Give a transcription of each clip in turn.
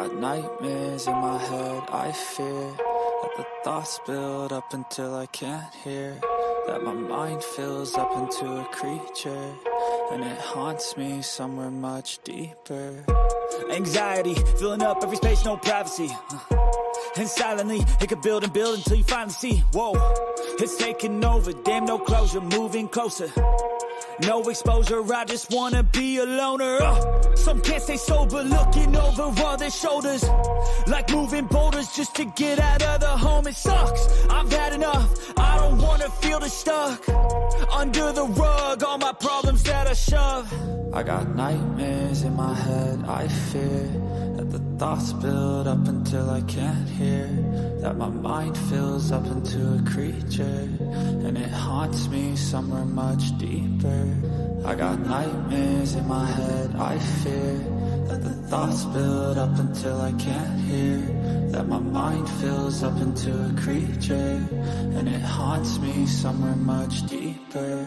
got nightmares in my head, I fear that the thoughts build up until I can't hear, that my mind fills up into a creature, and it haunts me somewhere much deeper. Anxiety, filling up every space, no privacy. And silently, it could build and build until you finally see, whoa, it's taking over, damn no closure, moving closer. No exposure, I just wanna be a loner. Some can't stay sober, looking over all their shoulders, like moving boulders just to get out of the home. It sucks, I've had enough, I don't wanna feel the stuck under the rug, all my problems that I shove. I got nightmares in my head, I fear that the thoughts build up until I can't hear, that my mind fills up into a creature, and it haunts me somewhere much deeper. I got nightmares in my head, I fear that the thoughts build up until I can't hear, that my mind fills up into a creature, and it haunts me somewhere much deeper.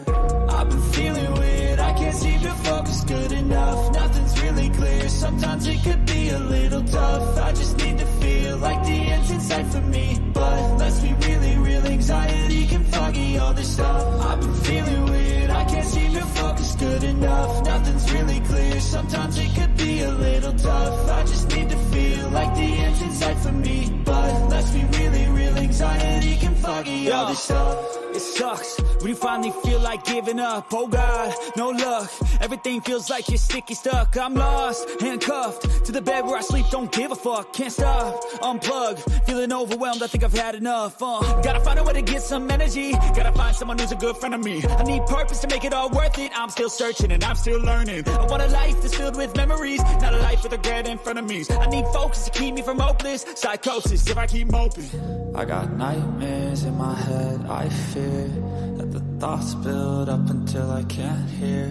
I've been feeling weird, I can't seem to focus good enough, nothing's really clear, sometimes it could be a little tough, I just need to feel like the end's in sight for me, but let's be really real, anxiety can foggy all this stuff. I've been feeling weird, I can't seem to focus good enough, nothing's really clear, sometimes it could be a little tough, I just need to feel like the end's in sight for me, but let's be really real, anxiety can foggy all this stuff. It sucks when you finally feel like giving up. Oh God, no luck. Everything feels like you're sticky stuck. I'm lost, handcuffed to the bed where I sleep. Don't give a fuck, can't stop. Unplug, feeling overwhelmed. I think I've had enough. Gotta find a way to get some energy. Gotta find someone who's a good friend of me. I need purpose to make it all worth it. I'm still searching and I'm still learning. I want a life that's filled with memories, not a life with regret in front of me. I need focus to keep me from hopeless psychosis if I keep moping. I got nightmares in my head, I fear that the thoughts build up until I can't hear,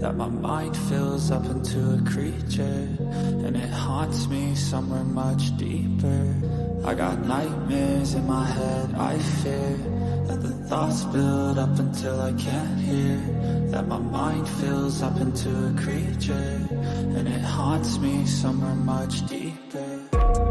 that my mind fills up into a creature, and it haunts me somewhere much deeper. I got nightmares in my head, I fear that the thoughts build up until I can't hear, that my mind fills up into a creature, and it haunts me somewhere much deeper.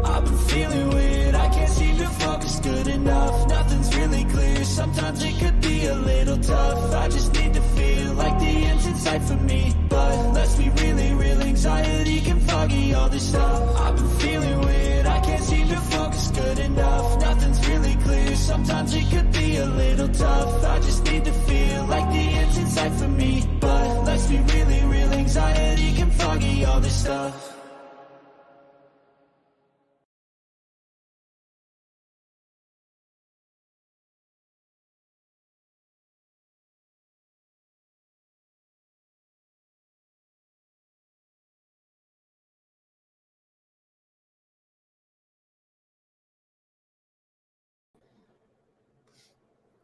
I've been feeling weird, I can't seem to focus good enough, nothing's really clear, sometimes it could be a little tough, I just need to feel like the end's in sight for me, but let's be really real, anxiety can foggy all this stuff. I've been feeling weird, I can't seem to focus good enough, nothing's really clear, sometimes it could be a little tough, I just need to feel like the end's in sight for me, but let's be really real, anxiety can foggy all this stuff.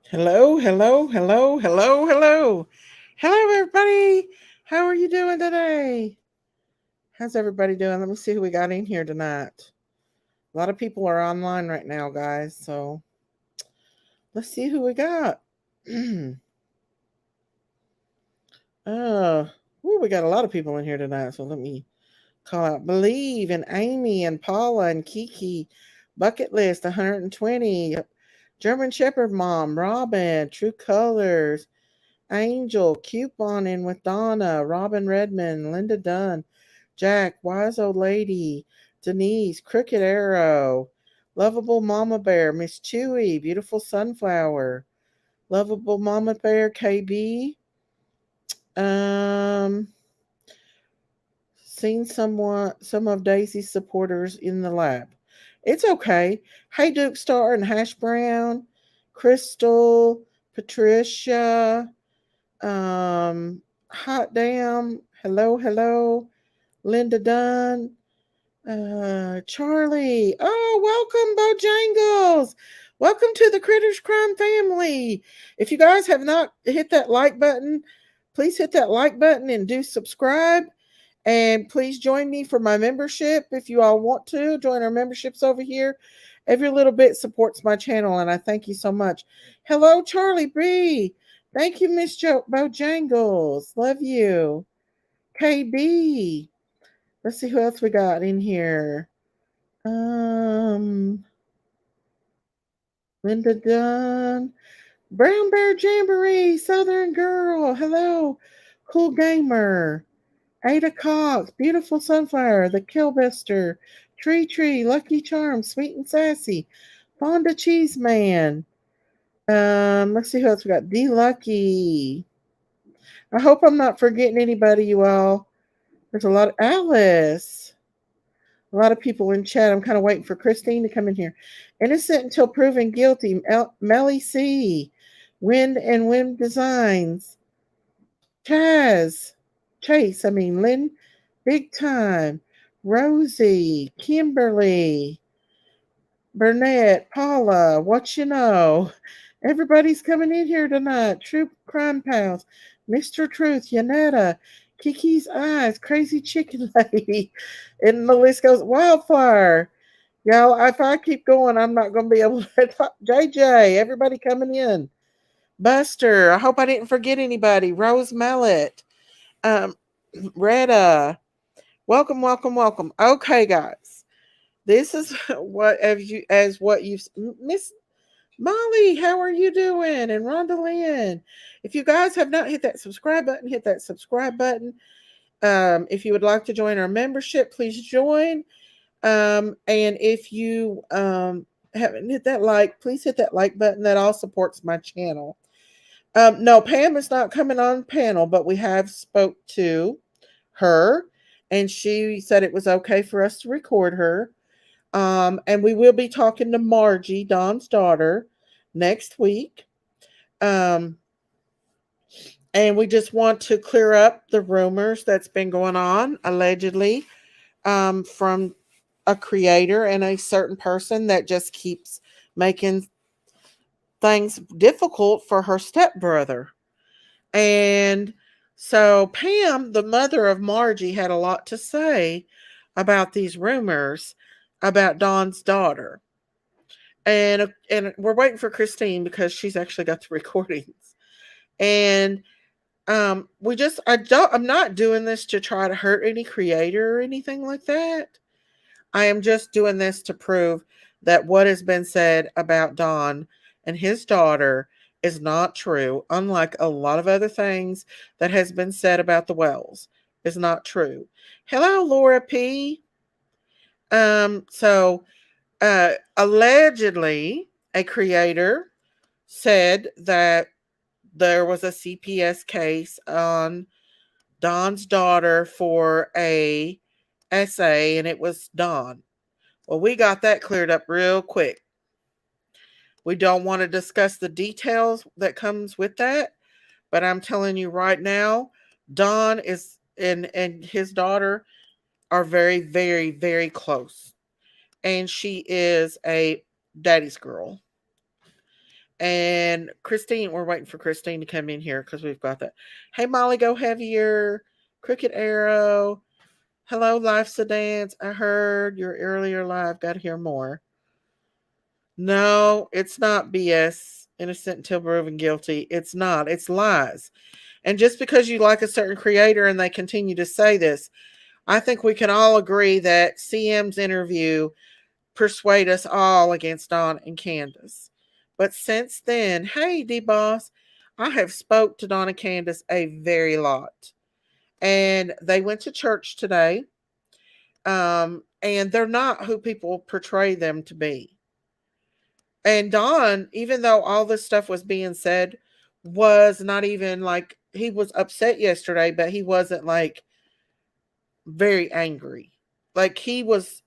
Hello, hello, hello, hello, hello. Hello, everybody. How are you doing today? How's everybody doing? Let me see who we got in here tonight. A lot of people are online right now, guys. So let's see who we got. We got a lot of people in here tonight. So let me call out Believe and Amy and Paula and Kiki. Bucket List 120. German Shepherd Mom, Robin, True Colors, Angel, Couponing with Donna, Robin Redmond, Linda Dunn, Jack, Wise Old Lady, Denise, Crooked Arrow, Lovable Mama Bear, Miss Chewy, Beautiful Sunflower, Lovable Mama Bear, KB. Seen some of Daisy's supporters in the lab. It's okay. Hey, Duke Star and Hash Brown, Crystal, Patricia, Hot Damn, hello, Linda Dunn, Charlie. Oh, welcome, Bojangles. Welcome to the Critters Crime family. If you guys have not hit that like button, please hit that like button and do subscribe. And please join me for my membership if you all want to. Join our memberships over here. Every little bit supports my channel, and I thank you so much. Hello, Charlie B. Thank you, Miss Bojangles. Love you. KB. Let's see who else we got in here. Um, Linda Dunn. Brown Bear Jamboree, Southern Girl. Hello. Cool Gamer. Ada Cox, Beautiful Sunflower, The Killbuster, Tree, Lucky Charm, Sweet and Sassy, Fonda Cheese Man. Let's see who else we got. D Lucky. I hope I'm not forgetting anybody, you all. There's a lot of Alice. A lot of people in chat. I'm kind of waiting for Christine to come in here. Innocent until proven guilty. Melly C. Wind Designs. Chase, Lynn, Big Time, Rosie, Kimberly, Burnett, Paula, what you know? Everybody's coming in here tonight. True Crime Pals, Mr. Truth, Yanetta, Kiki's Eyes, Crazy Chicken Lady, and the list goes. Wildfire. Y'all, if I keep going, I'm not going to be able to talk. JJ, everybody coming in. Buster, I hope I didn't forget anybody. Rose Mallet, um, Retta, welcome. Okay, guys, this is what you've Miss Molly. How are you doing? And Rhonda Lynn, if you guys have not hit that subscribe button, hit that subscribe button. If you would like to join our membership, please join. And if you haven't hit that like, please hit that like button. That all supports my channel. No, Pam is not coming on panel, but we have spoke to her, and she said it was okay for us to record her. And we will be talking to Margie, Don's daughter, next week. Um, and we just want to clear up the rumors that's been going on, allegedly, from a creator and a certain person that just keeps making things difficult for her stepbrother. And so Pam, the mother of Margie, had a lot to say about these rumors about Don's daughter. And we're waiting for Christine because she's actually got the recordings. And I'm not doing this to try to hurt any creator or anything like that. I am just doing this to prove that what has been said about Don and his daughter is not true, unlike a lot of other things that has been said about the Wells is not true. Hello, Laura P. So allegedly, a creator said that there was a CPS case on Don's daughter for a essay, and it was Don. Well, we got that cleared up real quick. We don't want to discuss the details that comes with that, but I'm telling you right now, Don is and his daughter are very, very, very close. And she is a daddy's girl. And Christine, we're waiting for Christine to come in here because we've got that. Hey, Molly, go heavier. Cricket Arrow. Hello, Life Sedans. I heard your earlier live. Got to hear more. No, it's not BS. Innocent until proven guilty. It's not. It's lies. And just because you like a certain creator and they continue to say this, I think we can all agree that CM's interview persuade us all against Don and Candace. But since then, hey, D-Boss, I have spoke to Don and Candace a very lot. And they went to church today. And they're not who people portray them to be. And Don, even though all this stuff was being said, was not even like he was upset yesterday, but he wasn't like very angry. Like he's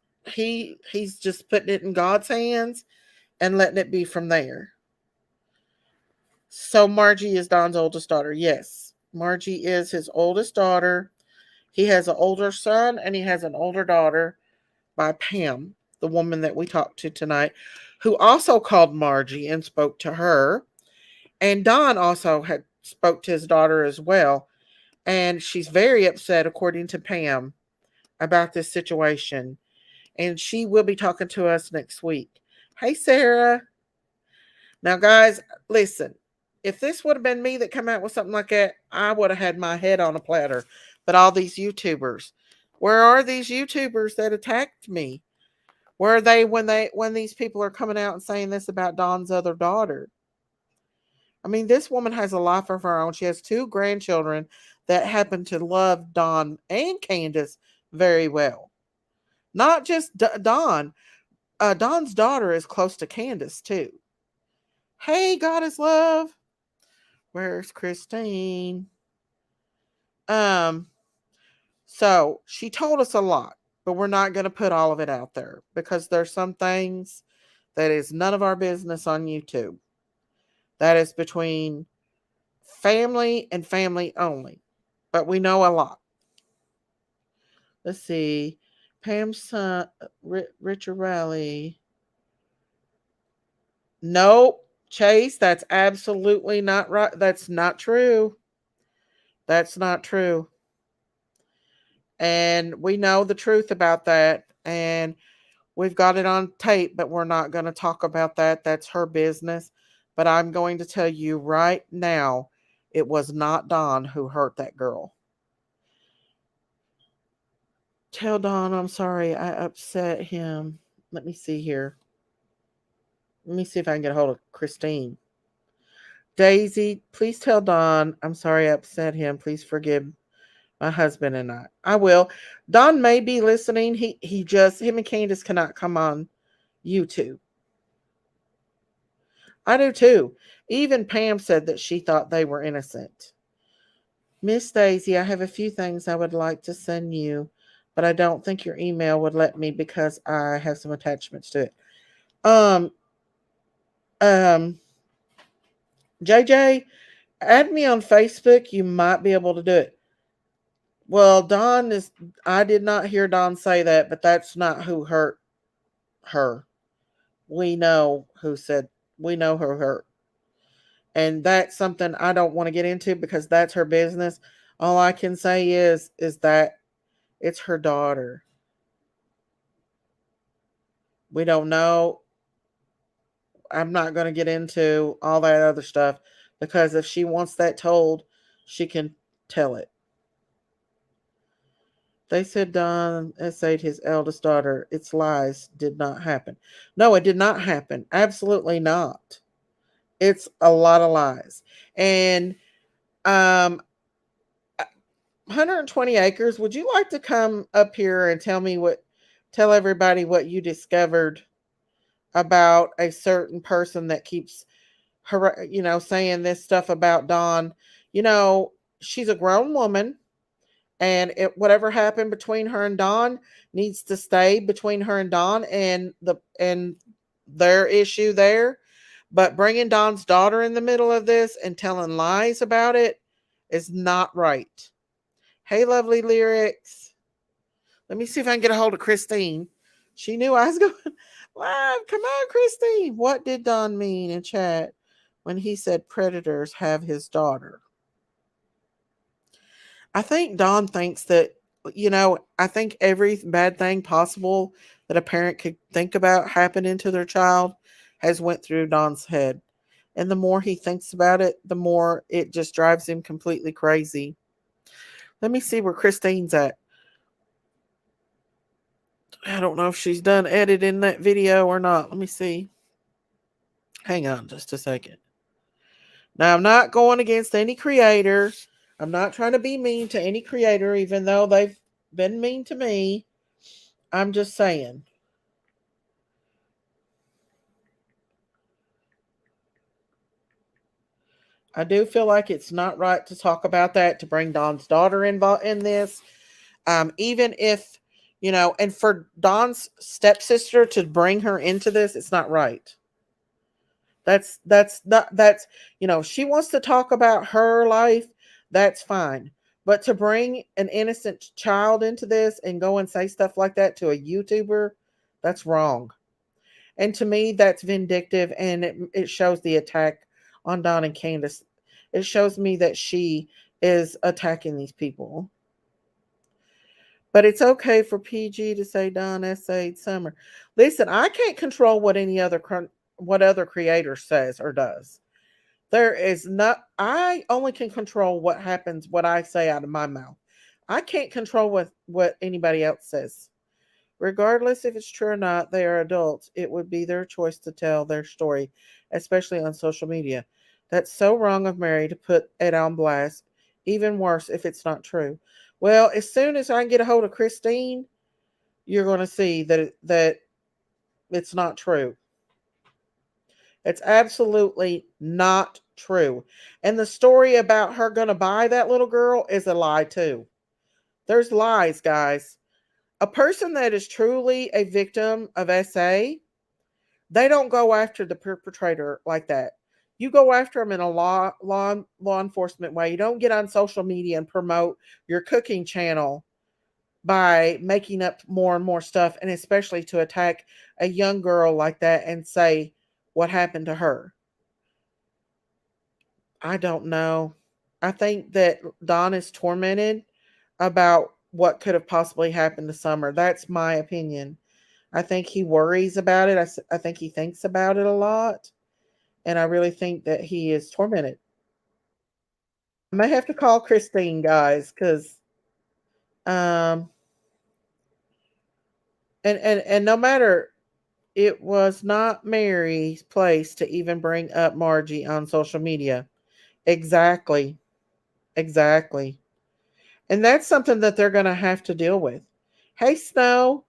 just putting it in God's hands and letting it be from there. So Margie is Don's oldest daughter. Yes, Margie is his oldest daughter. He has an older son and he has an older daughter by Pam, the woman that we talked to tonight, who also called Margie and spoke to her. And Don also had spoke to his daughter as well. And she's very upset, according to Pam, about this situation. And she will be talking to us next week. Hey, Sarah. Now, guys, listen. If this would have been me that come out with something like that, I would have had my head on a platter. But all these YouTubers, where are these YouTubers that attacked me? Where are they when these people are coming out and saying this about Don's other daughter? I mean, this woman has a life of her own. She has two grandchildren that happen to love Don and Candace very well. Not just Don. Don's daughter is close to Candace too. Hey, Goddess Love. Where's Christine? Um, so she told us a lot, but we're not going to put all of it out there because there's some things that is none of our business on YouTube. That is between family and family only. But we know a lot. Let's see. Pam's son, Richard Raleigh. Nope. Chase, that's absolutely not right. That's not true. That's not true. And we know the truth about that. And we've got it on tape, but we're not going to talk about that. That's her business. But I'm going to tell you right now, it was not Don who hurt that girl. Tell Don I'm sorry I upset him. Let me see here. Let me see if I can get a hold of Christine. Daisy, please tell Don I'm sorry I upset him. Please forgive my husband and I. I will. Don may be listening. Him and Candace cannot come on YouTube. I do too. Even Pam said that she thought they were innocent. Miss Daisy, I have a few things I would like to send you, but I don't think your email would let me because I have some attachments to it. Um, um, JJ, add me on Facebook. You might be able to do it. Well, I did not hear Don say that, but that's not who hurt her. We know we know who hurt. And that's something I don't want to get into because that's her business. All I can say is that it's her daughter. We don't know. I'm not going to get into all that other stuff because if she wants that told, she can tell it. They said Don essayed his eldest daughter. It's lies. Did not happen. No, it did not happen. Absolutely not. It's a lot of lies. And 120 acres, would you like to come up here and tell everybody what you discovered about a certain person that keeps saying this stuff about Don? She's a grown woman, and whatever happened between her and Don needs to stay between her and Don and their issue there. But bringing Don's daughter in the middle of this and telling lies about it is not right. Hey, lovely lyrics. Let me see if I can get a hold of Christine. She knew I was going live. Come on, Christine. What did Don mean in chat when he said predators have his daughter? I think Don thinks that, I think every bad thing possible that a parent could think about happening to their child has went through Don's head. And the more he thinks about it, the more it just drives him completely crazy. Let me see where Christine's at. I don't know if she's done editing that video or not. Let me see. Hang on just a second. Now, I'm not going against any creator. I'm not trying to be mean to any creator, even though they've been mean to me. I'm just saying. I do feel like it's not right to talk about that, to bring Don's daughter involved in this. Even if, and for Don's stepsister to bring her into this, it's not right. That's she wants to talk about her life, that's fine. But to bring an innocent child into this and go and say stuff like that to a YouTuber, that's wrong. And to me, that's vindictive, and it shows the attack on Don and Candace. It shows me that she is attacking these people. But it's okay for PG to say Don essayed Summer. Listen, I can't control what what other creator says or does. There is not. I only can control what happens, what I say out of my mouth. I can't control what anybody else says. Regardless if it's true or not, they are adults. It would be their choice to tell their story, especially on social media. That's so wrong of Mary to put it on blast. Even worse if it's not true. Well, as soon as I can get a hold of Christine, you're going to see that it's not true. It's absolutely not true. And the story about her going to buy that little girl is a lie too. There's lies, guys. A person that is truly a victim of SA, they don't go after the perpetrator like that. You go after them in a law enforcement way. You don't get on social media and promote your cooking channel by making up more and more stuff, and especially to attack a young girl like that and say what happened to her. I don't know. I think that Don is tormented about what could have possibly happened to Summer. That's my opinion. I think he worries about it. I think he thinks about it a lot. And I really think that he is tormented. I may have to call Christine, guys, because um and no matter, it was not Mary's place to even bring up Margie on social media. Exactly. Exactly. And that's something that they're gonna have to deal with. Hey Snow.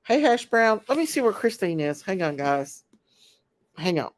Hey Hash Brown. Let me see where Christine is. Hang on, guys. Hang on.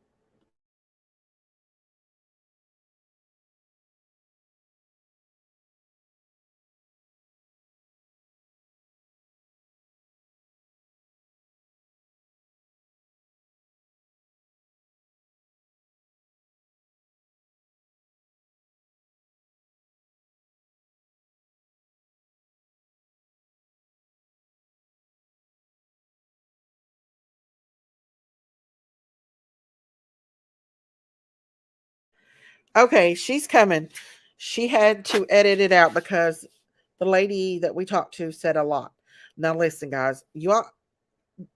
Okay, she's coming. She had to edit it out because the lady that we talked to said a lot. Now listen, guys, you all,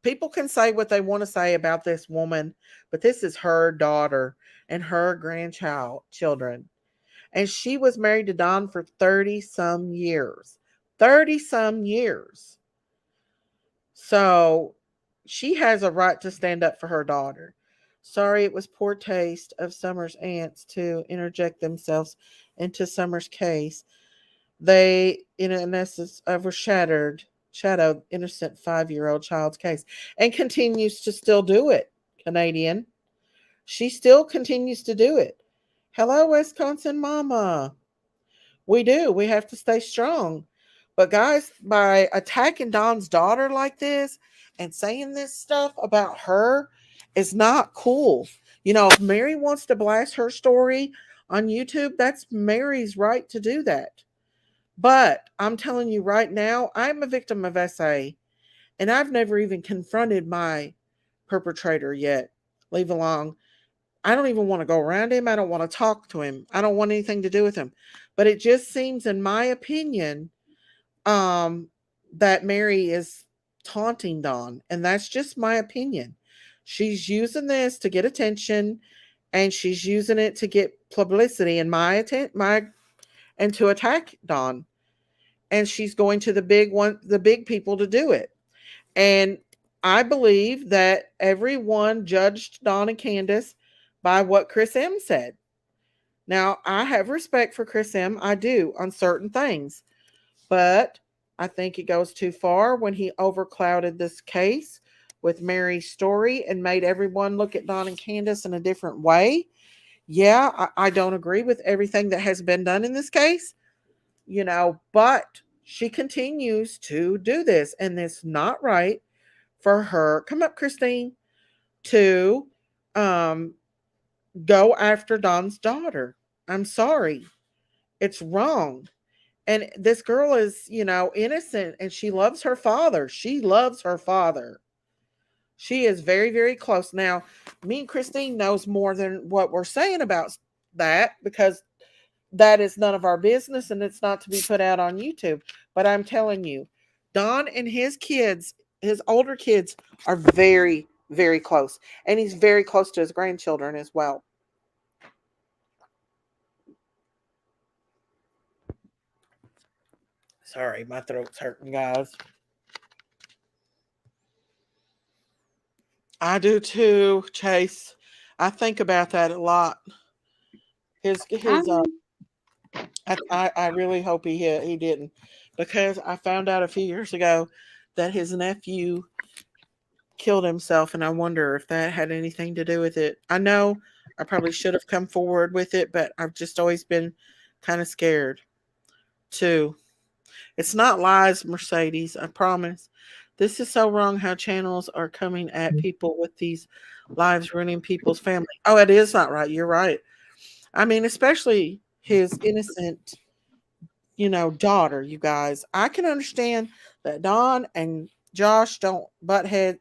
people can say what they want to say about this woman, but this is her daughter and her grandchild children. And she was married to Don for 30 some years. 30 some years. So she has a right to stand up for her daughter. Sorry, it was poor taste of Summer's aunts to interject themselves into Summer's case. They, in essence, shadowed innocent 5-year-old child's case and continues to still do it, Canadian. She still continues to do it. Hello, Wisconsin mama. We do. We have to stay strong. But guys, by attacking Don's daughter like this and saying this stuff about her is not cool. You know, if Mary wants to blast her story on YouTube, that's Mary's right to do that. But I'm telling you right now, I'm a victim of SA and I've never even confronted my perpetrator yet. Leave alone. I don't even want to go around him. I don't want to talk to him. I don't want anything to do with him. But it just seems, in my opinion, um, that Mary is taunting Dawn. And that's just my opinion. She's using this to get attention and she's using it to get publicity in my and to attack Dawn. And she's going to the big people to do it. And I believe that everyone judged Dawn and Candace by what Chris M said. Now, I have respect for Chris M. I do on certain things, but I think it goes too far when he overclouded this case with Mary's story and made everyone look at Dawn and Candace in a different way. Yeah, I don't agree with everything that has been done in this case, but she continues to do this, and it's not right for her. Come up, Christine, to um, go after Don's daughter. I'm sorry. It's wrong. And this girl is, innocent and she loves her father. She loves her father. She is very, very close. Now, me and Christine knows more than what we're saying about that because that is none of our business and it's not to be put out on YouTube. But I'm telling you, Don and his kids, his older kids, are very, very close. And he's very close to his grandchildren as well. Sorry, my throat's hurting, guys. I do too, Chase. I think about that a lot. His Um, I really hope he didn't, because I found out a few years ago that his nephew killed himself, and I wonder if that had anything to do with it. I know I probably should have come forward with it, but I've just always been kind of scared too. It's not lies, Mercedes, I promise. This is so wrong how channels are coming at people with these lives ruining people's family. Oh, it is not right. You're right. I mean, especially his innocent, daughter, you guys. I can understand that Don and Josh don't butt heads.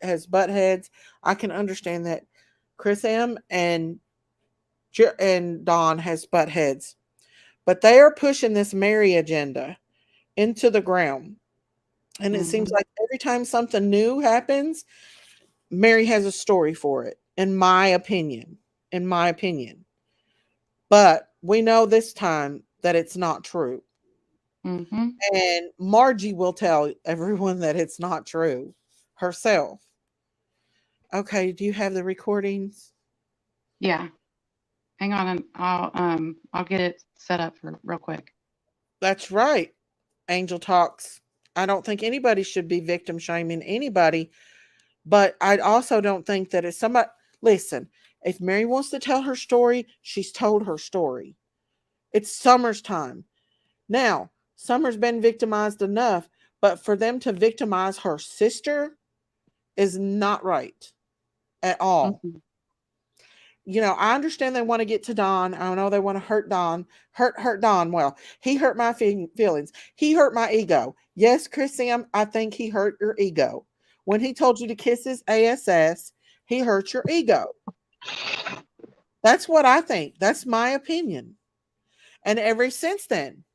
I can understand that Chris M and Don has butt heads. But they are pushing this Mary agenda into the ground. And it seems mhm, like every time something new happens, Mary has a story for it, in my opinion. In my opinion. But we know this time that it's not true. mhm. And Margie will tell everyone that it's not true herself. Okay, do you have the recordings? Yeah. Hang on, and I'll get it set up for real quick. That's right. Angel talks. I don't think anybody should be victim shaming anybody, but I also don't think that if somebody listen, if Mary wants to tell her story, she's told her story. It's Summer's time. Now, Summer's been victimized enough, but for them to victimize her sister is not right at all. Mhm. I understand they want to get to Don. I know they want to hurt Don, hurt Don. Well, he hurt my feelings. He hurt my ego. Yes, Chris Sam, I think he hurt your ego. When he told you to kiss his ass, he hurt your ego. That's what I think. That's my opinion. And ever since then,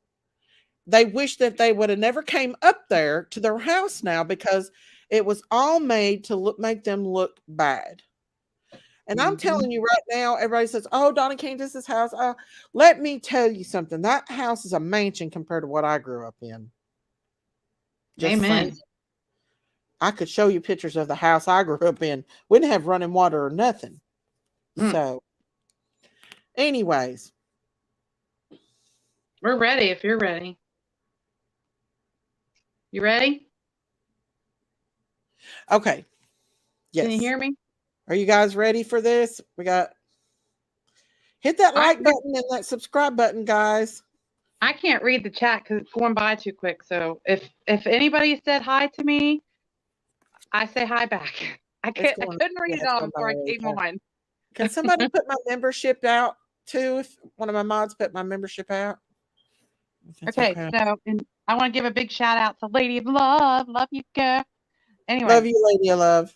they wish that they would have never came up there to their house now, because it was all made to make them look bad. And I'm Mhm. telling you right now, everybody says, "Oh, Donna Candace's house." Let me tell you something. That house is a mansion compared to what I grew up in. Just saying. Amen. I could show you pictures of the house I grew up in. We didn't have running water or nothing. Mm. So, anyways, We're ready if you're ready. You ready? okay. Can you Yes. hear me? Are you guys ready for this? Hit that I like button and that subscribe button, guys. I can't read the chat because it's going by too quick. So if anybody said hi to me, I say hi back. I couldn't read it It's all going by before I really came fast. on. Can somebody put my membership out too? If one of my mods put my membership out, if it's Okay, okay. so and I want to give a big shout out to Lady of Love. Love you, girl. Love Anyway, you, lady of love.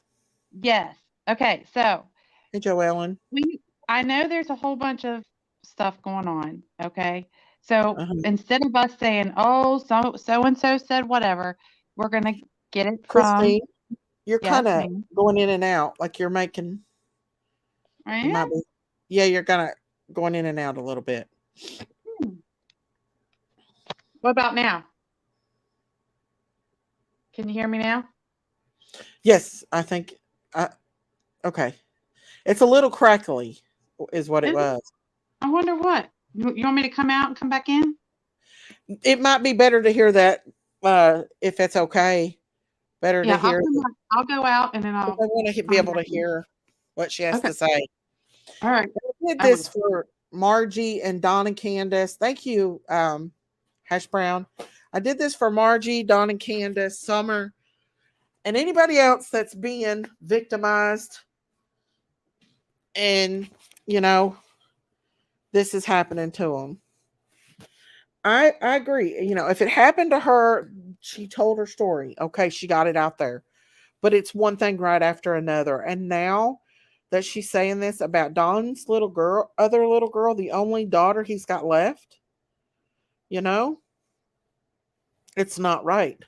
yes. Okay, so Hey, Joellen. we I know there's a whole bunch of stuff going on. Okay, so Uh-huh. instead of us saying, "Oh, so and so said whatever," we're gonna get it from Christine, you're kind yes, of ma'am. going in and out. Like you're making, I you might am. be, yeah, you're kind of going in and out a little bit. Hmm. What about now? Can you hear me now? Yes, I think, uh, okay. It's a little crackly, is what it Is it? was. I wonder what. You want me to come out and come back in? It might be better to hear that, if it's okay. Better to Yeah, I'll hear, come back. I'll go out and then because I'll I want to be come able back to in. hear what she has Okay. to say. All right. I did I this will. for Margie and Don and Candace. Thank you, Hash Brown. I did this for Margie, Don and Candace, Summer, and anybody else that's being victimized. And, you know, this is happening to them. I agree. If it happened to her, she told her story. Okay, she got it out there. But it's one thing right after another. And now that she's saying this about Don's other little girl, the only daughter he's got left, you know, it's not right.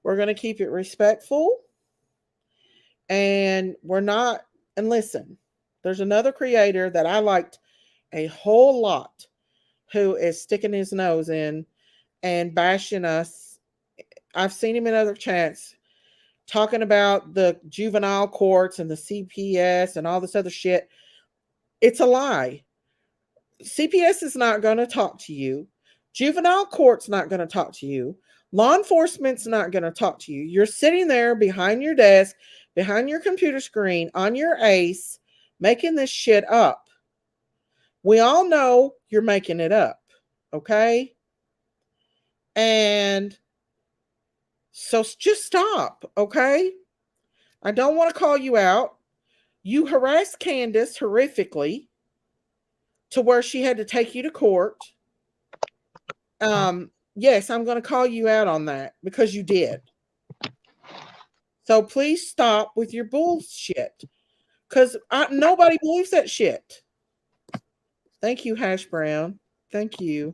We're going to keep it respectful, and we're not. And listen, there's another creator that I liked a whole lot who is sticking his nose in and bashing us. I've seen him in other chats. talking about the juvenile courts and the CPS and all this other shit. It's a lie. CPS is not going to talk to you. Juvenile court's not going to talk to you. Law enforcement's not going to talk to you. You're sitting there behind your desk, behind your computer screen, on your ace, making this shit up. We all know you're making it up, okay? And so just stop, okay? I don't want to call you out. You harassed Candace horrifically to where she had to take you to court. Yes, I'm going to call you out on that because you did. So please stop with your bullshit because nobody believes that shit. Thank you, Hash Brown. Thank you.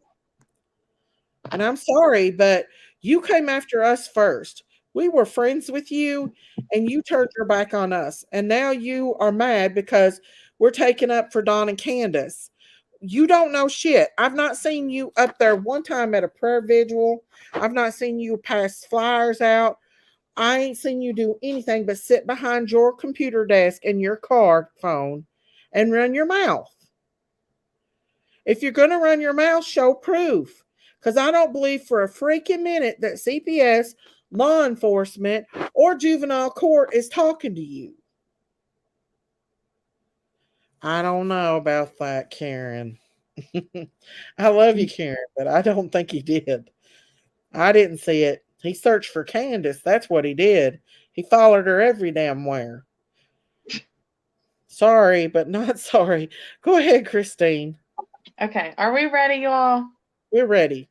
And I'm sorry, but you came after us first. We were friends with you and you turned your back on us. And now you are mad because we're taking up for Dawn and Candace. You don't know shit. I've not seen you up there one time at a prayer vigil. I've not seen you pass flyers out. I ain't seen you do anything but sit behind your computer desk and your car phone and run your mouth. If you're going to run your mouth, show proof. Because I don't believe for a freaking minute that CPS, law enforcement, or juvenile court is talking to you. I don't know about that, Karen. I love you, Karen, but I don't think he did. I didn't see it. He searched for Candace. That's what he did. He followed her every damn where. Sorry, but not sorry. Go ahead, Christine. Okay, are we ready, y'all? We're ready.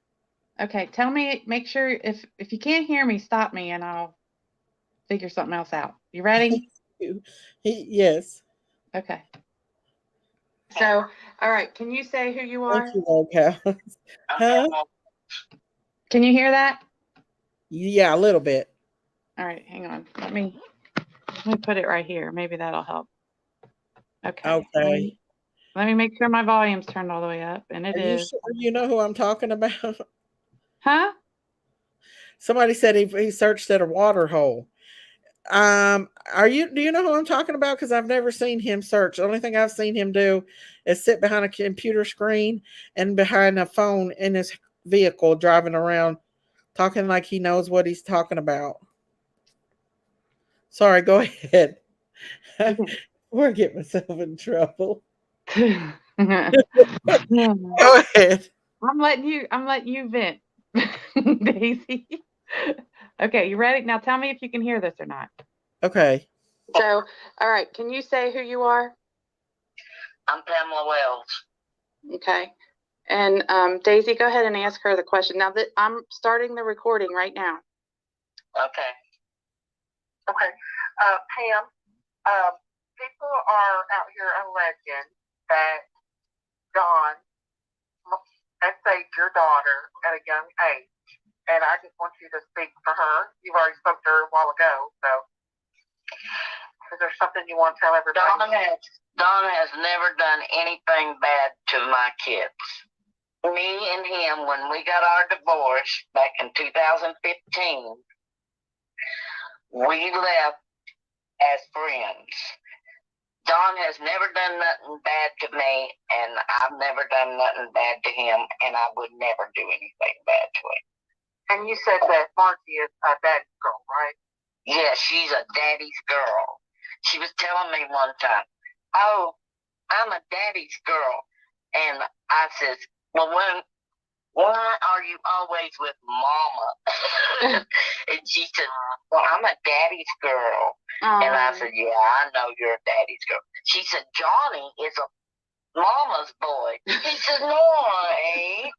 Okay, tell me, make sure if you can't hear me, stop me and I'll figure something else out. You ready? Yes. Okay. So, all right, can you say who you are? Thank you, Locals. Huh? Can you hear that? Yeah, a little bit. All right, hang on. Let me put it right here. Maybe that'll help. Okay. Okay. Let me make sure my volume's turned all the way up, and it is. Sure you know who I'm talking about? Huh? Somebody said he searched at a water hole. Do you know who I'm talking about? Because I've never seen him search. The only thing I've seen him do is sit behind a computer screen and behind a phone in his vehicle driving around talking like he knows what he's talking about. Sorry, go ahead. We're getting myself in trouble. Go ahead. I'm letting you vent, Daisy. Okay, you ready? Now tell me if you can hear this or not. Okay. So, all right, can you say who you are? I'm Pam Wells. Okay. And Daisy, go ahead and ask her the question. Now that I'm starting the recording right now. Okay. Pam, people are out here alleging that Dawn essayed your daughter at a young age. And I just want you to speak for her. You've already spoke to her a while ago, so is there something you want to tell everybody? Dawn has never done anything bad to my kids. Me and him, when we got our divorce back in 2015, we left as friends. Dawn has never done nothing bad to me, and I've never done nothing bad to him, and I would never do anything bad to him. And you said that Margie is a daddy's girl, right? Yeah, she's a daddy's girl. She was telling me one time, "Oh, I'm a daddy's girl." And I says, "Well, why are you always with Mama?" And she said, "Well, I'm a daddy's girl." And I said, "Yeah, I know you're a daddy's girl." She said, "Johnny is a mama's boy." He said, "No, I ain't."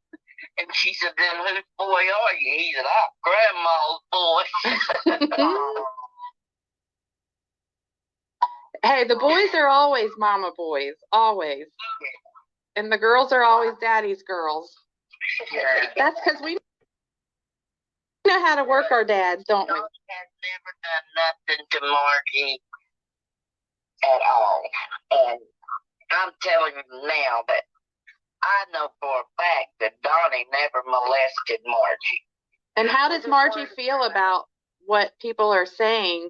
And she said, "Then whose boy are you?" He said, "I'm grandma's boy." Hey, the boys are always mama boys, always. And the girls are always daddy's girls. That's because we know how to work our dads, don't we? Dawn has never done nothing to Margie at all. And I'm telling you now that I know for a fact that Donnie never molested Margie. And how does Margie feel about what people are saying,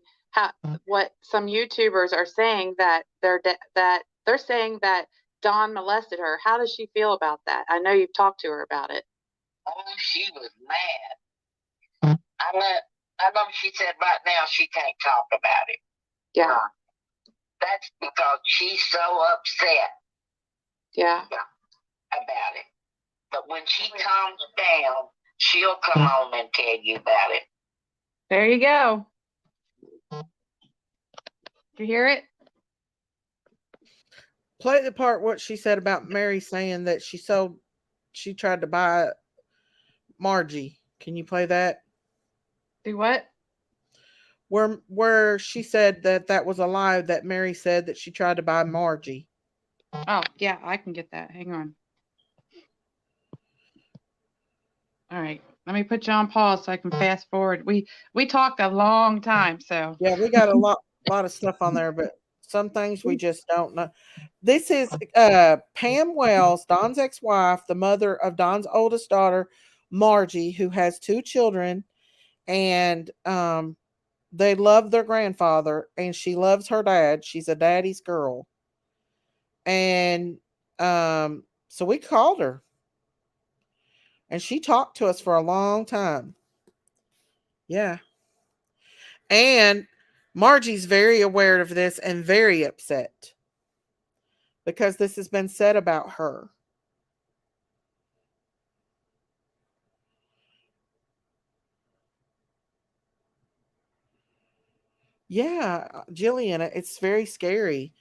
what some YouTubers are saying, that they're saying that Dawn molested her. How does she feel about that? I know you've talked to her about it. Oh, she was mad. I know she said right now she can't talk about it. Yeah. That's because she's so upset. Yeah. About it. But when she calms down, she'll come on and tell you about it. There you go. Did you hear it? Play the part what she said about Mary saying that she tried to buy Margie. Can you play that? Do what? Where she said that was a lie, that Mary said that she tried to buy Margie. Oh, yeah, I can get that. Hang on. All right. Let me put you on pause so I can fast forward. We talked a long time, so. Yeah, we got a lot of stuff on there, but some things we just don't know. This is Pam Wells, Don's ex-wife, the mother of Don's oldest daughter, Margie, who has 2 children, and they love their grandfather, and she loves her dad. She's a daddy's girl. And so we called her, and she talked to us for a long time. Yeah. And Margie's very aware of this and very upset because this has been said about her. Yeah, Jillian, it's very scary.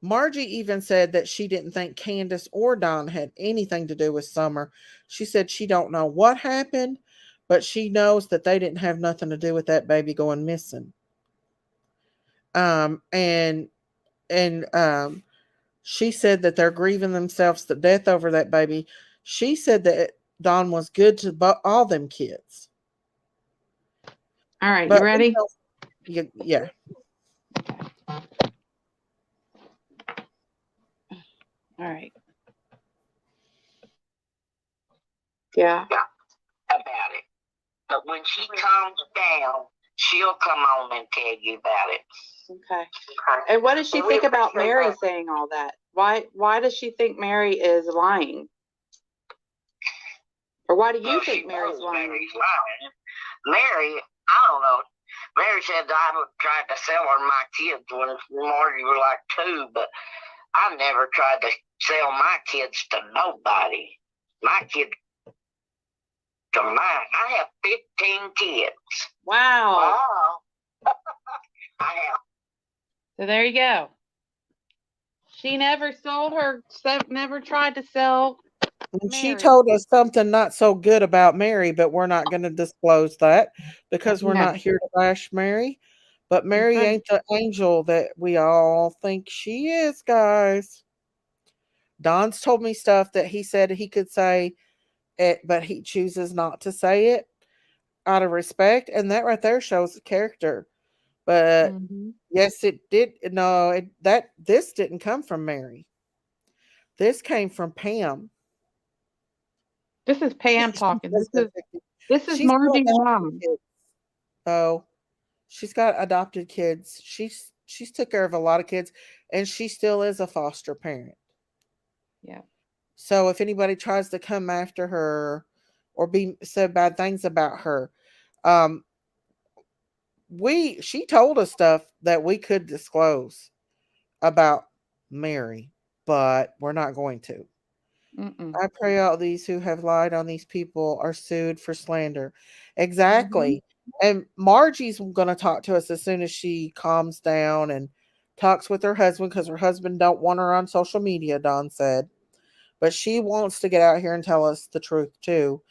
Margie even said that she didn't think Candace or Don had anything to do with Summer. She said she don't know what happened, but she knows that they didn't have nothing to do with that baby going missing. And she said that they're grieving themselves to death over that baby. She said that Don was good to all them kids. All right, you ready? Yeah. All right. Yeah. About it. But when she calms down, she'll come on and tell you about it. Okay. And what does she think about Mary saying all that? Why does she think Mary is lying? Or why do you think Mary's lying? Mary, I don't know. Mary said I tried to sell her my kids when Margie was like 2, but I never tried to sell my kids to nobody. My kids are mine. I have 15 kids. Wow. I have. So there you go. She never never tried to sell And Mary. she told us something not so good about Mary, but we're not going to disclose that because we're not here to bash Mary. But Mary ain't the angel that we all think she is, guys. Don's told me stuff that he said he could say it, but he chooses not to say it out of respect, and that right there shows the character. But yes, it did. No, this didn't come from Mary. This came from Pam. This is Pam talking. This is Margie's mom. Oh, she's got adopted kids. She's took care of a lot of kids, and she still is a foster parent. Yeah. So if anybody tries to come after her or said bad things about her, she told us stuff that we could disclose about Mary, but we're not going to. I pray all these who have lied on these people are sued for slander. Exactly. And Margie's going to talk to us as soon as she calms down and talks with her husband, because her husband don't want her on social media, Don said. But she wants to get out here and tell us the truth too.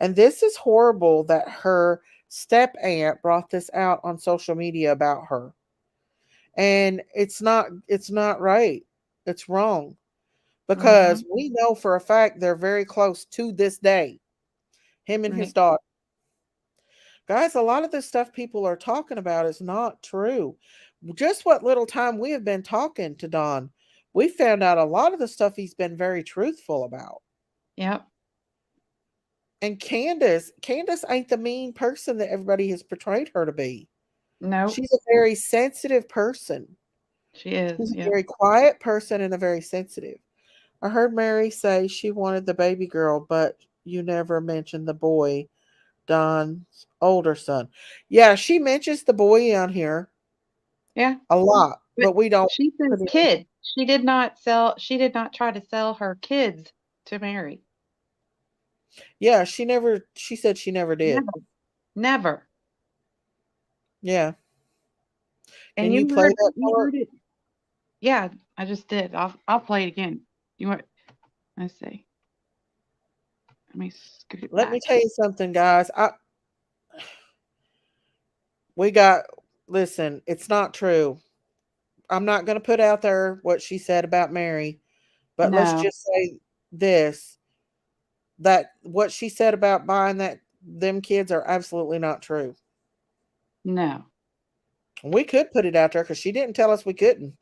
And this is horrible that her step aunt brought this out on social media about her. And it's not right. It's wrong. Because we know for a fact they're very close to this day. Him and his daughter. Guys, a lot of this stuff people are talking about is not true. Just what little time we have been talking to Don, we found out a lot of the stuff he's been very truthful about. Yep. And Candace ain't the mean person that everybody has portrayed her to be. Nope. She's a very sensitive person. She is. She's a Yeah. very quiet person and a very sensitive. I heard Mary say she wanted the baby girl, but you never mentioned the boy, Don's older son. Yeah, she mentions the boy on here Yeah. a lot, but we don't She put says it in. kid. She did not try to sell her kids to Mary. Yeah, she said she never did. Never. Never. Yeah. And Can you play that you part? heard it. Yeah, I just did. I'll play it again. You want let's see. Let me scoot it Let me back. tell you something, guys. Listen, it's not true. I'm not going to put out there what she said about Mary, but let's No. just say this, that what she said about buying them kids are absolutely not true. No. We could put it out there because she didn't tell us we couldn't.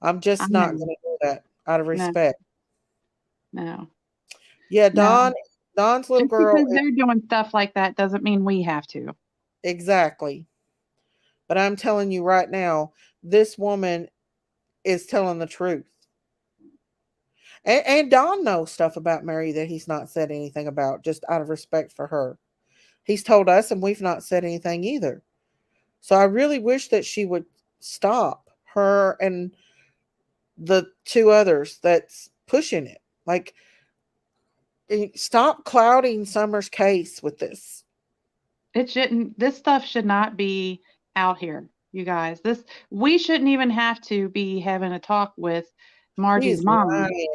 I'm I just not know. going to do that out of No. respect. No. Yeah, No. Don's little Just girl because they're doing stuff like that doesn't mean we have to. exactly. But I'm telling you right now, this woman is telling the truth. And Don knows stuff about Mary that he's not said anything about, just out of respect for her. He's told us, and we've not said anything either. So I really wish that she would stop, her and the two others that's pushing it. Like, stop clouding Summer's case with this. This stuff should not be out here, you guys. We shouldn't even have to be having a talk with Margie's She's mom lying.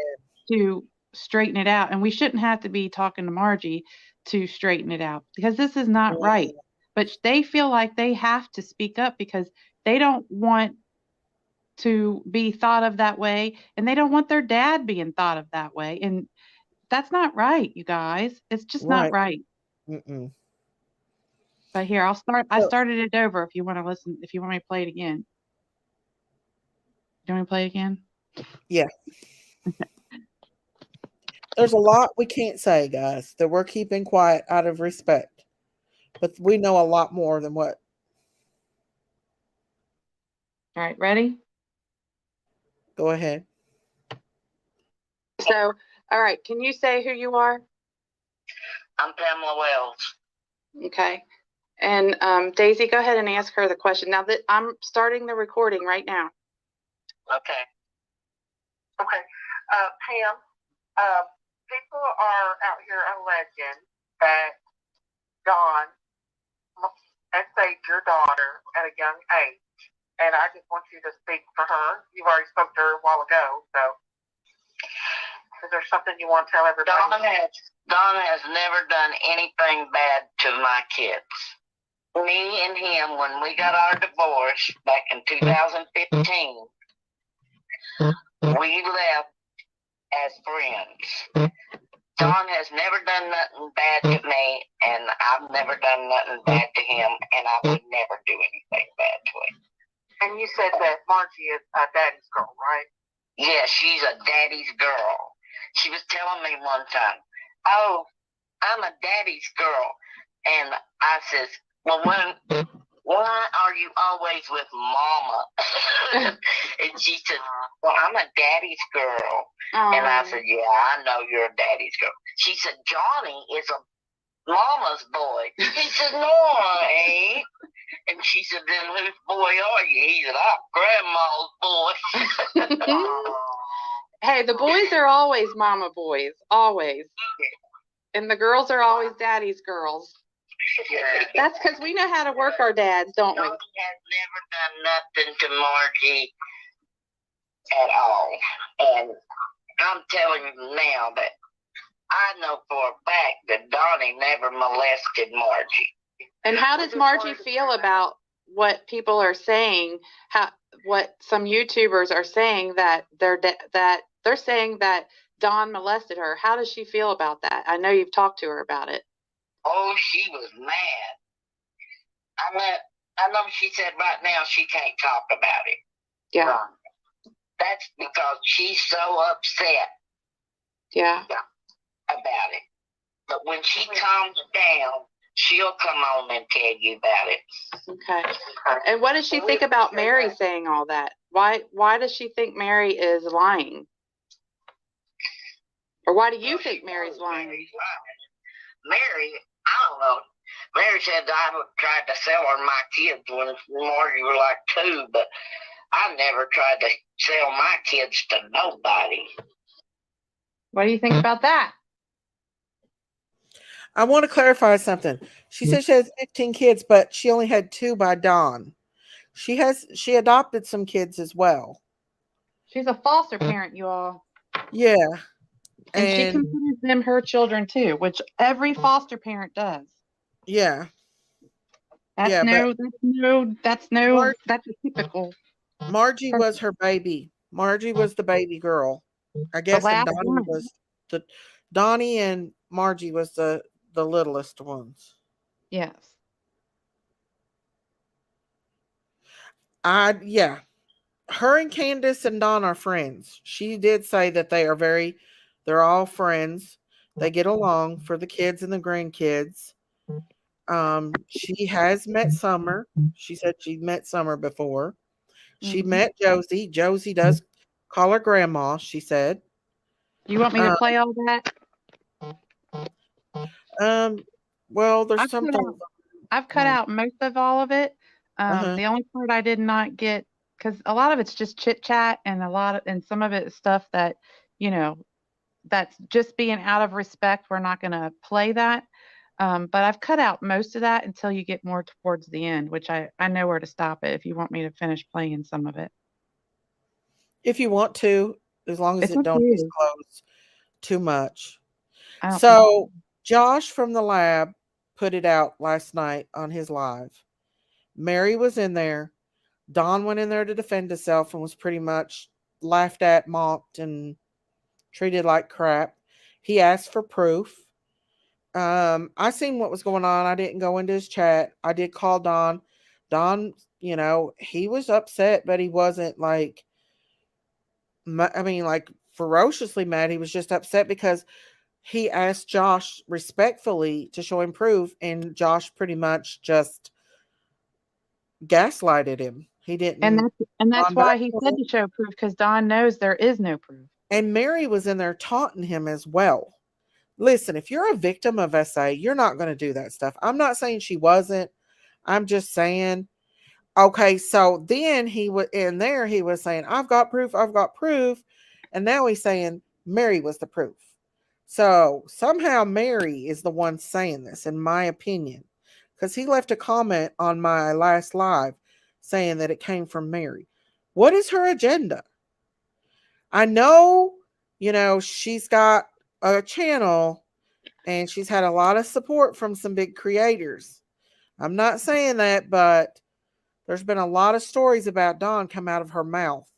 to straighten it out. And we shouldn't have to be talking to Margie to straighten it out because this is not right. But they feel like they have to speak up because they don't want to be thought of that way and they don't want their dad being thought of that way. And that's not right, you guys. It's just not right. Mm-mm. But here, I So, started it over if you want to listen, if you want me to play it again. Do you want me to play it again? yeah. There's a lot we can't say, guys, that we're keeping quiet out of respect. But we know a lot more than what. All right, ready? Go ahead. So, all right, can you say who you are? I'm Pamela Wells. Okay. And Daisy, go ahead and ask her the question. Now that I'm starting the recording right now. Okay. Okay. Pam, people are out here alleging that Dawn essayed your daughter at a young age. And I just want you to speak for her. You've already spoke to her a while ago, so is there something you want to tell everybody? Dawn has never done anything bad to my kids. Me and him, when we got our divorce back in 2015, we left as friends. Dawn has never done nothing bad to me, and I've never done nothing bad to him, and I would never do anything bad to him. And you said that Margie is a daddy's girl, right? Yeah, she's a daddy's girl. She was telling me one time, "Oh, I'm a daddy's girl." And I says, "Well, why are you always with mama?" And she said, "Well, I'm a daddy's girl." And I said, "Yeah, I know you're a daddy's girl." She said, "Johnny is a mama's boy." He said, "No, I ain't." And she said, "Then whose boy are you?" He said, "I'm grandma's boy." Hey, the boys are always mama boys, always. And the girls are always daddy's girls. That's because we know how to work our dads, don't we? He has never done nothing to Margie at all. And I'm telling you now that I know for a fact that Donnie never molested Margie. And how does Margie feel about what people are saying? What some YouTubers are saying that they're saying that Don molested her. How does she feel about that? I know you've talked to her about it. Oh, she was mad. I know she said right now she can't talk about it. Yeah. That's because she's so upset. Yeah. About it. But when she calms down, she'll come on and tell you about it. Okay. And what does she think about Mary saying all that? Why does she think Mary is lying? Or why do you think Mary's lying? Mary, I don't know. Mary said I tried to sell her my kids when Margie was like 2, but I never tried to sell my kids to nobody. What do you think about that? I want to clarify something. She said she has 15 kids, but she only had 2 by Dawn. She adopted some kids as well. She's a foster parent, you all. Yeah. And she considers them her children too, which every foster parent does. Yeah. That's a typical. Margie was her baby. Margie was the baby girl. I guess and Donnie and Margie was the littlest ones. Yes. Her and Candace and Dawn are friends. She did say that they're all friends. They get along for the kids and the grandkids. She has met Summer. She said she met Summer before. She met Josie. Josie does call her grandma, she said. You want me to play all that? Well, there's something. I've cut out most of all of it. The only part I did not get, because a lot of it's just chit chat, and some of it is stuff that, that's just being out of respect. We're not going to play that. But I've cut out most of that until you get more towards the end, which I know where to stop it if you want me to finish playing some of it. If you want to, as long as it don't disclose too much. Josh from the lab put it out last night on his live. Mary was in there. Dawn went in there to defend herself and was pretty much laughed at, mocked, and treated like crap. He asked for proof. I seen what was going on. I didn't go into his chat. I did call Don. Don, he was upset, but he wasn't like ferociously mad. He was just upset because he asked Josh respectfully to show him proof, and Josh pretty much just gaslighted him. He didn't. And that's why he said to show proof, because Don knows there is no proof. And Mary was in there taunting him as well. Listen, if you're a victim of SA, you're not going to do that stuff. I'm not saying she wasn't. I'm just saying, okay, so then he was saying, I've got proof. And now he's saying Mary was the proof. So somehow Mary is the one saying this, in my opinion, because he left a comment on my last live saying that it came from Mary. What is her agenda? I know, she's got a channel and she's had a lot of support from some big creators. I'm not saying that, but there's been a lot of stories about Dawn come out of her mouth,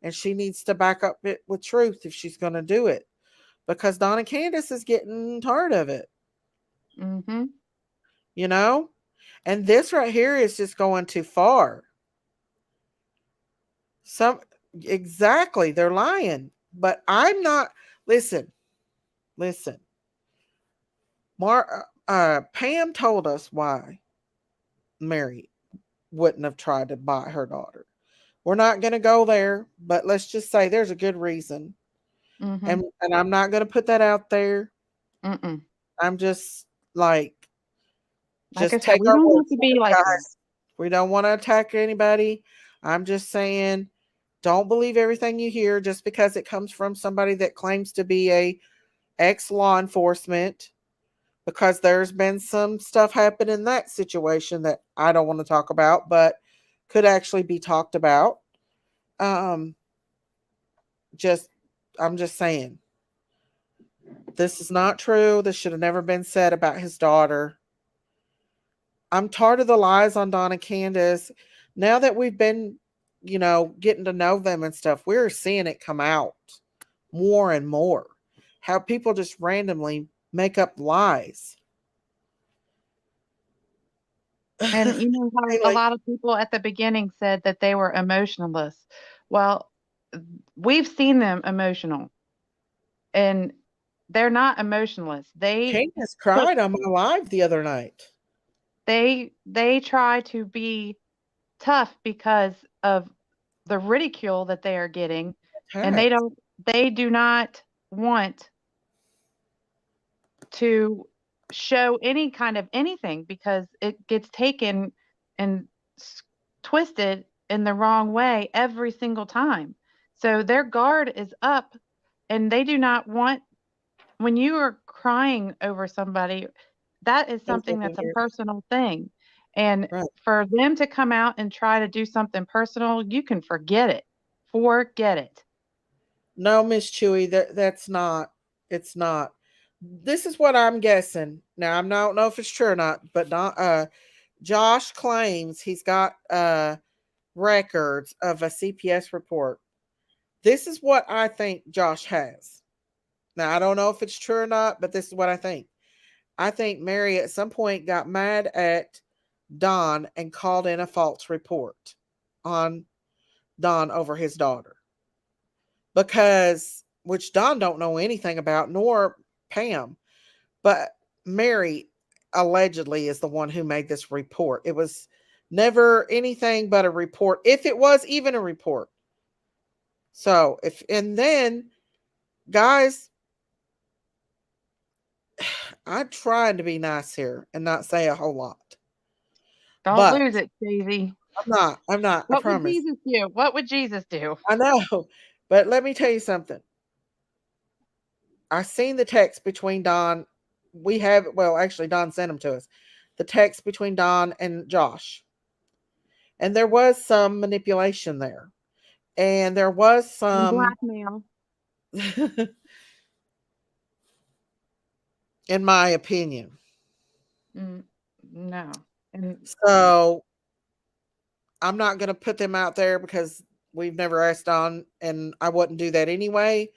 and she needs to back up it with truth if she's going to do it, because Dawn and Candace is getting tired of it. Mm-hmm. And this right here is just going too far. Exactly, they're lying, but I'm not. Listen. Pam told us why Mary wouldn't have tried to buy her daughter. We're not going to go there, but let's just say there's a good reason. Mm-hmm. And I'm not going to put that out there. Mm-mm. I'm just like I said, we don't want to be like guys. We don't want to attack anybody. I'm just saying, don't believe everything you hear just because it comes from somebody that claims to be a ex-law enforcement, because there's been some stuff happen in that situation that I don't want to talk about, but could actually be talked about. I'm just saying, this is not true. This should have never been said about his daughter. I'm tired of the lies on Dawn and Candace. Now that we've been, getting to know them and stuff, we're seeing it come out more and more. How people just randomly make up lies. And how a lot of people at the beginning said that they were emotionless. Well, we've seen them emotional. And They're not emotionless. Candace cried on my live the other night. They try to be tough because of the ridicule that they are getting, and Attacked. they do not want to show any kind of anything because it gets taken and twisted in the wrong way every single time. So their guard is up, and they do not want, when you are crying over somebody, that is something that's a personal thing. And Right. for them to come out and try to do something personal, you can forget it. Forget it. No, Miss Chewy, that's not. It's not. This is what I'm guessing. Now I don't know if it's true or not, but Josh claims he's got records of a CPS report. This is what I think Josh has. Now I don't know if it's true or not, but this is what I think. I think Mary at some point got mad at Don and called in a false report on Don over his daughter. Because, which Don don't know anything about, nor Pam, but Mary allegedly is the one who made this report. It was never anything but a report, if it was even a report. So, and then, guys, I'm trying to be nice here and not say a whole lot. Don't lose it, Daisy. I'm not. I promise. What would Jesus do? What would Jesus do? I know, but let me tell you something. I seen the text between Don. Actually, Don sent them to us. The text between Don and Josh. And there was some manipulation there. And there was some blackmail. In my opinion. No. So I'm not going to put them out there because we've never asked Don, and I wouldn't do that anyway.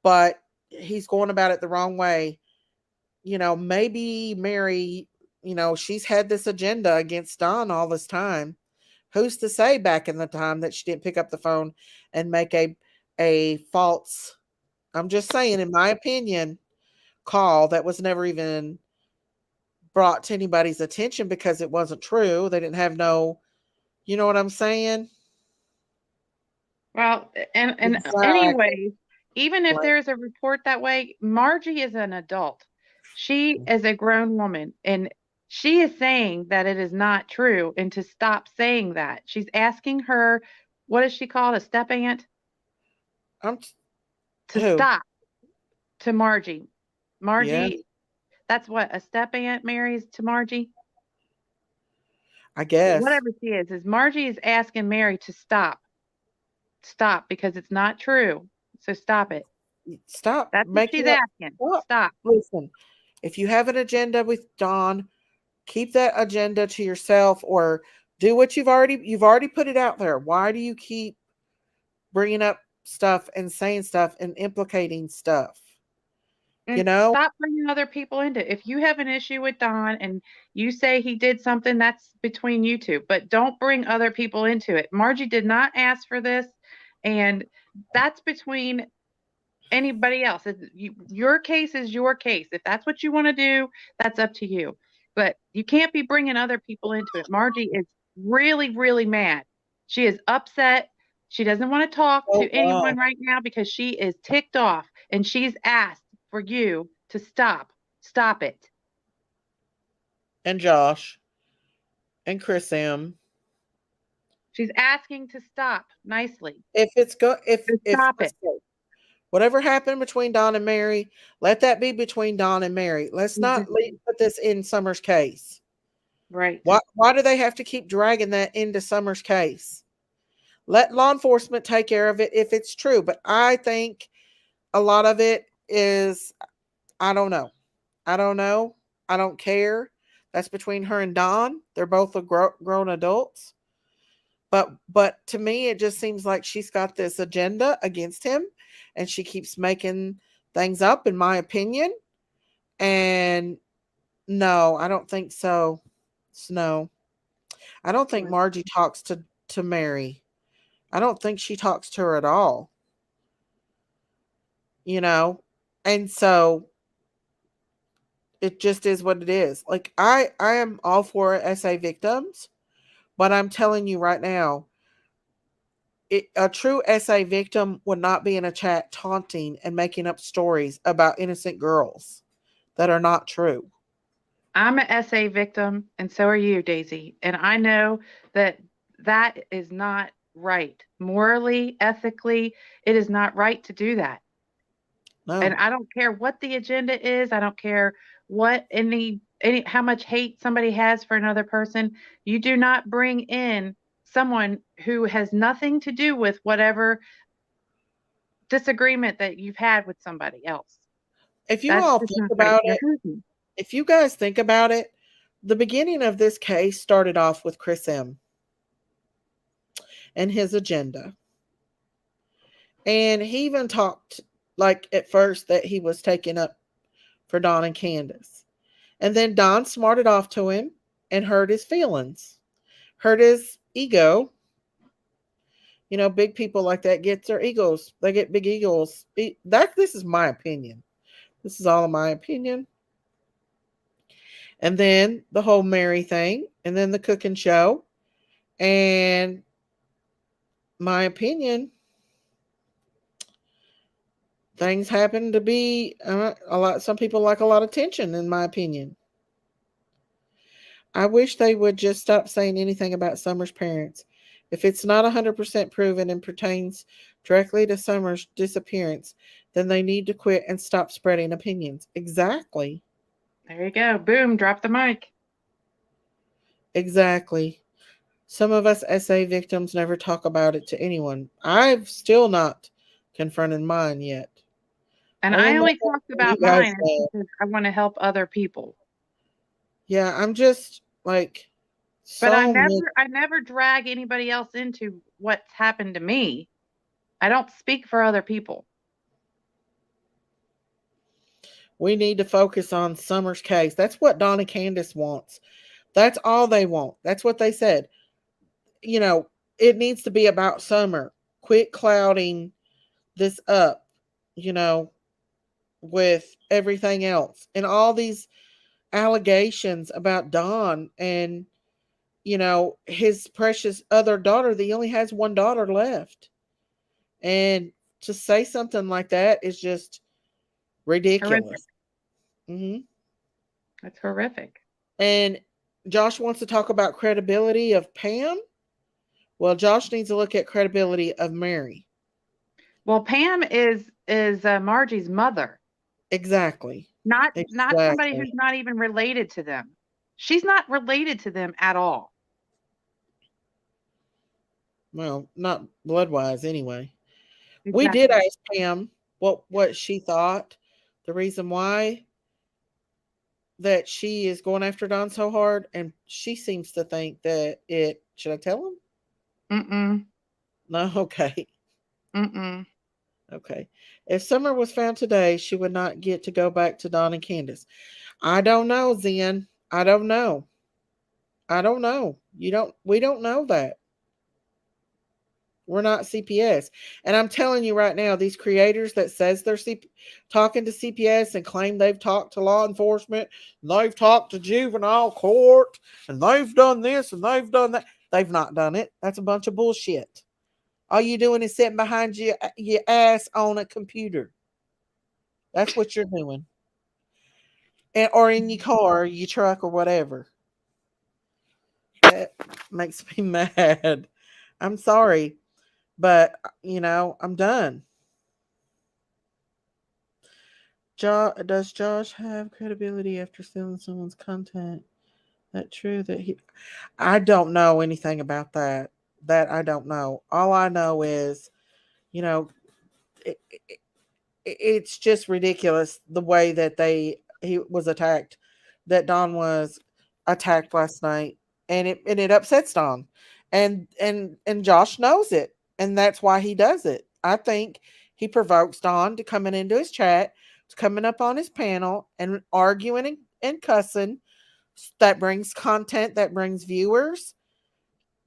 But he's going about it the wrong way. Maybe Mary, she's had this agenda against Don all this time. Who's to say back in the time that she didn't pick up the phone and make a false, I'm just saying, in my opinion, call that was never even brought to anybody's attention because it wasn't true. They didn't have no, you know what I'm saying? Well, and exactly. Anyways, even if there's a report that way, Margie is an adult. She is a grown woman, and she is saying that it is not true, and to stop saying that. She's asking her, what is she called, a step aunt? Stop to Margie. Margie, that's what a step aunt marries to Margie? I guess. Whatever she is Margie is asking Mary to stop. Stop, because it's not true. So stop it. Stop. That's what she's asking. Stop. Listen, if you have an agenda with Don, keep that agenda to yourself, or do what you've already put it out there. Why do you keep bringing up stuff and saying stuff and implicating stuff? And stop bringing other people into it. If you have an issue with Don and you say he did something, that's between you two, but don't bring other people into it. Margie did not ask for this, and that's between anybody else. Your case is your case. If that's what you want to do, that's up to you. But you can't be bringing other people into it. Margie is really, really mad. She is upset. She doesn't want to talk to anyone right now because she is ticked off, and she's asked for you to stop. Stop it. And Josh and Chris M. She's asking to stop nicely. If stop it. Whatever happened between Don and Mary, let that be between Don and Mary. Let's not put this in Summer's case. Right. Why do they have to keep dragging that into Summer's case? Let law enforcement take care of it if it's true. But I think a lot of it is, I don't know. I don't care. That's between her and Don. They're both grown adults. But to me, it just seems like she's got this agenda against him, and she keeps making things up, in my opinion. And no, I don't think so. No. I don't think Margie talks to Mary. I don't think she talks to her at all. And so it just is what it is. Like I am all for SA victims, but I'm telling you right now, a true SA victim would not be in a chat taunting and making up stories about innocent girls that are not true. I'm an SA victim, and so are you, Daisy. And I know that that is not right. Morally, ethically, it is not right to do that. And No. I don't care what the agenda is. I don't care what any how much hate somebody has for another person. You do not bring in someone who has nothing to do with whatever disagreement that you've had with somebody else. If you That's all just think not right. about it, if you guys think about it, the beginning of this case started off with Chris M. and his agenda. And he even talked like at first that he was taking up for Don and Candace. And then Don smarted off to him and hurt his feelings, hurt his ego. You know, big people like that get their egos. They get big egos. This is my opinion. This is all of my opinion. And then the whole Mary thing, and then the cooking show. And my opinion, things happen to be a lot. Some people like a lot of tension, in my opinion. I wish they would just stop saying anything about Summer's parents. If it's not 100% proven and pertains directly to Summer's disappearance, then they need to quit and stop spreading opinions. Exactly. There you go. Boom, drop the mic. Exactly. Some of us SA victims never talk about it to anyone. I've still not confronted mine yet. And Only I my only talked husband, you about guys mine know. because I want to help other people. Yeah, I'm just like But so many. I never drag anybody else into what's happened to me. I don't speak for other people. We need to focus on Summer's case. That's what Donna Candace wants. That's all they want. That's what they said. You know, it needs to be about Summer. Quit clouding this up, you know, with everything else and all these allegations about Don and, you know, his precious other daughter. He only has one daughter left. And to say something like that is just Horrific. ridiculous. Hmm. That's horrific. And Josh wants to talk about credibility of Pam. Well, Josh needs to look at credibility of Mary. Well, Pam is Margie's mother, Exactly. not somebody Exactly. who's not even related to them. She's not related to them at all. Well, not blood wise anyway. We did Exactly. ask Pam what she thought, the reason why that she is going after Don so hard, and she seems to think that it should I tell him? Mm-mm. No, okay. Mm-mm. Okay. If Summer was found today, she would not get to go back to Don and Candace. I don't know, Zen. I don't know. I don't know. We don't know that. We're not CPS. And I'm telling you right now, these creators that says they're talking to CPS and claim they've talked to law enforcement, and they've talked to juvenile court, and they've done this and they've done that. They've not done it. That's a bunch of bullshit. All you doing is sitting behind your ass on a computer. That's what you're doing. Or in your car, your truck, or whatever. That makes me mad. I'm sorry, but I'm done. Does Josh have credibility after stealing someone's content? That true that he? I don't know anything about that. That I don't know. All I know is, you know, it, it's just ridiculous the way that he was attacked, that Don was attacked last night, and it upsets Don, and Josh knows it, and that's why he does it. I think he provokes Don to coming into his chat, to coming up on his panel and arguing and cussing. That brings content, that brings viewers,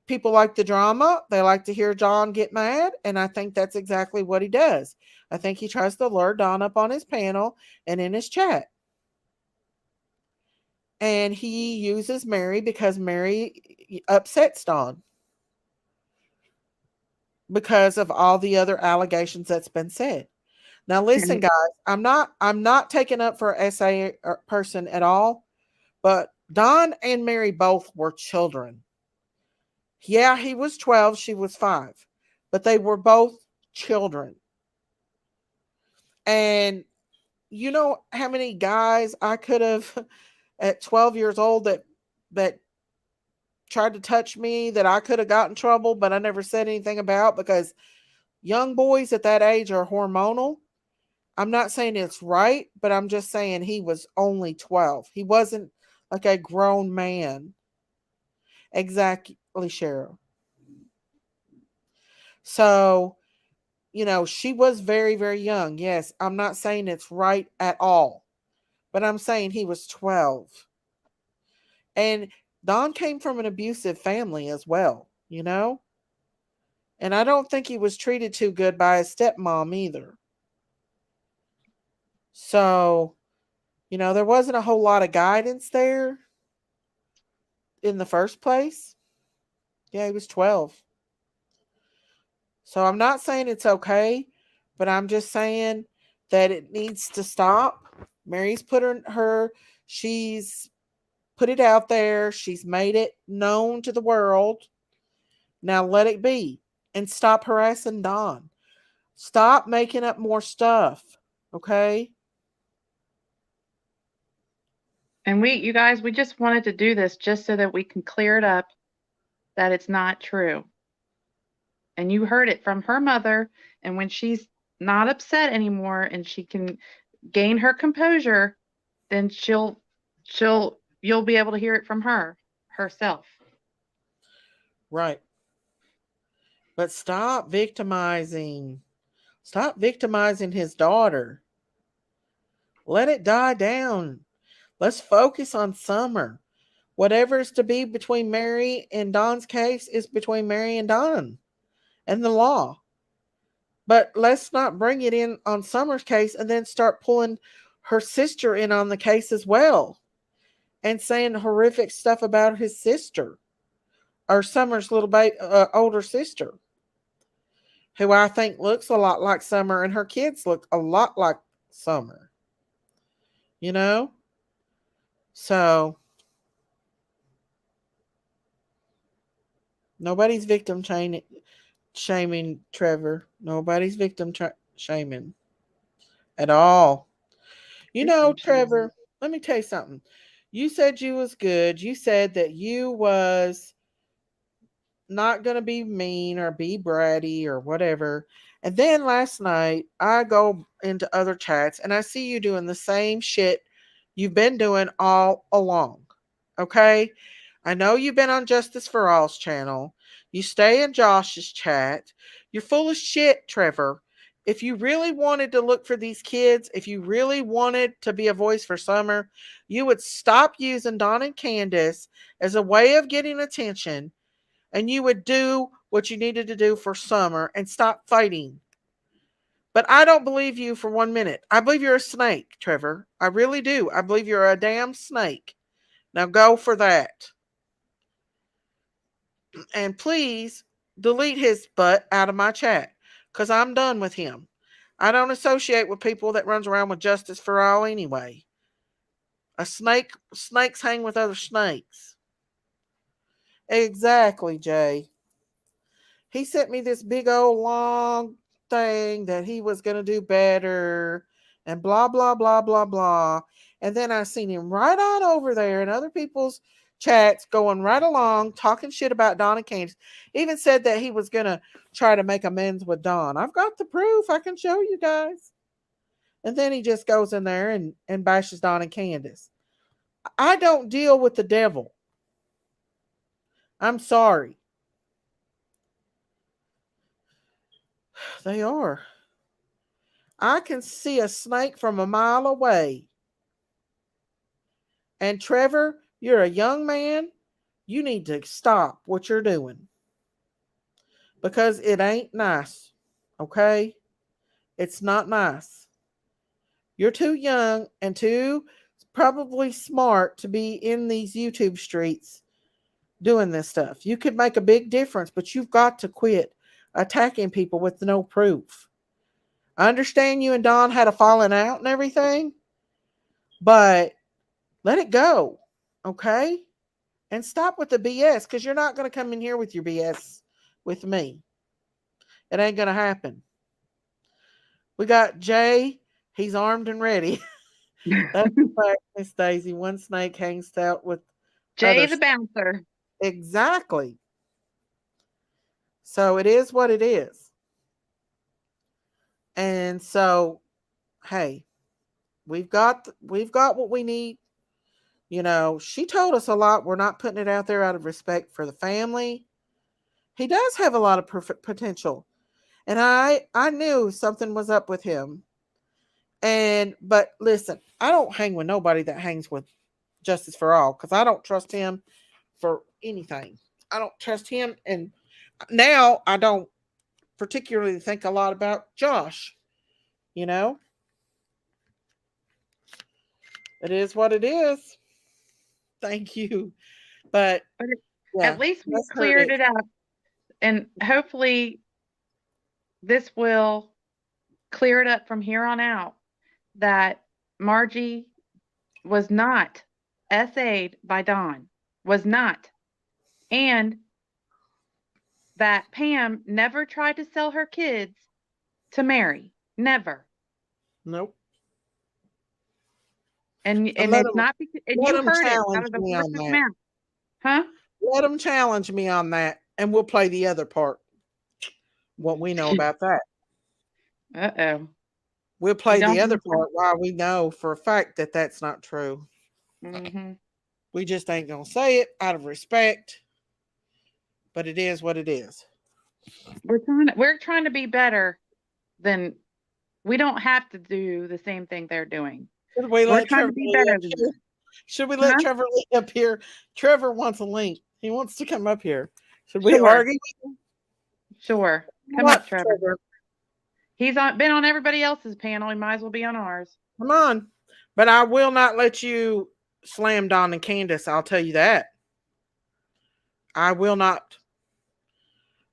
people like the drama. They like to hear John get mad. And I think that's exactly what he does. I think he tries to lure Don up on his panel and in his chat. And he uses Mary because Mary upsets Don because of all the other allegations that's been said. Now listen, guys, I'm not taking up for an SA person at all, but Don and Mary both were children. Yeah, he was 12, she was 5, but they were both children. And you know how many guys I could have at 12 years old that tried to touch me that I could have got in trouble, but I never said anything about because young boys at that age are hormonal. I'm not saying it's right, but I'm just saying he was only 12. He wasn't like a grown man. Exactly, Cheryl. So, she was very, very young. Yes, I'm not saying it's right at all, but I'm saying he was 12. And Don came from an abusive family as well, And I don't think he was treated too good by his stepmom either. So, there wasn't a whole lot of guidance there in the first place. Yeah, he was 12. So I'm not saying it's okay, but I'm just saying that it needs to stop. Mary's she's put it out there. She's made it known to the world. Now let it be and stop harassing Don. Stop making up more stuff. Okay? And you guys, we just wanted to do this just so that we can clear it up that it's not true. And you heard it from her mother. And when she's not upset anymore and she can gain her composure, then you'll be able to hear it from her herself. Right. But stop victimizing. Stop victimizing his daughter. Let it die down. Let's focus on Summer. Whatever is to be between Mary and Don's case is between Mary and Don and the law. But let's not bring it in on Summer's case and then start pulling her sister in on the case as well and saying horrific stuff about his sister or Summer's older sister, who I think looks a lot like Summer, and her kids look a lot like Summer. So nobody's victim shaming Trevor. Nobody's victim shaming at all. Trevor, let me tell you something. You said you was good. You said that you was not going to be mean or be bratty or whatever. And then last night, I go into other chats and I see you doing the same shit you've been doing all along. Okay? I know you've been on Justice for All's channel. You stay in Josh's chat. You're full of shit, Trevor. If you really wanted to look for these kids, if you really wanted to be a voice for Summer, you would stop using Don and Candace as a way of getting attention, and you would do what you needed to do for Summer and stop fighting. But I don't believe you for 1 minute. I believe you're a snake, Trevor. I really do. I believe you're a damn snake. Now go for that. And please delete his butt out of my chat because I'm done with him. I don't associate with people that runs around with Justice for All anyway. Snakes hang with other snakes. Exactly, Jay. He sent me this big old long thing that he was going to do better and blah, blah, blah, blah, blah. And then I seen him right on over there in other people's chats going right along, talking shit about Don and Candace. Even said that he was going to try to make amends with Don. I've got the proof. I can show you guys. And then he just goes in there and bashes Don and Candace. I don't deal with the devil. I'm sorry. They are. I can see a snake from a mile away. And Trevor, you're a young man. You need to stop what you're doing. because it ain't nice. Okay? It's not nice. You're too young and too probably smart to be in these YouTube streets doing this stuff. You could make a big difference, but you've got to quit attacking people with no proof. I understand you and Don had a falling out and everything, but let it go. Okay? And stop with the BS because you're not going to come in here with your BS with me. It ain't going to happen. We got Jay. He's armed and ready. That's the fact, Miss Daisy. One snake hangs out with Jay others. the bouncer. Exactly. So it is what it is. And so, hey, we've got what we need. You know, she told us a lot. We're not putting it out there out of respect for the family. He does have a lot of perfect potential. And I knew something was up with him. But listen, I don't hang with nobody that hangs with Justice for All because I don't trust him for anything. I don't trust him, and now I don't particularly think a lot about Josh. You know, it is what it is. Thank you, but yeah, At least we let's hurt cleared it up, and hopefully this will clear it up from here on out that Margie was not SA'd by Don, was not, and that Pam never tried to sell her kids to Mary, never. Nope. And let it's them, not because, and let you them heard it challenge out of the me on horse's that. mouth, huh? Let them challenge me on that, and we'll play the other part. What we know about that. Uh-oh. We'll play the other part while we know for a fact that that's not true. Mm-hmm. We just ain't gonna say it out of respect, but it is what it is. We're trying to be better than we don't have to do the same thing they're doing. Should we We're let trying Trevor to be Lee better up than here? Should we let Trevor Lee up here? Trevor wants a link. He wants to come up here. Should we argue? Sure. Come up, Trevor. He's been on everybody else's panel. He might as well be on ours. Come on. But I will not let you slam Don and Candace. I'll tell you that. I will not.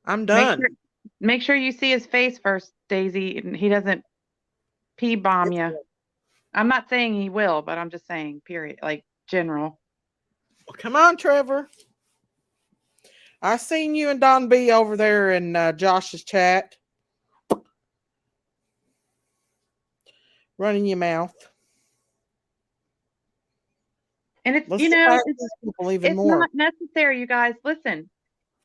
I'm done. Make sure you see his face first, Daisy, and he doesn't pee bomb you. I'm not saying he will, but I'm just saying, period, like general. Well, come on, Trevor. I seen you and Don B over there in Josh's chat. Running your mouth. And it's, it's more. not necessary, you guys. Listen,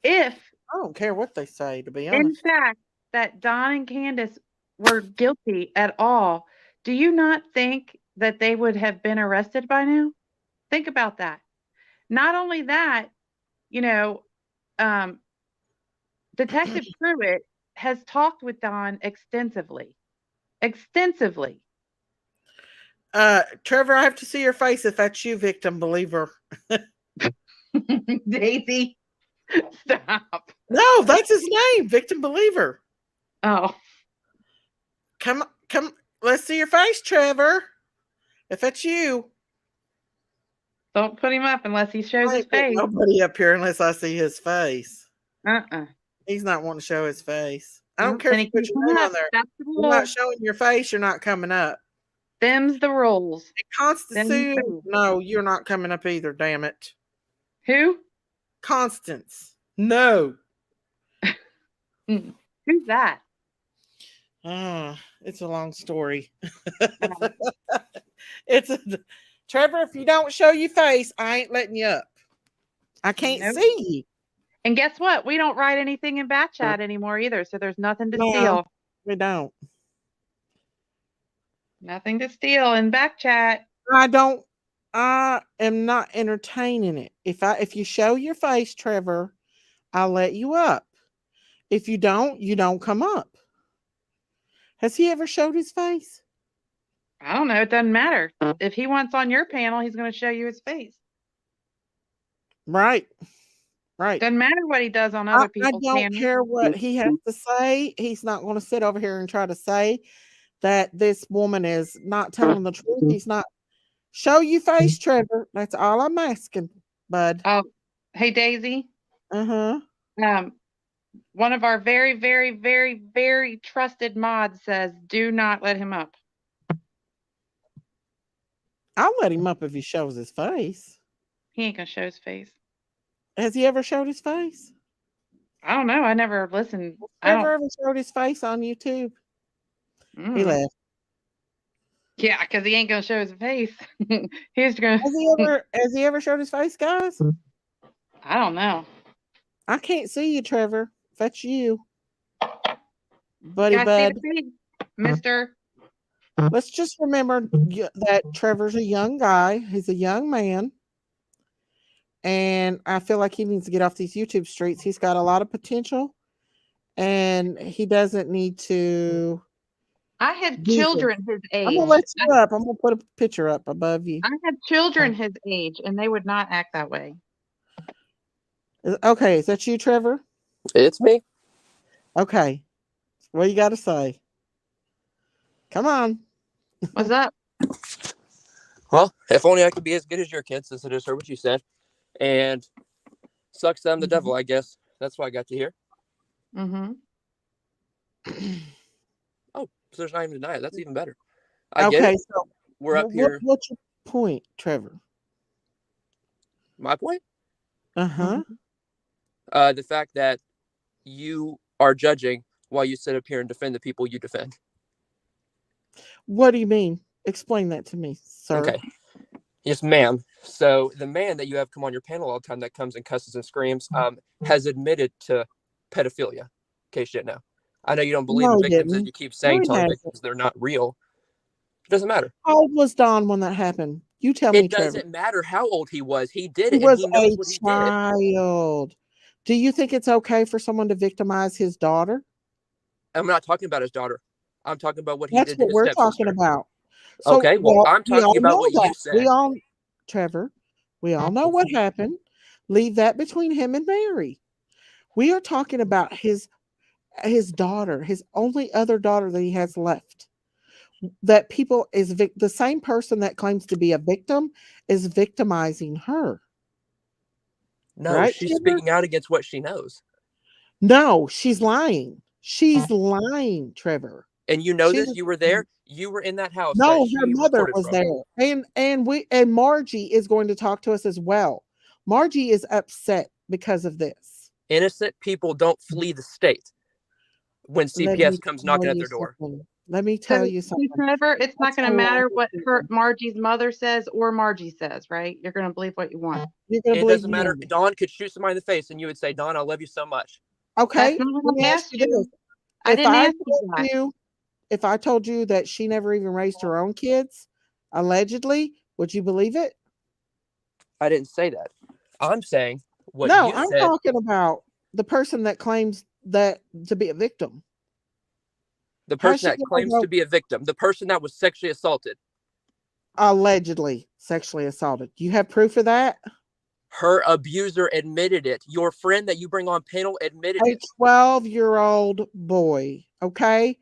if I don't care what they say, to be honest. In fact, that Don and Candace were guilty at all, do you not think that they would have been arrested by now? Think about that. Not only that, Detective Pruitt has talked with Don extensively. Extensively. Trevor, I have to see your face if that's you, victim believer. Daisy, stop. No, that's his name, victim believer. Oh. Come, let's see your face, Trevor. If that's you. Don't put him up unless he shows his face. Nobody up here unless I see his face. He's not wanting to show his face. I don't care if you put your name on there. You're not showing your face, you're not coming up. Them's the rules. Constance, no, you're not coming up either, damn it. Who? Constance. No. Who's that? It's a long story. Trevor, if you don't show your face, I ain't letting you up. I can't see you. And guess what? We don't write anything in back chat anymore either, so there's nothing to steal. We don't. Nothing to steal in back chat. I am not entertaining it. If you show your face, Trevor, I'll let you up. If you don't come up. Has he ever showed his face? I don't know. It doesn't matter. If he wants on your panel, he's going to show you his face. Right. Right. Doesn't matter what he does on I other people's don't channels. care what he has to say. He's not going to sit over here and try to say that this woman is not telling the truth. He's not. Show you face, Trevor. That's all I'm asking, bud. Oh, hey Daisy. Uh-huh. One of our very, very, very, very trusted mods says, "Do not let him up." I'll let him up if he shows his face. He ain't gonna show his face. Has he ever showed his face? I don't know. I never listened. Trevor ever showed his face on YouTube? He left. Yeah, because he ain't gonna show his face. He's gonna. Has he ever showed his face, guys? I don't know. I can't see you, Trevor. That's you, buddy, bud. Mister. Let's just remember that Trevor's a young guy. He's a young man. And I feel like he needs to get off these YouTube streets. He's got a lot of potential. And he doesn't need to. I had children his age. I'm going to let you up. I'm going to put a picture up above you. I had children his age, and they would not act that way. Okay. Is that you, Trevor? It's me. Okay. What you got to say? Come on. What's up? Well, if only I could be as good as your kids, since I just heard what you said. And sucks that I'm the devil, I guess. That's what I got to hear. Mm-hmm. Oh, so there's not even deny it. That's even better. Okay, so we're up here. What's your point, Trevor? My point? Uh-huh. The fact that you are judging while you sit up here and defend the people you defend. What do you mean? Explain that to me, sir. Okay. Yes, ma'am. So the man that you have come on your panel all the time that comes and cusses and screams has admitted to pedophilia, in case you didn't know. I know you don't believe in victims, and you keep saying telling victims they're not real. It doesn't matter. How old was Don when that happened? You tell me, Trevor. It doesn't matter how old he was. He did it, He was and he knows what he did. a child. Do you think it's okay for someone to victimize his daughter? I'm not talking about his daughter. I'm talking about what he That's did. That's what we're talking about. So, okay, well, I'm talking about what you said. Trevor, we all know what happened. Leave that between him and Mary. We are talking about his daughter, his only other daughter that he has left. That people is the same person that claims to be a victim is victimizing her. No, right, she's speaking out against what she knows. No, she's lying. She's lying, Trevor. And you know this? You were there? You were in that house. No, her mother was there. And Margie is going to talk to us as well. Margie is upset because of this. Innocent people don't flee the state when CPS comes knocking at their door. Let me tell you something. Trevor, it's not going to matter what Margie's mother says or Margie says, right? You're going to believe what you want. It doesn't matter. Dawn could shoot somebody in the face and you would say, Dawn, I love you so much. Okay. Let me ask you. If I told you that she never even raised her own kids, allegedly, would you believe it? I didn't say that. I'm saying what you said. I'm talking about the person that claims that to be a victim. The person that claims to be a victim. The person that was sexually assaulted. Allegedly sexually assaulted. You have proof of that? Her abuser admitted it. Your friend that you bring on panel admitted it. A 12-year-old boy, okay?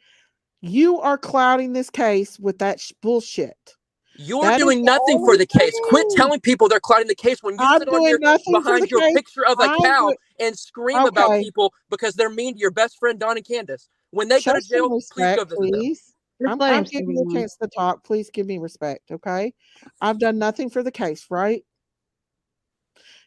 You are clouding this case with that bullshit. You're doing nothing for the case. Quit telling people they're clouding the case when you sit on here behind your picture of a cow and scream about people because they're mean to your best friend, Don and Candace. When they go to jail, please go visit them. I'm giving you a chance to talk. Please give me respect, okay? I've done nothing for the case, right?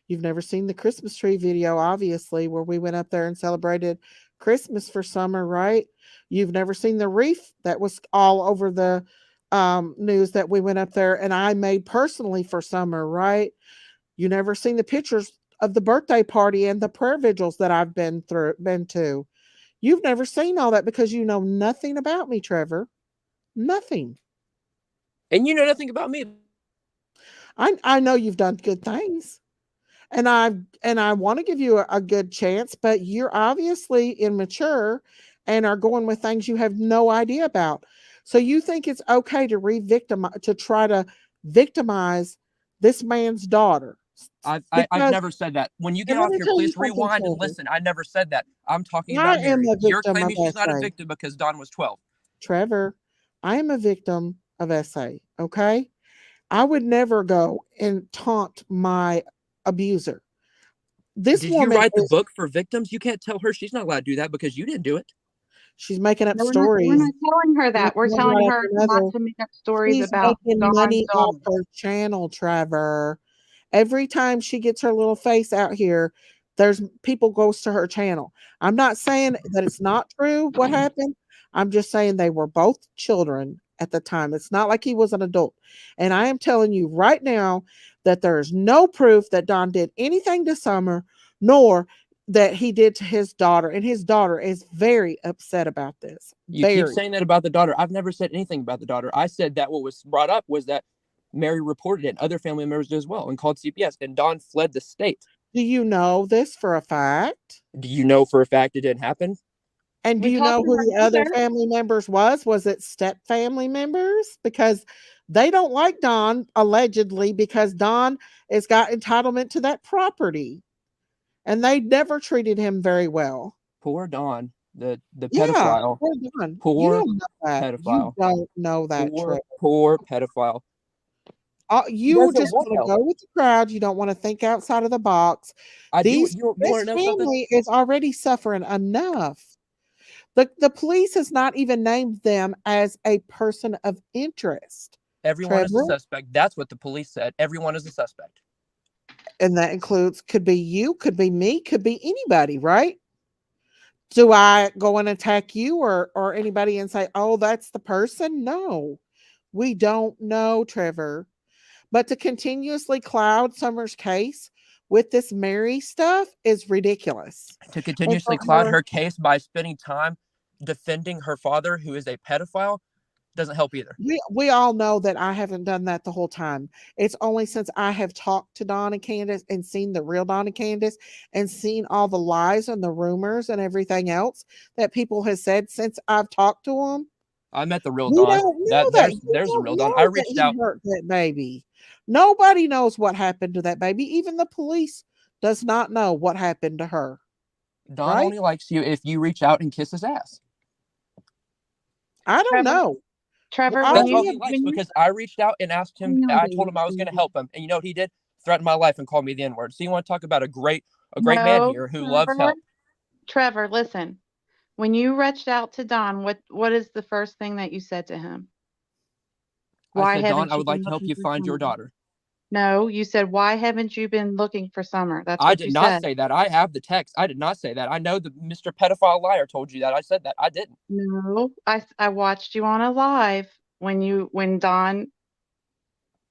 You've never seen the Christmas tree video, obviously, where we went up there and celebrated Christmas for Summer, right? You've never seen the wreath that was all over the news that we went up there and I made personally for Summer, right? You never seen the pictures of the birthday party and the prayer vigils that I've been to. You've never seen all that because you know nothing about me, Trevor. Nothing. And you know nothing about me. I know you've done good things. And I want to give you a good chance, but you're obviously immature and are going with things you have no idea about. So you think it's okay to try to victimize this man's daughter I've never said that. When you get And let off me here, tell you please something, rewind and Trevor. listen. I never said that. I'm talking I about am Mary. a You're victim claiming of she's not a SA. victim because Dawn was 12. Trevor, I am a victim of SA, okay? I would never go and taunt my abuser. This Did you woman write the is, book for victims? You can't tell her she's not allowed to do that because you didn't do it. she's making up No, we're stories. not telling her that. We're One telling right her after not another. to make up stories She's about making Dawn's money off daughter. her channel, Trevor. Every time she gets her little face out here, there's people goes to her channel. I'm not saying that it's not true what happened. I'm just saying they were both children at the time. It's not like he was an adult. And I am telling you right now that there is no proof that Don did anything to Summer, nor that he did to his daughter. And his daughter is very upset about this. You keep Very. saying that about the daughter. I've never said anything about the daughter. I said that what was brought up was that Mary reported it, and other family members did as well, and called CPS, and Dawn fled the state. Do you know this for a fact? Do you know for a fact it didn't happen? And do We you talked know to who her the other mother. family members was? Was it step family members? Because they don't like Don allegedly because Don has got entitlement to that property. And they never treated him very well. Poor Dawn, the Yeah, pedophile. poor Don. You Poor don't know that. You pedophile. don't know that, Trevor. Poor pedophile. He You doesn't just want want to help. go with the crowd. You don't want to think outside of the box. I do. This You want to know something? family is already suffering enough. The police has not even named them as a person of interest. Everyone is a Trevor, suspect. That's what the police said. Everyone is a suspect. and that includes could be you, could be me, could be anybody, right? Do I go and attack you or anybody and say, "Oh, that's the person"? No. We don't know, Trevor. But to continuously cloud Summer's case with this Mary stuff is ridiculous. To And continuously for cloud her, her case by spending time defending her father, who is a pedophile, doesn't help either. we all know that I haven't done that the whole time. It's only since I have talked to Don and Candace and seen the real Don and Candace and seen all the lies and the rumors and everything else that people have said since I've talked to them. I met the real We Dawn. don't know That that. there's You there's the don't real Dawn. I know that reached he out. hurt that baby. Nobody knows what happened to that baby. Even the police does not know what happened to her. Dawn Right? only likes you if you reach out and kiss his ass. I don't Trevor, know. Trevor, I when That's you all live he likes when you because I reached out and asked him. hang on, I told him I was going to baby. help him, and you know what he did? Threatened my life and called me the N word. So you want to talk about a great man No, here who loves Trevor, help? Trevor, listen. When you reached out to Don, what is the first thing that you said to him? I Why said, Dawn, haven't I you would like been to help looking you for find your Summer? daughter. No, you said, why haven't you been looking for Summer? That's I what did you not said. say that. I have the text. I did not say that. I know the Mr. Pedophile Liar told you that. I said that. I didn't. No, I watched you on a live when Don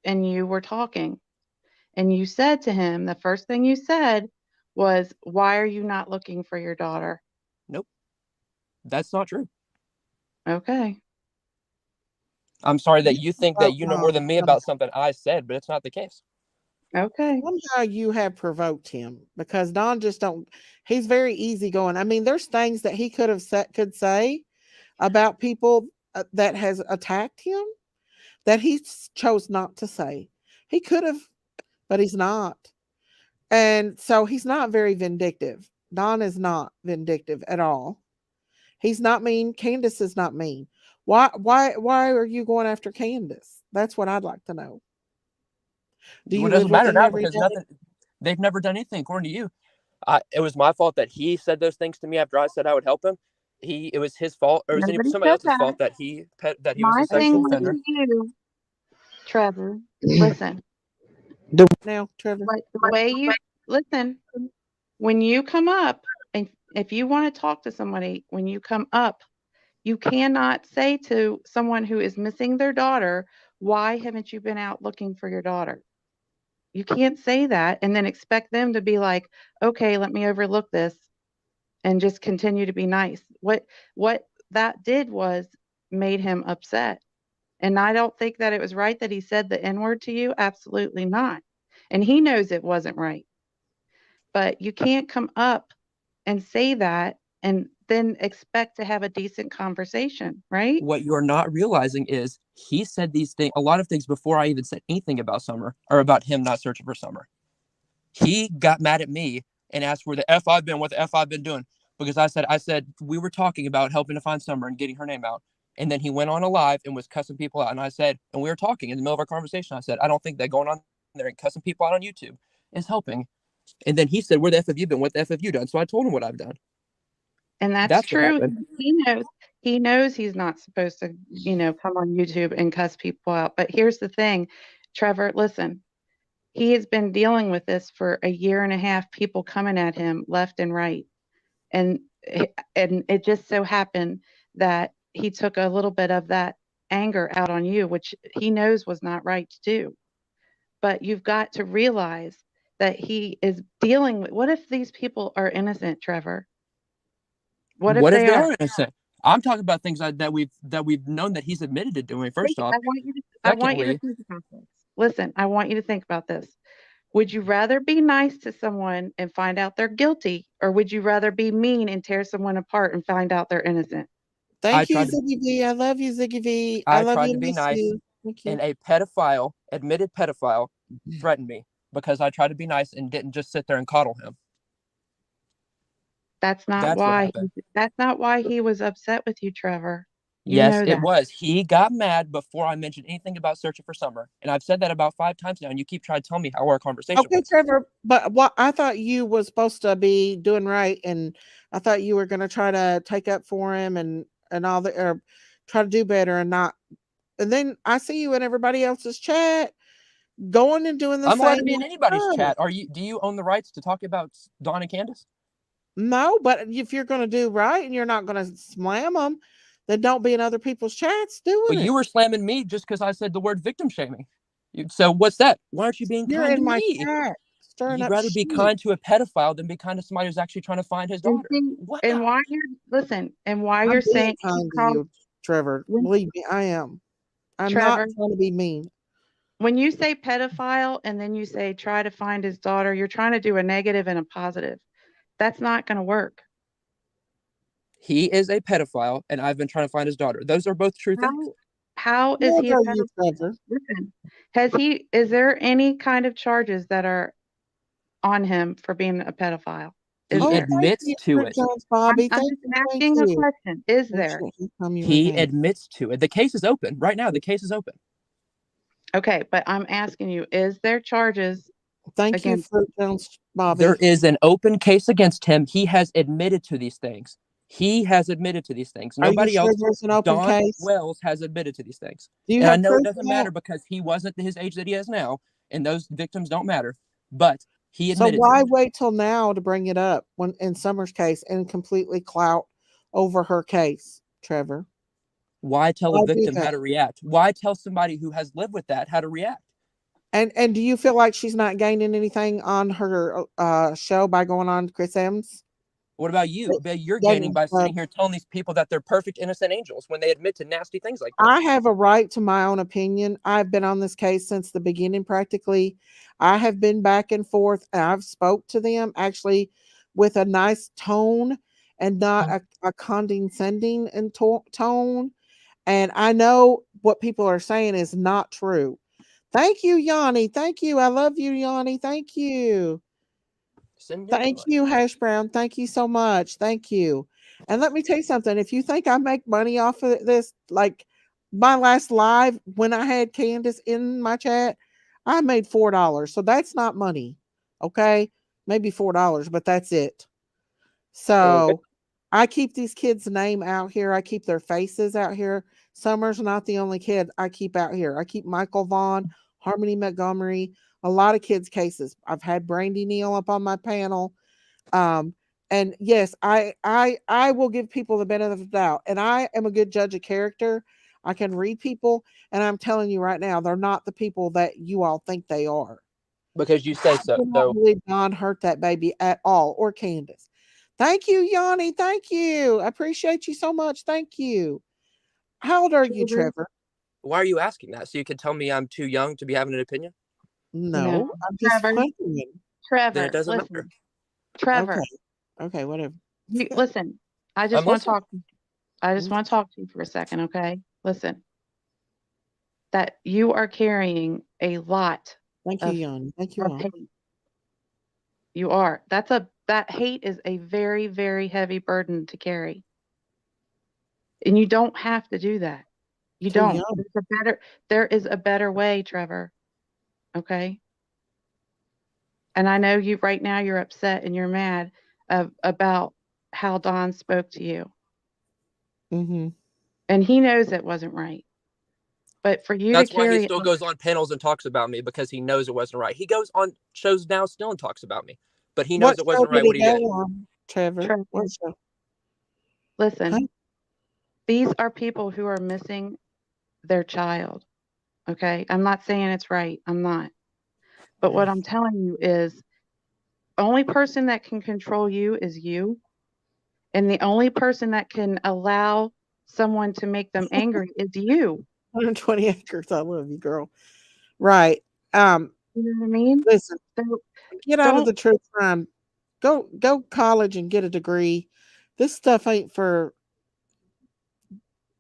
and you were talking, and you said to him, the first thing you said was, why are you not looking for your daughter? Nope. That's not true. Okay. I'm sorry that You you think that don't you know more know. than me about something I said, but it's not the case. Okay. Somehow you have provoked him because Don just don't. He's very easygoing. I mean, there's things that he could say about people that has attacked him that he chose not to say. He could have, but he's not. And so he's not very vindictive. Don is not vindictive at all. He's not mean. Candace is not mean. Why are you going after Candace? That's what I'd like to know. Do Well, you it live doesn't with matter him now every because day? they've never done anything according to you. It was my fault that he said those things to me after I said I would help him. It was his fault, or it was Nobody somebody said else's that. fault that he was a My sexual thing offender. to you, Trevor, listen. Now, Trevor. The way you listen, when you come up, and if you want to talk to somebody, when you come up, you cannot say to someone who is missing their daughter, why haven't you been out looking for your daughter? You can't say that and then expect them to be like, okay, let me overlook this and just continue to be nice. What that did was made him upset. And I don't think that it was right that he said the N-word to you. Absolutely not. And he knows it wasn't right. But you can't come up and say that and then expect to have a decent conversation, right? What you're not realizing is he said a lot of things before I even said anything about Summer or about him not searching for Summer. He got mad at me and asked where the F I've been, what the F I've been doing. Because I said we were talking about helping to find Summer and getting her name out. And then he went on a live and was cussing people out. And I said, and we were talking in the middle of our conversation. I said, I don't think that going on there and cussing people out on YouTube is helping. And then he said, where the F have you been? What the F have you done? So I told him what I've done. And that's true. He knows he's not supposed to, come on YouTube and cuss people out. But here's the thing, Trevor, listen, he has been dealing with this for a year and a half, people coming at him left and right. And it just so happened that he took a little bit of that anger out on you, which he knows was not right to do. But you've got to realize that he is dealing with, what if these people are innocent, Trevor? What if they are innocent? I'm talking about things that we've known that he's admitted to doing. First off, I want you to think about this. Listen, I want you to think about this. Would you rather be nice to someone and find out they're guilty, or would you rather be mean and tear someone apart and find out they're innocent? Thank you, Ziggy V. I love you, Ziggy V. I love tried you. to be nice, and a admitted pedophile, threatened me because I tried to be nice and didn't just sit there and coddle him. That's not why he was upset with you, Trevor. Yes, it was. He got mad before I mentioned anything about searching for Summer. And I've said that about 5 times now, and you keep trying to tell me how our conversation was. Trevor, but what I thought you was supposed to be doing right, and I thought you were going to try to take up for him and all the, or try to do better and not. And then I see you in everybody else's chat going and doing the same. I'm allowed to be in anybody's chat. Do you own the rights to talk about Dawn and Candace? No, but if you're going to do right and you're not going to slam them, then don't be in other people's chats doing it. You were slamming me just because I said the word victim shaming. So what's that? Why aren't you being kind to me? Chat, You'd rather be kind to a pedophile than be kind to somebody who's actually trying to find his daughter. And why you're saying kind to you, Trevor. Believe me, I am. I'm Trevor, not trying to be mean. When you say pedophile and then you say try to find his daughter, you're trying to do a negative and a positive. That's not going to work. He is a pedophile, and I've been trying to find his daughter. Those are both true things. How is he a pedophile? Listen, is there any kind of charges that are on him for being a pedophile? He admits to it. Bobby. I'm just asking a question. Is there? He admits to it. The case is open. Right now, the case is open. Okay, but I'm asking you, is there charges? Thank you for Bobby. There is an open case against him. He has admitted to these things. Nobody else. Dawn Wells has admitted to these things. And I know it doesn't matter because he wasn't his age that he is now, and those victims don't matter. But he admitted. So why wait till now to bring it up when in Summer's case and completely clout over her case, Trevor? Why tell a victim how to react? Why tell somebody who has lived with that how to react? And do you feel like she's not gaining anything on her show by going on Chris M's? What about you? You're gaining by sitting here telling these people that they're perfect, innocent angels when they admit to nasty things like that. I have a right to my own opinion. I've been on this case since the beginning, practically. I have been back and forth, and I've spoke to them actually with a nice tone and not a condescending tone. And I know what people are saying is not true. Thank you, Yanni. Thank you. I love you, Yanni. Thank you. Thank you, Hash Brown. Thank you so much. Thank you. And let me tell you something. If you think I make money off of this, like my last live when I had Candace in my chat, I made $4. So that's not money. Okay. Maybe $4, but that's it. So I keep these kids' name out here. I keep their faces out here. Summer's not the only kid I keep out here. I keep Michael Vaughn, Harmony Montgomery, a lot of kids' cases. I've had Brandy Neal up on my panel. And yes, I will give people the benefit of the doubt. And I am a good judge of character. I can read people. And I'm telling you right now, they're not the people that you all think they are. Because you say so. I don't believe Don hurt that baby at all, or Candace. Thank you, Yanni. Thank you. I appreciate you so much. Thank you. How old are you, Trevor? Why are you asking that? So you can tell me I'm too young to be having an opinion? No, I'm just questioning. Trevor, then it doesn't matter. Trevor. Okay, whatever. Listen, I just want to talk. I just want to talk to you for a second, okay? Listen. That you are carrying a lot. Thank you, Yanni. Thank you. You are. That hate is a very, very heavy burden to carry. And you don't have to do that. You Too don't. young. There is a better way, Trevor. Okay? And I know you right now you're upset and you're mad about how Don spoke to you. Mm-hmm. And he knows it wasn't right. But for you That's to why he carry still goes on panels and talks about me, because he knows it wasn't right. He goes on shows now still and talks about me, but he knows What it show wasn't did right what he go did. on, Trevor? What show? Listen, Huh? these are people who are missing their child. Okay? I'm not saying it's right. I'm not. But what I'm telling you is only person that can control you is you. And the only person that can allow someone to make them angry is you. 120 acres. I love you, girl. Right. You know what I mean? Listen, So get out of the true crime. Go college and get a degree. This stuff ain't for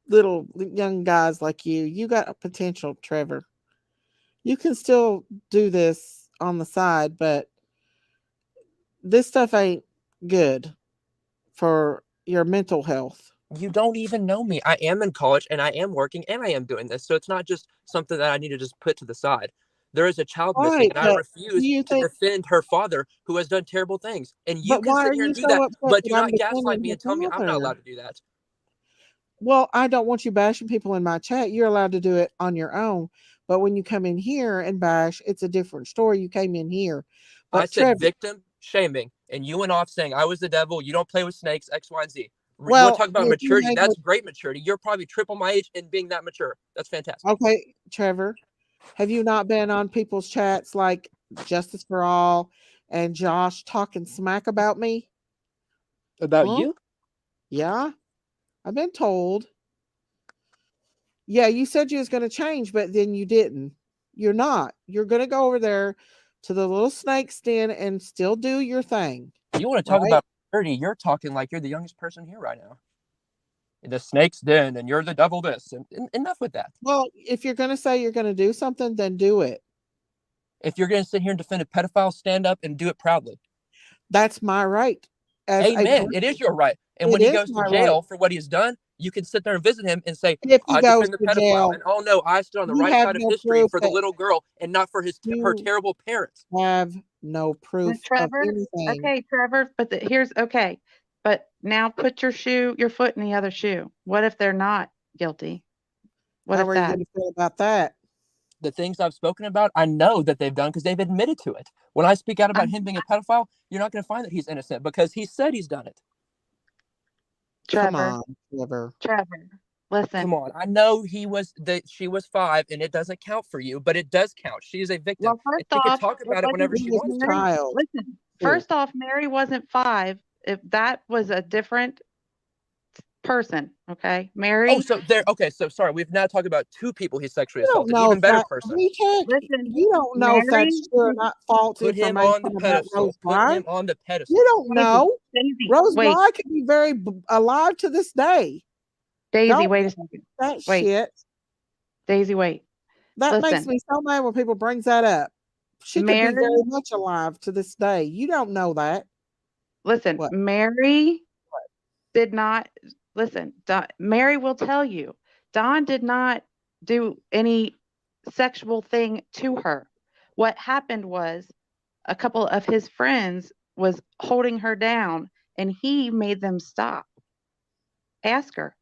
little young guys like you. You got a potential, Trevor. You can still do this on the side, but this stuff ain't good for your mental health. You don't even know me. I am in college and I am working and I am doing this. So it's not just something that I need to just put to the side. There is a child missing, Right, and I but refuse you to think, defend her father who has done terrible things. And you but can why sit are here and you do so that, upset but that do I'm not gaslight defending me the and tell me I'm not father? allowed to do that. Well, I don't want you bashing people in my chat. You're allowed to do it on your own. But when you come in here and bash, it's a different story. You came in here. I But said Trevor, victim shaming, and you went off saying I was the devil. You don't play with snakes, X, Y, and Z. You want well, to talk about if you maturity? hang That's with, great maturity. You're probably triple my age and being that mature. That's fantastic. okay, Trevor, have you not been on people's chats like Justice for All and Josh talking smack about me? About Huh? you? Yeah, I've been told. Yeah, you said you was going to change, but then you didn't. You're not. You're going to go over there to the little snake's den and still do your thing. You want to talk Right? about maturity? You're talking like you're the youngest person here right now. The snake's den, and you're the devil. This, and enough with that. Well, if you're going to say you're going to do something, then do it. If you're going to sit here and defend a pedophile, stand up and do it proudly. That's my right. As a Amen. person, It is your right. And it when he is goes to my right. jail for what he has done, you can sit there and visit him and say, If he I goes defend the to pedophile. jail, And oh no, I stood on the you right have side of no history proof for the that little girl and not for her you terrible parents. have no proof of Trevor, anything. okay, Trevor, but here's okay. But now put your foot in the other shoe. What if they're not guilty? What How if are you that? going to feel about that? The things I've spoken about, I know that they've done because they've admitted to it. When I speak out about him being a pedophile, you're not going to find that he's innocent because he said he's done it. Come Trevor, on, Trevor. listen. Come on. I know she was 5 and it doesn't count for you, but it does count. She is a victim. Well, And first she can off, talk about it whenever He she was wants a to. child. listen. First off, Mary wasn't 5. If that was a different person, okay? Mary. Oh, so there. Okay, so sorry. We've now talked about 2 people he sexually You don't assaulted. know Even if better that person. he can't. Listen, You don't know if Mary. that's true or not. False Put him information on the about pedestal. Rose Put Bly. him on the pedestal. You don't know. Daisy, Rose wait, Bly could be very alive to this day. Daisy, Don't wait a second. that Wait. shit. Daisy, wait. That makes Listen. me so mad when people brings that up. She could be Mary, very much alive to this day. You don't know that. listen, What? Mary did not listen. Mary will tell you, Don did not do any sexual thing to her. What happened was a couple of his friends was holding her down and he made them stop. Ask her.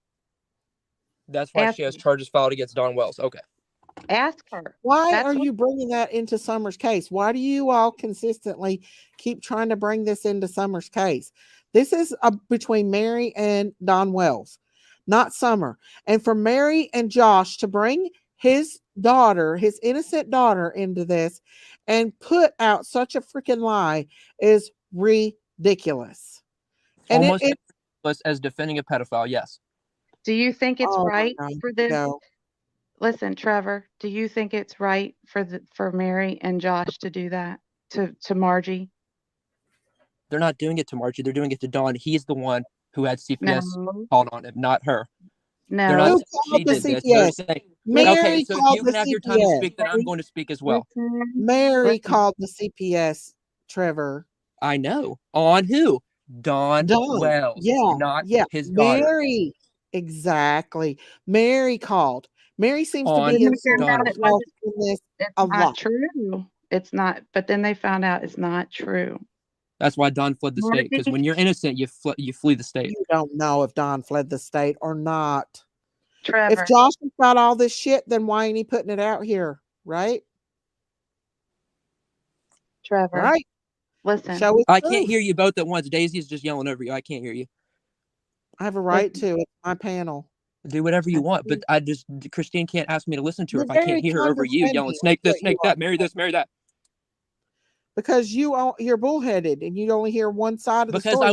That's why she has charges filed against Don Wells. Okay. Ask her. Why are you bringing that into Summer's case? Why do you all consistently keep trying to bring this into Summer's case? This is between Mary and Don Wells, not Summer. And for Mary and Josh to bring his daughter, his innocent daughter, into this and put out such a freaking lie is ridiculous. And almost as ridiculous as defending a pedophile. Yes. Do you think it's right for this? No. Listen, Trevor, do you think it's right for Mary and Josh to do that to Margie? They're not doing it to Margie. They're doing it to Dawn. He's the one who had CPS called on him, not her. No. They're not saying she did this. They're saying, okay, so if you can have your time to speak, then I'm going to speak as well. Mary called the CPS, Trevor. I know. On who? Dawn Dawn. Wells, Yeah. not Yeah. his daughter. Mary. Exactly. Mary called. Mary seems to On be Then they inserting found Dawn. out it wasn't. herself in this It's a not lot. true. It's not. But then they found out it's not true. That's why Dawn fled the state. Because when you're innocent, you flee the state. You don't know if Dawn fled the state or not. Trevor. If Josh has got all this shit, then why ain't he putting it out here? Right? Trevor. Right? Listen. Show his I proof. can't hear you both at once. Daisy's just yelling over you. I can't hear you. I have a right to. It's my panel. Do whatever you want, but Christine can't ask me to listen to her if I You're can't very hear her over you yelling, condescending, snake is this, what you snake that, marry this, marry that. Because you're bullheaded and you only hear one side of the Because story.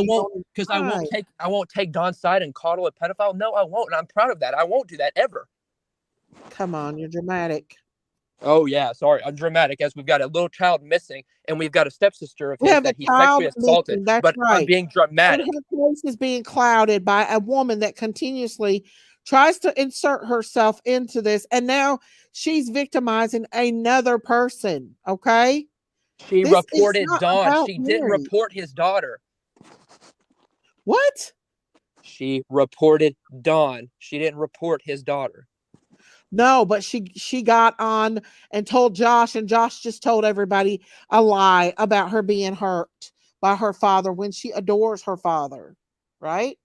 I won't take Dawn's side and coddle a pedophile. No, I won't, and I'm proud of that. I won't do that ever. Come on, you're dramatic. Oh yeah, sorry, I'm dramatic. As we've got a little child missing, and we've got a stepsister of his that he sexually assaulted. Missing, that's but right. I'm being dramatic. And her case is being clouded by a woman that continuously tries to insert herself into this, and now she's victimizing another person. Okay. She This reported Dawn. She didn't Mary. report his daughter. What? She reported Dawn. She didn't report his daughter. No, but she got on and told Josh, and Josh just told everybody a lie about her being hurt by her father when she adores her father, right?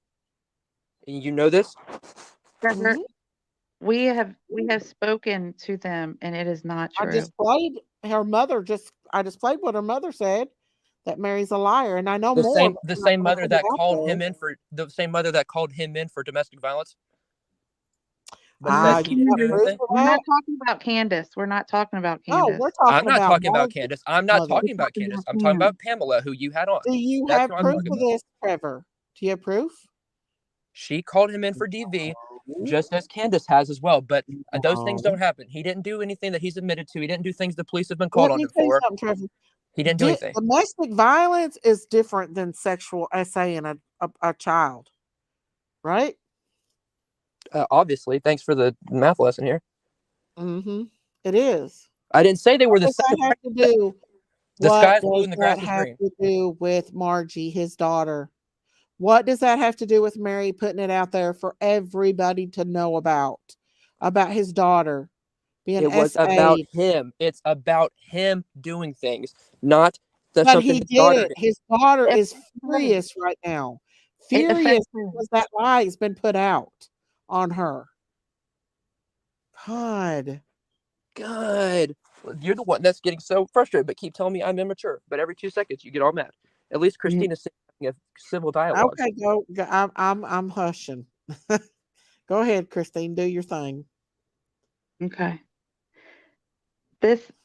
You know this? Trevor, Mhm. we have spoken to them, and it is not true. I displayed what her mother said, that Mary's a liar, and I know more. The same mother that called him in for domestic violence. But said he didn't do anything. We're not talking about Candace. We're not talking about Candace. No, we're talking I'm not about talking about Candace. I'm not talking about Candace. I'm talking about Pamela, who you had on. Do you That's have what I'm proof talking of about. this, Trevor? Do you have proof? She called him in for DV, just as Candace has as well. But those things don't happen. He didn't do anything that he's admitted to. He didn't do things the police have been called on him for. He didn't do anything. Domestic violence is different than sexual essaying a child, right? Obviously, thanks for the math lesson here. Mm-hmm. It is. I didn't say they were the same. Have to do. The sky's blue and the grass is green. What does that have to do with Margie, his daughter? What does that have to do with Mary putting it out there for everybody to know about his daughter being It was about him. It's about him doing things, not but he did it. His daughter is furious right now. Furious because that lie has been put out on her. God. You're the one that's getting so frustrated, but keep telling me I'm immature. But every 2 seconds you get all mad. At least Christine is saying a civil dialogue. Okay, go. I'm hushing. Go ahead, Christine. Do your thing. Okay.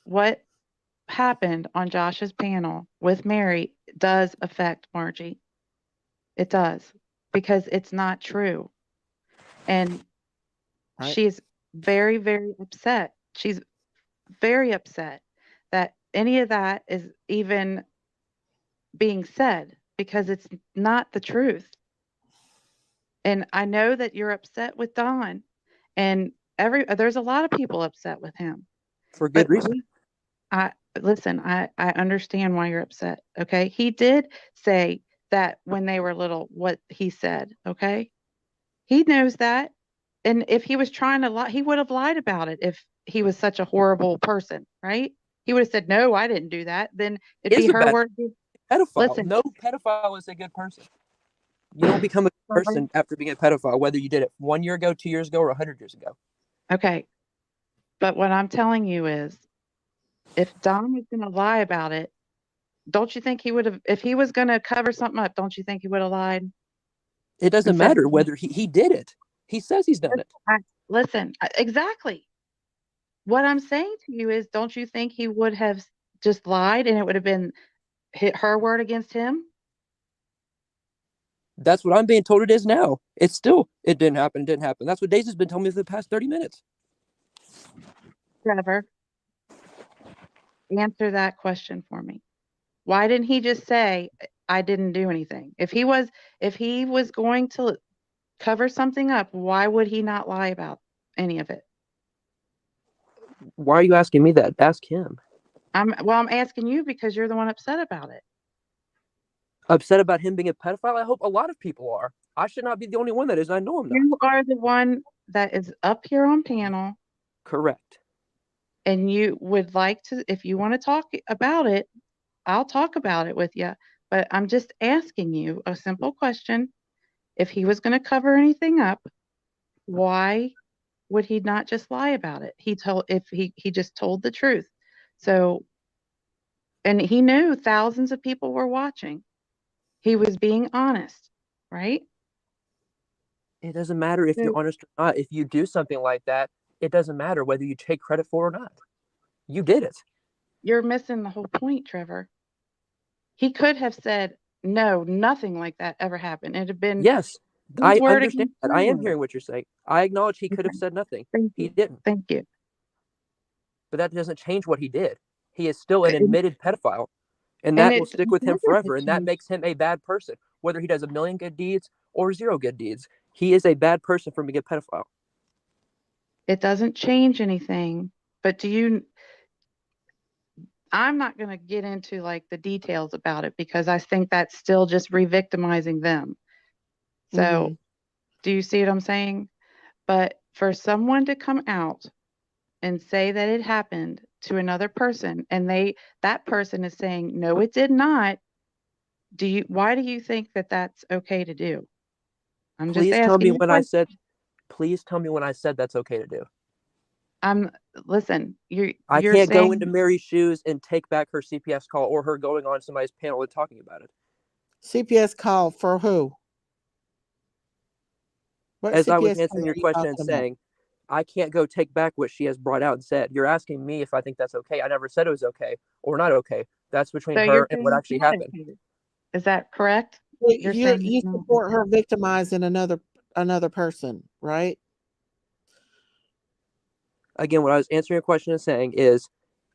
What happened on Josh's panel with Mary does affect Margie. It does, because it's not true. And she's very, very upset. She's very upset that any of that is even being said, because it's not the truth. And I know that you're upset with Don, and there's a lot of people upset with him. For good reason. I understand why you're upset. Okay. He did say that when they were little, what he said. Okay. He knows that. And if he was trying to lie, he would have lied about it if he was such a horrible person, right? He would have said, no, I didn't do that. Then it'd be her word. Pedophile. Listen, no pedophile is a good person. You don't become a good person after being a pedophile, whether you did it 1 year ago, 2 years ago, or 100 years ago. Okay. But what I'm telling you is, if Don was going to lie about it, don't you think he would have, if he was going to cover something up, don't you think he would have lied? It doesn't matter whether he did it. He says he's done it. Listen, exactly. What I'm saying to you is, don't you think he would have just lied and it would have been her word against him? That's what I'm being told it is now. It's still, it didn't happen. That's what Daisy's been telling me for the past 30 minutes. Trevor, answer that question for me. Why didn't he just say, I didn't do anything? If he was going to cover something up, why would he not lie about any of it? Why are you asking me that? Ask him. I'm asking you because you're the one upset about it. Upset about him being a pedophile? I hope a lot of people are. I should not be the only one that is. I know I'm not. You are the one that is up here on panel, Correct. and you would like to, if you want to talk about it, I'll talk about it with you. But I'm just asking you a simple question. If he was going to cover anything up, why would he not just lie about it? If he just told the truth. So, and he knew thousands of people were watching. He was being honest, right? It doesn't matter if So you're honest or not. If you do something like that, it doesn't matter whether you take credit for it or not. You did it. you're missing the whole point, Trevor. He could have said, no, nothing like that ever happened. It'd have been Yes, his I word understand against that. your I am word. hearing what you're saying. I acknowledge he could have Okay. said nothing. Thank He you. didn't. Thank you. But that doesn't change what he did. He is still an And, admitted pedophile, and and that will it stick with him never forever. did And that change. makes him a bad person, whether he does a million good deeds or 0 good deeds. He is a bad person for being a pedophile. It doesn't change anything. But I'm not going to get into like the details about it because I think that's still just re-victimizing them. So, do you see what I'm saying? But for someone to come out and say that it happened to another person and that person is saying, no, it did not. Why do you think that that's okay to do? I'm just Please tell me asking you a when I question. said. Please tell me when I said that's okay to do. Listen, I you're can't go saying into Mary's shoes and take back her CPS call or her going on somebody's panel and talking about it. CPS call for who? What As I was CPS call answering are your you question and talking about? saying, I can't go take back what she has brought out and said. You're asking me if I think that's okay. I never said it was okay or not okay. That's between so you're her and what saying it's actually not happened. okay. Is that correct? You're You saying it's you not support okay. her victimizing another person, right? Again, what I was answering your question and saying is,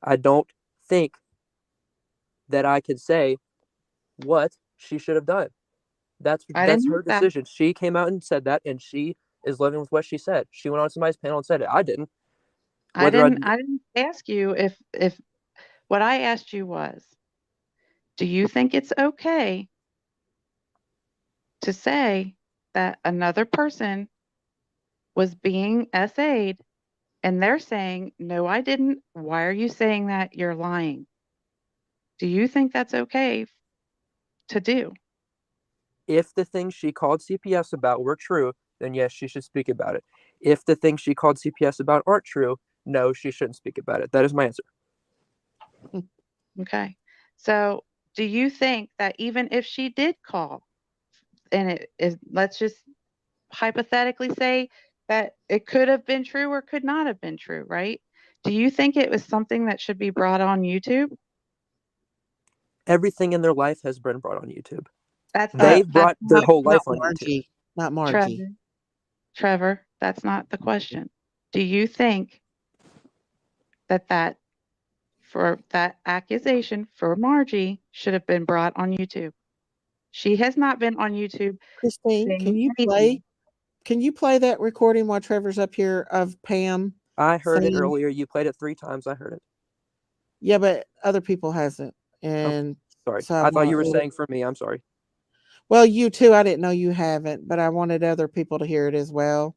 I don't think that I can say what she should have done. I That's didn't her hit that. decision. She came out and said that, and she is living with what she said. She went on somebody's panel and said it. I didn't. Whether I didn't ask you if what I asked you was, do you think it's okay to say that another person was being SA'd and they're saying, no, I didn't. Why are you saying that? You're lying. Do you think that's okay to do? if the things she called CPS about were true, then yes, she should speak about it. If the things she called CPS about aren't true, no, she shouldn't speak about it. That is my answer. Okay. So do you think that even if she did call and it is, let's just hypothetically say that it could have been true or could not have been true, right? Do you think it was something that should be brought on YouTube? Everything in their life has been brought on YouTube. That's They've that's brought their not whole Not life on YouTube. Margie. Not Margie. Trevor. Trevor, that's not the question. Do you think that for that accusation for Margie should have been brought on YouTube? She has not been on YouTube Christine, saying anything. can you play that recording while Trevor's up here of Pam I heard it saying, earlier. You played it 3 times. I heard it. yeah, but other people hasn't. Okay, And sorry. so I I thought you were want, saying for me. I'm sorry. well, you too. I didn't know you haven't, but I wanted other people to hear it as well.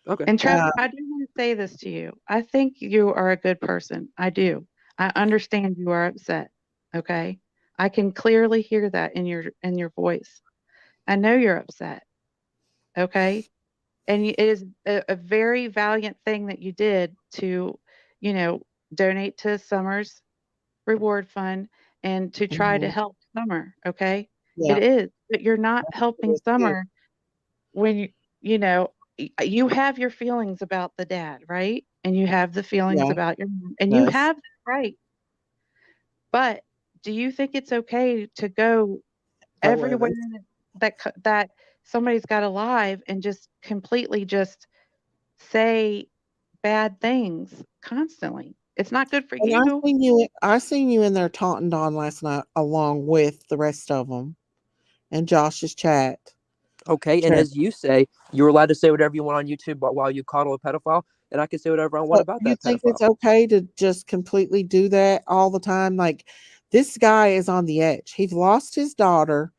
Okay. And Trevor, I do want to say this to you. I think you are a good person. I do. I understand you are upset. Okay. I can clearly hear that in your voice. I know you're upset. Okay. And it is a very valiant thing that you did to, you know, donate to Summer's reward fund and to try to Mhm. help Summer. Okay. It Yeah. is, but you're not helping It is. Summer when you know, you have your feelings about the dad, right? And you have the feelings Yeah. about your mom, and you Yes. have the right. But do you think it's okay to go Go with everywhere it. that somebody's got alive and just completely just say bad things constantly? It's not good for And you. I seen you in there taunting Don last night along with the rest of them and Josh's chat. Okay. And Trevor. as you say, you're allowed to say whatever you want on YouTube while you coddle a pedophile, and I can say whatever I want So about you that think pedophile. it's okay to just completely do that all the time? Like, this guy is on the edge. He's lost his daughter.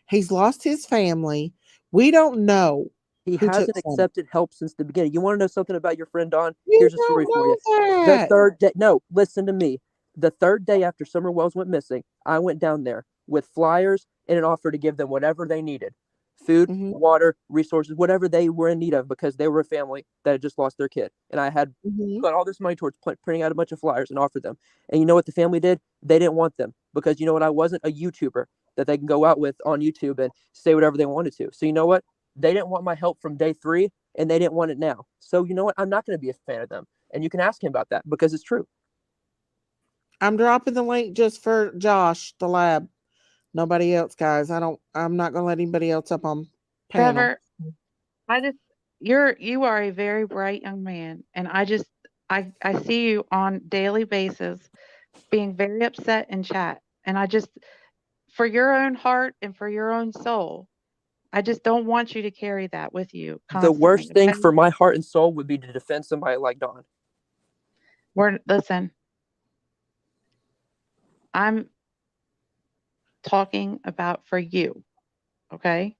He's lost his family. We don't know He who took hasn't some. accepted help since the beginning. You want to know something about your friend Don? You Here's a don't story for you. know The that. third day, no, listen to me. The third day after Summer Wells went missing, I went down there with flyers and an offer to give them whatever they needed: food, Mhm. water, resources, whatever they were in need of, because they were a family that had just lost their kid. And I had Mhm. put all this money towards printing out a bunch of flyers and offered them. And you know what the family did? They didn't want them, because you know what? I wasn't a YouTuber that they can go out with on YouTube and say whatever they wanted to. So you know what? They didn't want my help from day 3, and they didn't want it now. So you know what? I'm not going to be a fan of them. And you can ask him about that, because it's true. I'm dropping the link just for Josh, the lab. Nobody else, guys. I'm not gonna let anybody else up on panel. Trevor, you are a very bright young man, and I see you on daily basis being very upset in chat, and for your own heart and for your own soul, I just don't want you to carry that with you The constantly. worst thing Okay? for my heart and soul would be to defend somebody like Don. Listen. I'm talking about for you. Okay.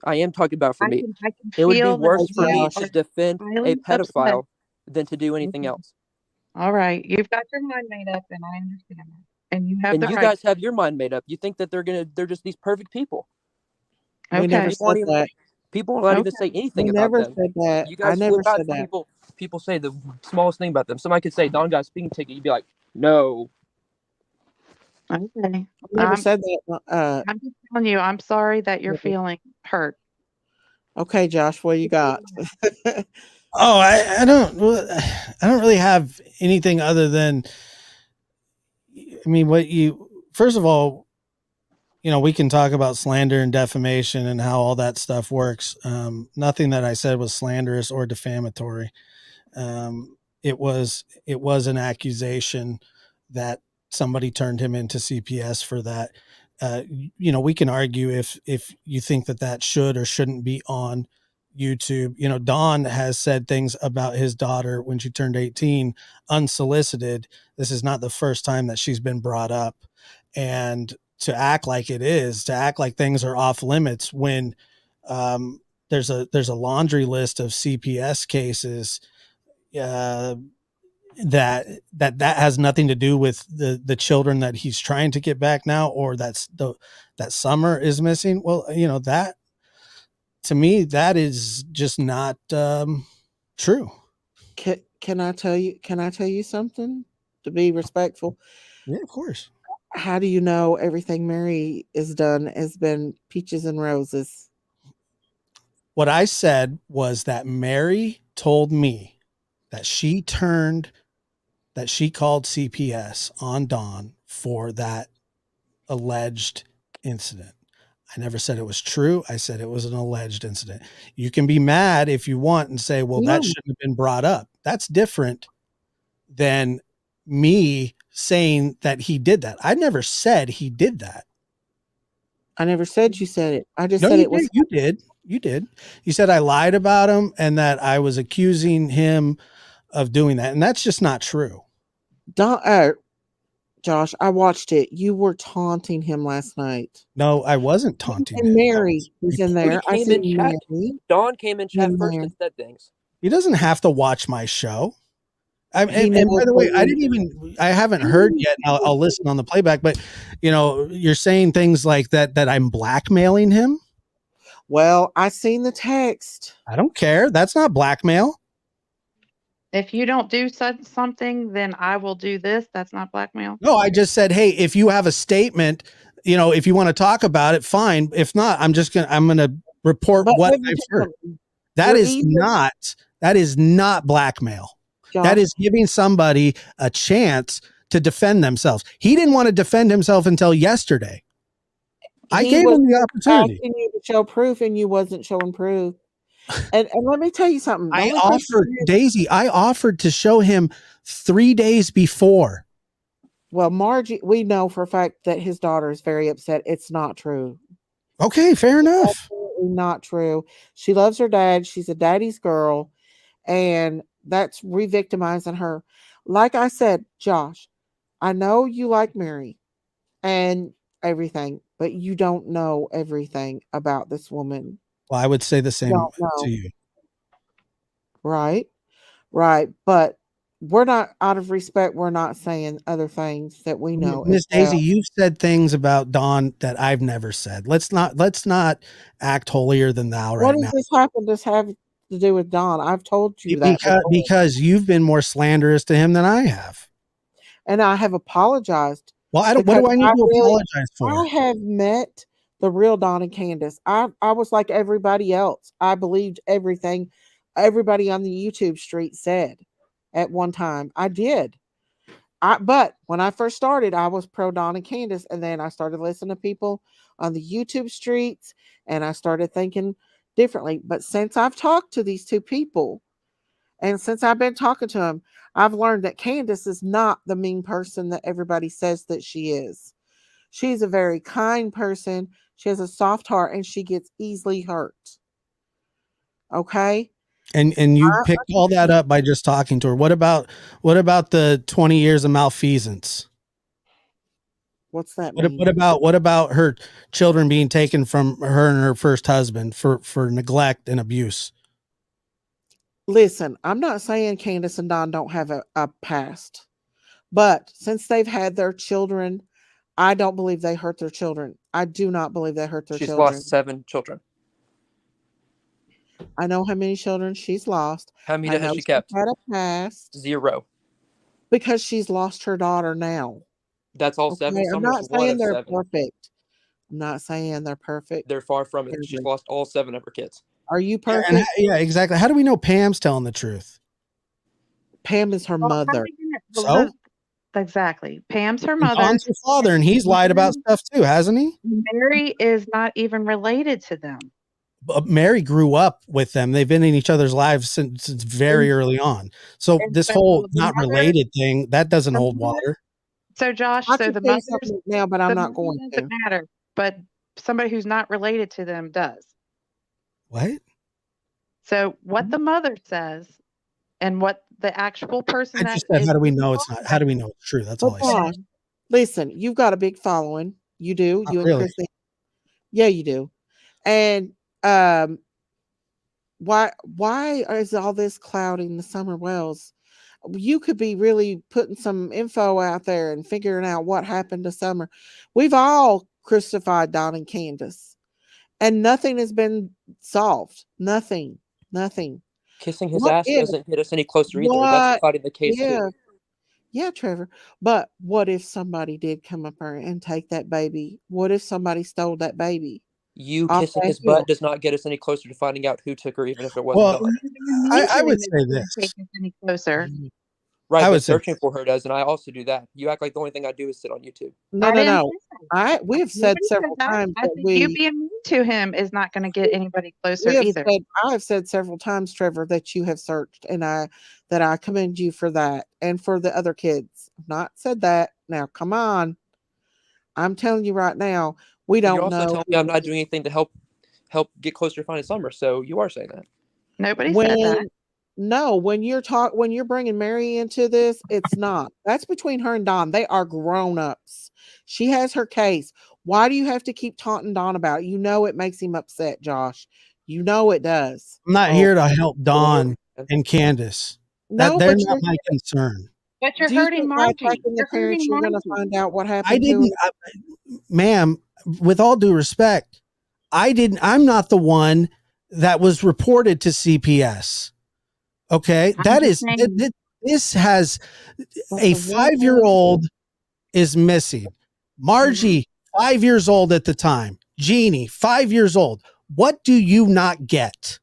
I am talking about for me. I can It would be feel that worse for me you to are defend a highly upset. pedophile than to do anything Mhm. else. All right. You've got your mind made up, and I understand that. And you have And the you right. guys have your mind made up. You think that they're just these perfect people. We never Okay. said that. People will not even say Okay. anything We about never them. said that. You I guys never flip out said for that. people say the smallest thing about them. Somebody could say Don got a speeding ticket. You'd be like, no. Okay. I never said that. I'm just telling you, I'm sorry that you're feeling hurt. Okay, Josh, what you got? Oh, I don't really have anything other than, I mean, first of all, we can talk about slander and defamation and how all that stuff works. Nothing that I said was slanderous or defamatory. It was an accusation that somebody turned him into CPS for that. We can argue if you think that should or shouldn't be on YouTube. Dawn has said things about his daughter when she turned 18 unsolicited. This is not the first time that she's been brought up, and to act like things are off limits when there's a laundry list of CPS cases uh, that has nothing to do with the children that he's trying to get back now, or that Summer is missing. Well, that, to me, that is just not true. Can I tell you something to be respectful? Yeah, of course. How do you know everything Mary has done has been peaches and roses? What I said was that Mary told me that she called CPS on Dawn for that alleged incident. I never said it was true. I said it was an alleged incident. You can be mad if you want and say, well, that shouldn't have been brought up. That's different than me saying that he did that. I never said he did that. I never said you said it. I just No, said you it was. did. You did. You did. You said I lied about him and that I was accusing him of doing that. And that's just not true. Josh, I watched it. You were taunting him last night. No, I wasn't taunting And him. Mary was in there. I Came said, in chat. Mary. Dawn came in chat In first there. and said things. He doesn't have to watch my show. And He by knows the way, what I haven't heard yet. I'll listen on the playback, but you're saying things like that I'm blackmailing him. Well, I seen the text. I don't care. That's not blackmail. If you don't do something, then I will do this. That's not blackmail. No, I just said, hey, if you have a statement, if you want to talk about it, fine. If not, I'm going to report what I've heard. That is not blackmail. Josh, that is giving somebody a chance to defend themselves. He didn't want to defend himself until yesterday. I gave him the opportunity. Asking you to show proof, and you wasn't showing proof. And let me tell you something. I offered to show him 3 days before. Well, Margie, we know for a fact that his daughter is very upset. It's not true. Okay, fair enough. Absolutely not true. She loves her dad. She's a daddy's girl, and that's re-victimizing her. Like I said, Josh, I know you like Mary and everything, but you don't know everything about this woman. Well, I would say the You same don't know, to you. right? Right. But we're not, out of respect, we're not saying other things that we know as Miss Daisy, well. you've said things about Dawn that I've never said. Let's not act holier than thou What right does now. this happen to have to do with Don? I've told you that before. Because you've been more slanderous to him than I have. And I have apologized. Well, what do I need to apologize for? I have met the real Don and Candace. I was like everybody else. I believed everything everybody on the YouTube street said at one time. I did. But when I first started, I was pro Don and Candace, and then I started listening to people on the YouTube streets, and I started thinking differently. But since I've talked to these two people, and since I've been talking to them, I've learned that Candace is not the mean person that everybody says that she is. She's a very kind person. She has a soft heart, and she gets easily hurt. Okay? And you picked all that up by just talking to her. What about the 20 years of malfeasance? What's that mean? What about her children being taken from her and her first husband for neglect and abuse? Listen, I'm not saying Candace and Don don't have a past, but since they've had their children, I don't believe they hurt their children. I do not believe they hurt their children. She's lost 7 children. I know how many children she's lost. How many has she kept? Had a past. 0. Because she's lost her daughter now. That's all 7. I'm not saying they're perfect. I'm not saying they're perfect. They're far from it. She's lost all 7 of her kids. Are you perfect? Yeah, exactly. How do we know Pam's telling the truth? Pam is her mother. So? Exactly. Pam's her mother. Don's her father, and he's lied about stuff too, hasn't he? Mary is not even related to them. Mary grew up with them. They've been in each other's lives since very early on. So this whole not related thing, that doesn't hold water. So Josh, so the mother now, but I'm not going to. Doesn't matter. But somebody who's not related to them does. What? So what the mother says and what the actual person I just said, how do we know it's not? How do we know it's true? That's all I said. Listen, you've got a big following. You do. Not you really. and Christine. Yeah, you do. And why is all this clouding the Summer Wells? You could be really putting some info out there and figuring out what happened to Summer. We've all crucified Don and Candace, and nothing has been solved. Nothing. Kissing his ass doesn't get us any closer either. That's fighting the case too. Yeah, Trevor. But what if somebody did come up there and take that baby? What if somebody stole that baby? You kissing his butt does not get us any closer to finding out who took her, even if it wasn't Don. I would say this. Any closer. Right, but searching for her does, and I also do that. You act like the only thing I do is sit on YouTube. No. We have said several times that you being mean to him is not going to get anybody closer either. I have said several times, Trevor, that you have searched, and that I commend you for that, and for the other kids. I've not said that. Now, come on. I'm telling you right now, we don't know. You're also telling me I'm not doing anything to help get closer to finding Summer. So you are saying that. Nobody said that. No, when you're bringing Mary into this, it's not. That's between her and Don. They are grown-ups. She has her case. Why do you have to keep taunting Don about it? You know it makes him upset, Josh. You know it does. I'm not here to help Don and Candace. No, they're not my concern. But you're hurting Margie. You're going to find out what happened. Ma'am, with all due respect, I'm not the one that was reported to CPS. Okay, this has a 5-year-old is missing. Margie, 5 years old at the time. Jeannie, 5 years old. What do you not get?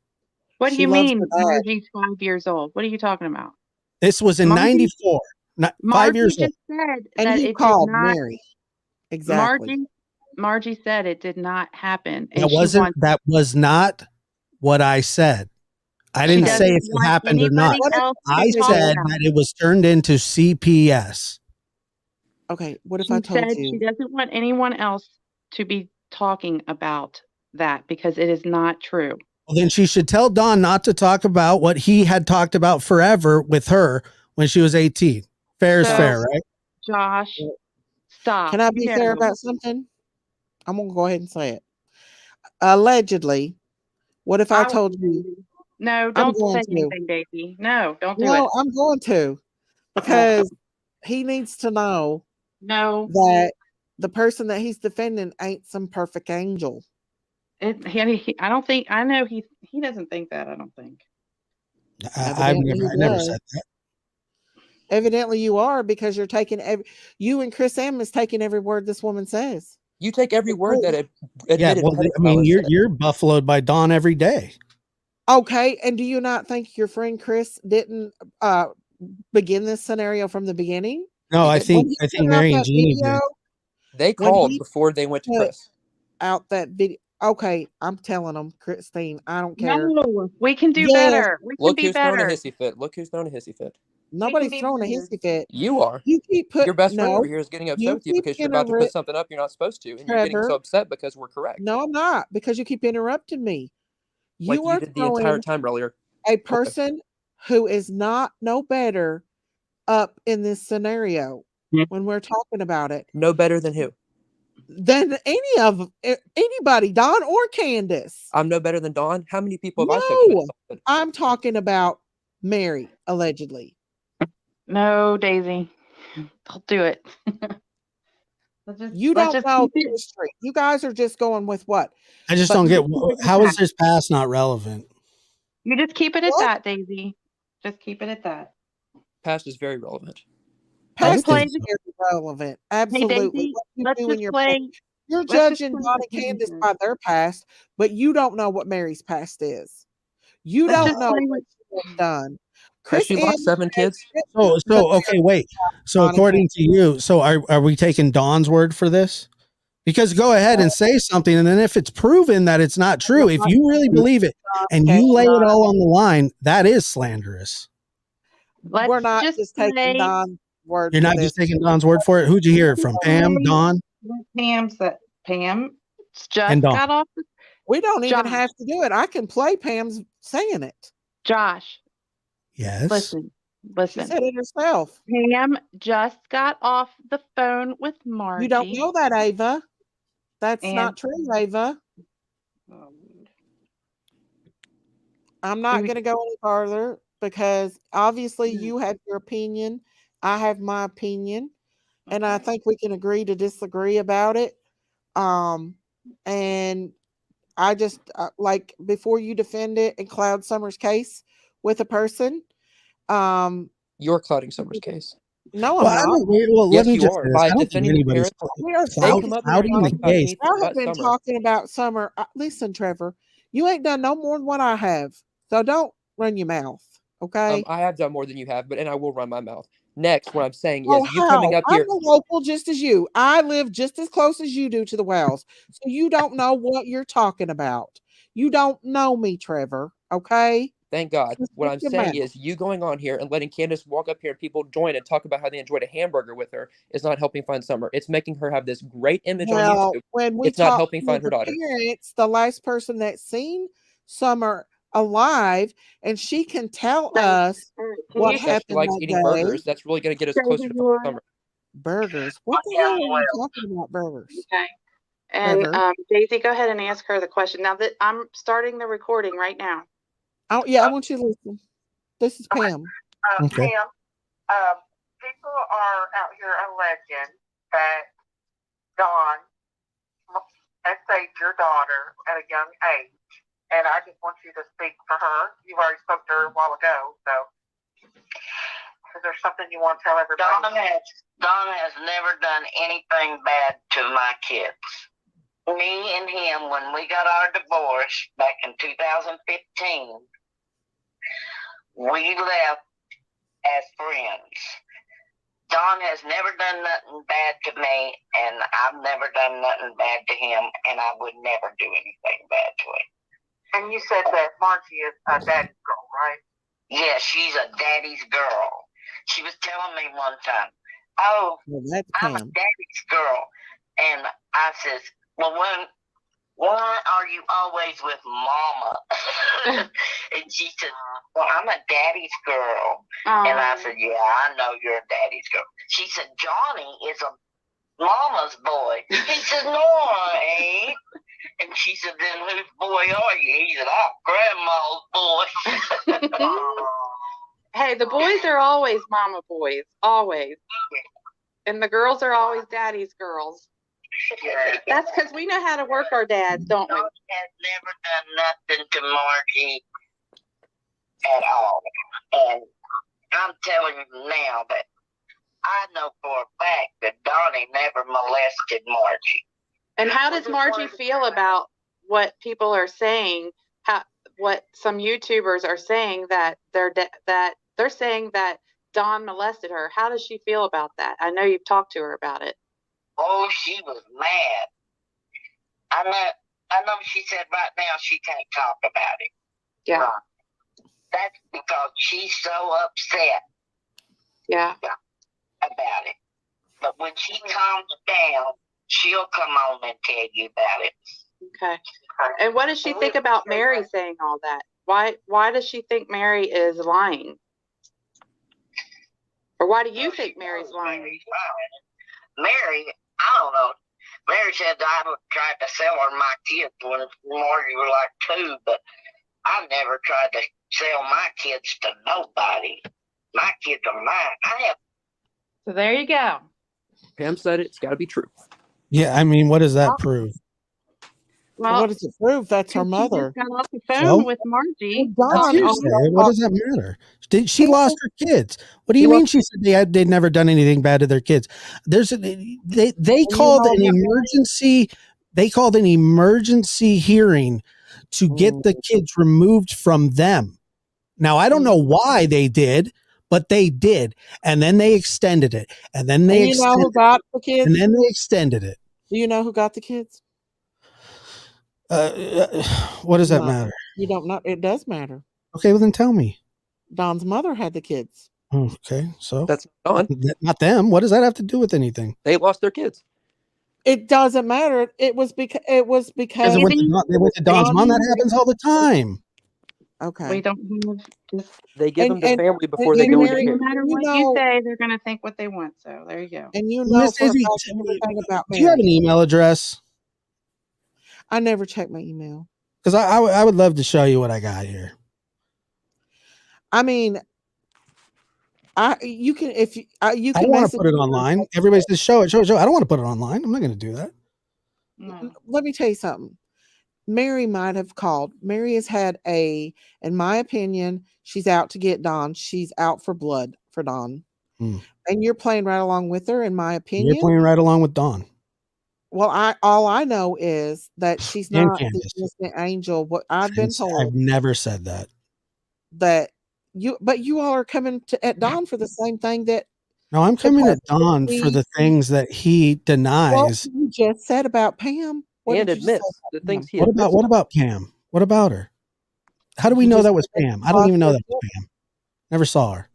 What do you mean Margie's 5 years old? What are you talking about? This was in 94. 5 years old. Said and that he called Mary. Exactly. Margie said it did not happen. And that was not what I said. I didn't say if it happened or not. I said that it was turned into CPS. Okay, what if I told you? She doesn't want anyone else to be talking about that because it is not true. Well, then she should tell Don not to talk about what he had talked about forever with her when she was 18. Fair is fair, right? Josh, stop. Can I be fair about something? I'm going to go ahead and say it. Allegedly, what if I told you? No, I'm don't going say to. anything, Daisy. No, don't do it. No, I'm going to. Because he needs to know No. that the person that he's defending ain't some perfect angel. I don't think, I know he doesn't think that, I don't think. I never said that. Evidently you are, because you're taking you and Chris M is taking every word this woman says. You take every word that admitted. Yeah, well, I mean, you're buffaloed by Dawn every day. Okay, and do you not think your friend Chris didn't begin this scenario from the beginning? No, I think Mary and Jeannie did. They called before they went to Chris. Out that video. Okay, I'm telling them, Christine, I don't care. No, we can do better. We can be better. Throwing a hissy fit. Look who's throwing a hissy fit. Nobody's throwing a hissy fit. You are. You keep putting your best friend over here is getting upset with you because you're about to put something up you're not supposed to, and you're getting so upset because we're correct. No, I'm not, because you keep interrupting me. You are did the entire time earlier. A person who is not no better up in this scenario when we're talking about it. No better than who? Than anybody, Dawn or Candace. I'm no better than Dawn. How many people have I said? I'm talking about Mary, allegedly. No, Daisy, don't do it. You don't know the history. You guys are just going with what? I just don't get, how is this past not relevant? You just keep it at that, Daisy. Just keep it at that. Past is very relevant. Past is very relevant. Absolutely. Hey, Daisy, let's just play. You're judging Dawn and Candace by their past, but you don't know what Mary's past is. You don't know what she's done. Has she lost 7 kids? So okay, wait. So according to you, so are we taking Dawn's word for this? Because go ahead and say something, and then if it's proven that it's not true, if you really believe it and you lay it all on the line, that is slanderous. We're not just taking Dawn's word. You're not just taking Dawn's word for it. Who'd you hear it from? Pam, Dawn? Pam just got off. We don't even have to do it. I can play Pam's saying it. Josh. Yes. Listen. She said it herself. Pam just got off the phone with Margie. You don't know that, Ava. That's not true, Ava. I'm not going to go any farther because obviously you have your opinion. I have my opinion. And I think we can agree to disagree about it. And I just like before you defend it in Cloud Summers' case with a person. You're clouding Summer's case. No, I'm not. Let me just by defending the parents. Clouding the case. I have been talking about Summer. Listen, Trevor, you ain't done no more than what I have, so don't run your mouth, okay? I have done more than you have, and I will run my mouth. Next, what I'm saying is you coming up here. I'm a local just as you. I live just as close as you do to the wells, so you don't know what you're talking about. You don't know me, Trevor, okay? Thank God. What I'm saying is you going on here and letting Candace walk up here and people join and talk about how they enjoyed a hamburger with her is not helping find Summer. It's making her have this great image on YouTube. It's not helping find her daughter. It's the last person that's seen Summer alive, and she can tell us what happened. She likes eating burgers. That's really going to get us closer to Summer. Burgers? What the hell are you talking about, burgers? Okay. And Daisy, go ahead and ask her the question. Now that I'm starting the recording right now. Oh yeah, I want you to listen. This is Pam. Okay. Pam, people are out here alleging that Dawn essayed your daughter at a young age, and I just want you to speak for her. You already spoke to her a while ago, so is there something you want to tell everybody? Dawn has never done anything bad to my kids. Me and him, when we got our divorce back in 2015, we left as friends. Dawn has never done nothing bad to me, and I've never done nothing bad to him, and I would never do anything bad to him. And you said that Margie is a daddy's girl, right? Yeah, she's a daddy's girl. She was telling me one time, I'm a daddy's girl. And I says, well, why are you always with mama? And she said, well, I'm a daddy's girl. And I said, yeah, I know you're a daddy's girl. She said, Johnny is a Mama's boy. He said, no, I ain't. And she said, then whose boy are you? He said, I'm Grandma's boy. Hey, the boys are always mama boys, always. And the girls are always daddy's girls. That's because we know how to work our dads, don't we? Mom has never done nothing to Margie at all. And I'm telling you now that I know for a fact that Donnie never molested Margie. And how does Margie feel about what people are saying? What some YouTubers are saying that they're saying that Don molested her. How does she feel about that? I know you've talked to her about it. Oh, she was mad. I know she said right now she can't talk about it. Yeah. That's because she's so upset. Yeah. About it. But when she calms down, she'll come on and tell you about it. Okay. And what does she think about Mary saying all that? Why does she think Mary is lying? Or why do you think Mary's lying? Mary, I don't know. Mary said I tried to sell her my kids when Margie was like 2, but I never tried to sell my kids to nobody. My kids are mine. So there you go. Pam said it. It's got to be true. Yeah, I mean, what does that prove? Well, what does it prove? That's her mother. She just got off the phone with Margie. That's hearsay. What does that matter? She lost her kids. What do you mean? She said they'd never done anything bad to their kids. They called an emergency. They called an emergency hearing to get the kids removed from them. Now I don't know why they did, but they did, and then they extended it, and then they know who got the kids, and then they extended it. Do you know who got the kids? What does that matter? You don't know. It does matter. Okay, well then tell me. Don's mother had the kids. Okay, so that's Don. Not them. What does that have to do with anything? They lost their kids. It doesn't matter. It was because they went to Don's mom. That happens all the time. Okay. We don't have. They give them to family before they go into care. No matter what you say, they're going to think what they want. So there you go. And you know, everything about do you have an email address? I never check my email because I would love to show you what I got here. I mean, you can if you you can. I don't want to put it online. Everybody says show it. I don't want to put it online. I'm not going to do that. No. Let me tell you something. Mary might have called. Mary has had in my opinion, she's out to get Don. She's out for blood for Don. And you're playing right along with her, in my opinion. You're playing right along with Don. Well, all I know is that she's not the innocent angel. What I've been told. I've never said that. But you all are coming at Don for the same thing that. No, I'm coming at Don for the things that he denies. What you just said about Pam. And admits the things he admits. What about Pam? What about her? How do we know that was Pam? I don't even know that was Pam. Never saw her.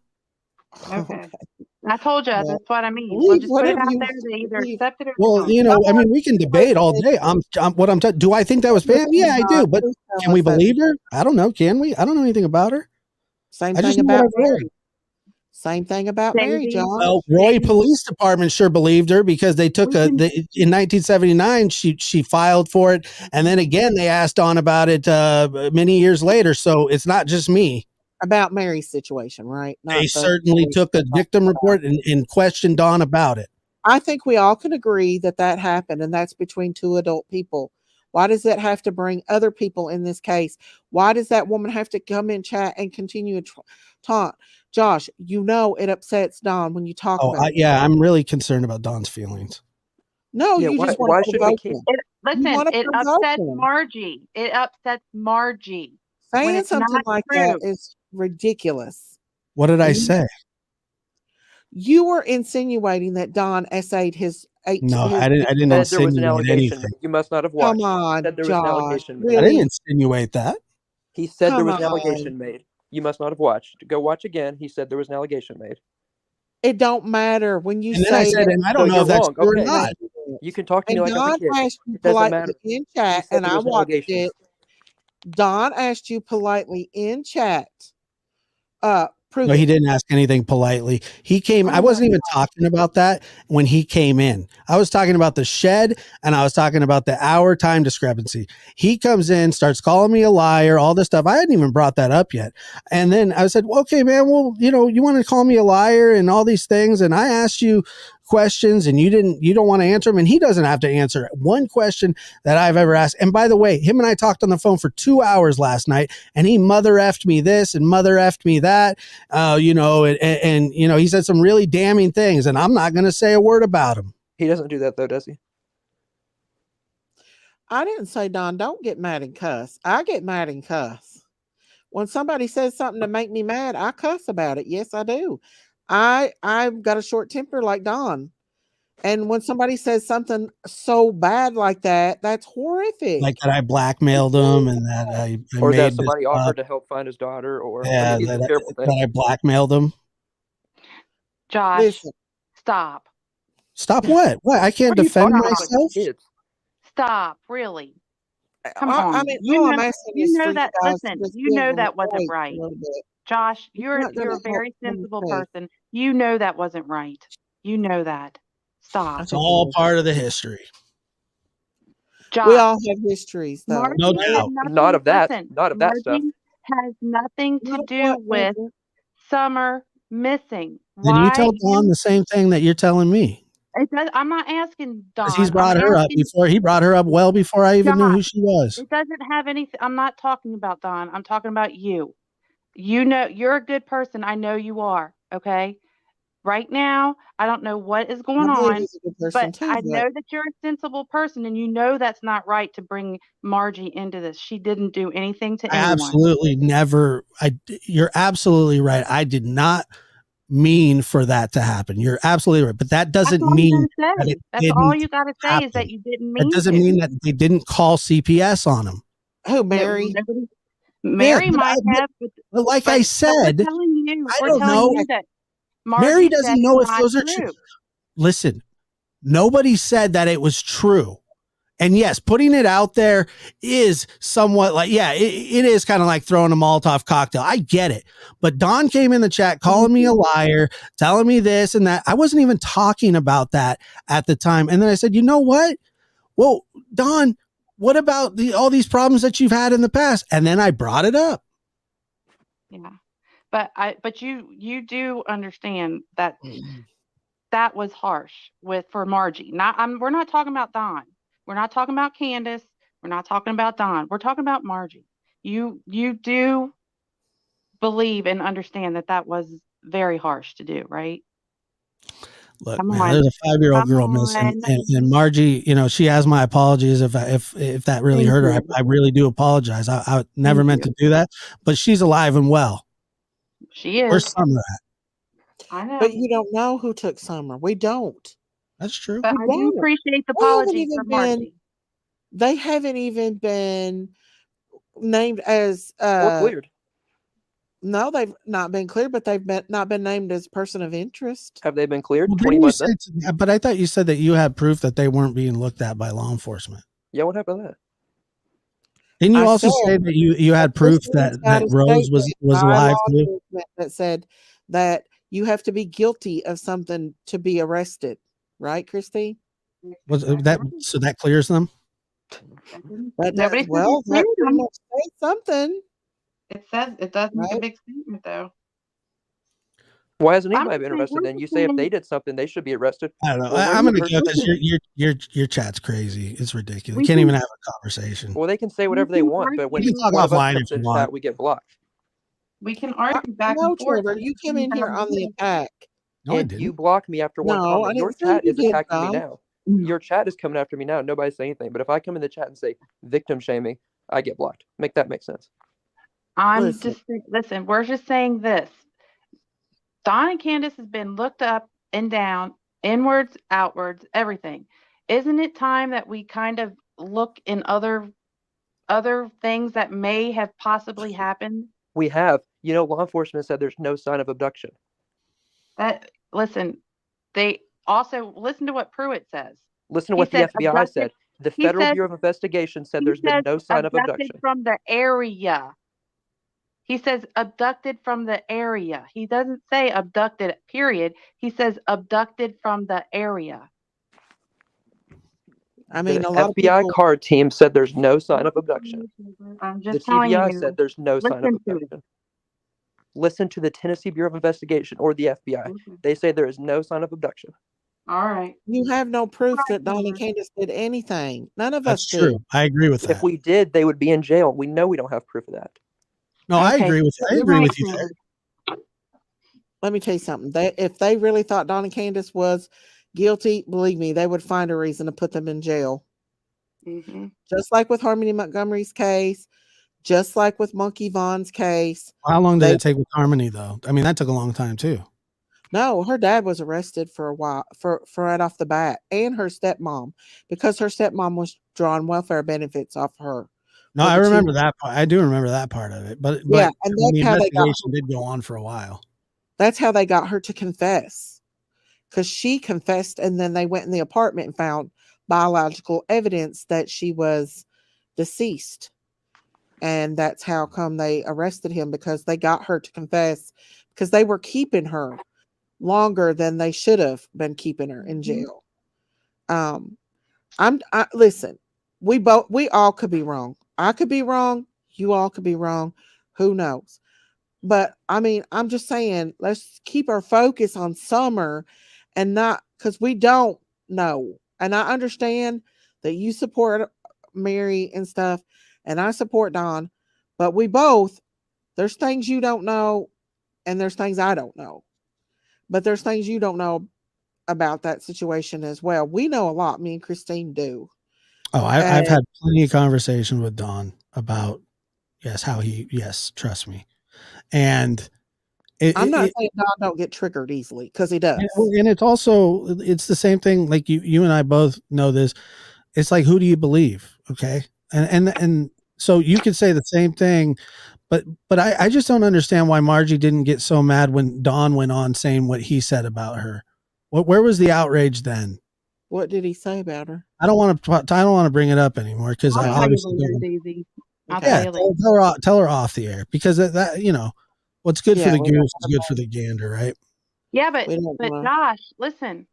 Okay. I told you, that's what I mean. We'll just put it out there. They either accept it or well, you know, I mean, we can debate all day. Do I think that was Pam? Yeah, I do. But can we believe her? I don't know. Can we? I don't know anything about her. Same thing about Mary. Same thing about Mary, John. Well, Roy Police Department sure believed her because they took in 1979. She filed for it, and then again they asked Don about it many years later. So it's not just me. About Mary's situation, right? They certainly took a victim report and questioned Don about it. I think we all can agree that happened, and that's between two adult people. Why does that have to bring other people in this case? Why does that woman have to come in chat and continue to taunt? Josh, you know it upsets Don when you talk about it. Yeah, I'm really concerned about Don's feelings. No, you just want to provoke him. Listen, it upsets Margie. It upsets Margie. Saying something like that is ridiculous. What did I say? You were insinuating that Don essayed his. No, I didn't insinuate anything. You must not have watched. Come on, Josh. Really? I didn't insinuate that. He said there was an allegation made. You must not have watched. Go watch again. He said there was an allegation made. It don't matter when you say. Then I said, and I don't know if that's true or not. You can talk to me like I'm a kid. It doesn't matter. In chat, and I watched it. Don asked you politely in chat. Prove No, it. he didn't ask anything politely. He came, I wasn't even talking about that when he came in. I was talking about the shed and I was talking about the hour time discrepancy. He comes in, starts calling me a liar, all this stuff. I hadn't even brought that up yet. And then I said, well, okay, man, well, you want to call me a liar and all these things. And I asked you questions and you don't want to answer them. And he doesn't have to answer one question that I've ever asked. And by the way, him and I talked on the phone for 2 hours last night and he mother effed me this and mother effed me that. And he said some really damning things, and I'm not going to say a word about him. He doesn't do that though, does he? I didn't say, Don, don't get mad and cuss. I get mad and cuss. When somebody says something to make me mad, I cuss about it. Yes, I do. I've got a short temper like Don. And when somebody says something so bad like that, that's horrific. Like that I blackmailed him and that I or made that somebody this offered to help find his daughter, or yeah, these are terrible that things. I blackmailed him. Josh, Listen. stop. Stop what? What? I can't What are you defend talking about myself? kids? Stop, really. Come I on. mean, You all know, I'm asking you is know for you that, guys to listen, just you give know them that wasn't grace right. a little bit. Josh, It's you're not gonna a very help them sensible faith. person. You know that wasn't right. You know that. Stop. It's all part of the history. Josh, We all have histories, though. Margie No had doubt. nothing, Not of that. listen, Not of that stuff. Margie has nothing to Not do what, with Bridget? Summer missing. Then you Why tell Dawn the same thing that you're telling me. it does, I'm not asking Because he's Dawn. I'm brought her up asking before. He brought her up well before I even knew who Josh. she was. It doesn't have anything. I'm not talking about Dawn. I'm talking about you. You know, you're a good person. I know you are. Okay. Right now, I don't know what is going I believe on, he's a good person but too. I know that you're a sensible person and you know that's not right to bring Margie into this. She didn't do anything to anyone. Absolutely never. You're absolutely right. I did not mean for that to happen. You're absolutely right. But that doesn't mean that it That's all didn't you got to say happen. is that you didn't That mean doesn't to. mean that they didn't call CPS on him. Who, Mary? Mary but might have, but like I we're said, telling you, I we're don't telling know. you that Mary Margie doesn't said know it's if not those are true. Listen, nobody said that it was true. And yes, putting it out there is somewhat like, yeah, it is kind of like throwing a Molotov cocktail. I get it. But Don came in the chat calling me a liar, telling me this and that. I wasn't even talking about that at the time. And then I said, you know what? Well, Don, what about all these problems that you've had in the past? And then I brought it up. Yeah. But you do understand that that was harsh for Margie. We're not talking about Don. We're not talking about Candace. We're not talking about Don. We're talking about Margie. You do believe and understand that was very harsh to do, right? Look, man, there's a 5-year-old girl missing, and Margie, she has my apologies if that really hurt her. I really do apologize. I never meant to do that, but she's alive and well. She is. Where's Summer at? I know. But you don't know who took Summer. We don't. That's true. But I do appreciate the apology from Margie. They haven't even been named as or cleared. No, they've not been cleared, but they've not been named as person of interest. Have they been cleared? Well, 20 months but I thought you said that you had proof that they weren't being looked at by law enforcement. Yeah, what happened to that? Didn't you also say that you had proof that Rose was alive too? That said that you have to be guilty of something to be arrested, right, Christy? Was that so that clears them? Nobody well, that pretty much say something. It says it does make a big statement, though. Why hasn't anybody been arrested? Then you say if they did something, they should be arrested. I don't know. I'm going to go because your chat's crazy. It's ridiculous. We can't even have a conversation. Well, they can say whatever they want, but when we can talk offline if you want, chat, we get blocked. We can argue back and forth. Trevor, you came in here on the attack. No, and you block me after one comment. Your chat is attacking me now. Your chat is coming after me now. Nobody's saying anything. But if I come in the chat and say victim shaming, I get blocked. Make that make sense. Listen, we're just saying this. Don and Candace has been looked up and down, inwards, outwards, everything. Isn't it time that we kind of look in other things that may have possibly happened? We have. Law enforcement said there's no sign of abduction. Listen, they also listen to what Pruitt says. Listen to what the FBI said. The Federal Bureau of Investigation said there's been no sign of abduction. From the area. He says abducted from the area. He doesn't say abducted, period. He says abducted from the area. I mean, The a lot of FBI people. card team said there's no sign of abduction. I'm The just telling TBI you. said there's no sign of Listen to it. abduction. Listen to the Tennessee Bureau of Investigation or the FBI. Okay. They say there is no sign of abduction. All right. You have no proof that Don and Candace did anything. None of That's us true. do. I agree with If that. we did, they would be in jail. We know we don't have proof of that. No, I Okay, agree with so I you're agree right, with you Candace. there. Let me tell you something. If they really thought Don and Candace was guilty, believe me, they would find a reason to put them in jail. Mm-hmm. Just like with Harmony Montgomery's case, just like with Monkey Vaughn's case. How long did it take with Harmony, though? I mean, that took a long time too. No, her dad was arrested for a while, for right off the bat, and her stepmom, because her stepmom was drawing welfare benefits off her. No, I remember that part. I do remember that part of it. But yeah, and I mean, the that's how they got. investigation did go on for a while. That's how they got her to confess, because she confessed, and then they went in the apartment and found biological evidence that she was deceased. And that's how come they arrested him, because they got her to confess, because they were keeping her longer than they should have been keeping her in jail. Listen, we all could be wrong. I could be wrong. You all could be wrong. Who knows? But I mean, I'm just saying, let's keep our focus on Summer and not, because we don't know. And I understand that you support Mary and stuff, and I support Don, but there's things you don't know, and there's things I don't know. But there's things you don't know about that situation as well. We know a lot. Me and Christine do. Oh, I've had plenty of conversation with Don about trust me. And I'm not saying Don don't get triggered easily, because he does. And it's the same thing. Like you and I both know this. It's like, who do you believe? Okay. And so you could say the same thing, but I just don't understand why Margie didn't get so mad when Don went on saying what he said about her. Where was the outrage then? What did he say about her? I don't want to bring it up anymore, because I obviously tell her off the air, because that what's good for the goose is good for the gander, right? Yeah, but Josh, listen.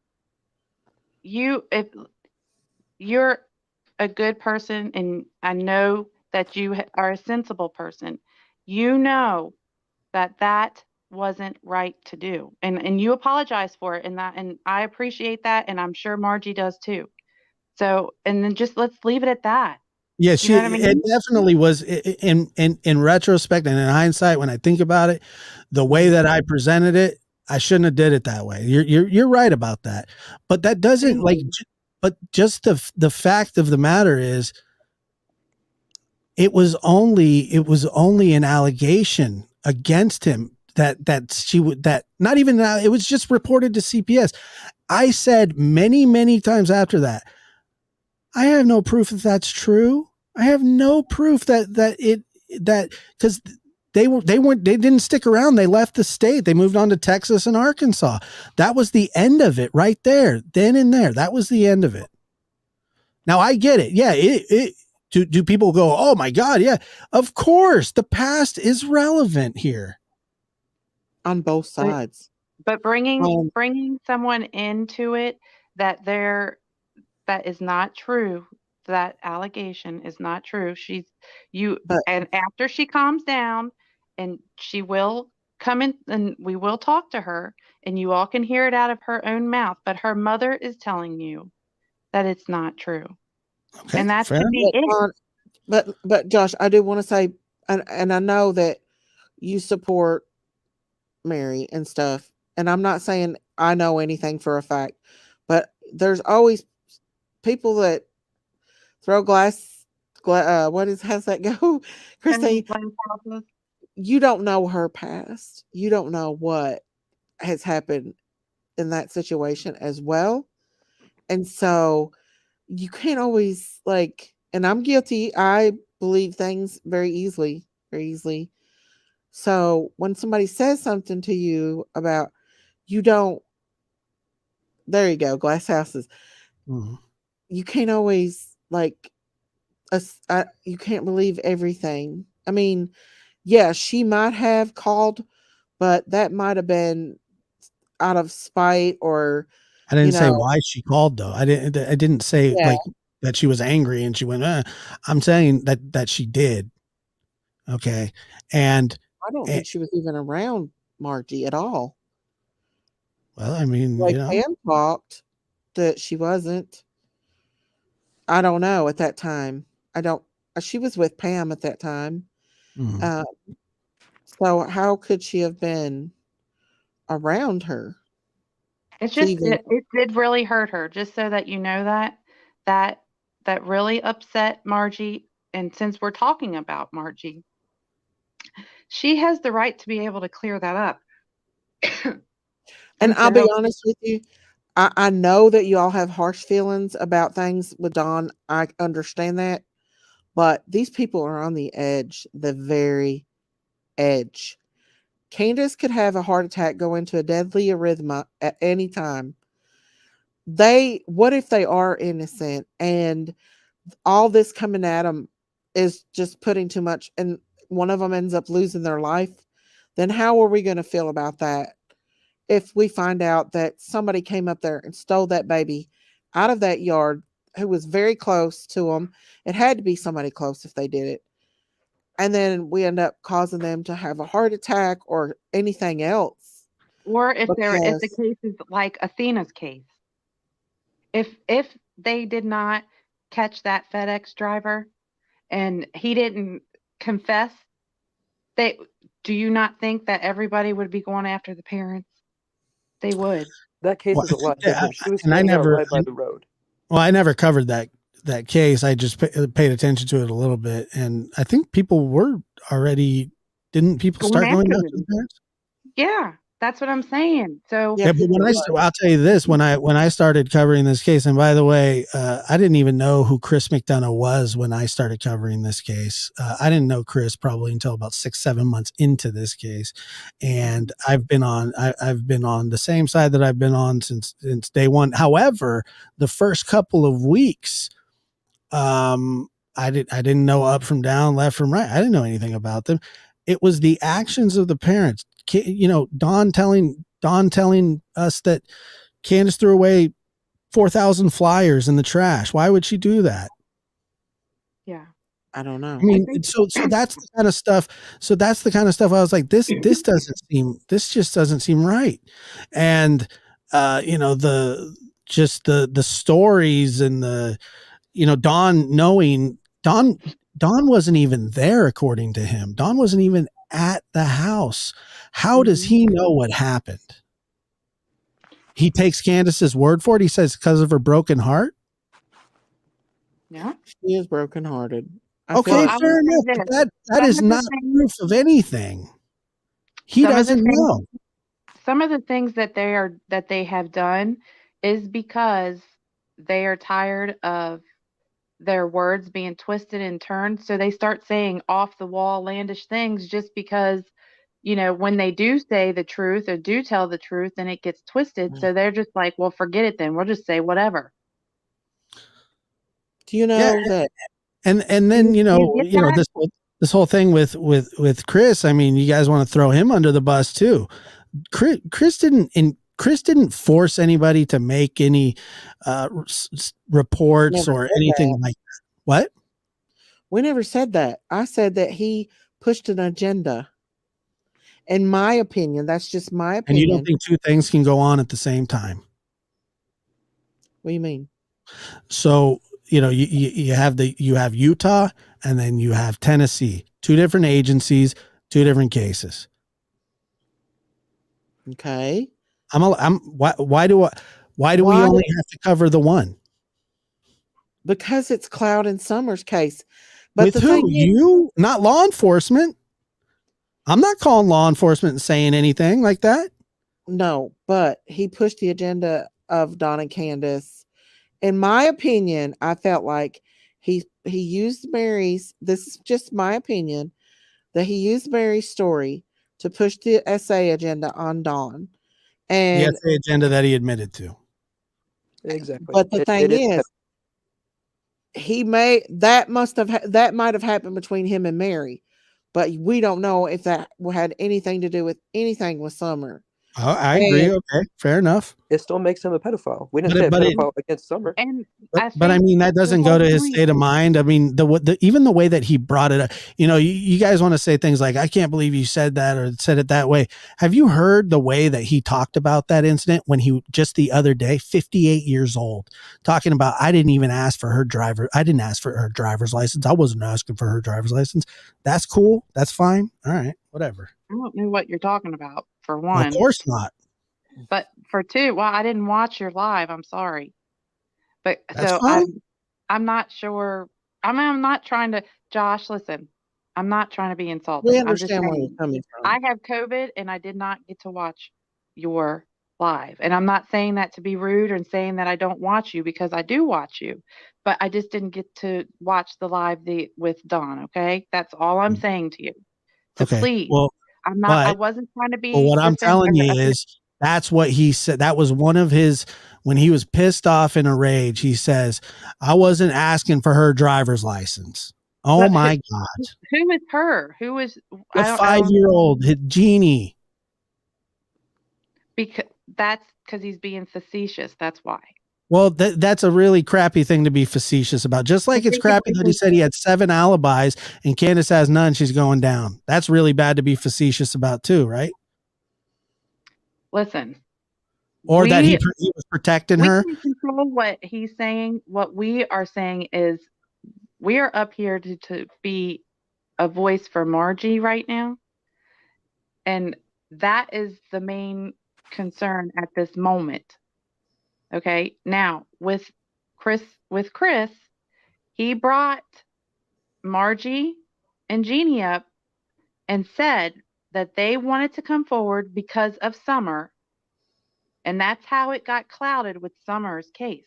If you're a good person, and I know that you are a sensible person, you know that wasn't right to do, and you apologize for it, and I appreciate that, and I'm sure Margie does too. So, and then just let's leave it at that. Yeah, it definitely was in retrospect and in hindsight, when I think about it, the way that I presented it, I shouldn't have did it that way. You're right about that. But that doesn't but just the fact of the matter is, it was only an allegation against him that not even it was just reported to CPS. I said many times after that, I have no proof that that's true. I have no proof that because they didn't stick around. They left the state. They moved on to Texas and Arkansas. That was the end of it right there. Then and there. That was the end of it. Now I get it. Yeah. Do people go, oh my God? Yeah, of course. The past is relevant here. On both sides. But bringing someone into it that is not true. That allegation is not true. And after she calms down, and she will come in, and we will talk to her, and you all can hear it out of her own mouth. But her mother is telling you that it's not true. Okay, and that's to be it. But Josh, I do want to say, and I know that you support Mary and stuff, and I'm not saying I know anything for a fact, but there's always people that throw glass. How's that go, Christine? You don't know her past. You don't know what has happened in that situation as well, and so you can't always and I'm guilty. I believe things very easily. So when somebody says something to you about, you don't, there you go, glass houses. Mm-hmm. You can't always you can't believe everything. I mean, Yeah, she might have called, but that might have been out of spite or, I you didn't say know, why she called though. I didn't say yeah, like that she was angry and she went, I'm saying that she did. Okay. And, I don't and think she was even around Margie at all. well, I mean, Like Pam talked that she wasn't. I don't know at that time. I don't. She was with Pam at that time. mhm. Uh, so how could she have been around her It's to just even? it did really hurt her, just so that you know that that really upset Margie. And since we're talking about Margie, she has the right to be able to clear that up. And And I'll be so honest with you. I know that you all have harsh feelings about things with Dawn. I understand that, but these people are on the edge, the very edge. Candace could have a heart attack, go into a deadly arrhythmia at any time. What if they are innocent and all this coming at them is just putting too much, and one of them ends up losing their life? Then how are we going to feel about that if we find out that somebody came up there and stole that baby out of that yard who was very close to them? It had to be somebody close if they did it. And then we end up causing them to have a heart attack or anything else or if the because case is like Athena's case, if they did not catch that FedEx driver and he didn't confess, they do you not think that everybody would be going after the parents? They would. That case Well, is a lot yeah, different. She was and hanging out right by the road. I never covered that case. I just paid attention to it a little bit, and I think people were already. Didn't people Going start going after after the them. parents? Yeah, that's what I'm saying. So yeah, Yeah, but people I'll tell you this, when I started covering this case, and by the way, I didn't even know who Chris McDonough was when I started covering this case. I didn't know Chris probably until about 6-7 months into this case, and I've been on the same side that I've been on since day one. However, the first couple of weeks, I didn't know up from down, left from right. I didn't know anything about them. It was the actions of the parents. Dawn telling us that Candace threw away 4,000 flyers in the trash. Why would she do that? yeah. I don't know. I mean, think so that's the kind of stuff. So that's the kind of stuff I was like, this just doesn't seem right. And the stories and Don wasn't even there, according to him. Don wasn't even at the house. How does he know what happened? He takes Candace's word for it. He says because of her broken heart. Yeah. She is brokenhearted. I feel Okay, Well, like I fair will enough. say But this. that Some is of the not things proof of anything. He some of the doesn't things know. some of the things that they have done is because they are tired of their words being twisted and turned. So they start saying off the wall, outlandish things just because, when they do say the truth or do tell the truth, then it gets twisted. So they're just like, well, forget it then. We'll just say whatever. do you Yeah, know that and then You get that? this whole thing with Chris. I mean, you guys want to throw him under the bus too. Chris didn't force anybody to make any reports never or said anything that? like that. What? We never said that. I said that he pushed an agenda. In my opinion, that's just my And you don't opinion. think two things can go on at the same time? What do you mean? So you have Utah and then you have Tennessee, two different agencies, two different cases. Okay. Why do we Why? only have to cover the one? Because it's Cloud and Summers' case. But With the who? thing is, You, not law enforcement. I'm not calling law enforcement and saying anything like that. no, but he pushed the agenda of Don and Candace. In my opinion, I felt like he used Mary's, this is just my opinion, that he used Mary's story to push the SA agenda on Dawn. The And SA agenda that he admitted to. Exactly. but the thing It is. is, that might have happened between him and Mary. but we don't know if that had anything to do with anything with Summer. Oh, I agree. And Okay, fair enough. It still makes him a pedophile. We didn't But say it, a but it, pedophile against Summer. And but I mean, that the doesn't go whole to his point, state of mind. I mean, even the way that he brought it up, you guys want to say things like, I can't believe you said that or said it that way. Have you heard the way that he talked about that incident when he just the other day, 58 years old, talking about, I didn't even ask for her I didn't ask for her driver's license. I wasn't asking for her driver's license. That's cool. That's fine. All right, whatever. I don't know what you're talking about, for Well, one. of course not. But for two, well, I didn't watch your live. I'm sorry. But That's so fine. I'm not sure. I'm not trying to, Josh, listen, I'm not trying to be we insulting. I'm just understand where you're saying, coming from. I have COVID and I did not get to watch your live. And I'm not saying that to be rude and saying that I don't watch you, because I do watch you, but I just didn't get to watch the live with Dawn. Okay. That's all I'm saying to you. So Okay. please, Well, I wasn't trying to but be what I'm telling you defensive. is that's what he said. That was one of his, when he was pissed off in a rage, he says, I wasn't asking for her driver's license. Oh But my God. Who is her? Who is, The I don't 5-year-old Jeannie. That's because he's being facetious. That's why. Well, that's a really crappy thing to be facetious about. Just like it's crappy that he said he had 7 alibis and Candace has none. She's going down. That's really bad to be facetious about too, right? Listen. Or that he was protecting her. We can control what he's saying. What we are saying is we are up here to be a voice for Margie right now. And that is the main concern at this moment. Okay. Now with Chris, he brought Margie and Jeannie up and said that they wanted to come forward because of Summer. And that's how it got clouded with Summer's case.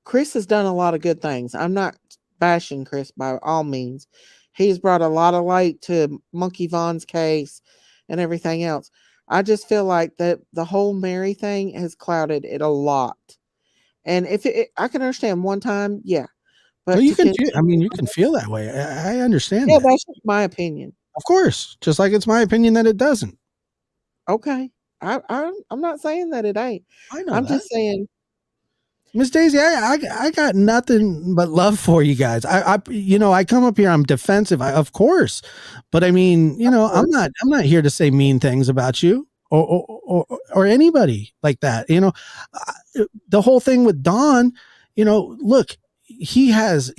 Chris has done a lot of good things. I'm not bashing Chris by all means. He's brought a lot of light to Monkey Vaughn's case and everything else. I just feel like that the whole Mary thing has clouded it a lot. And if I can understand one time, yeah. But well, you can feel that way. I understand. Yeah, that's just my opinion. Of course, just like it's my opinion that it doesn't. Okay. I'm not saying that it ain't. I know. I'm just saying, Miss Daisy, I got nothing but love for you guys. I come up here, I'm defensive, of course, but I mean, I'm not here to say mean things about you or anybody like that. The whole thing with Don, look, he has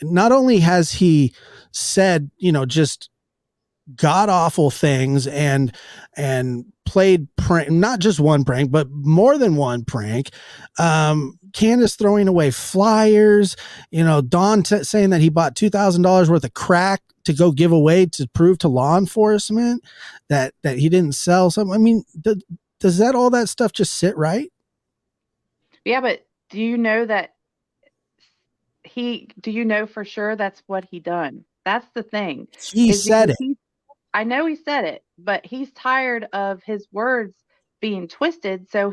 not only has he said, just god awful things and played prank, not just one prank, but more than one prank. Candace throwing away flyers, Dawn saying that he bought $2,000 worth of crack to go give away to prove to law enforcement that he didn't sell something. I mean, does all that stuff just sit right? Yeah, but do you know that do you know for sure that's what he done? That's the thing. He said it. I know he said it, but he's tired of his words being twisted. So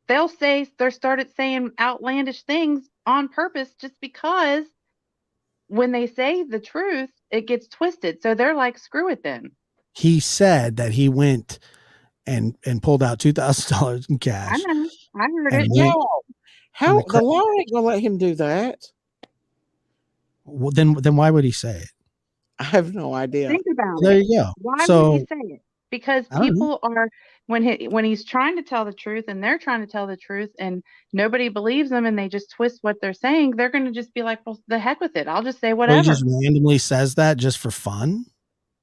they'll started saying outlandish things on purpose just because when they say the truth, it gets twisted. So they're like, screw it then. He said that he went and pulled out $2,000 in cash. I know. I heard it. No. How the law ain't gonna let him do that? Well, then why would he say it? I have no idea. Think about it. There you go. Why would he say it? Because people are when he's trying to tell the truth and they're trying to tell the truth and nobody believes them and they just twist what they're saying, they're going to just be like, well, the heck with it. I'll just say whatever. He just randomly says that just for fun.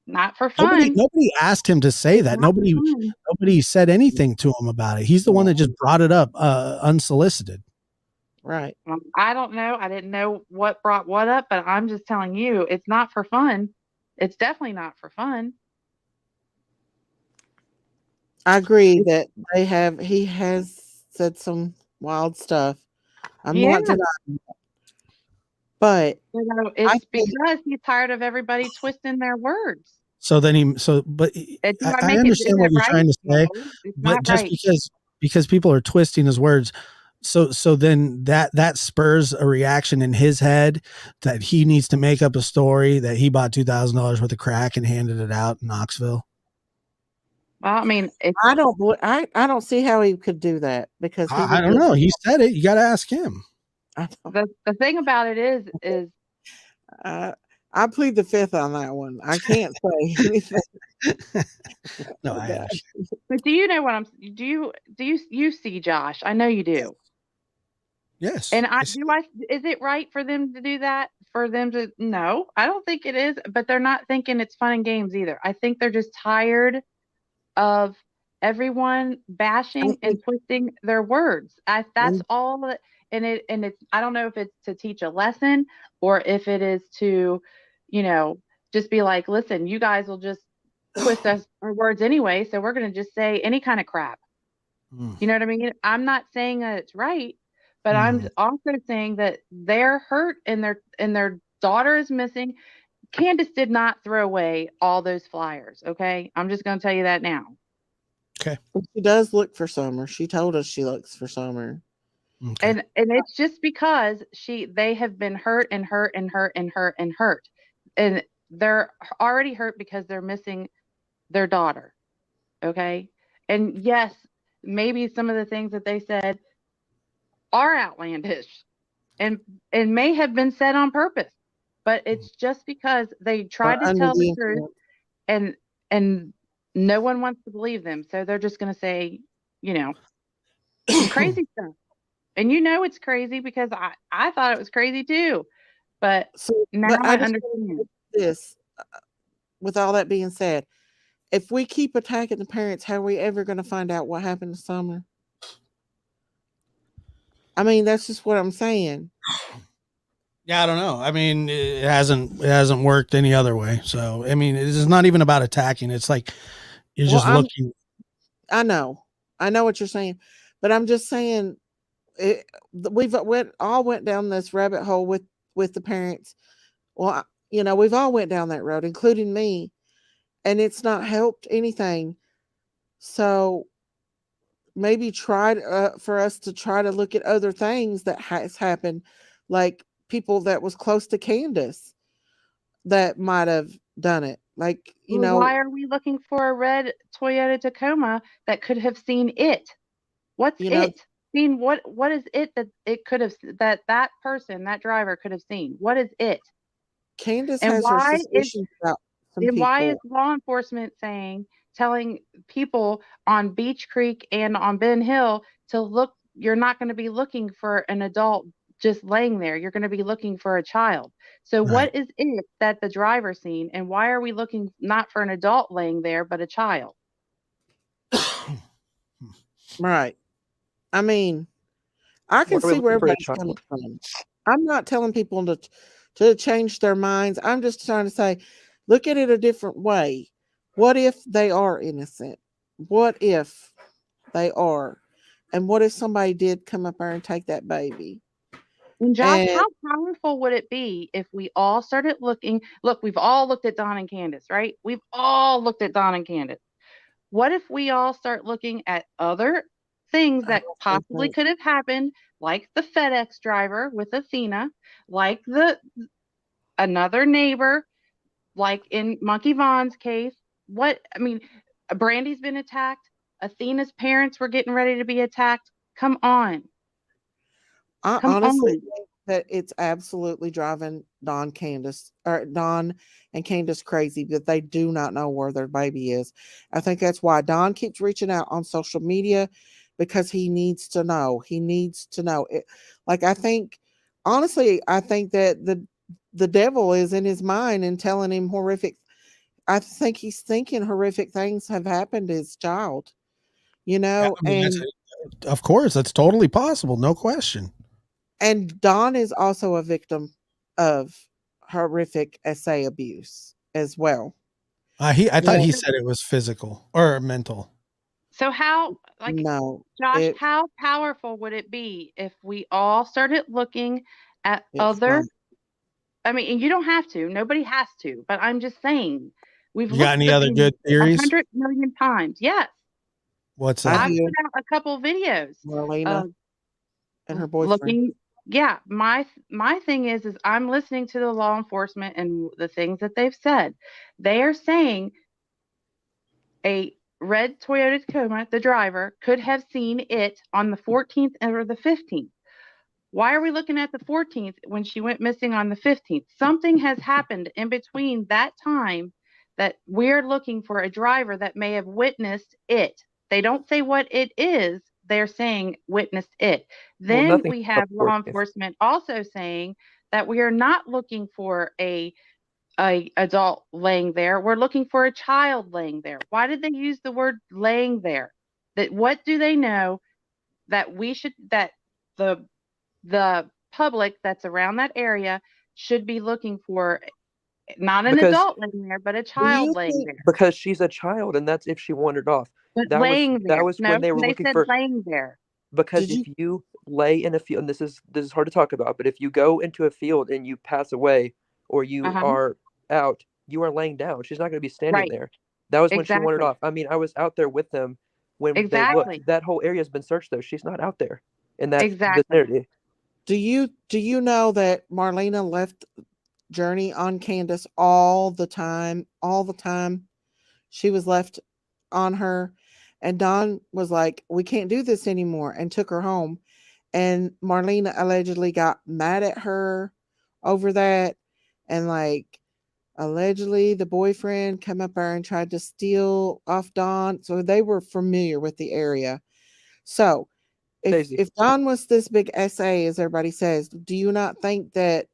Not for fun. Nobody asked him to say that. Nobody said anything to him about it. He's the one that just brought it up unsolicited. Right. I don't know. I didn't know what brought what up, but I'm just telling you, it's not for fun. It's definitely not for fun. I agree that he has said some wild stuff. I'm not denying that. But it's because he's tired of everybody twisting their words. So then I understand what you're trying to say, but just because people are twisting his words, So then that spurs a reaction in his head that he needs to make up a story that he bought $2,000 worth of crack and handed it out in Knoxville. Well, I mean, I don't see how he could do that because he I don't know. He said it. You got to ask him. the thing about it is I plead the fifth on that one. I can't say anything. No, I understand. But do you know what you see Josh? I know you do. Yes. And is it right for them to do that? For them to, no, I don't think it is, but they're not thinking it's fun and games either. I think they're just tired of everyone bashing and twisting their words. That's all that, and it's, I don't know if it's to teach a lesson or if it is to, just be like, listen, you guys will just twist our words anyway, so we're going to just say any kind of crap. You know what I mean? I'm not saying that it's right, but I'm also saying that they're hurt and their daughter is missing. Candace did not throw away all those flyers. Okay. I'm just going to tell you that now. Okay. But she does look for Summer. She told us she looks for Summer. Okay. And it's just because they have been hurt and hurt and hurt and hurt and hurt. And they're already hurt because they're missing their daughter. Okay. And yes, maybe some of the things that they said are outlandish and may have been said on purpose, but it's just because they tried to tell the truth and no one wants to believe them. So they're just going to say, some crazy stuff. And it's crazy because I thought it was crazy too. But now I understand this. With all that being said, if we keep attacking the parents, how are we ever going to find out what happened to Summer? I mean, that's just what I'm saying. Yeah, I don't know. I mean, it hasn't worked any other way. So, I mean, it's not even about attacking. It's like you're just looking. I know what you're saying, but I'm just saying we've all went down this rabbit hole with the parents. Well, we've all went down that road, including me, and it's not helped anything. So maybe try for us to try to look at other things that has happened, like people that was close to Candace that might have done it. Like, why are we looking for a red Toyota Tacoma that could have seen it? What's it? Seen what is it that it could have, that person, that driver could have seen? What is it? Candace has her suspicions about some people. Why is law enforcement telling people on Beach Creek and on Ben Hill to look? You're not going to be looking for an adult just laying there. You're going to be looking for a child. So what is it that the driver seen? And why are we looking not for an adult laying there, but a child? Right. I mean, I can see where everybody's coming from. I'm not telling people to change their minds. I'm just trying to say, look at it a different way. What if they are innocent? What if they are? And what if somebody did come up there and take that baby? And Josh, how powerful would it be if we all started looking? Look, we've all looked at Don and Candace, right? We've all looked at Don and Candace. What if we all start looking at other things that possibly could have happened, like the FedEx driver with Athena, like another neighbor, like in Monkey Vaughn's case? Brandy's been attacked. Athena's parents were getting ready to be attacked. Come on. I honestly think that it's absolutely driving Don and Candace crazy that they do not know where their baby is. I think that's why Don keeps reaching out on social media, because he needs to know. He needs to know it. Like, I think that the devil is in his mind and telling him horrific. I think he's thinking horrific things have happened to his child. And of course, that's totally possible, no question. And Don is also a victim of horrific SA abuse as well. I thought he said it was physical or mental. So how, Josh, how powerful would it be if we all started looking at other? I mean, and you don't have to. Nobody has to. But I'm just saying, you got any other good theories? 100 million times, yes. What's that? I've put out a couple videos. and her boyfriend. Yeah, my thing is I'm listening to the law enforcement and the things that they've said. They are saying a red Toyota Tacoma, the driver, could have seen it on the 14th or the 15th. Why are we looking at the 14th when she went missing on the 15th? Something has happened in between that time that we're looking for a driver that may have witnessed it. They don't say what it is. They're saying witnessed it. Well, Then nothing we on have the law 14th. enforcement also saying that we are not looking for a adult laying there. We're looking for a child laying there. Why did they use the word laying there? That what do they know that we should that the public that's around that area should be looking for not an Because adult laying there, but a Do child you laying think? there. because she's a child, and that's if she wandered off. But That was laying that there. was No, when they were they looking said for. laying there. Because Did if you? you lay in a field, and this is hard to talk about, but if you go into a field and you pass away or you Uh-huh. are out, you are laying down. She's not going to be standing Right. there. That was when she wandered Exactly. off. I mean, I was out there with them when they looked. Exactly. That whole area has been searched, though. She's not out there in that Exactly. vicinity. Do you know that Marlena left Journey on Candace all the time? All the time, she was left on her, and Don was like, "We can't do this anymore," and took her home. And Marlena allegedly got mad at her over that, and like allegedly the boyfriend came up there and tried to steal off Don. So they were familiar with the area. So if Daisy, if Don was this big SA as everybody says, do you not think that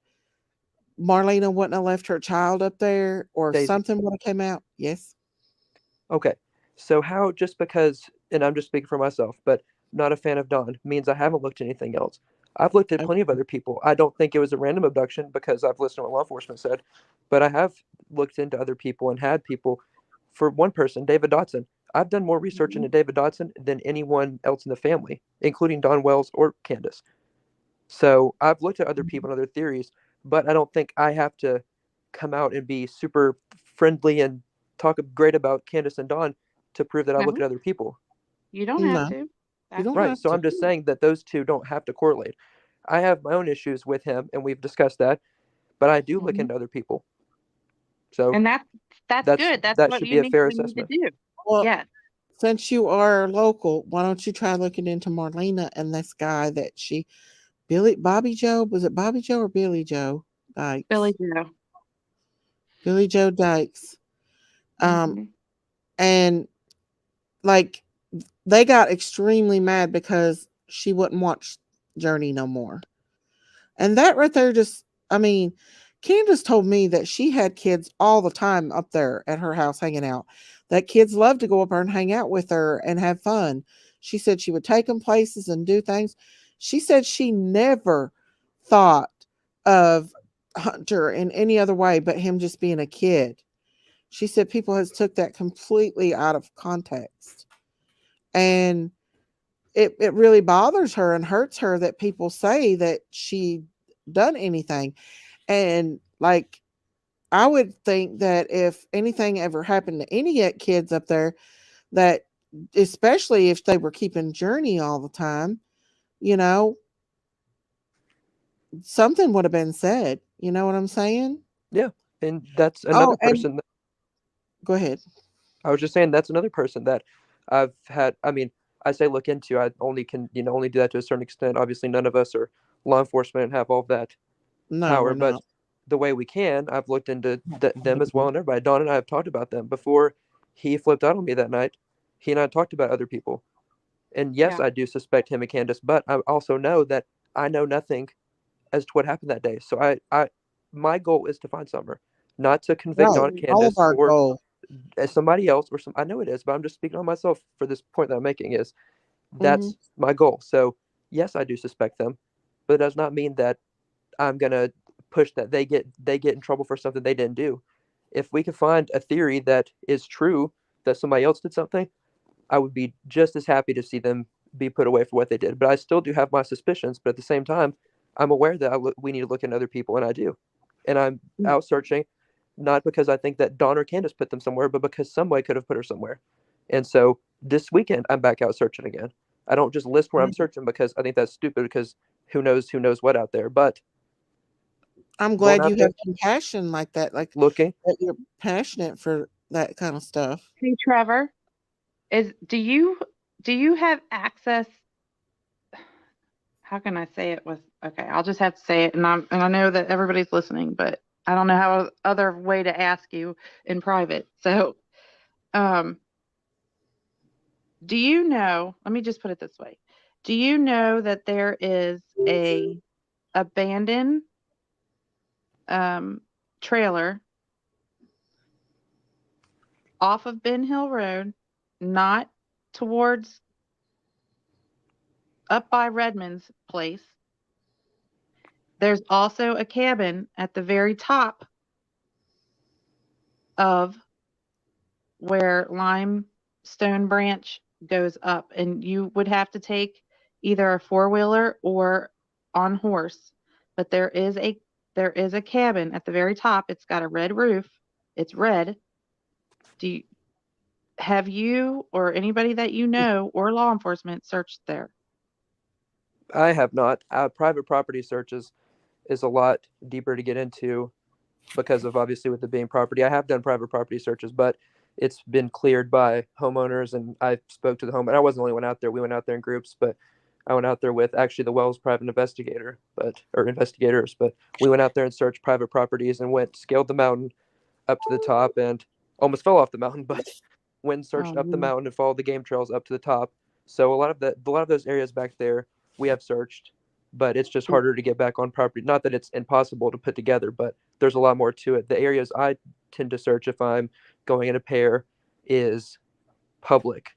Marlena wouldn't have left her child up there, or Daisy. something would have come out? Yes. Okay. So how just because, and I'm just speaking for myself, but not a fan of Don means I haven't looked at anything else. I've looked at plenty of Okay. other people. I don't think it was a random abduction because I've listened to what law enforcement said, but I have looked into other people and had people. For one person, David Dotson, I've done more research Mhm. into David Dotson than anyone else in the family, including Don Wells or Candace. So I've looked at other people and other theories, but I don't think I have to come out and be super friendly and talk great about Candace and Don to prove that I look No, at other people. you don't have No, to. you That's don't Right. have So to. I'm just saying that those two don't have to correlate. I have my own issues with him, and we've discussed that, but I do look Mhm. into other people. So And that's good. That's that what should be a fair we need to assessment. do. Well, Yes. since you are local, why don't you try looking into Marlena and this guy that she Bobby Joe, was it Bobby Joe or Billy Joe Billy Dykes? Joe. Billy Joe Dykes. Um, Mhm. and like they got extremely mad because she wouldn't watch Journey no more. And that right there just, I mean, Candace told me that she had kids all the time up there at her house hanging out. That kids loved to go up there and hang out with her and have fun. She said she would take them places and do things. She said she never thought of Hunter in any other way but him just being a kid. She said people has took that completely out of context. And it really bothers her and hurts her that people say that she done anything. And like I would think that if anything ever happened to any kids up there, that especially if they were keeping Journey all the time, you know, something would have been said. You know what I'm saying? Yeah. And that's Oh, another and person. go ahead. I was just saying that's another person that I've had. I mean, I say look into. I only can, only do that to a certain extent. Obviously, none of us are law enforcement and have all that No, power, we're but not. the way we can, I've looked into them as well, and everybody. Don and I have talked about them before. He flipped out on me that night. He and I talked about other people, and yes, Yeah. I do suspect him and Candace, but I also know that I know nothing as to what happened that day. So my goal is to find Summer, not to convict Don Right. and All of Candace our or goal. as somebody else or some. I know it is, but I'm just speaking on myself for this point that I'm making. Is Hmm. that's my goal. So yes, I do suspect them, but it does not mean that I'm gonna push that they get in trouble for something they didn't do. If we can find a theory that is true that somebody else did something, I would be just as happy to see them be put away for what they did. But I still do have my suspicions. But at the same time, I'm aware that we need to look at other people, and I do. And I'm out searching, not because I think that Dawn or Candace put them somewhere, but because somebody could have put her somewhere. And so this weekend, I'm back out searching again. I don't just list where I'm searching because I think that's stupid, because who knows what out there. But I'm going glad out you there have compassion like that, like looking, that you're passionate for that kind of stuff. Hey, Trevor, do you have access? How can I say it with, okay, I'll just have to say it, and I know that everybody's listening, but I don't know how other way to ask you in private. So, do you know, let me just put it this way. Do you know that there is a abandoned trailer off of Ben Hill Road, not towards up by Redmond's place? There's also a cabin at the very top of where Limestone Branch goes up, and you would have to take either a four-wheeler or on horse. But there is a cabin at the very top. It's got a red roof. It's red. Have you or anybody that you know or law enforcement searched there? I have not. Private property searches is a lot deeper to get into because of, obviously, with it being property. I have done private property searches, but it's been cleared by homeowners, and I spoke to the homeowner. I wasn't the only one out there. We went out there in groups, but I went out there with actually the Wells private investigator, or investigators. But we went out there and searched private properties and scaled the mountain up to the top and almost fell off the mountain, but went and searched up the mountain and followed the game trails up to the top. So a lot of those areas back there we have searched, but it's just harder to get back on property. Not that it's impossible to put together, but there's a lot more to it. The areas I tend to search if I'm going in a pair is public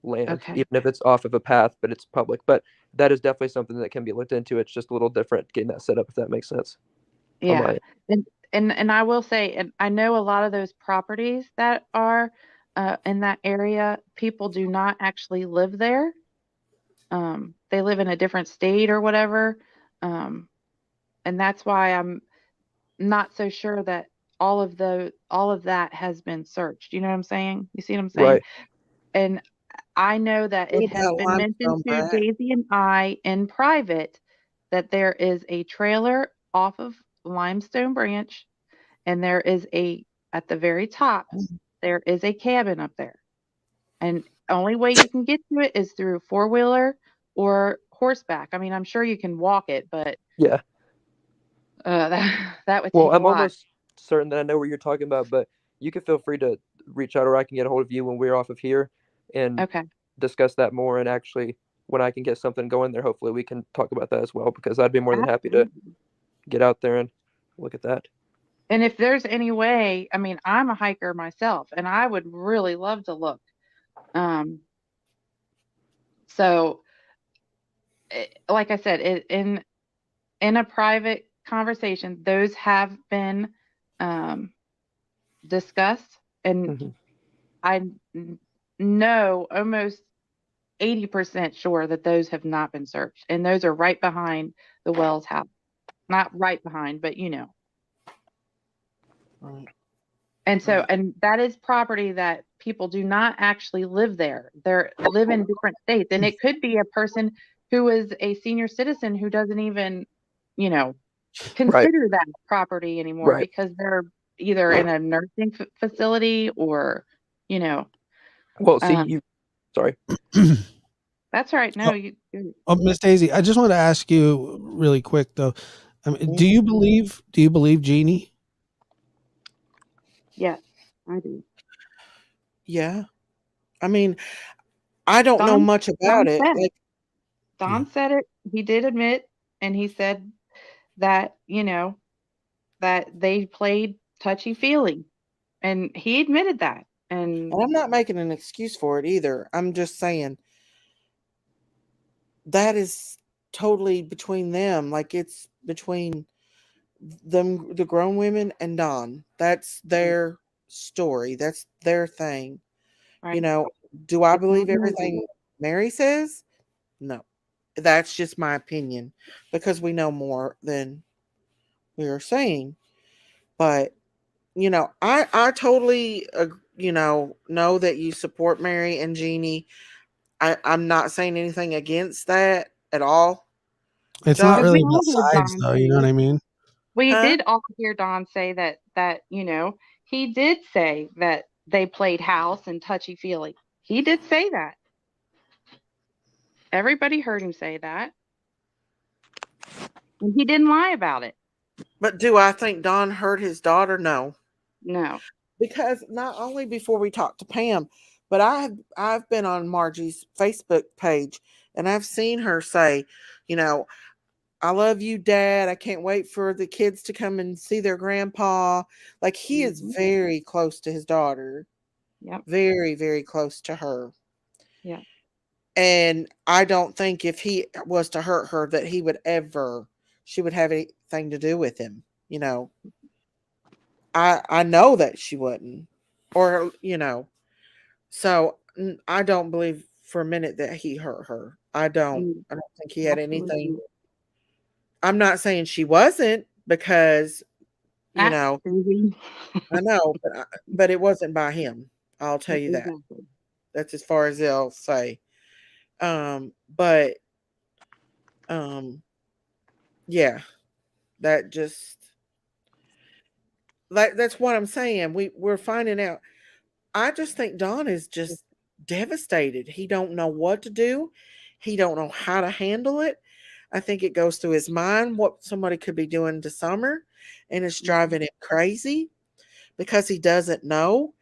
land, Okay. even if it's off of a path, but it's public. But that is definitely something that can be looked into. It's just a little different getting that set up, if that makes sense. Yeah. And I will say, and I know a lot of those properties that are in that area, people do not actually live there. They live in a different state or whatever. And that's why I'm not so sure that all of that has been searched. You know what I'm saying? You see what I'm saying? Right. And I know that it What has about been mentioned to Limestone Daisy and I in private that there is a trailer off of Limestone Branch, and there is at the very top, there is a cabin up there. And only way you can get to it is through four-wheeler or horseback. I mean, I'm sure you can walk it, but Yeah. that would Well, take a I'm lot. almost certain that I know what you're talking about, but you can feel free to reach out, or I can get a hold of you when we're off of here and Okay. discuss that more. And actually, when I can get something going there, hopefully we can talk about that as well, because I'd be more than happy to Absolutely. get out there and look at that. And if there's any way, I mean, I'm a hiker myself, and I would really love to look. So, like I said, in a private conversation, those have been discussed, and Mhm. I know almost 80% sure that those have not been searched, and those are right behind the Wells house. Not right behind, but you know. Right. And so, Right. and that is property that people do not actually live there. They live in different states. And it could be a person who is a senior citizen who doesn't even, you know, Right. consider that property anymore Right. because they're either in a nursing facility or, you know. Well, see, sorry. That's right. No, you. Miss Daisy, I just want to ask you really quick though. I mean, do you believe Jeannie? Yes, I do. Yeah. I mean, I don't know much about it. Don said it. He did admit, and he said that, you know, that they played touchy-feely, and he admitted that. And I'm not making an excuse for it either. I'm just saying that is totally between them. Like, it's between them, the grown women, and Don. That's their story. That's their thing. right. You know, do I It's not believe mine. everything Mary says? No. That's just my opinion because we know more than we are saying. But, you know, I totally, know that you support Mary and Jeannie. I'm not saying anything against that at all. It's not Josh, really we the all heard sides, Don though. You know what say, I mean? we huh? did all hear Don say that, he did say that they played house and touchy-feely. He did say that. Everybody heard him say that. And he didn't lie about it. But do I think Don hurt his daughter? No. No. Because not only before we talked to Pam, but I've been on Margie's Facebook page and I've seen her say, you know, I love you, Dad. I can't wait for the kids to come and see their grandpa. Like he is Mhm. very close to his daughter. Yep. Very, very close to her. Yeah. And I don't think if he was to hurt her that she would have anything to do with him. You know, I know that she wouldn't. Or, so I don't believe for a minute that he hurt her. I don't. Mm, I don't think he had absolutely anything. not. I'm not saying she wasn't because, you Ah, know, Susie. I know, but it wasn't by him. I'll tell you that. Exactly. That's as far as they'll say. But um, yeah, that just that's what I'm saying. We're finding out. I just think Don is just devastated. He don't know what to do. He don't know how to handle it. I think it goes through his mind what somebody could be doing to Summer, and it's Mhm. driving him crazy because he doesn't know.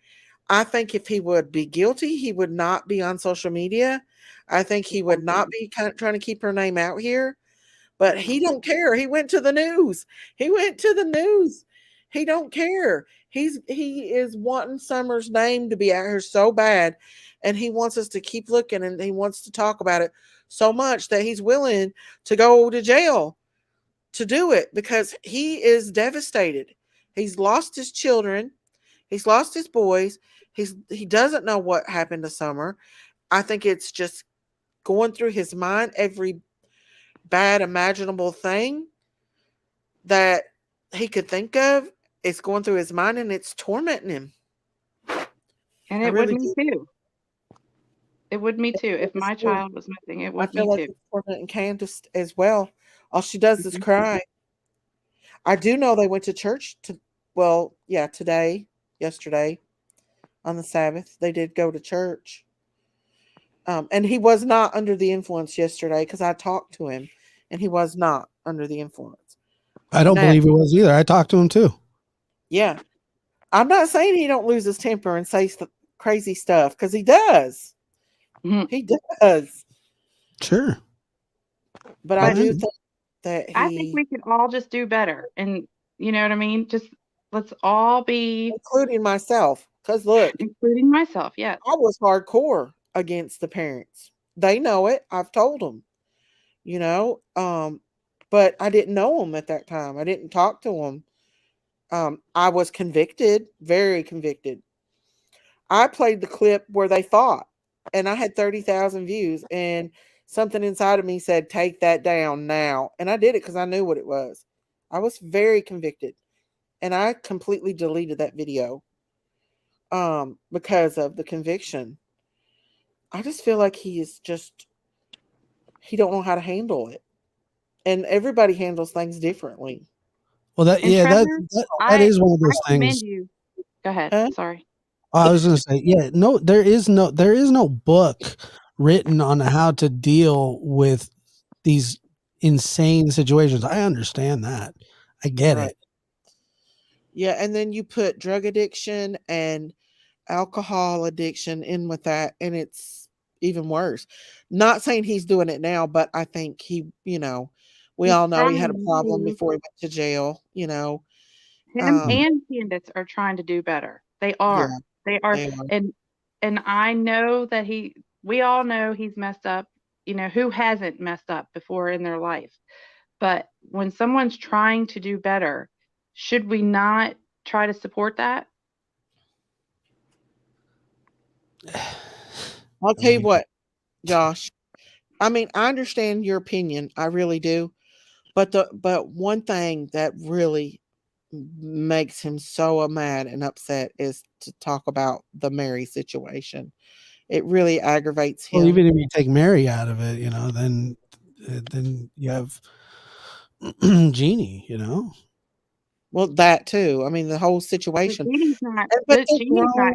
I think if he would be guilty, he would not be on social media. I think he would not Exactly. be kind of trying to keep her name out here. But Yeah. he don't care. He went to the news. He went to the news. He don't care. He is wanting Summer's name to be out here so bad, and he wants us to keep looking, and he wants to talk about it so much that he's willing to go to jail to do it because he is devastated. He's lost his children. He's lost his boys. He doesn't know what happened to Summer. I think it's just going through his mind every bad imaginable thing that he could think of. It's going through his mind and it's tormenting him. And I it would really me do. too. It would me too. If It's my true. child was missing, it I would feel me like too. it's tormenting Candace as well. All she does is Mhm. cry. I do know they went to church today, yesterday on the Sabbath. They did go to church. And he was not under the influence yesterday because I talked to him and he was not under the influence. I don't Now, believe he was either. I talked to him too. yeah, I'm not saying he don't lose his temper and say crazy stuff because he does. Mhm. He does. Sure. But I But do I, think that I think we can all just do better. And you know what I mean? Just let's all be, including myself, because look, including myself. Yes. I was hardcore against the parents. They know it. I've told them, you know, but I didn't know them at that time. I didn't talk to them. I was convicted, very convicted. I played the clip where they fought, and I had 30,000 views, and something inside of me said, "Take that down now," and I did it because I knew what it was. I was very convicted, and I completely deleted that video because of the conviction. I just feel like he don't know how to handle it. And everybody handles things differently. well, that And yeah, that, Trevor, that that I is one of I those things. commend you. Go ahead. Huh? Sorry. I was going to say, yeah, no, there is no book written on how to deal with these insane situations. I understand that. I get Right. it. Yeah, and then you put drug addiction and alcohol addiction in with that, and it's even worse. Not saying he's doing it now, but I think we He's all know he had a trying problem to. before he went to jail. Him Mm. Um, and Candace are trying to do better. They yeah, are. They are. they are. And I know that we all know he's messed up. Who hasn't messed up before in their life? But when someone's trying to do better, should we not try to support that? I'll I tell you mean, what, Josh. I mean, I understand your opinion. I really do. But one thing that really makes him so mad and upset is to talk about the Mary situation. it really aggravates Well, him. even if you take Mary out of it, then you have Jeannie, Well, that too. I mean, the whole But situation. Jeannie's not. But they're Jeannie's grown not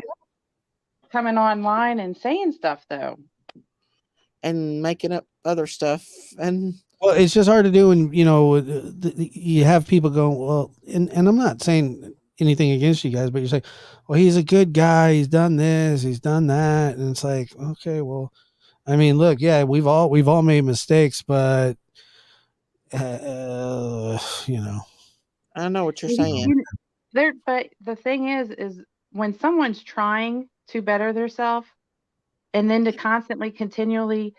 coming online and saying stuff though. and making up other stuff. And Well, it's just hard to do when, you have people going, well, and I'm not saying anything against you guys, but you're saying, well, he's a good guy. He's done this, he's done that. And it's like, okay, well, I mean, look, yeah, we've all made mistakes, but, I know what you're You- saying. you- but the thing is when someone's trying to better themselves, and then to constantly, continually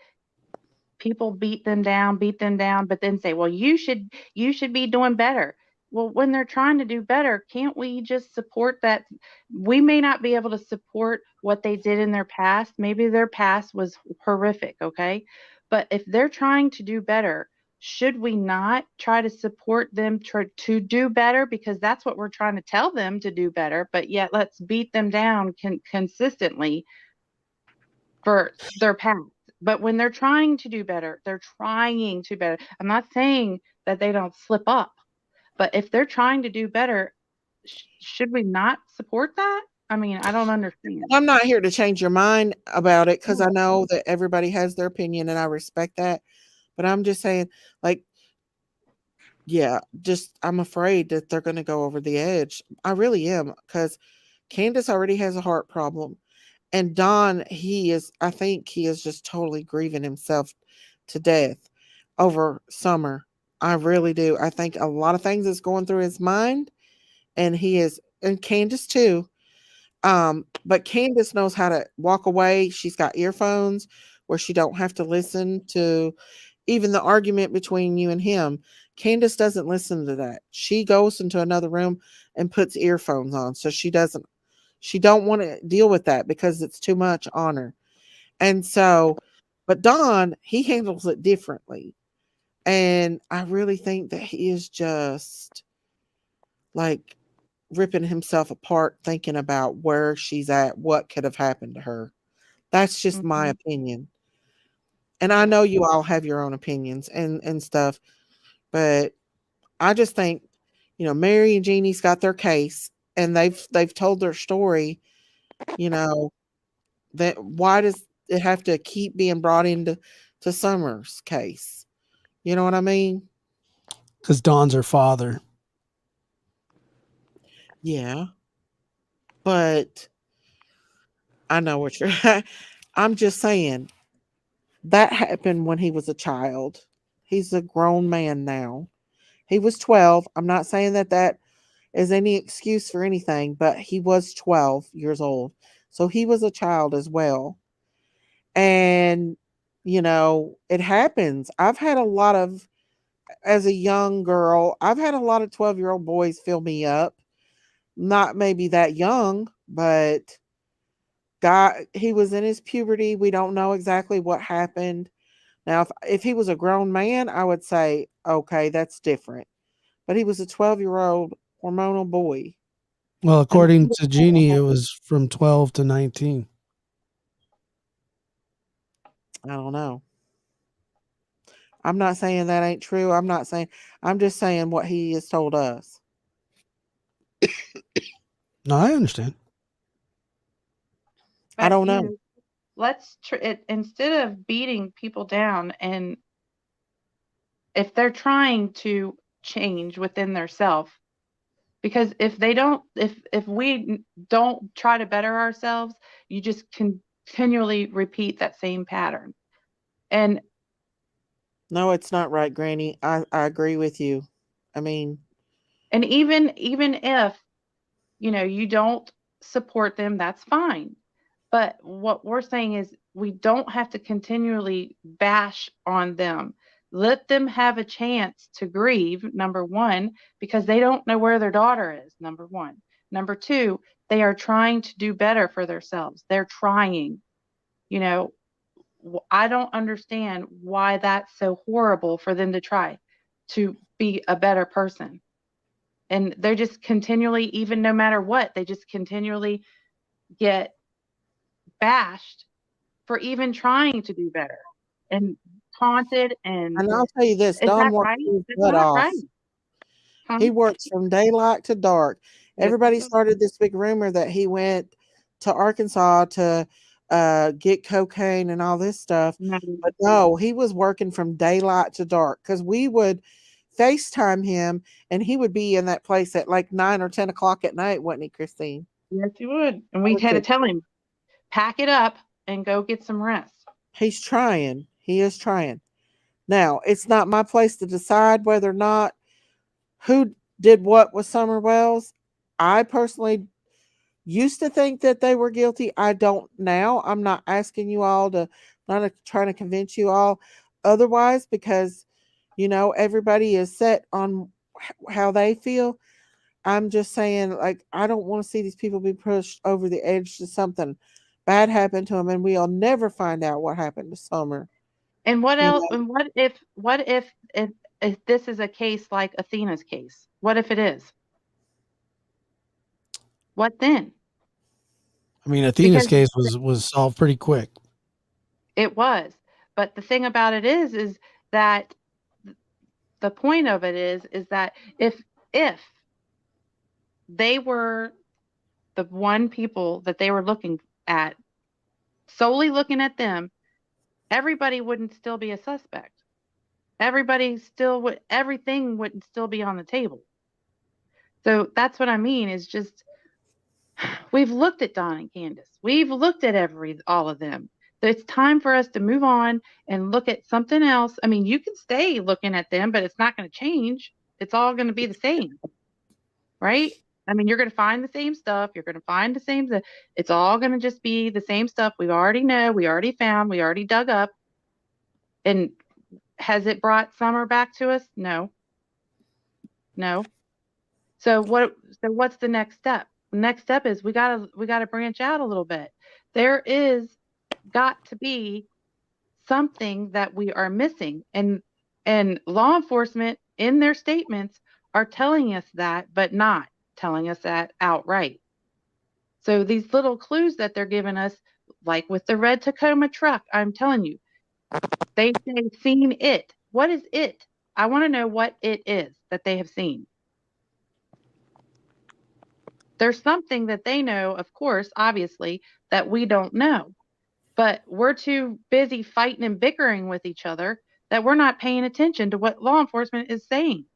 people beat them down, but then say, well, you should be doing better. Well, when they're trying to do better, can't we just support that? We may not be able to support what they did in their past. Maybe their past was horrific, okay? But if they're trying to do better, should we not try to support them to do better? Because that's what we're trying to tell them, to do better, but yet let's beat them down consistently for their past. But when they're trying to do better, they're trying to better. I'm not saying that they don't slip up, but if they're trying to do better, should we not support that? I mean, I don't understand. I'm not here to change your mind about it because I know that everybody has their opinion and I respect that. But I'm just saying, like, yeah, just I'm afraid that they're going to go over the edge. I really am because Candace already has a heart problem. And Don, I think he is just totally grieving himself to death over Summer. I really do. I think a lot of things is going through his mind, and and Candace too. But Candace knows how to walk away. She's got earphones where she don't have to listen to even the argument between you and him. Candace doesn't listen to that. She goes into another room and puts earphones on. So she don't want to deal with that because it's too much on her. And so, but Don, he handles it differently. And I really think that he is just like ripping himself apart thinking about where she's at, what could have happened to her. That's just my Mhm. opinion. And I know you all have your own opinions and stuff, but I just think, Mary and Jeannie's got their case and they've told their story, you know, that why does it have to keep being brought into Summer's case? You know what I mean? because Don's her father. Yeah. But I know what you're I'm just saying that happened when he was a child. He's a grown man now. He was 12. I'm not saying that is any excuse for anything, but he was 12 years old. So he was a child as well. And, it happens. As a young girl, I've had a lot of 12-year-old boys fill me up. Not maybe that young, but he was in his puberty. We don't know exactly what happened. Now, if he was a grown man, I would say, okay, that's different. But he was a 12-year-old hormonal boy. Well, And according to Jeannie, it was from 12 to 19. I don't know. I'm not saying that ain't true. I'm just saying what he has told us. No, I understand. I But don't know. let's instead of beating people down, and if they're trying to change within their self, because if we don't try to better ourselves, you just continually repeat that same pattern. And No, it's not right, Granny. I agree with you. I mean, even if you don't support them, that's fine. But what we're saying is we don't have to continually bash on them. Let them have a chance to grieve, number one, because they don't know where their daughter is, number one. Number two, they are trying to do better for themselves. They're trying. You know, I don't understand why that's so horrible for them to try to be a better person. And they're just continually, even no matter what, they just continually get bashed for even trying to do better and taunted. And I'll tell you this, is Don that works right? his It's butt not off. right. Huh? He works from daylight to dark. Yes, Everybody he does. started this big rumor that he went to Arkansas to get cocaine and all this stuff. No. But no, he was working from daylight to dark because we would FaceTime him and he would be in that place at like 9 or 10 o'clock at night, wasn't he, Christine? Yes, he would. And we had to tell him, pack it up and go get some rest. He's trying. He is trying. Now, it's not my place to decide whether or not who did what with Summer Wells. I personally used to think that they were guilty. I don't now. I'm not asking you all to, not trying to convince you all otherwise, because everybody is set on how they feel. I'm just saying, like, I don't want to see these people be pushed over the edge to something bad happen to them, and we'll never find out what happened to Summer. And what else? And what if this is a case like Athena's case? What if it is? What then? I mean, Athena's case was solved pretty quick. It was. But the thing about it is that the point of it is that if they were the one people that they were looking at, solely looking at them, everybody wouldn't still be a suspect. Everything wouldn't still be on the table. So that's what I mean, is just, we've looked at Don and Candace. We've looked at all of them. So it's time for us to move on and look at something else. I mean, you can stay looking at them, but it's not going to change. It's all going to be the same, right? I mean, you're going to find the same stuff. You're going to find the same. It's all going to just be the same stuff we already know, we already found, we already dug up. And has it brought Summer back to us? No. So what's the next step? The next step is we gotta branch out a little bit. There is got to be something that we are missing, and law enforcement in their statements are telling us that, but not telling us that outright. So these little clues that they're giving us, like with the red Tacoma truck, I'm telling you, they say seen it. What is it? I want to know what it is that they have seen. There's something that they know, of course, obviously, that we don't know. But we're too busy fighting and bickering with each other that we're not paying attention to what law enforcement is saying.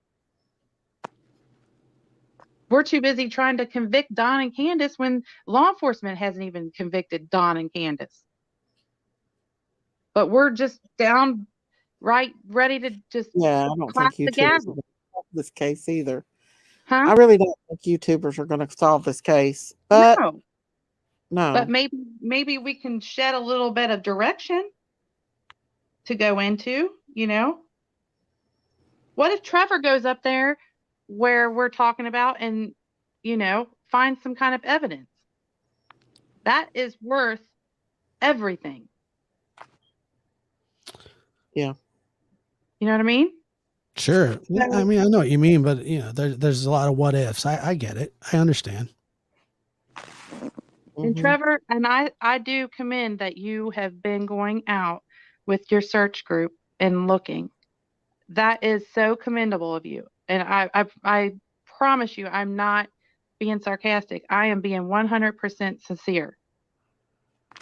We're too busy trying to convict Don and Candace when law enforcement hasn't even convicted Don and Candace. But we're just ready to just I don't think YouTubers are going to solve this case either. Huh? I really don't think YouTubers are going to solve this case. But no. But maybe we can shed a little bit of direction to go into, What if Trevor goes up there where we're talking about and, finds some kind of evidence? That is worth everything. Yeah. You know what I mean? Sure. Yeah, I mean, I know what you mean, but there's a lot of what ifs. I get it. I understand. And Trevor, and I do commend that you have been going out with your search group and looking. That is so commendable of you. And I promise you, I'm not being sarcastic. I am being 100% sincere.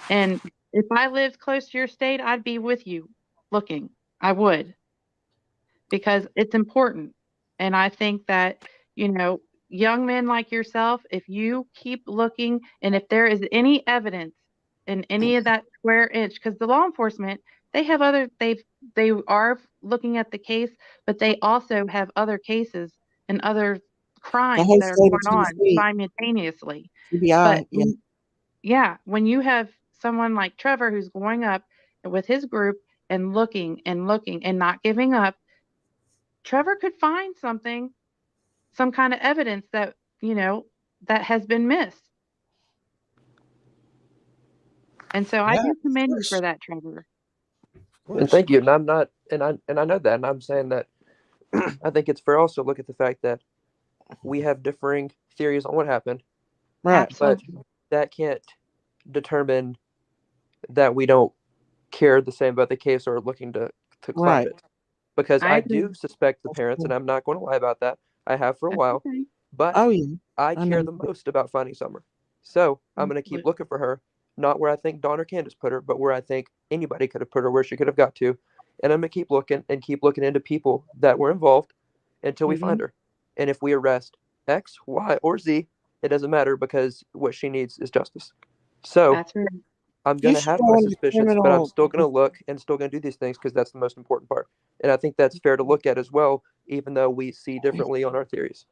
And if I lived close to your state, I'd be with you looking. I would. Because it's important. And I think that, young men like yourself, if you keep looking, and if there is any evidence in any of that square inch, because the law enforcement, they are looking at the case, but they also have other cases and other crimes that are going on simultaneously. But when you have someone like Trevor who's going up with his group and looking and not giving up, Trevor could find something, some kind of evidence that, that has been missed. And so I do commend you for that, Trevor. And thank you. And I'm not, and I know that, and I'm saying that I think it's fair also to look at the fact that we have differing theories on what happened. Right. Absolutely. But that can't determine that we don't care the same about the case or looking to cloud Right. it. Because I I agree. do suspect the parents, and I'm not going to lie about that. I have for a That's while, okay. but Oh yeah. I I know. care the most about finding Summer. So I'm going to keep Absolutely. looking for her, not where I think Dawn or Candace put her, but where I think anybody could have put her, where she could have got to. And I'm going to keep looking and keep looking into people that were involved until we find her. And if we arrest X, Y, or Z, it doesn't matter because what she needs is justice. So That's right. I'm You going to should have go my into suspicions, but I'm criminal. still going to look and still going to do these things because that's the most important part. And I think that's fair to look at as well, even though we see differently on our theories.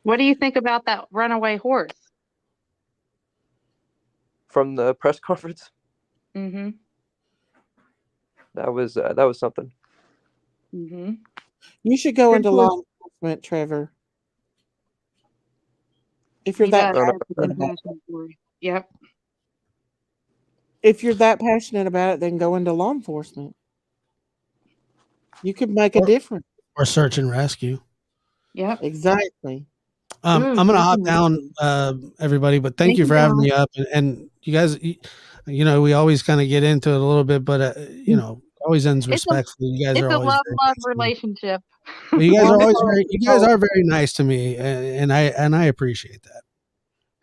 What do you think about that runaway horse? From the press conference, Mm-hmm. that was something. Mm-hmm. You should go into law enforcement, Trevor. If you're He that does. I don't passionate know. about it. For it. Yep. If you're that passionate about it, then go into law enforcement. You could make a difference. Or search and rescue. Yep. Exactly. I'm Ooh, gonna search hop and down, everybody, but thank you you, for having John. me up. And you guys, you know, we always kind of get into it a little bit, but you know, always ends respectfully. You guys It's are a always love very nice to me. relationship. But you guys are always sorry you guys are very nice to me, and I appreciate that.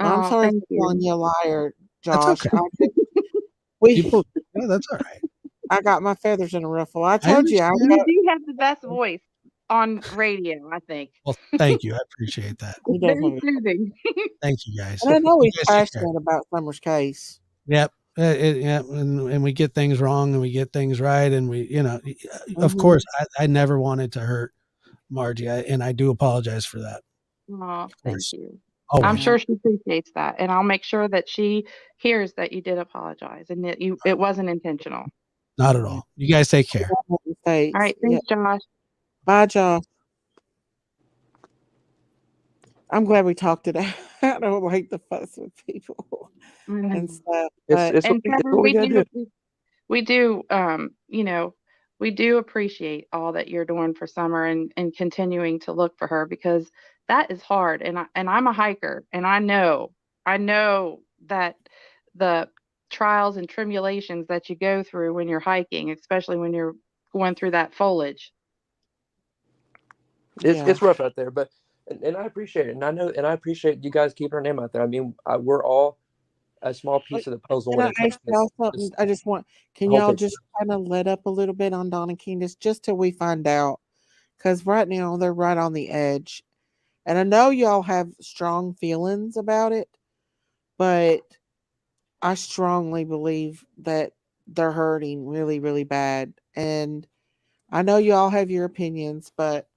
I'm Oh, sorry thank for calling you. you a liar, That's Josh. okay. We People, yeah, that's all right. I got my feathers in a ruffle. I I told you. understand. You do have the best voice on radio, I think. Well, thank you. I appreciate that. He It's does very have it. soothing. Thank you guys. And I know You he's guys take care. passionate about Summer's case. Yep. Yeah, and we get things wrong and we get things right, and we, you know, of Mhm. course, I never wanted to hurt Margie, and I do apologize for that. Oh, Of thank course, you. I'm always. sure she appreciates that, and I'll make sure that she hears that you did apologize and that it wasn't intentional. Not at all. You guys take care. All right, thanks, Josh. Bye, Josh. I'm glad we talked it out. I don't like to fuss with people and stuff. But It's And what Trevor, we gotta do. we do, you know, we do appreciate all that you're doing for Summer and continuing to look for her because that is hard. And I'm a hiker, and I know that the trials and tribulations that you go through when you're hiking, especially when you're going through that foliage. It's rough out there, but and I appreciate it, and I know, and I appreciate you guys keeping our name out there. I mean, we're all a small piece of the puzzle can when I it comes ask to y'all this something? I just want, can whole y'all picture. just kind of let up a little bit on Don and Candace just till we find out? Because right now they're right on the edge. And I know y'all have strong feelings about it, but I strongly believe that they're hurting really, really bad. And I know y'all have your opinions, but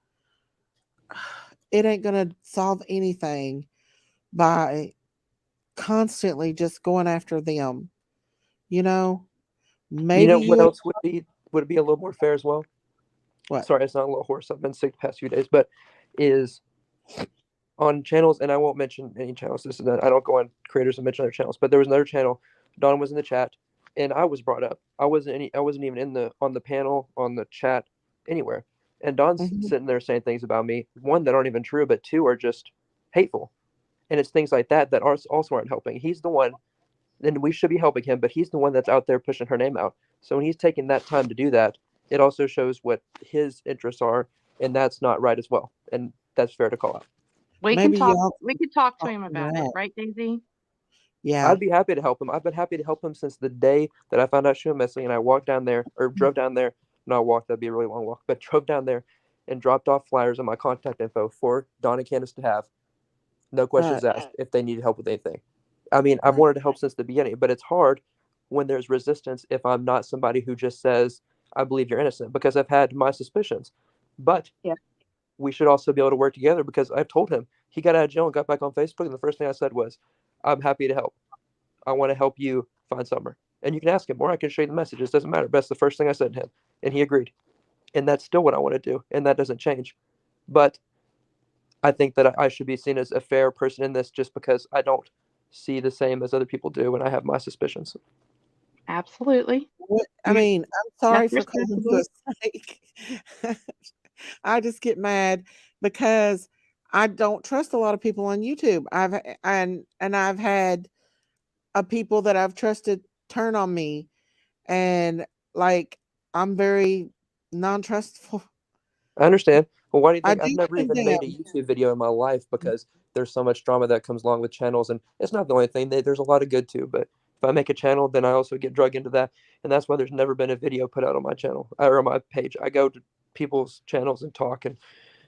it ain't going to solve anything by constantly just going after them. You know, You maybe know what you else would be a little more fair as well? what? Sorry, it's not a little horse. I've been sick the past few days, but is on channels, and I won't mention any channels. This is I don't go on creators and mention other channels, but there was another channel. Don was in the chat, and I was brought up. I wasn't even in the on the panel, on the chat, anywhere. And Don's Mhm. sitting there saying things about me, one that aren't even true, but two are just hateful. And it's things like that that are also aren't helping. He's the one, and we should be helping him, but he's the one that's out there pushing her name out. So when he's taking that time to do that, it also shows what his interests are, and that's not right as well. And that's fair to call out. We Maybe can y'all talk to talk him him about it, out. right, Daisy? Yeah. I'd be happy to help him. I've been happy to help him since the day that I found out she was missing, and I walked down there, or drove down there. Not walked, that'd be a really long walk, but drove down there and dropped off flyers and my contact info for Don and Candace to have. No questions Right. asked if they needed help with anything. I mean, I've Right. wanted to help since the beginning, but it's hard when there's resistance if I'm not somebody who just says, I believe you're innocent, because I've had my suspicions. But Yeah. we should also be able to work together because I've told him he got out of jail and got back on Facebook, and the first thing I said was, I'm happy to help. I want to help you find Summer. And you can ask him, or I can show you the messages. Doesn't matter. But that's the first thing I said to him. And he agreed. And that's still what I want to do. And that doesn't change. But I think that I should be seen as a fair person in this just because I don't see the same as other people do and I have my suspicions. Absolutely. I mean, I'm sorry That's for calling you respectable. a snake. I just get mad because I don't trust a lot of people on YouTube. I've had people that I've trusted turn on me and like I'm very non-trustful. I understand. Well, why do you I think I've do never even made a condemn. YouTube video in my life because there's so much drama that comes along with channels, and it's not the only thing. There's a lot of good too, but if I make a channel, then I also get drug into that, and that's why there's never been a video put out on my channel or on my page. I go to people's channels and talk and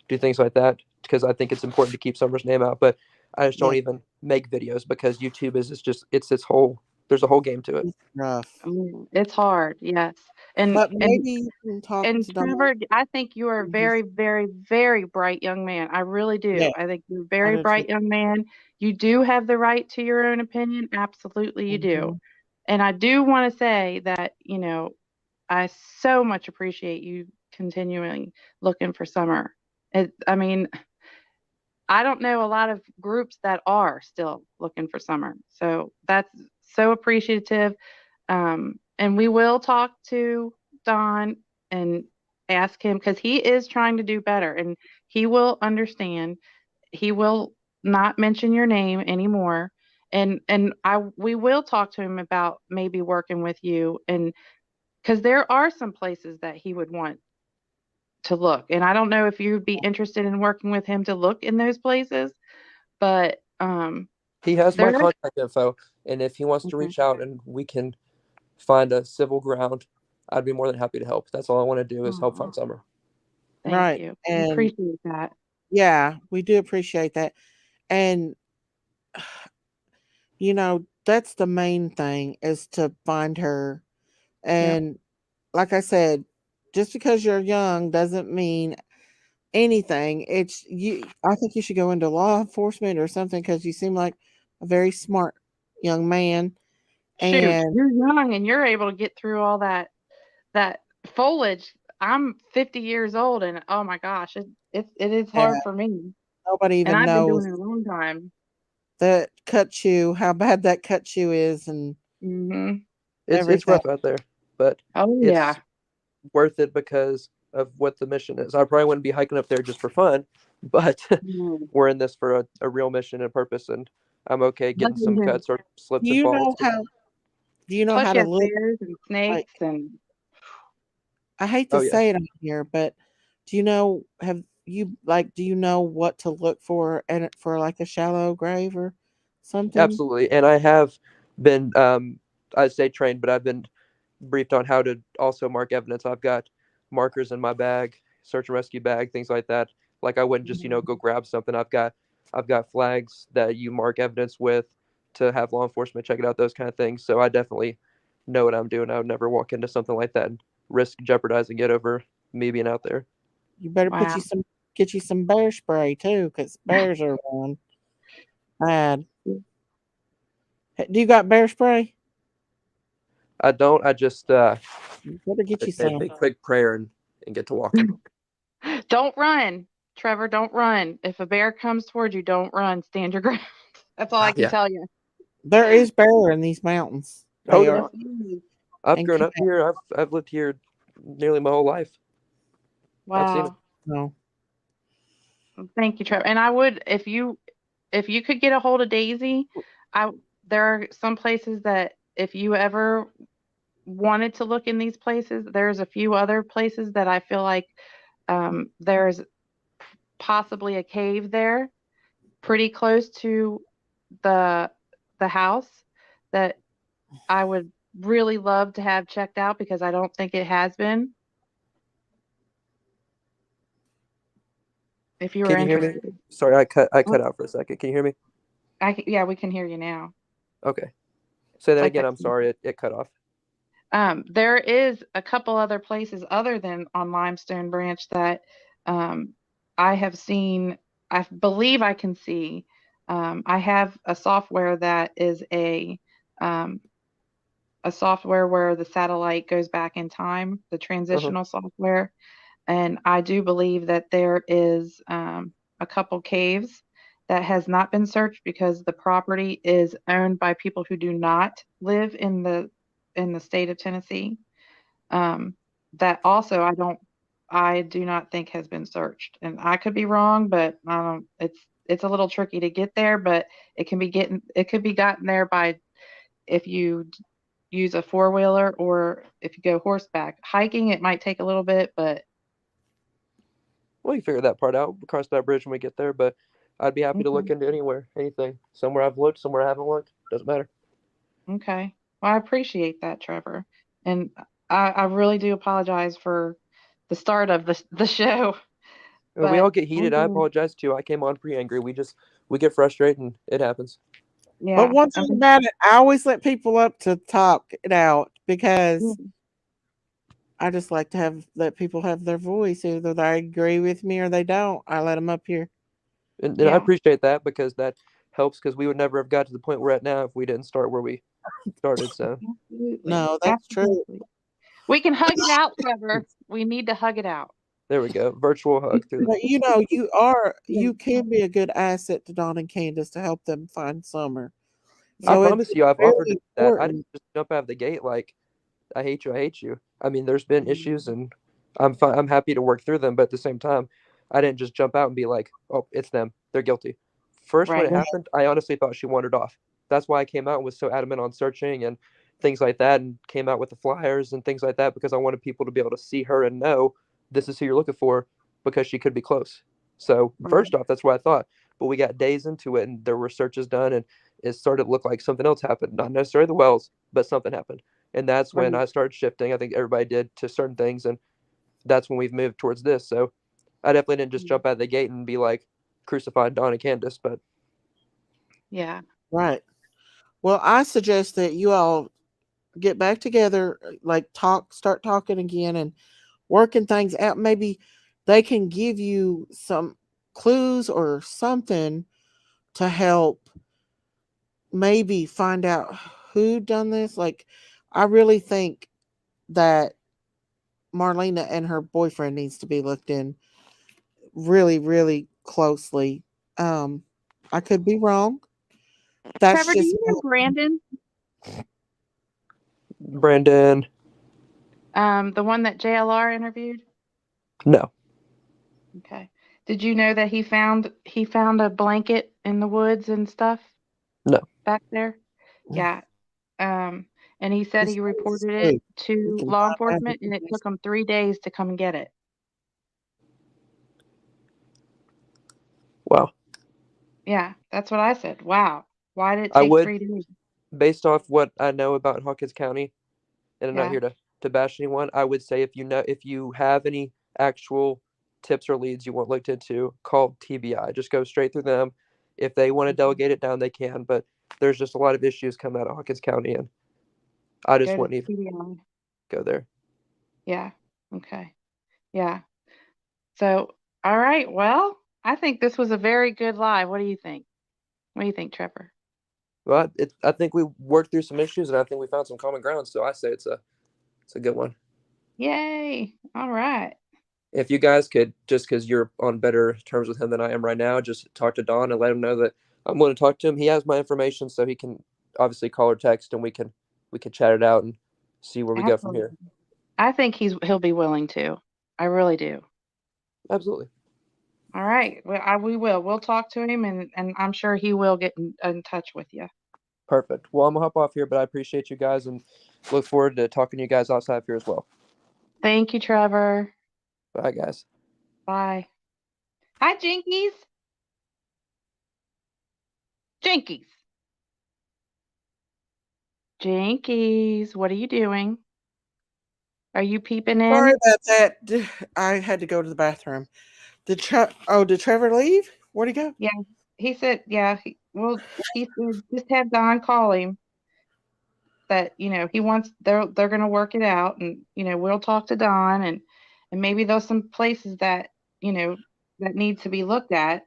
do things like that because I think it's important to keep Summer's name out, but I just Yeah, don't even make videos because YouTube is just it's its whole there's a whole game to it. it's rough. It's hard, yes. And But maybe you can talk and to Don. Trevor, I think you are a very, very, very bright young man. I really Yeah, do. I think you're a I very do too. bright young man. You do have the right to your own opinion. Absolutely, you do. Mhm. And I do want to say that, I so much appreciate you continuing looking for Summer. I mean, I don't know a lot of groups that are still looking for Summer. So that's so appreciative. And we will talk to Don and ask him because he is trying to do better and he will understand. He will not mention your name anymore. And we will talk to him about maybe working with you and because there are some places that he would want to look. And I don't know if you'd be interested in working with him to look in those places, but He has my there. contact info, and if he wants to Okay. reach out and we can find a civil ground, I'd be more than happy to help. That's all I want to do is help Aw, find Summer. thank Right. you. I And appreciate that. yeah, we do appreciate that. And that's the main thing is to find her. Yeah. And like I said, just because you're young doesn't mean anything. It's you. I think you should go into law enforcement or something because you seem like a very smart young man. Shoot, And you're young and you're able to get through all that foliage. I'm 50 years old and oh my gosh, it is yeah, hard for me. nobody And even I've been knows doing it a long time. that cut you, how bad that cut you is, and Mhm. It's everything. rough out there, but Oh it's yeah. worth it because of what the mission is. I probably wouldn't be hiking up there just for fun, but Mm. we're in this for a real mission and purpose, and I'm okay getting some Listen, cuts or Do slips and you falls. know how? Do you know plus how you to have look bears and like? snakes and I hate Oh to yeah, say it on here, but do you know? Have you like? Do you know what to look for and for like a shallow grave or something? absolutely. And I have been, I'd say trained, but I've been briefed on how to also mark evidence. I've got markers in my bag, search and rescue bag, things like that. Like I wouldn't just, Mhm. go grab something. I've got flags that you mark evidence with to have law enforcement check it out, those kind of things. So I definitely know what I'm doing. I would never walk into something like that and risk jeopardizing it over me being out there. You better Wow. get you some bear spray too, because bears are one bad. Do you got bear spray? I don't. I just You better get you say a some. big quick prayer and get to walking. Don't run, Trevor, don't run. If a bear comes towards you, don't run. Stand your ground. That's all I can Yeah. tell you. There is bear in these mountains. Oh, They there are are. Mhm. I've and grown up here. I've lived here nearly my whole life. I've seen it. Wow. no. Thank you, Trevor. And I would, if you could get a hold of Daisy, I there are some places that if you ever wanted to look in these places, there's a few other places that I feel like there's possibly a cave there, pretty close to the the house that I would really love to have checked out because I don't think it has been. If you were Can you hear me? interested, Sorry, I Oh, cut out for a second. Can you hear me? yeah, we can hear you now. Okay. Say It's that like again. that. I'm sorry. It cut off. There is a couple other places other than on Limestone Branch that um, I have seen. I believe I can see. I have a software that is um, a software where the satellite goes back in time, the Uh-huh. transitional software. And I do believe that there is a couple caves that has not been searched because the property is owned by people who do not live in the state of Tennessee. Um, that also I do not think has been searched. And I could be wrong, but it's a little tricky to get there, but it could be gotten there by if you use a four-wheeler or if you go horseback. Hiking, it might take a little bit, but We can figure that part out. We'll cross that bridge when we get there. But I'd be happy to look okay. into anything. Somewhere I've looked, somewhere I haven't looked. Doesn't matter. Okay. Well, I appreciate that, Trevor. And I really do apologize for the start of the show. We all But get heated. I apologize too. I came on pretty angry. We get frustrated and it happens. But yeah, one thing about it, I always let people up to talk it out because I just like to let people have their voice. Either they agree with me or they don't. I let them up here. And I yeah, appreciate that because that helps because we would never have got to the point we're at now if we didn't start where we started. So absolutely. No, that's true. Absolutely. We can hug it out, Trevor. We need to hug it out. there we go. Virtual hug through But you can be a good asset to Don and Candace to help them find summer. I So it's promise you, I've very offered to do that. I didn't important. just jump out of the gate like I hate you. I hate you. I mean, there's been issues, and I'm fine. I'm happy to work through them. But at the same time, I didn't just jump out and be like, "Oh, it's them. They're guilty." First, when it Right. happened, I honestly thought she wandered off. That's why I came out and was so adamant on searching and things like that, and came out with the flyers and things like that because I wanted people to be able to see her and know this is who you're looking for because she could be close. So Right. first off, that's what I thought. But we got days into it, and there were searches done, and it started to look like something else happened. Not necessarily the Wells, but something happened. And that's when Right. I started shifting. I think everybody did to certain things, and that's when we've moved towards this. So I definitely didn't just jump out of the gate and be like crucified Don and Candace, but Yeah. Right. Well, I suggest that you all get back together, like start talking again and working things out. Maybe they can give you some clues or something to help maybe find out who done this. Like, I really think that Marlena and her boyfriend needs to be looked in really, really closely. Um, I could be wrong. That's Trevor, do just you know Brandon? Brandon, The one that JLR interviewed? no. Okay. Did you know that he found a blanket in the woods and stuff No. back there? Yeah. And he said his he face is reported it big. You to can law find out enforcement who and it it is. took him 3 days to come and get it. Wow. Yeah, that's what I said. Wow. Why did it I take would, 3 days? based off what I know about Hawkins County, and I'm not Yeah. here to bash anyone, I would say if you have any actual tips or leads you want looked into, call TBI. Just go straight through them. If they want to delegate it down, they can. But there's just a lot of issues coming out of Hawkins County, and I just Go to wouldn't even TBI. go there. Yeah. Okay. Yeah. So, all right. Well, I think this was a very good live. What do you think? What do you think, Trevor? But I think we worked through some issues, and I think we found some common ground. So I say it's a good one. Yay. All right. If you guys could, just because you're on better terms with him than I am right now, just talk to Don and let him know that I'm going to talk to him. He has my information, so he can obviously call or text, and we can chat it out and see where we go from here. Absolutely. I think he'll be willing to. I really do. Absolutely. All right. Well, we will. We'll talk to him and I'm sure he will get in touch with you. Perfect. Well, I'm gonna hop off here, but I appreciate you guys and look forward to talking to you guys outside here as well. Thank you, Trevor. Bye, guys. Bye. Hi, Jinkies. Jinkies. Jinkies, what are you doing? Are you peeping Sorry in? about that. I had to go to the bathroom. Did Trevor leave? Where'd he go? Yeah, he said, yeah, he said just have Don call him that, he wants, they're going to work it out and, we'll talk to Don and maybe there's some places that, that need to be looked at.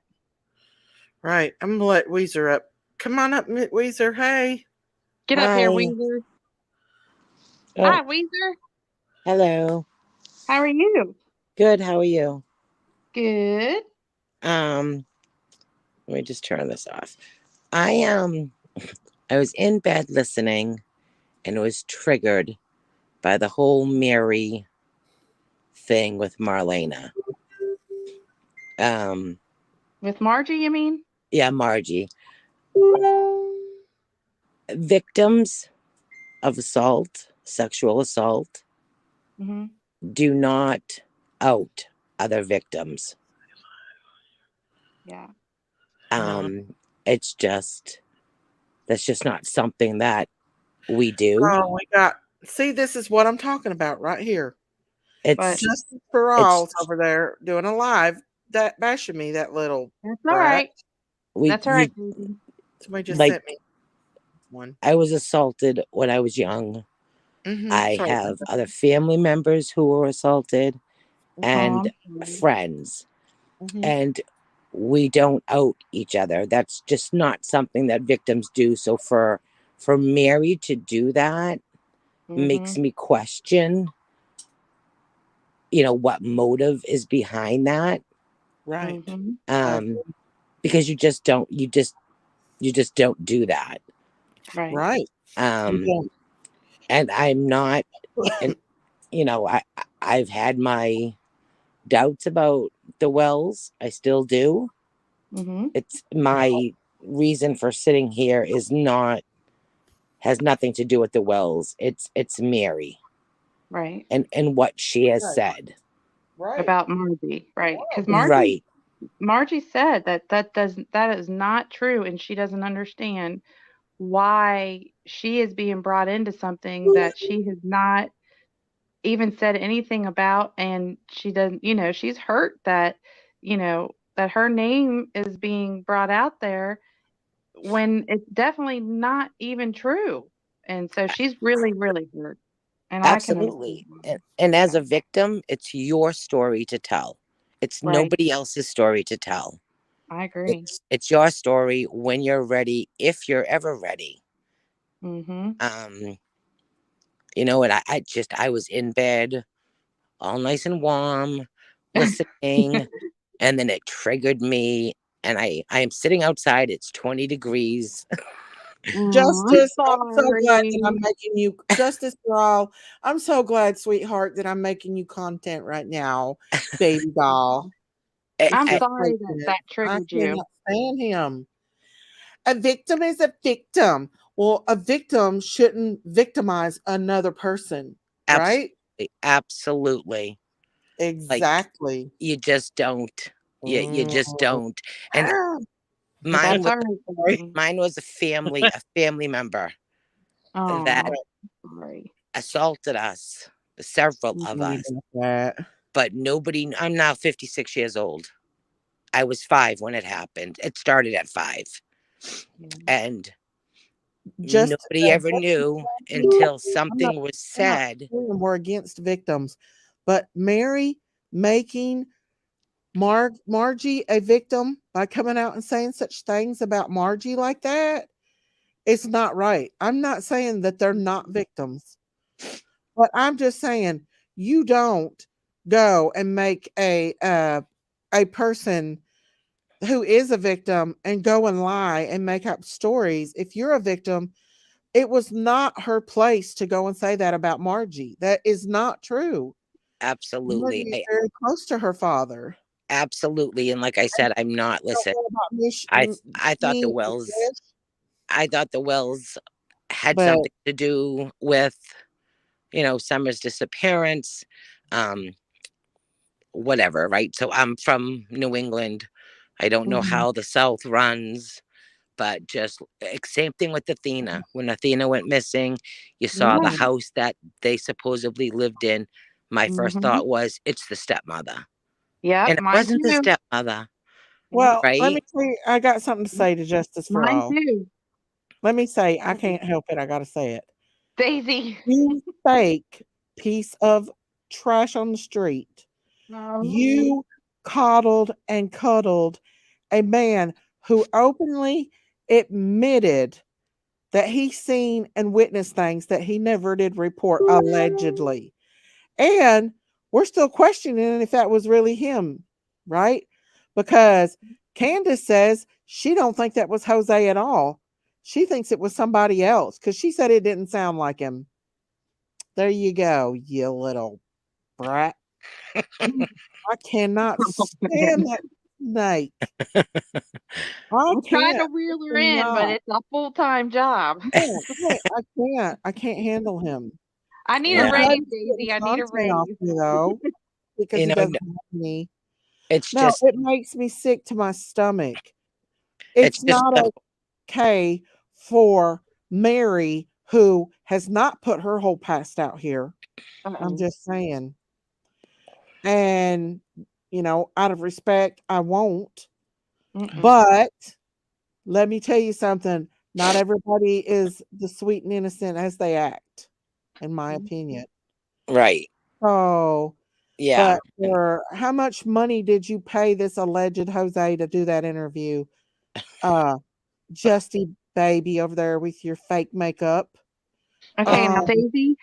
Right. I'm gonna let Weezer up. Come on up, Weezer. Hey. Get up here, Weezer. Oh, Hi, Weezer. hello. How are you? Good. How are you? Good. Let me just turn this off. I was in bed listening and was triggered by the whole Mary thing with Marlena. With Margie, you mean? Yeah, Margie. Victims of assault, sexual assault, Mm-hmm. do not out other victims. Yeah. It's just, that's just not something that we do. Oh, we got, see, this is what I'm talking about right here. It's Justice for All's over there doing a live that bashing me, that little That's all brat. right. That's all right. Somebody just like, sent me one. I was assaulted when I was young. I Sorry. have other family members who were assaulted and Mom. friends. And we don't out each other. That's just not something that victims do. So for Mary to do that makes me question, what motive is behind that. Right. Because you just don't do that. Right. And I'm not, and I've had my doubts about the Wells. I still do. It's my reason for sitting here has nothing to do with the Wells. It's Mary. Right. And what she has said. Right. About Margie. Right. Because Margie said that is not true, and she doesn't understand why she is being brought into something that she has not even said anything about, and she doesn't, she's hurt that, that her name is being brought out there when it's definitely not even true. And so she's really, really hurt. And Absolutely. And as a victim, it's your story to tell. It's nobody else's story to tell. I agree. It's your story when you're ready, if you're ever ready. And I was in bed all nice and warm, listening, and then it triggered me. And I am sitting outside. It's 20 degrees. Justice, I'm so glad that I'm making you, Justice for All. I'm so glad, sweetheart, that I'm making you content right now, baby doll. I'm sorry that triggered you. I cannot stand him. A victim is a victim. Well, a victim shouldn't victimize another person, right? Absolutely. Exactly. Like, you just don't. You just don't. And mine was a family member that assaulted us, several of us. But nobody. I'm now 56 years old. I was 5 when it happened. It started at 5, and nobody ever knew until something was said. We're against victims, but Mary making Margie a victim by coming out and saying such things about Margie like that, it's not right. I'm not saying that they're not victims, but I'm just saying you don't go and make a person who is a victim and go and lie and make up stories. If you're a victim, it was not her place to go and say that about Margie. That is not true. Absolutely. Margie is very close to her father. Absolutely. And like I said, I'm not, listen, I thought the Wells had something to do with, Summer's disappearance, whatever, right? So I'm from New England. I don't know how the South runs, but just same thing with Athena. When Athena went missing, you saw the house that they supposedly lived in. My first thought was, it's the stepmother. Yeah, and it wasn't the stepmother. Well, right? let me tell you, I got something to say to Justice for All. Too. Let me say, I can't help it. I got to say it. Daisy. You fake piece of trash on the street. You coddled and cuddled a man who openly admitted that he seen and witnessed things that he never did report, allegedly. And we're still questioning if that was really him, right? Because Candace says she don't think that was Jose at all. She thinks it was somebody else because she said it didn't sound like him. There you go, you little brat. I cannot stand that snake. I'm trying to I reel her in, but cannot. it's a full-time job. No, I can't. I can't handle him. I need a I'm Yeah. glad raise, he's getting Daisy. I need a content off raise. me though, because You he know, doesn't have any. it's No, just, it makes me sick to my stomach. it's It's just not so, okay for Mary, who has not put her whole past out here. I'm just saying. And, out of respect, I won't. But let me tell you something. Not everybody is the sweet and innocent as they act, in my opinion. right. So, Yeah. but for how much money did you pay this alleged Jose to do that interview? Justy baby over there with your fake makeup. Okay, now Um, Daisy,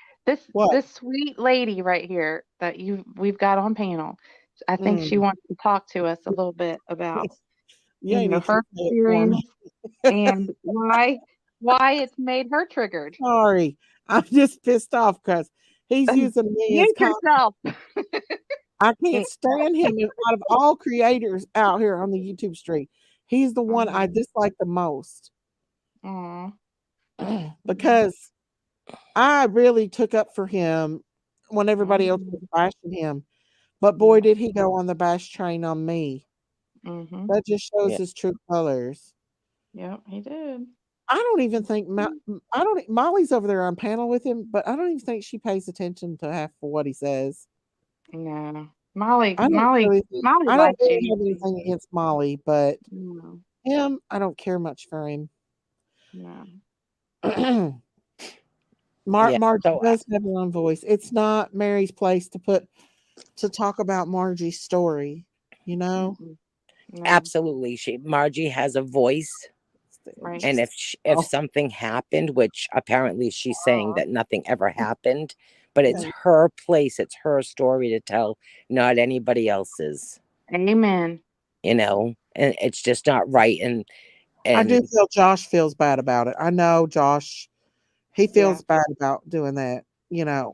what? this sweet lady right here that we've got on panel, I think she wants to talk to us a little bit about, You ain't need to her say it for me. experience and why it's made her triggered. Sorry. I'm just pissed off because he's using me as Mute yourself. I can't stand him out of all creators out here on the YouTube street. He's the one I dislike the most. Because I really took up for him when everybody else was bashing him. But boy, did he go on the bash train on me. That just shows Yeah. his true colors. Yep, he did. I don't even think Molly's over there on panel with him, but I don't even think she pays attention to half of what he says. No. Molly I don't Molly really, Molly I don't likes really you. have anything against Molly, but No. him, I don't care much for him. No. Yeah. Margie So, does have her own voice. It's not Mary's place to talk about Margie's story, No. absolutely. Margie has a voice. Right. And if something happened, which apparently she's saying that nothing ever happened, but it's her place, it's her story to tell, not anybody else's. Amen. And it's just not right. And I do feel Josh feels bad about it. I know Josh, he feels bad about doing that, Yeah.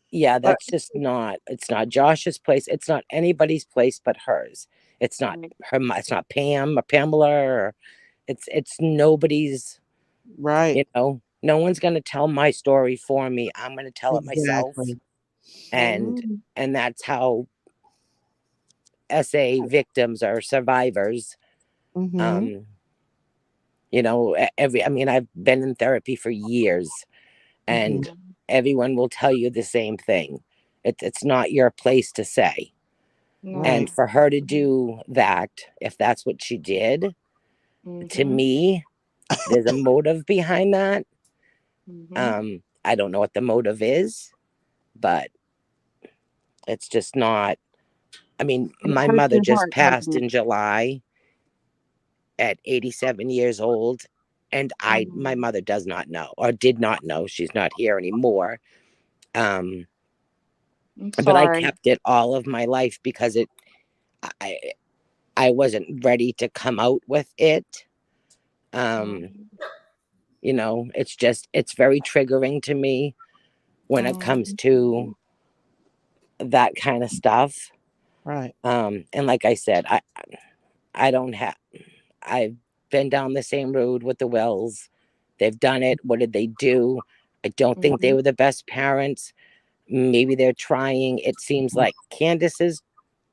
yeah, But that's just it's not Josh's place. It's not anybody's place but hers. It's not her. It's not Pam or Pamela. Or it's nobody's. right. No one's going to tell my story for me. I'm going to tell it myself. Exactly. And that's how SA victims or survivors. Mm-hmm. I've been in therapy for years, and everyone will tell you the same thing. It's not your place to say. And for her to do that, if that's what she did, to me, there's a motive behind that. I don't know what the motive is, but it's just not. I mean, my mother just passed in July at 87 years old, and my mother does not know or did not know. She's not here anymore. But I kept it all of my life because I wasn't ready to come out with it. It's very triggering to me when it comes to that kind of stuff. Right. And like I said, I've been down the same road with the Wells. They've done it. What did they do? I don't think they were the best parents. Maybe they're trying. It seems like Candace is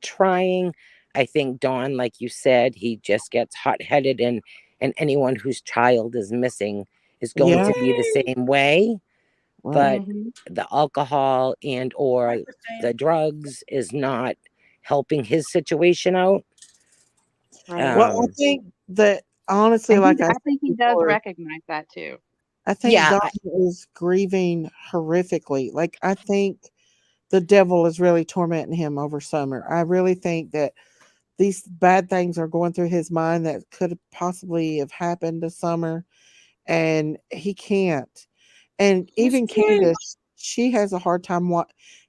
trying. I think Don, like you said, he just gets hot-headed, and anyone whose child is missing is going to be the same way. But the alcohol and or the drugs is not helping his situation out. Well, I think that honestly, And like I I said think he does before, recognize that too. I think Don is grieving horrifically. Like I think the devil is really tormenting him over Summer. I really think that these bad things are going through his mind that could possibly have happened to Summer, and he can't. And even Candace, she has a hard time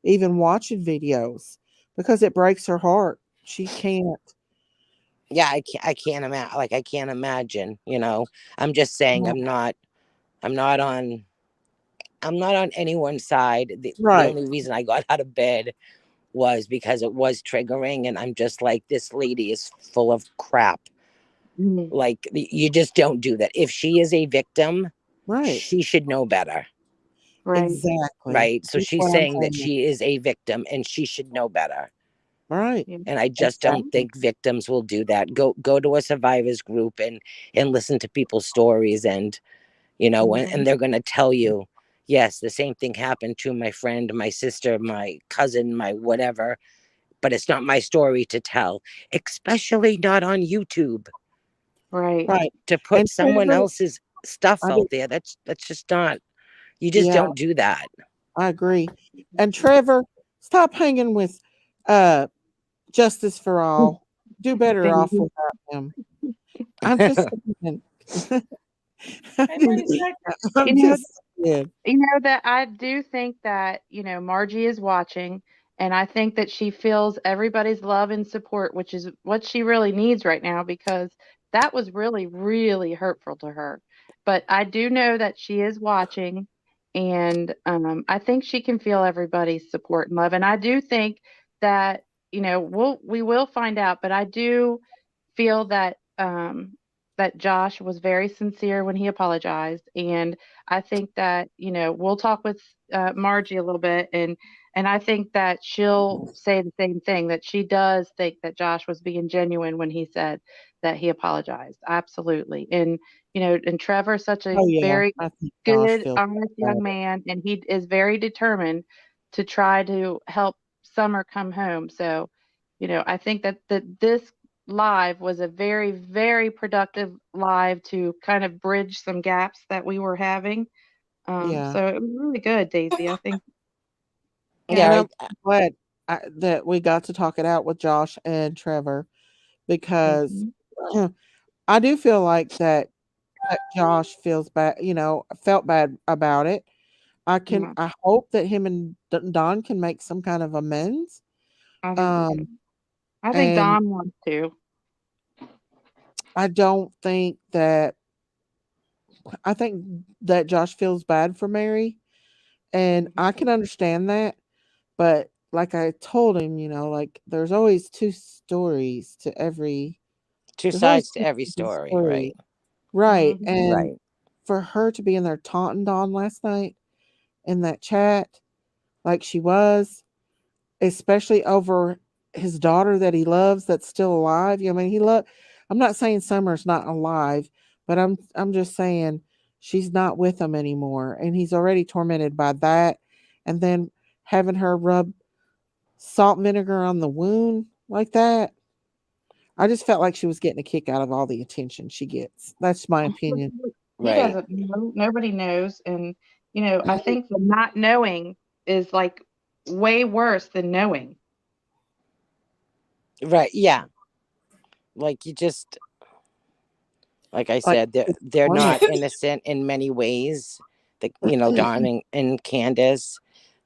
even watching videos because it breaks her heart. She can't. Yeah, I can't imagine. Like I can't imagine. I'm just saying I'm not on anyone's side. The Right. only reason I got out of bed was because it was triggering, and I'm just like, this lady is full of crap. Mhm. Like, you just don't do that. If she is a victim, Right. she should know better. Right. Exactly. Right. So That's she's what I'm saying that saying. she is a victim and she should know better. Right. Yeah. And I just don't Exactly. think victims will do that. Go to a survivors group and listen to people's stories, and and they're going to tell you, yes, the same thing happened to my friend, my sister, my cousin, my whatever, but it's not my story to tell, especially not on YouTube. Right. Right. To put And someone Trevor, else's stuff I out do, there, that's just not, you just yeah, don't do that. I agree. And Trevor, stop hanging with uh Justice for All. Do better Thank off you. without him. I'm just saying. I'm You know, just saying. that I do think that, Margie is watching, and I think that she feels everybody's love and support, which is what she really needs right now, because that was really, really hurtful to her. But I do know that she is watching, and I think she can feel everybody's support and love. And I do think that, we will find out, but I do feel that Josh was very sincere when he apologized, and I think that, we'll talk with Margie a little bit, and I think that she'll say the same thing, that she does think that Josh was being genuine when he said that he apologized. Absolutely. And and Trevor's such a Oh yeah, very I think Josh good, feels honest bad. young man, and he is very determined to try to help Summer come home. So, I think that this live was a very, very productive live to kind of bridge some gaps that we were having. Yeah. So it was really good, Daisy. I think, And Yeah. yeah. I'm glad that we got to talk it out with Josh and Trevor because Mhm. I do feel like that Josh feels bad, felt bad about it. Yeah, I hope that him and Don can make some kind of amends. I do too. Um, I think and Don wants to. I don't think that I think that Josh feels bad for Mary, and Mhm. I can understand that. But like I told him, like there's always two stories to every. Two There's always sides to two every sides to the story, story, right? right? Mhm. And Right. for her to be in there taunting Don last night in that chat, like she was, especially over his daughter that he loves that's still alive. I mean, I'm not saying Summer's not alive, but I'm just saying she's not with him anymore, and he's already tormented by that, and then having her rub salt and vinegar on the wound like that. I just felt like she was getting a kick out of all the attention she gets. That's my opinion. He Right. doesn't know. Nobody knows. And, I think the not knowing is like way worse than knowing. Right. Yeah. Like, you just, like I Like said, they're disappointed. not innocent in many ways. Don and Candace.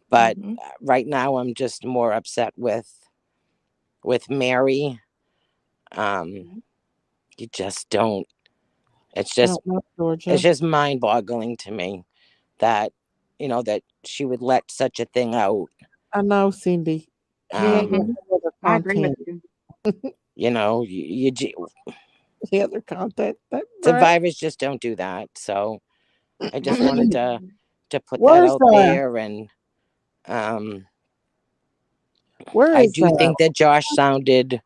But Hmm. right now, I'm just more upset with Mary. Um, you just don't. It's I just don't know, it's Georgia. just mind boggling to me that that she would let such a thing out. I know, Cindy. He ain't getting Hmm. Um, the other I agree with content. you. The other content. That right. survivors just don't do that. So I just wanted to put that Where's out the there, and um, where I is do the think that Josh sounded, you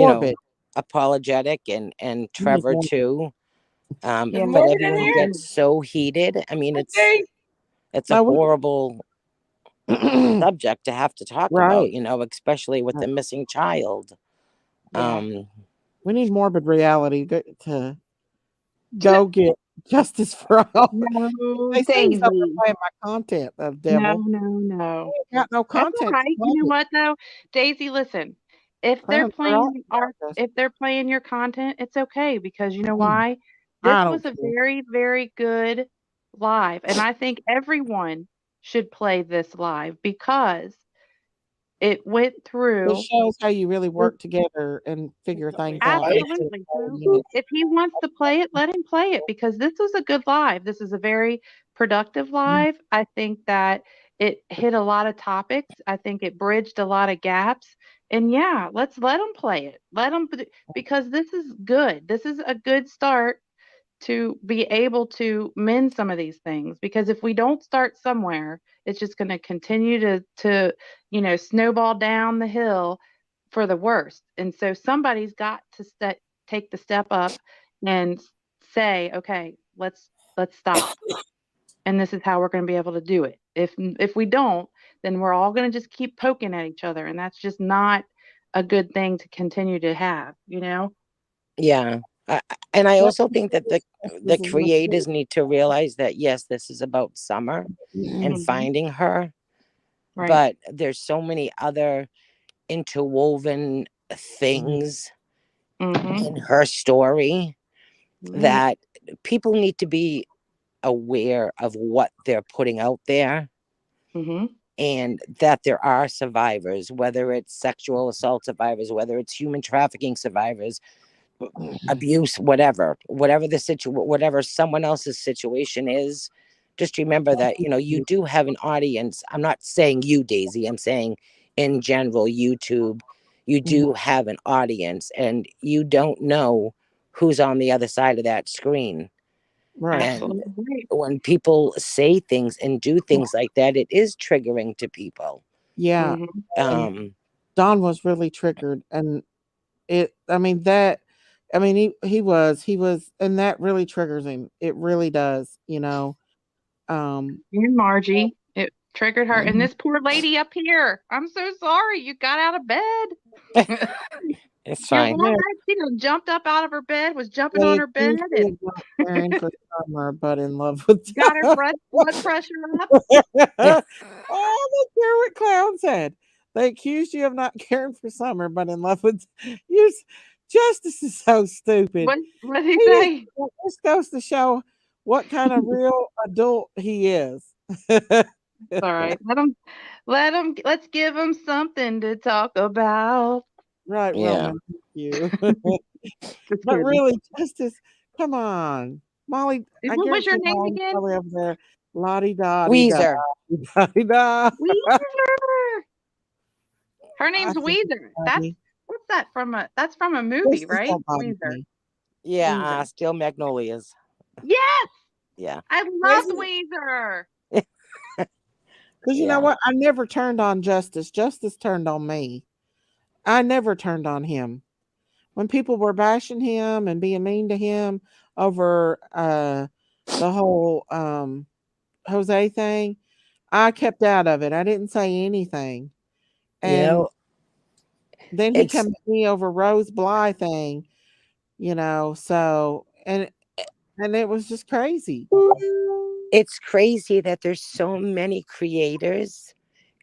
know, morbid? apologetic, and You need Trevor morbid. too. Yeah, But Morbid in everyone here. gets so heated. I mean, it's a No, horrible subject to have to talk about, right. especially with Right. the missing child. Yeah. We need morbid reality to go get justice for all. No, They say he's Daisy. overplaying my content, the No, devil. no, He no. ain't got no That's all content to right. You know play. what though? Daisy, listen. They're all If they're playing your content, it's okay, because you know Mm, why? This I don't was a care. very, very good live. And I think everyone should play this live because it went It through. shows how you really work together and figure things out instead of Absolutely. fighting it. If he wants to play it, let him play it, because this was a good live. This is a very productive Mm, live. I think that it hit a lot of topics. I think it bridged a lot of gaps. And yeah, let's let them play it. Let them, because this is good. This is a good start to be able to mend some of these things, because if we don't start somewhere, it's just going to continue to snowball down the hill for the worst. And so somebody's got to take the step up and say, okay, let's stop, and this is how we're going to be able to do it. If we don't, then we're all going to just keep poking at each other, and that's just not a good thing to continue to have. Yeah. And I also think that the creators need to realize that, yes, this is about Summer and finding her, Right. but there's so many other interwoven things in her story that people need to be aware of what they're putting out there, and that there are survivors, whether it's sexual assault survivors, whether it's human trafficking survivors, abuse, whatever whatever someone else's situation is. Just remember that you do have an audience. I'm not saying you, Daisy, I'm saying in general, YouTube, you do have an audience, and you don't know who's on the other side of that screen. Right. And when people say things and do things like that, it is triggering to people. Yeah. Don was really triggered, and he was, and that really triggers him. It really does, And Margie, it triggered her. And this poor lady up here, I'm so sorry you got out of bed. It's fine. She jumped up out of her bed, was jumping on her bed, and for Summer, but in love with got her blood pressure up. Oh, look, hear what Clown said. They accused you of not caring for Summer, but in love with you. Justice is so stupid. What did he say? This goes to show what kind of real adult he is. All right, let's give him something to talk about. Right, yeah. Roman. Thank you. But really, Justice, come on, Molly. What was your name again? Probably over there, Lottie Weezer. Weezer. Her name's Weezer. What's that from? That's from a movie, right? Weezer. Yeah, Steel Magnolias. Yes. Yeah. I loved Weezer. Because you know what? I never turned on Justice. Justice turned on me. I never turned on him. When people were bashing him and being mean to him over the whole Jose thing, I kept out of it. I didn't say anything. And then he came at me over Rose Bly thing, so and it was just crazy. It's crazy that there's so many creators,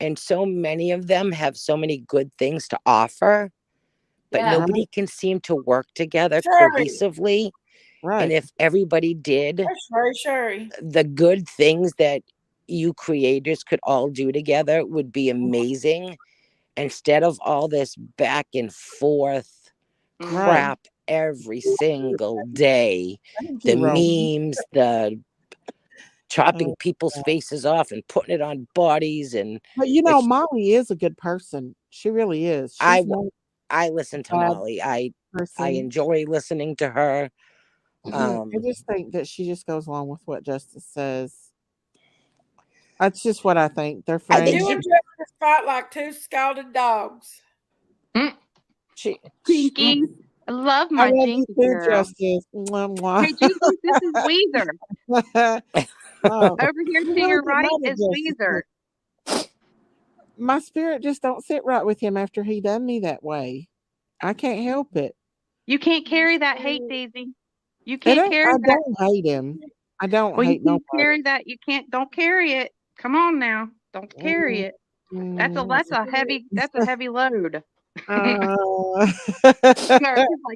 and so many of them have so many good things to offer, but nobody can seem to work together cohesively. Right. And if everybody did the good things that you creators could all do together, it would be amazing, instead of all this back and forth crap every single day. The memes, the chopping people's faces off and putting it on bodies. But Molly is a good person. She really is. I listen to Molly. I enjoy listening to her. I just think that she just goes along with what Justice says. That's just what I think. They're friends. You and Justice fight like two scalded dogs. Pinky. I love my Jinky girl. Justice. Mwah, mwah. Hey, Jinky, this is Weezer. Over here to your right is Weezer. My spirit just don't sit right with him after he done me that way. I can't help it. You can't carry that hate, Daisy. You can't carry that. I don't hate him. I don't hate nobody. Carry that. Don't carry it. Come on now. Don't carry it. That's a heavy load. She's like,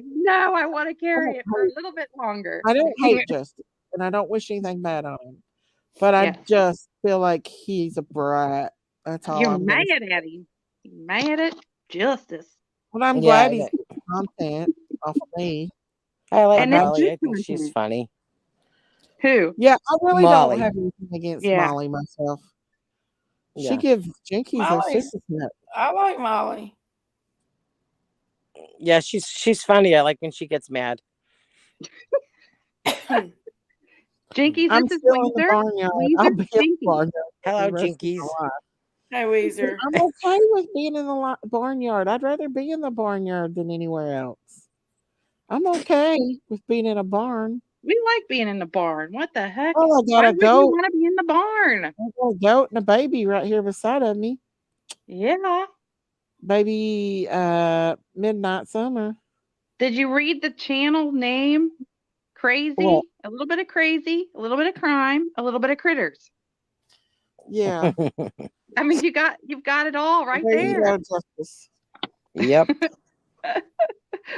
no, I want to carry it for a little bit longer. I don't hate Justice, and I don't wish anything bad on him. But I just feel like he's a brat. That's all. You're mad at him. You're mad at Justice. Well, I'm glad he's getting content off of me. I like Molly. I think she's funny. Who? Yeah, I really don't have anything against Molly myself. She Yeah. gives Jinkies a Molly's. sister nut. I like Molly. Yeah, she's funny. I like when she gets mad. Jinkies, I'm this is still in the Weezer. barnyard. I'll Weezer, be in the Jinkies. barnyard for Hello, the rest of Jinkies. my life. Hey, Weezer. I'm okay with being in the barnyard. I'd rather be in the barnyard than anywhere else. I'm okay with being in a barn. We like being in the barn. What the heck? Oh, I got Why a would you goat. want to be in the barn? I got a goat and a baby right here beside of me. Yeah. Baby Midnight Summer. Did you read the channel name? Crazy, What? a little bit of crazy, a little bit of crime, a little bit of critters. Yeah. I mean, you've got it all right There you there. go, Justice. Yep.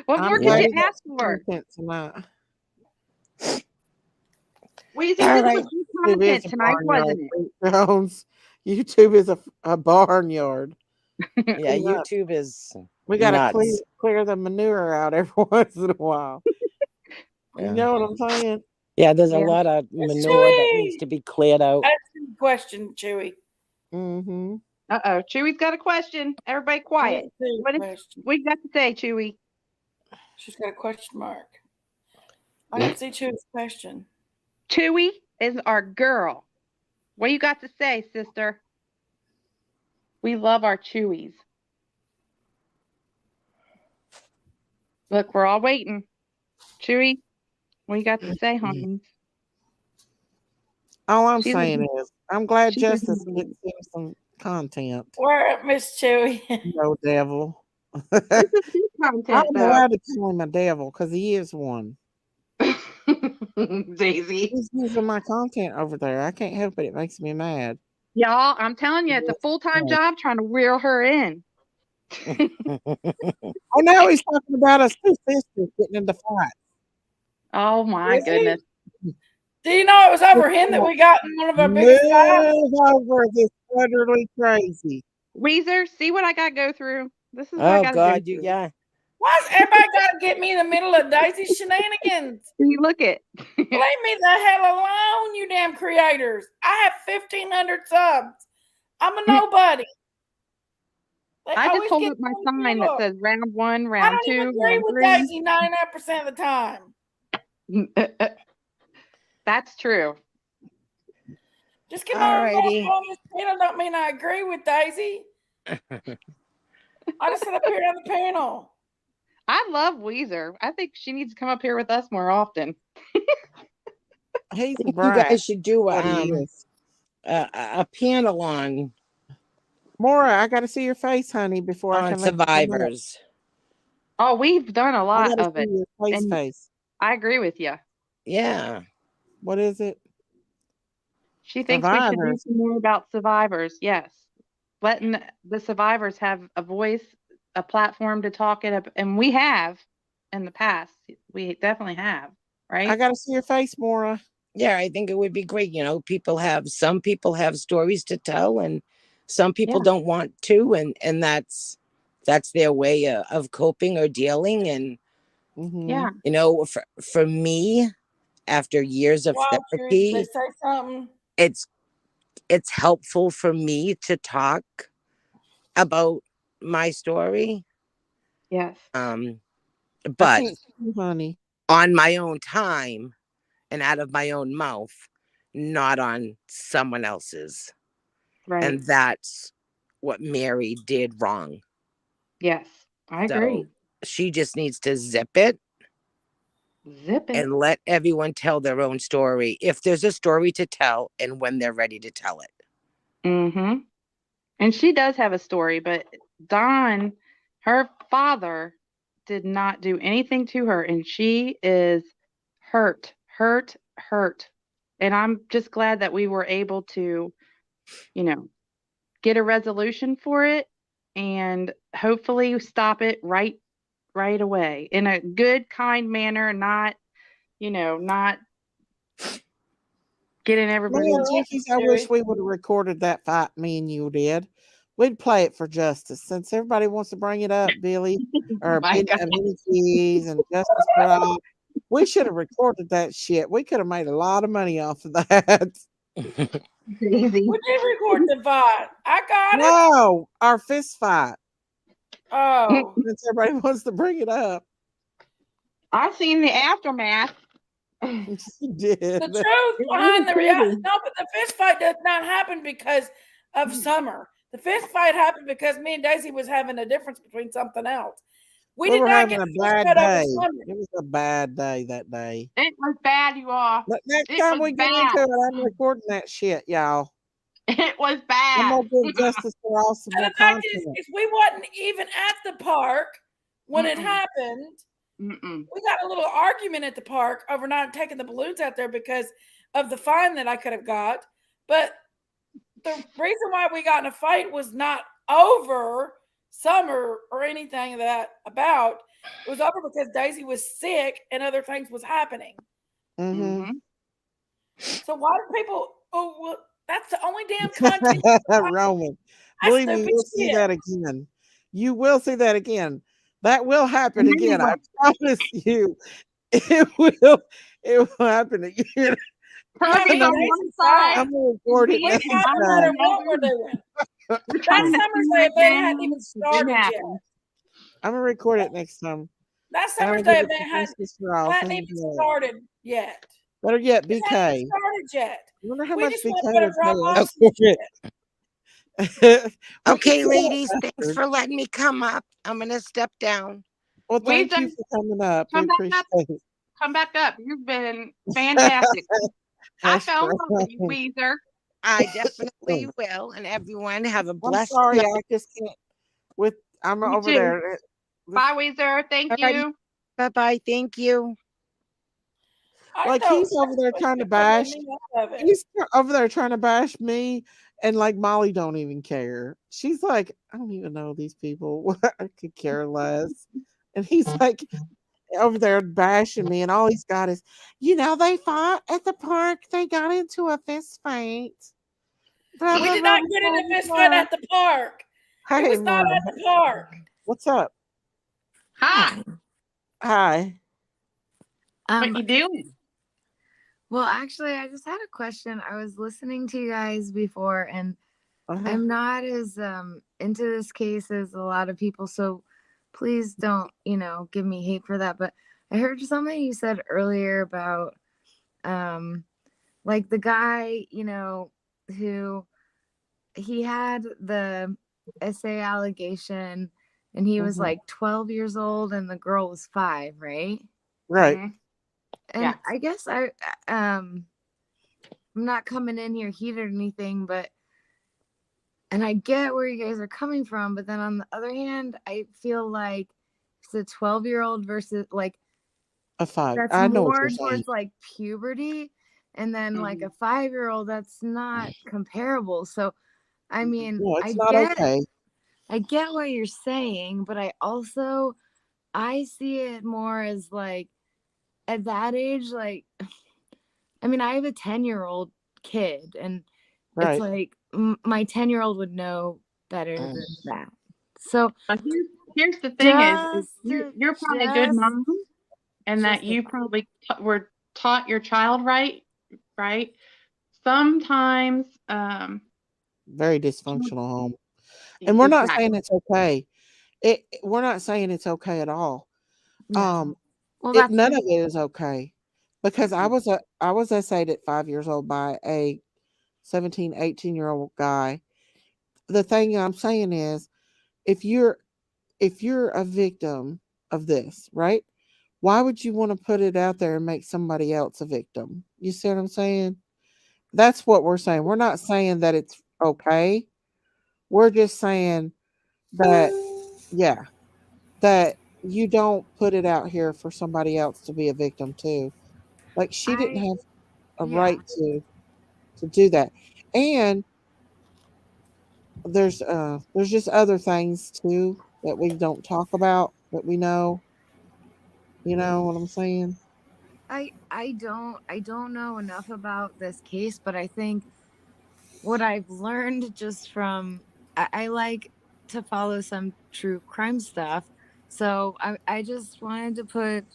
What I'm more glad could you you got ask for? content tonight. Weezy, All this right. was good YouTube is content a tonight, barnyard. wasn't Pete Jones. YouTube is a barnyard. it? Yeah, Clean up. YouTube is We gotta nuts. clear the manure out every once in a while. You Yeah. know what I'm saying? Yeah, there's a Yeah. lot of manure that needs Chewy. to be cleared out. That's a good question, Chewy. Mm-hmm. Uh-oh, Chewy's got a question. Everybody quiet. What you got to say, Chewy? She's got a question mark. I didn't see Chewy's question. Chewy is our girl. What you got to say, sister? We love our Chewies. Look, we're all waiting. Chewy, what you got to say, honey? All I'm She's saying is, I'm glad she's Justice looking gets him some content. Where at, Miss Chewy? No devil. This is good content, I'm though. allowed to call him a devil because he is one. Daisy. He's using my content over there. I can't help it. It makes me mad. Y'all, I'm telling you, it's a full-time job trying to reel her in. Oh, now he's talking about us two sisters getting into fights. Oh my Is he? goodness. Do you know it was over him that we got in one of our biggest fights? Move over this utterly crazy. Weezer, see what I got to go through. This is what I Oh got to God, go you through. yeah. Why's everybody got to get me in the middle of Daisy's shenanigans? See, look it. Leave me the hell alone, you damn creators. I have 1,500 subs. I'm a nobody. They I just always hold get up my me in the sign that middle. says round 1, I round don't 2, even agree round with 3. Daisy 99% of the time. That's true. Just because I'm Alrighty. on this panel don't mean I agree with Daisy. I just sit up here on the panel. I love Weezer. I think she needs to come up here with us more often. He's a You brat. guys should do What he is. a panel on Maura, I got to see your face, honey, before I can let you come up. survivors. Oh, we've done a I lot got to of see it. your And face. I agree with you. Yeah. What is it? She thinks we should do Survivors. some more about survivors. Yes. Letting the survivors have a voice, a platform to talk it up. And we have in the past. We definitely have, right? I got to see your face, Maura. Yeah, I think it would be great. You know, some people have stories to tell and some people don't want to, and that's their way of coping or dealing. And Yeah. you know, for me, after years of Wow, therapy, they say something. it's helpful for me to talk about my story. Yes. But honey, on my own time and out of my own mouth, not on someone else's. Right. And that's what Mary did wrong. Yes, I agree. She just needs to zip it. Zip it. And let everyone tell their own story if there's a story to tell and when they're ready to tell it. Mm-hmm. And she does have a story, but Don, her father, did not do anything to her, and she is hurt. And I'm just glad that we were able to, get a resolution for it and hopefully stop it right away in a good, kind manner, not getting everybody. Man, Jinkies, I wish we would have recorded that fight me and you did. We'd play it for Justice. Since everybody wants to bring it up, Billy or Billy Keys and Justice for all. We should have recorded that shit. We could have made a lot of money off of that. We did record the fight. I got it. No, our fist fight. Oh, Since everybody wants to bring it up. I've seen the aftermath. You did. the truth behind the reality. No, but the fist fight did not happen because of Summer. The fist fight happened because me and Daisy was having a difference between something else. We did were not having get a the bad fist fight over day. Summer. It was a bad day that day. It was bad, you all. But next It time was we get bad. into it, I'm recording that shit, y'all. It was I'm bad. gonna give justice for all some And more the fact content. is, we wasn't even at the park when it happened. We got a little argument at the park over not taking the balloons out there because of the fine that I could have got. But the reason why we got in a fight was not over Summer or anything that about. It was over because Daisy was sick and other things was happening. So why do people? Oh, well, that's the only damn content. Roman, believe me, you'll see that again. You will see that again. That will happen again. I promise you, it will. It will happen again. I'm gonna record it next No matter what we're doing. That Summer's Day event hadn't even started yet. I'm gonna record it next time. That Summer's Day event hadn't even started yet. Better yet, BK. It hasn't started yet. I wonder how We much just BK want to would drop pay off us. some shit. Okay, ladies, thanks for letting me come up. I'm gonna step down. Well, thank you for coming up. We appreciate it. Come back up. You've been fantastic. I fell in love with you, Weezer. I definitely will. And everyone have a blessed I'm sorry, night. I just can't. I'm You over too. there. Bye, Weezer. Thank you. Bye-bye. Thank you. Like he's over there trying to bash. He's over there trying to bash me, and like Molly don't even care. She's like, I don't even know these people. I could care less. And he's like over there bashing me, and all he's got is, they fought at the park. They got into a fist fight. We did not get in a fist fight at the park. It was not at the park. What's up? Hi. Hi. What you doing? Well, actually, I just had a question. I was listening to you guys before, and I'm not as into this case as a lot of people, so please don't, give me hate for that. But I heard something you said earlier about, like the guy, who he had the SA allegation, and he was like 12 years old, and the girl was 5, right? Right. And I guess I'm not coming in here heated or anything, and I get where you guys are coming from, but then on the other hand, I feel like it's a 12-year-old versus like a 5. That's I know more towards like puberty, and then like a 5-year-old, that's not comparable. So, I mean, I get what you're saying, but I see it more as like at that age, like, I mean, I have a 10-year-old kid, and it's like my 10-year-old would know better than that. So here's the thing: is you're probably a good mom, and that you probably were taught your child right. Sometimes, very dysfunctional home, and we're not saying it's okay. We're not saying it's okay at all. None of it is okay, because I was SA'd at 5 years old by a 17, 18-year-old guy. The thing I'm saying is, if you're a victim of this, right? Why would you want to put it out there and make somebody else a victim? You see what I'm saying? That's what we're saying. We're not saying that it's okay. We're just saying that, that you don't put it out here for somebody else to be a victim too. Like she didn't have a right to do that. And there's just other things too that we don't talk about that we know. You know what I'm saying? I don't know enough about this case, but I think what I've learned just from I like to follow some true crime stuff. So I just wanted to put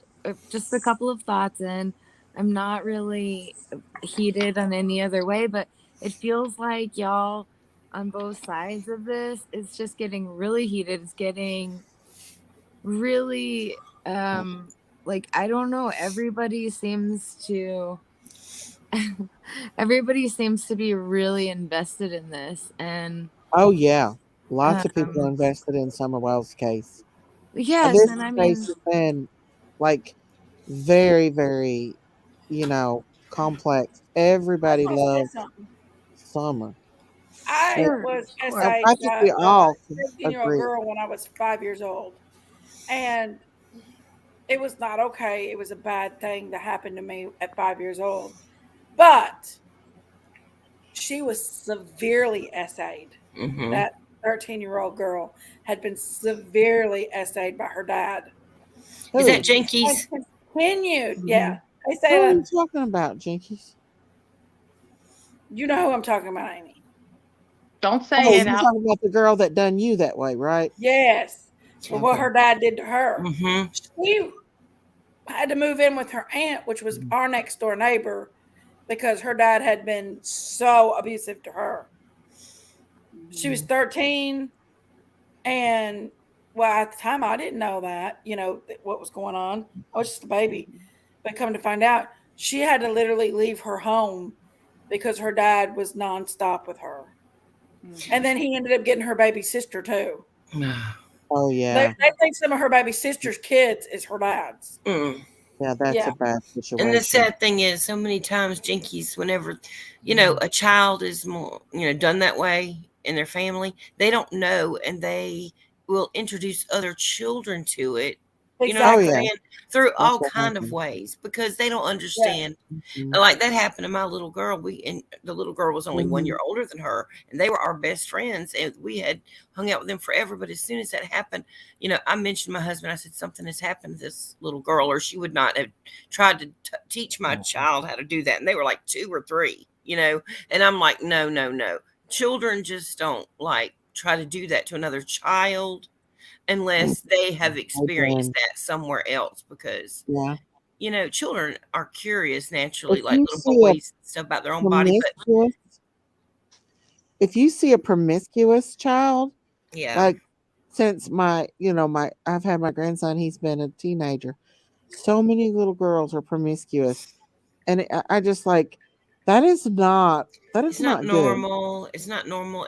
just a couple of thoughts in. I'm not really heated on any other way, but it feels like y'all on both sides of this, it's just getting really heated. It's getting really, like, I don't know, everybody seems to be really invested in this. And oh yeah, lots of people um invested in Summer Wells' case. And yes, this and I case mean, has been like very, very, complex. I just Everybody want to say loves something. Summer. I sure, was sure. I SA'd think by we a all can 17-year-old agree. girl when I was 5 years old. And it was not okay. It was a bad thing that happened to me at 5 years old. But she was severely SA'd. Mm-hmm. That 13-year-old girl had been severely SA'd by her dad. Is that Who? And Jinkies? continued. Yeah. Hey, Who are you Salem, talking about, Jinkies? you know who I'm talking about, Amy. Don't Oh, say it you're out. talking about the girl that done you that way, right? Yes. For what Okay. her dad did to her. Mm-hmm. She had to move in with her aunt, which was our next door neighbor, because her dad had been so abusive to her. She was 13, and well, at the time I didn't know that, what was going on. I was just a baby. But come to find out, she had to literally leave her home because her dad was nonstop with her. And then he ended up getting her baby sister too. Oh yeah. They think some of her baby sister's kids is her dad's. Mm. Yeah, that's Yeah. a bad And the situation. sad thing is, so many times, Jinkies, whenever, a child is more, done that way in their family, they don't know, and they will introduce other children to it. You know what I'm Oh Exactly. yeah, saying? Through that's all what kind of happened. ways, because they don't Yeah. understand. Mhm. Like that happened to my little girl. And the little girl was only 1 year Mhm. older than her, and they were our best friends, and we had hung out with them forever. But as soon as that happened, I mentioned my husband. I said something has happened to this little girl, or she would not have tried to teach my child how to do that. And they were like 2 or 3, and I'm like, no, no, no. Children just don't like try to do that to another child unless they have experienced that somewhere else, because Yeah. children are curious naturally, If like you little see a boys, stuff about their own body. But promiscuous, if you see a promiscuous child, yeah, like since I've had my grandson, he's been a teenager. So many little girls are promiscuous, and I just like that is not it's not good. normal. It's not normal,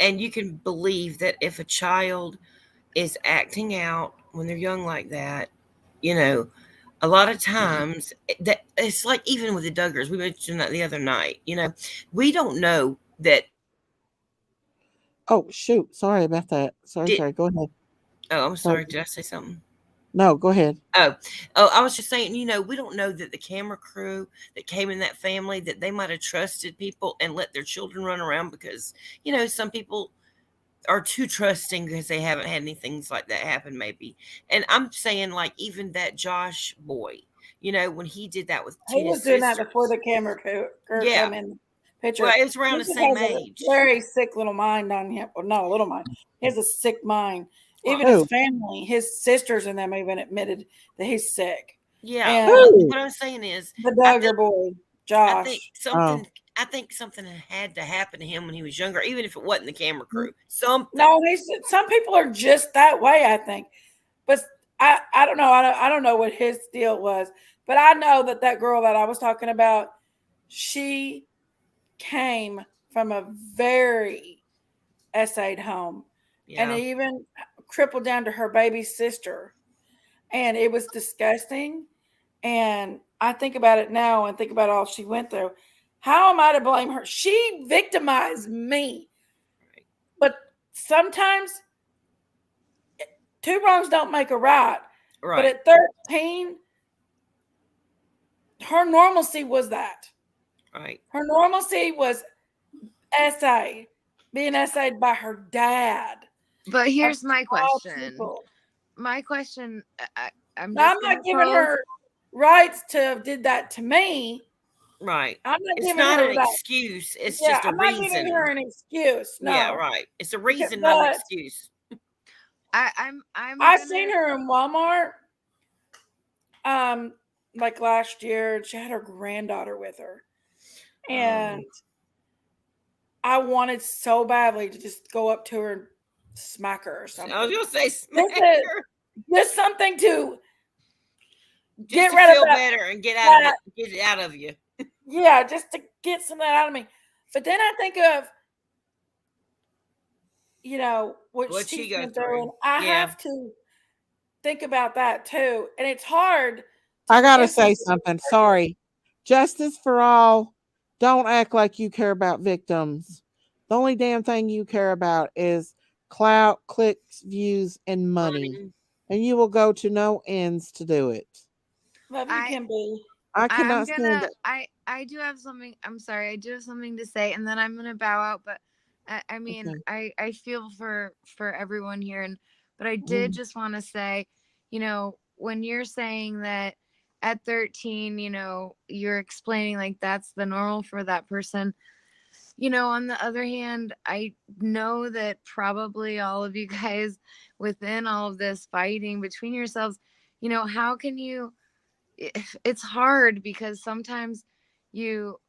and you can believe that if a child is acting out when they're young like that, a lot of times that it's like, even with the Duggars, we mentioned that the other night. We don't know that. Oh shoot, sorry about that. Sorry, Did, sorry. Go ahead. I'm Sorry. sorry. Did I say something? No, go ahead. Oh, I was just saying, we don't know that the camera crew that came in that family, that they might have trusted people and let their children run around, because, some people are too trusting because they haven't had any things like that happen, maybe. And I'm saying, like, even that Josh boy, when he did that with He Tina's was doing that before sisters. the camera crew Yeah. come in the Well, picture. it was around He the just same has a age. very sick little mind on him. Well, not a little mind. He has a sick mind. Even his Who? family, his sisters and them even admitted that he's sick. Yeah. And Well, Who? what I'm saying is, the I Duggar think, boy, I think Josh. Oh. something had to happen to him when he was younger, even if it wasn't the camera crew. Something. No, some people are just that way, I think. But I don't know. I don't know what his deal was. But I know that girl that I was talking about, she came from a very SA'd home. And Yeah. it even crippled down to her baby sister. And it was disgusting. And I think about it now and think about all she went through. How am I to blame her? She victimized me. But sometimes 2 wrongs don't make a right. Right. But at 13, her normalcy was that. Right. Her normalcy was being SA'd by her dad. But here's my question. My question, I'm not giving her rights to have did that to me. Right. I'm not It's giving not her an that. excuse. It's Yeah, just a I'm not reason. giving her an excuse. No. Yeah, right. It's a reason, not an excuse. I've seen her in Walmart. like last year, and she had her granddaughter with her, and I wanted so badly to just go up to her and smack her or something. I was gonna say smack her. Just something to get rid of that, better and get it out of you. Yeah, just to get some of that out of me. But then I think of, what she's been through, and I have to think about that too. And it's hard. I gotta say something. Sorry. Justice for all. Don't act like you care about victims. The only damn thing you care about is clout, clicks, views, and money. And you will go to no ends to do it. Love you, Kimberly. I cannot stand it. I do have something. I'm sorry. I do have something to say, and then I'm gonna bow out. But I mean, okay. I feel for everyone here, but I did just want to say, when you're saying that at 13, you're explaining like that's the normal for that person. On the other hand, I know that probably all of you guys within all of this fighting between yourselves, how can you? It's hard because sometimes you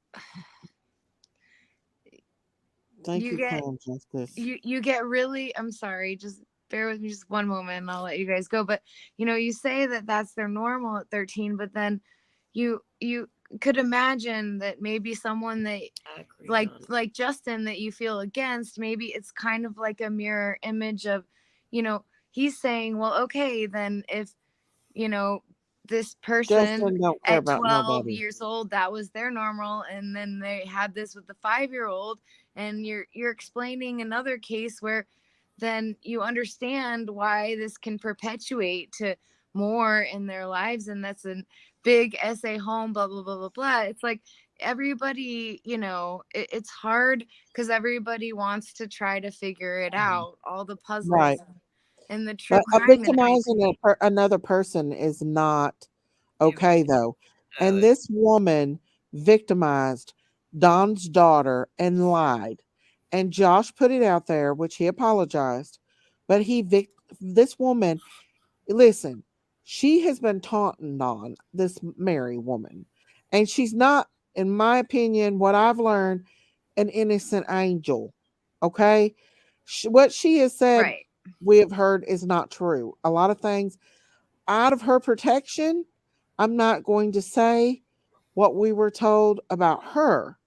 get really, I'm sorry, just bear with me just one moment and I'll let you guys go. But you say that that's their normal at 13, but then you could imagine that maybe someone that like Justin that you feel against, maybe it's kind of like a mirror image of, he's saying, well, okay, then if this person at 12 years old, that was their normal, and then they had this with the 5-year-old, and you're explaining another case where then you understand why this can perpetuate to more in their lives, and that's a big essay home, blah blah blah blah blah. It's like everybody, it's hard because everybody wants to try to figure it out, all the puzzles. Right. And the true crime, victimizing another person is not okay, though. And this woman victimized Don's daughter and lied. And Josh put it out there, which he apologized. But this woman, listen, she has been taunting Don, this Mary woman. And she's not, in my opinion, what I've learned, an innocent angel. Okay? What she has said, right, we have heard is not true. A lot of things out of her protection. I'm not going to say what we were told about her.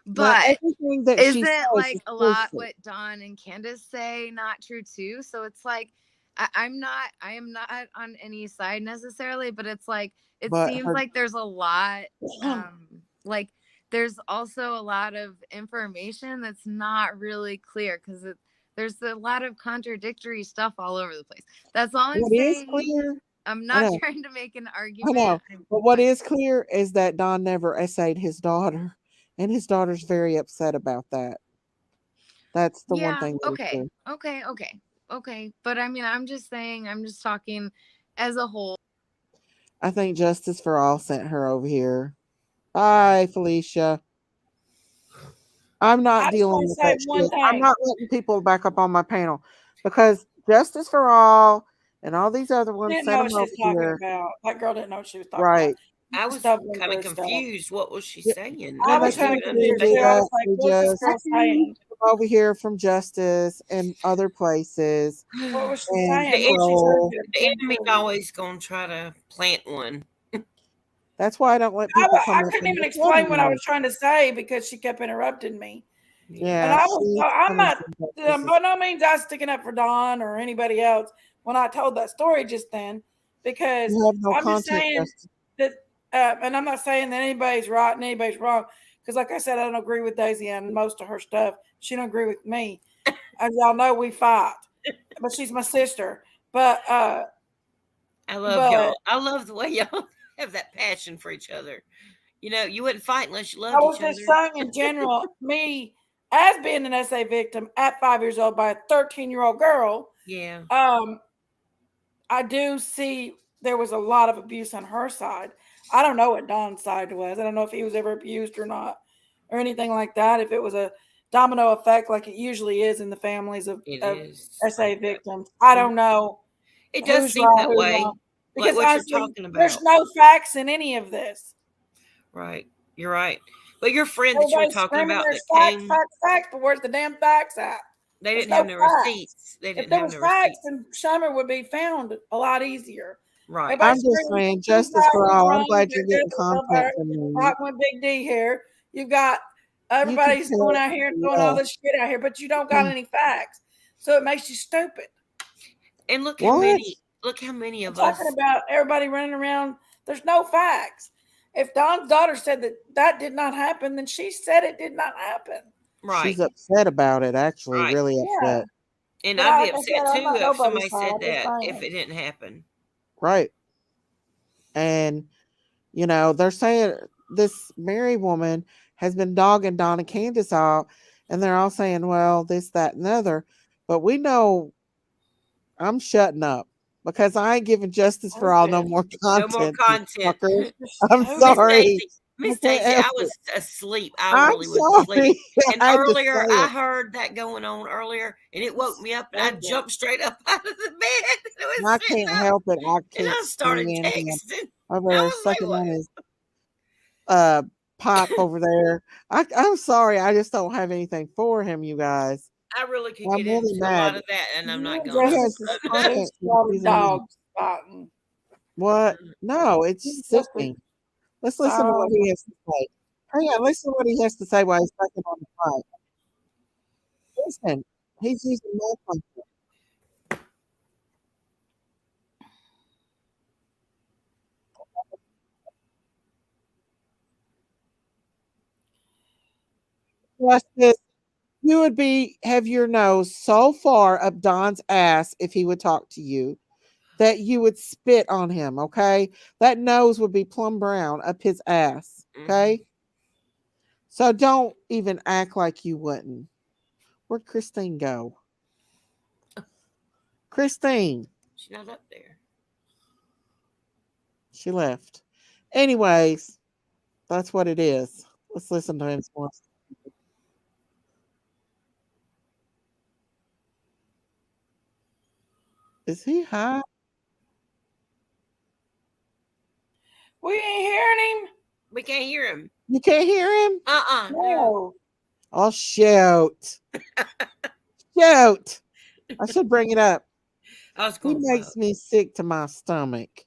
But everything that isn't like a lot what Don and Candace say not true too? So it's like I am not on any side necessarily, but it's like seems like there's a lot like there's also a lot of information that's not really clear because there's a lot of contradictory stuff all over the place. That's all I'm saying. Clear, I'm not trying to make an argument. I know. But what is clear is that Don never essayed his daughter, and his daughter's very upset about that. That's the one thing. Okay. But I mean, I'm just talking as a whole. I think Justice for All sent her over here. Bye, Felicia. I'm not dealing with that shit. I'm not letting people back up on my panel because Justice for All and all these other ones didn't know what she was talking about. That girl didn't know what she was talking about. I was kind of confused. What was she saying? I was kind of confused. I was like, what's this girl saying? Over here from Justice and other places. What was she saying? The enemy's always going to try to plant one. That's why I don't let people come. I couldn't even explain what I was trying to say because she kept interrupting me. Yeah, and I'm not by no means I was sticking up for Don or anybody else when I told that story just then, because I'm just saying that, and I'm not saying that anybody's right and anybody's wrong, because like I said, I don't agree with Daisy and most of her stuff. She don't agree with me. As y'all know, we fight, but she's my sister. But I love y'all. I love the way y'all have that passion for each other. You wouldn't fight unless you loved each other. I was just saying in general, me as being an SA victim at 5 years old by a 13-year-old girl. Yeah. I do see there was a lot of abuse on her side. I don't know what Don's side was. I don't know if he was ever abused or not or anything like that. If it was a domino effect like it usually is in the families of SA victims. I don't know. It does seem that way. Because what you're honestly, talking about. there's no facts in any of this. Right. You're right. But your friend that you were Everybody's talking screaming about there's that facts, came, facts, but where's the damn facts at? they There's didn't no have no facts. receipts. They If didn't there have was no facts, receipts. then Summer would be found a lot easier. Right. I'm just saying, justice for all. I'm glad you're getting content from me. Talking with Big D here. You've got everybody's going out here and throwing all this shit out here, but you don't got any facts. So it makes you stupid. And look how many of us talking about everybody running around. There's no facts. If Don's daughter said that did not happen, then she said it did not happen. Right. She's upset about it, actually, Right. really upset. And But I'd be like I upset said, I'm too not if somebody nobody's side, said I'm just that saying. if it didn't happen. Right. And, you know, they're saying this Mary woman has been dogging Don and Candace out, and they're all saying, well, this, that, and the other. But we know I'm shutting up because I ain't giving justice for all no more content. No more content. Fucker. I'm sorry. Miss Stacy, I was asleep. I'm really was sorry. asleep. And I had to earlier, say I it. heard that going on earlier, and it woke me up, and I jumped straight up out of the bed. I can't help it. I can't and I started stand him texting. over I there was like, sucking what? on his pipe over there. I'm sorry. I just don't have anything for him, you guys. I really could I'm get really into a mad. lot of that, and I'm not He going has to. content he's dogs fighting. What? No, it's sickening. Let's listen to what he has to say. Hang on, listen to what he has to say while he's sucking on the pipe. Listen, he's using my content. Justice, you would have your nose so far up Don's ass if he would talk to you that you would spit on him, okay? That nose would be plum brown up his ass, okay? So don't even act like you wouldn't. Where'd Christine go? Christine. She's not up there. She left. Anyways, that's what it is. Let's listen to him some more. Is he high? We ain't hearing him. We can't hear him. You can't hear him? No. Oh, shoot. Shoot. I should bring it up. He makes me sick to my stomach.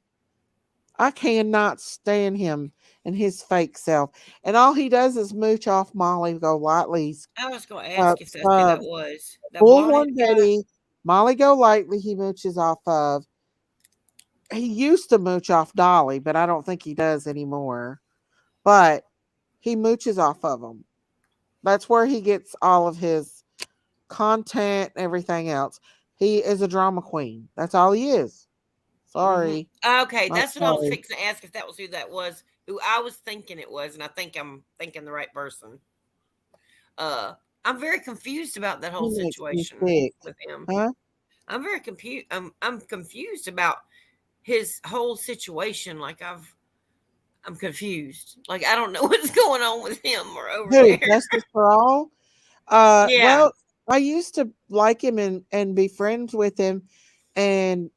I cannot stand him and his fake self. And all he does is mooch off Molly Golightly's. I was going to ask if that's who that was. That Bullhorn Betty, Molly Golightly, he mooches off of. He used to mooch off Dolly, but I don't think he does anymore. But he mooches off of them. That's where he gets all of his content and everything else. He is a drama queen. That's all he is. Sorry. Okay, that's what I was fixing to ask if that was who that was. Who I was thinking it was, and I think I'm thinking the right person. I'm very confused about that whole situation with him. Huh? I'm very confused. I'm confused about his whole situation. Like I'm confused. Like I don't know what's going on with him or over there. Justice for all. Yeah. Well, I used to like him and be friends with him, and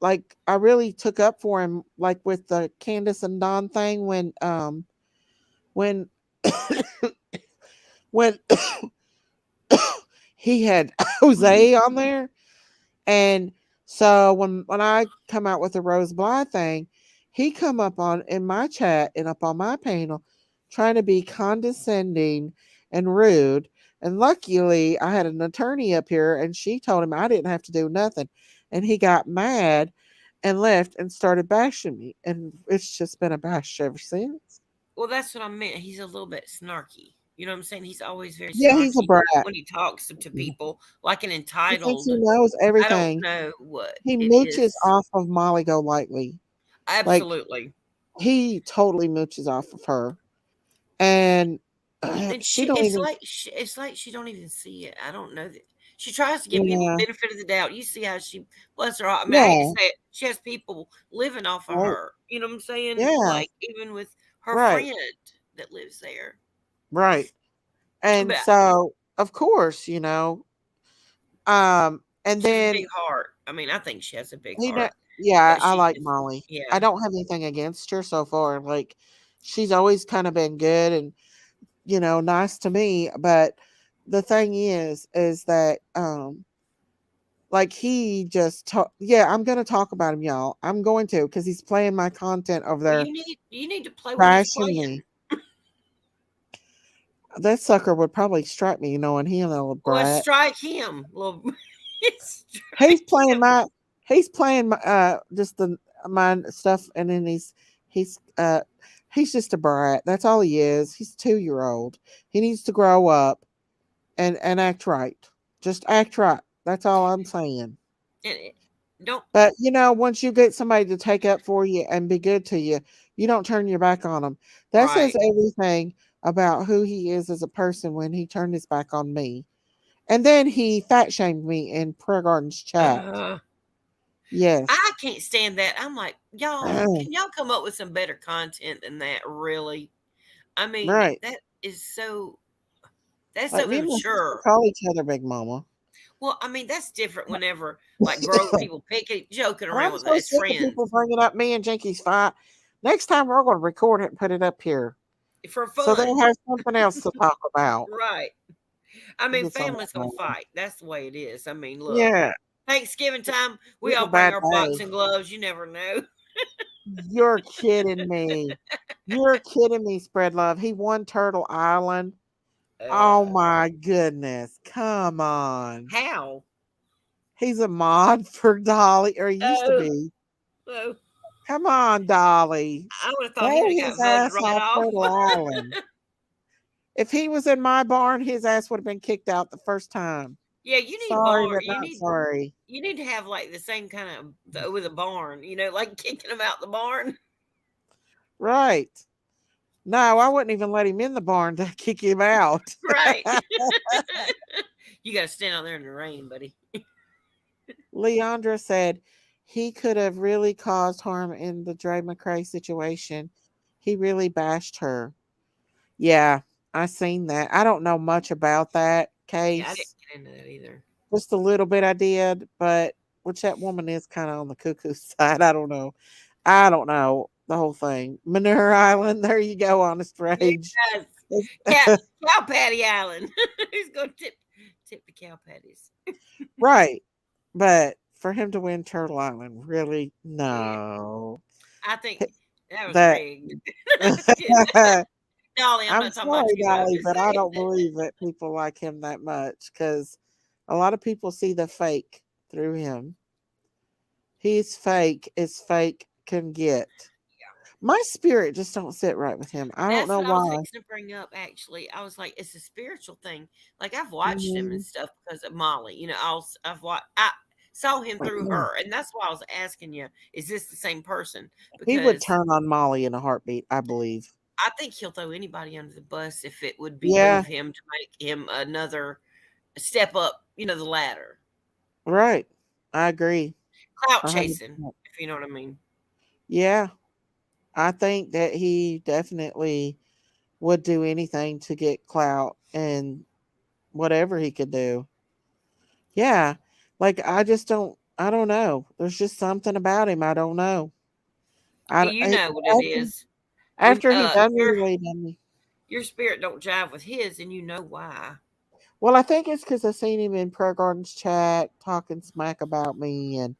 like I really took up for him, like with the Candace and Don thing when when he had Jose on there. And so when I come out with the Rose Blythe thing, he come up on in my chat and up on my panel trying to be condescending and rude. And luckily I had an attorney up here and she told him I didn't have to do nothing. And he got mad and left and started bashing me. And it's just been a bash ever since. Well, that's what I meant. He's a little bit snarky. You know what I'm saying? He's always very snarky. Yeah, he's a brat. When he talks to people, like an entitled. He thinks he knows everything. I don't know what he mooches off of Molly Golightly. Absolutely. Like, he totally mooches off of her, and it's like she don't even see it. I don't know that she tries to give people the benefit of the doubt. You see how she bless her heart. I mean, I hate to say it, she has people living off of her. You know what I'm saying? Yeah. Like even with her friend that lives there. Right. And so of course, and she then has a big heart. I mean, I think she has a big heart. Yeah, but I she like just, Molly. I yeah. don't have anything against her so far. Like, she's always kind of been good and, nice to me. But the thing is that, like, he just yeah, I'm gonna talk about him, y'all. I'm going to, because he's playing my content over Well, there, you need to play what he's trashing playing. me. That sucker would probably strike me, knowing he a little Well, brat. strike him. Little, He's playing my just my stuff, and then he's just a brat. That's all he is. He's 2-year old. He needs to grow up and act right. Just act right. That's all I'm saying. Don't. But once you get somebody to take up for you and be good to you, you don't turn your back on them. That says Right. everything about who he is as a person when he turned his back on me. And then he fat shamed me in Prayer Garden's chat. Yes. I can't stand that. I'm like, y'all, can y'all come up with some better content than that? Really? I mean, Right. that is so. That's Like, so me and my sister immature. call each other Big Mama. Well, I mean, that's different whenever like grown people joking And around I'm with so as sick of friends people bringing up me and Jinky's fight. Next time we're going to record it and put it up here, for so fun. they'll have something else to talk about. Right. I mean, Gets on family's my gonna nerves. fight. That's the way it is. I mean, look, Yeah, Thanksgiving time, we it's a all bring bad our day. boxing gloves. You never know. You're kidding me. You're kidding me, Spread Love. He won Turtle Island. Oh my goodness. Come on. How? He's a mod for Dolly, or he used to be. Oh, Come on, Dolly. I would have thought he'd Throw have his got voted ass right off off. Turtle Island. If he was in my barn, his ass would have been kicked out the first time. Yeah, you need Sorry, barn. but not sorry. You need to have like the same kind of with a barn. Like kicking him out the barn. Right. No, I wouldn't even let him in the barn to kick him out. Right. You got to stand out there in the rain, buddy. Leandra said he could have really caused harm in the Dre McCrae situation. He really bashed her. Yeah, I seen that. I don't know much about that Yeah, I didn't case. get into that either. Just a little bit I did, but which that woman is kind of on the cuckoo side. I don't know. I don't know the whole thing. Manure Island, there you go, Honest Rage. Yes. Cow Patty Island. Who's going to tip the cow patties? Right. But for him to win Turtle Island, really? No. Yeah. I think that was rigged. Dolly, I'm not talking sorry, about you. Dolly, but I don't believe that people like him that much, because a lot of people see the fake through him. He's fake as fake can get. My spirit just don't sit right with him. I don't know That's what I was why. fixing to bring up. Actually, I was like, it's a spiritual thing. Like I've watched him and stuff because of Molly. I saw him through her, and that's why I was asking you: is this the same person? Because he would turn on Molly in a heartbeat, I believe. I think he'll throw anybody under the bus if it would Yeah. behoove him to make him another step up. The ladder. Right. I agree. Clout 100%. chasing, if you know what I mean. Yeah. I think that he definitely would do anything to get clout and whatever he could do. Yeah. Like, I don't know. There's just something about him. I don't know. You know what it is. After he done me. Your spirit don't jive with his, and you know why. Well, I think it's because I seen him in Prayer Garden's chat talking smack about me, and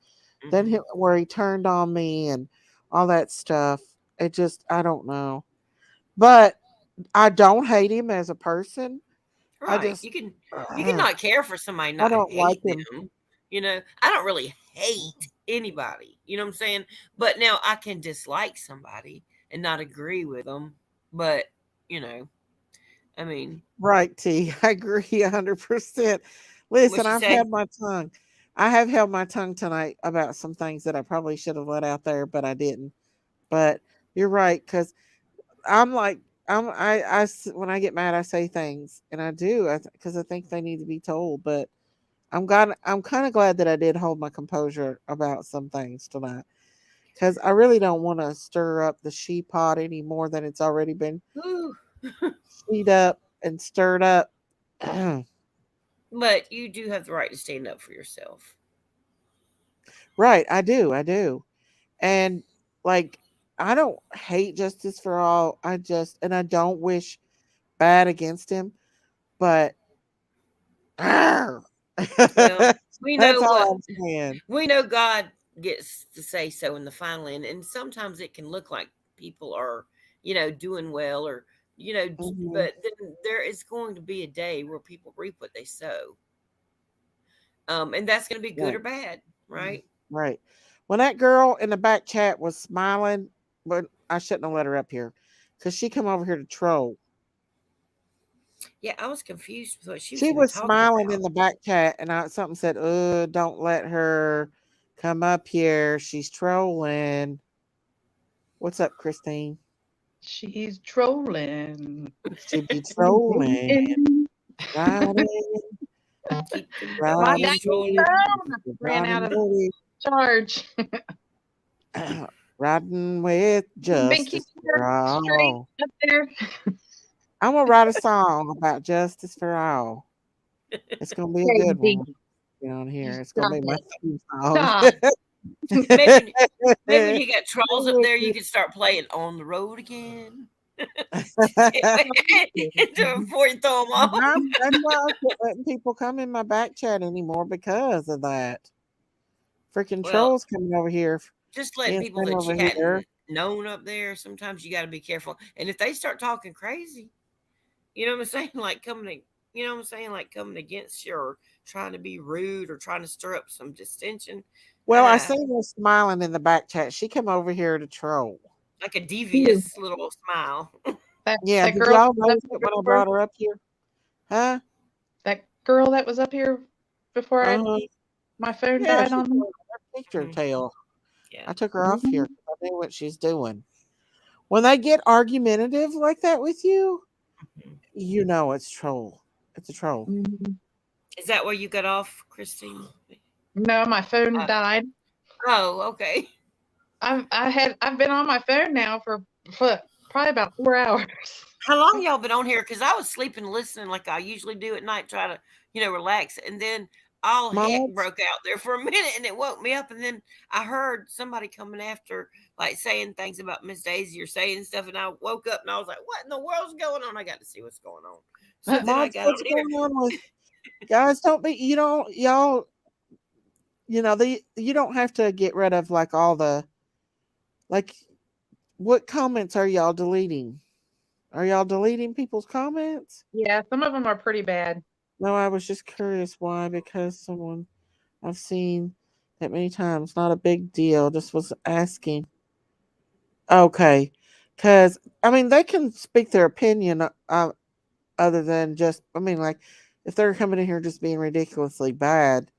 then where he turned on me and all that stuff. It just, I don't know. But I don't hate him as a person. Right. You can not care for somebody, not I don't hate like them. him. I don't really hate anybody. You know what I'm saying? But now I can dislike somebody and not agree with them. But, I mean. Right, T. I agree 100%. Listen, I've held my tongue. I have held my tongue tonight about some things that I probably should have let out there, but I didn't. But you're right, because I'm like, when I get mad, I say things, and I do, because I think they need to be told. But I'm kind of glad that I did hold my composure about some things tonight, because I really don't want to stir up the she pot any more than it's already been sheet up and stirred up. But you do have the right to stand up for yourself. Right, I do. And like I don't hate justice for all. I don't wish bad against him, but Well, we that's know all what I'm saying. we know. God gets to say so in the final end, and sometimes it can look like people are, doing well, or Mhm. but then there is going to be a day where people reap what they sow, and that's going to be good or Right. bad, right? Right. When that girl in the back chat was smiling, but I shouldn't have let her up here because she come over here to troll. Yeah, I was confused with what she was She even was talking smiling about. in the back chat, and something said, don't let her come up here. She's trolling." What's up, Christine? She's trolling. She be trolling, riding, Keep them My riding, doggies dang trolling. phone ran out of riding, charge. riding with Been keeping justice for her straight all. up there. I'm gonna write a song about justice for all. It's gonna be a Hey, good one. Dinky, On here, it's gonna stop be my it. theme song. Stop. Maybe when you got trolls up there, you could start playing "On the Road Again" before you throw them off. That's why I quit letting people come in my back chat anymore because of that. Freaking Well, trolls coming over here, just letting being people sent that over you here. hadn't known up there, sometimes you got to be careful. And if they start talking crazy, you know what I'm saying, like coming against you, or trying to be rude, or trying to stir up some distension, Well, I seen her smiling in the back chat. She come over here to troll. like a devious little smile. Yeah, That did girl that y'all was up notice it here when I before, brought her up here? Huh? that girl that was up here before Uh-huh. my phone Yeah, died on me. I picked her tail. Yeah. I took her off here because I knew what she's doing. When they get argumentative like that with you, you know it's troll. It's a troll. Is that where you got off, Christine? No, my phone died. Oh, okay. I've been on my phone now for probably about 4 hours. How long y'all been on here? Because I was sleeping, listening like I usually do at night, try to, relax. And then all heck Mods? broke out there for a minute, and it woke me up. And then I heard somebody coming after, like saying things about Miss Daisy or saying stuff. And I woke up and I was like, what in the world's going on? I got to see what's going on. So then I Mods, got on what's here. going on with guys? Don't be, y'all, you don't have to get rid of like all the, like, what comments are y'all deleting? Are y'all deleting people's comments? Yeah, some of them are pretty bad. No, I was just curious why, because someone I've seen that many times, not a big deal, just was asking. Okay. Because, I mean, they can speak their opinion other than just, I mean, like, if they're coming in here just being ridiculously bad.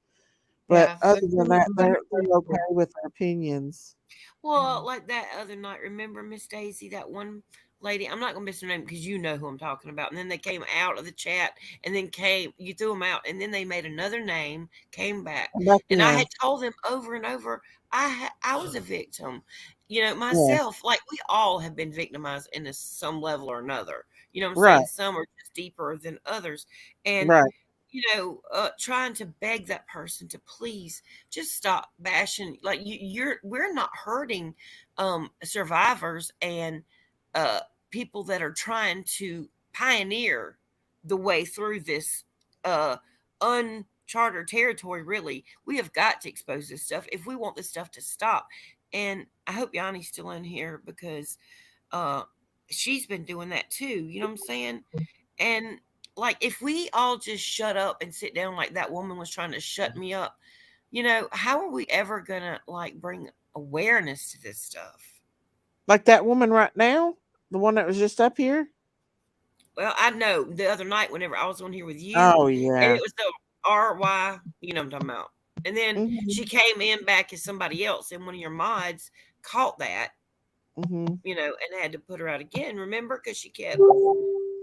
But Yeah, other than that, they're okay with their opinions. Well, like that other night, remember Miss Daisy, that one lady? I'm not gonna miss her name because you know who I'm talking about. And then they came out of the chat, and then you threw them out, and then they made another name, came back, Back and I in. had told them over and over, I was a victim, Yeah. myself. Like we all have been victimized in some level or another. You know what I'm Right. saying? Some are just deeper than others, and Right. trying to beg that person to please just stop bashing. Like we're not hurting survivors and people that are trying to pioneer the way through this uncharted territory. Really, we have got to expose this stuff if we want this stuff to stop. And I hope Yanni's still in here because she's been doing that too. You know what I'm saying? And like, if we all just shut up and sit down like that woman was trying to shut me up, how are we ever gonna like bring awareness to this stuff? Like that woman right now, the one that was just up here. Well, I know the other night whenever I was on here with you, Oh and yeah. it was the RY, you know what I'm talking about. And then she came in back as somebody else, and one of your mods caught that, and had to put her out again. Remember, because she kept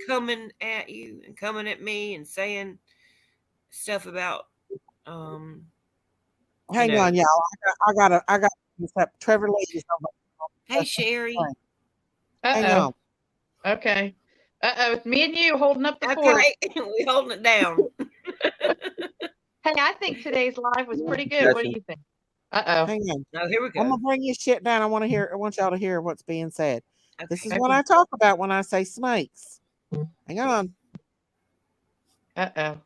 coming at you and coming at me and saying stuff about Hang on, y'all. I got this up. Trevor Ladies. Hey, Sherry. Hang on. Okay. It's me and you holding up the fort. Okay, we holding it down. Hey, I think today's live was pretty good. What do you think? Uh-oh. Hang on. No, here we go. I'm gonna bring your shit down. I want y'all to hear what's being said. Okay. This is what I talk about when I say snakes. Hang on. Uh-oh.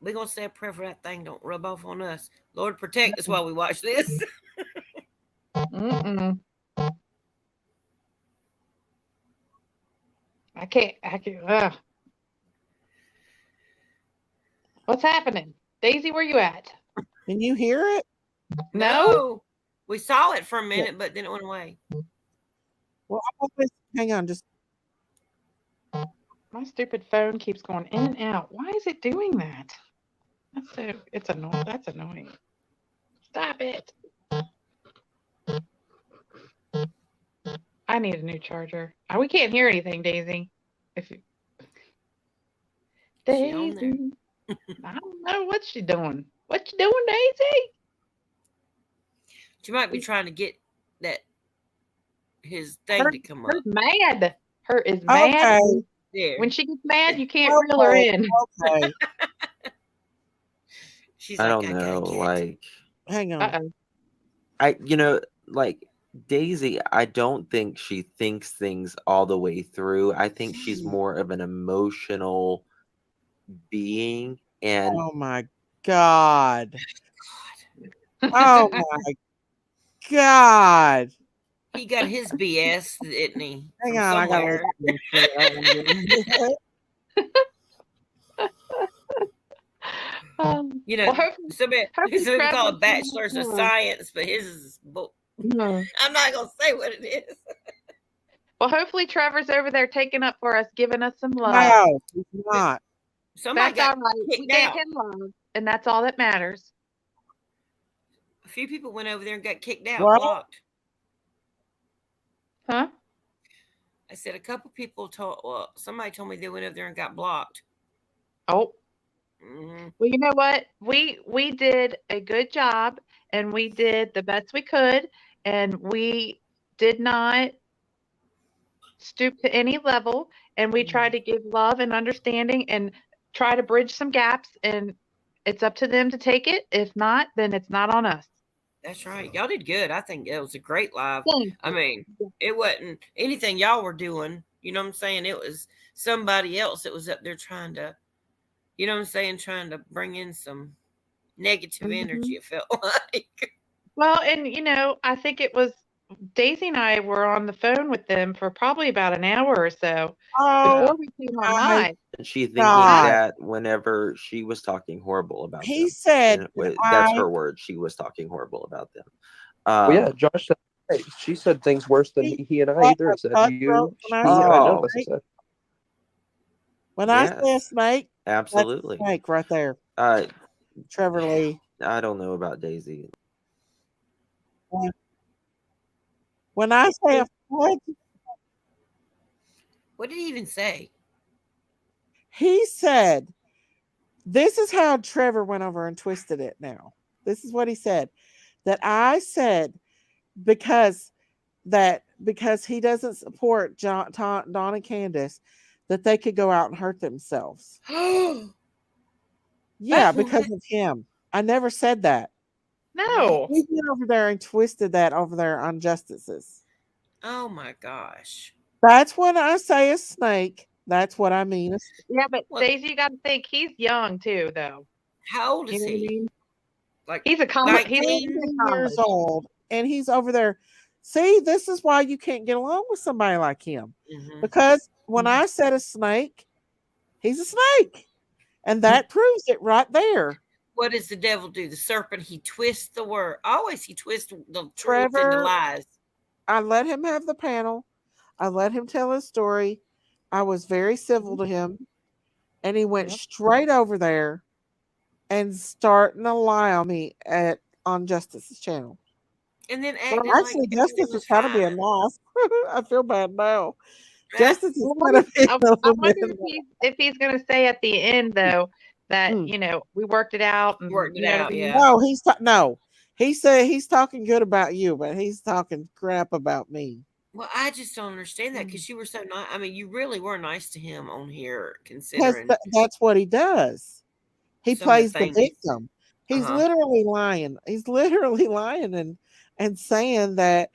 We're gonna say a prayer for that thing don't rub off on us. Lord, protect us while we watch this. Mm-mm. I can't. What's happening? Daisy, where you at? Can you hear it? No. We saw it for a minute, but then it went away. Well, hang on. Just my stupid phone keeps going in and out. Why is it doing that? It's annoying. That's annoying. Stop it. I need a new charger. We can't hear anything, Daisy. Daisy. I don't know what she's doing. What you doing, Daisy? She might be trying to get his thing to come up. Her mad. Her is mad. okay. There. When she gets mad, you can't reel her in. Okay. She's I like, don't know. Like, hang on. Like Daisy, I don't think she thinks things all the way through. I think she's more of an emotional being. And oh my God. Oh my God. He got his BS, didn't he? Hang From on, somewhere. You know, somebody call it bachelor's of science, but his is book. I'm not gonna say what it is. Well, hopefully Trevor's over there taking up for us, giving us some love. No, he's not. Somebody that's all got right. kicked We gave out. him love, and that's all that matters. A few people went over there and got kicked out, What? blocked. Huh? I said a couple people somebody told me they went over there and got blocked. Oh. Mm-hmm. Well, you know what? We did a good job, and we did the best we could, and we did not stoop to any level, and we tried to give love and understanding and try to bridge some gaps, and it's up to them to take it. If not, then it's not on us. That's right. Y'all did good. I think it was a great live. Thank I mean, it wasn't anything y'all were doing. You know what I'm saying? It was somebody else that was up there trying to, you know what I'm saying, trying to bring in some negative energy, it felt like. Well, and I think it was Daisy and I were on the phone with them for probably about an hour or so before we came on live. And she thinking that whenever she was talking horrible about them. He said that's her word. She was talking horrible about them. Well, yeah, Josh said, hey, she said things worse than he and I either. Said you. I know. When I say a snake, absolutely, that's a snake right there. Trevor Lee. I don't know about Daisy. When I say what did he even say? He said, this is how Trevor went over and twisted it now. This is what he said. That I said because he doesn't support Don and Candace, that they could go out and hurt themselves. Yeah, because of him. I never said that. No. He went over there and twisted that over there on Justices. Oh my gosh. That's when I say a snake. That's what I mean. Yeah, but Daisy, you got to think he's young too, though. How old is he? I mean? Like he's a college. He's 19 years old, and he's over there. See, this is why you can't get along with somebody like him, because when I said a snake, he's a snake, and that proves it right there. What does the devil do? The serpent, he twists the word. Always he twists the Trevor, truth and the lies. I let him have the panel. I let him tell his story. I was very civil to him, and he went straight over there and starting to lie on me on Justice's channel. And then actually, Justice is kind of being nice. I feel bad now. Justice is kind of being I wonder if he's going to say at the end though that we worked it out. And, yeah. No, he said he's talking good about you, but he's talking crap about me. Well, I just don't understand that because you were so nice. I mean, you really were nice to him on here, considering that's what he does. He some of the plays the things. victim. He's literally lying. He's literally lying and saying that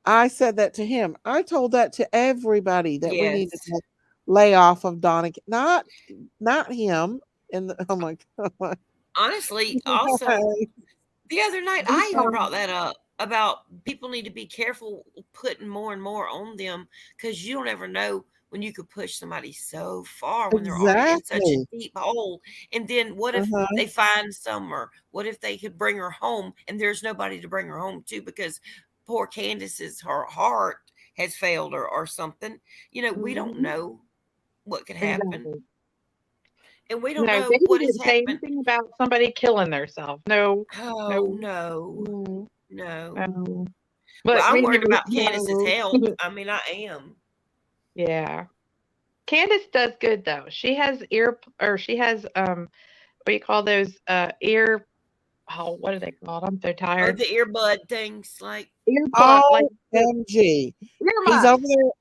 I said that to him. I told that to everybody that we need to lay off of Donna, not him. And oh my God. Honestly, also the other night I even brought that up about people need to be careful putting more and more on them, because you don't ever know when you could push somebody so far when they're already in such a deep hole. And then what if they find Summer? What if they could bring her home and there's nobody to bring her home to because poor Candace's her heart has failed her or something? You know, we don't know what could happen. Exactly. And we don't No, know they what didn't has say happened. anything about somebody killing themselves. No. Oh, No. no. But Well, I'm worried anyway, about Candace's health. I mean, I am. Yeah. Candace does good though. She has what do you call those ear what are they called? I'm so Oh, tired. the earbud things, like Earbud, like OMG. earmuffs. He's over there.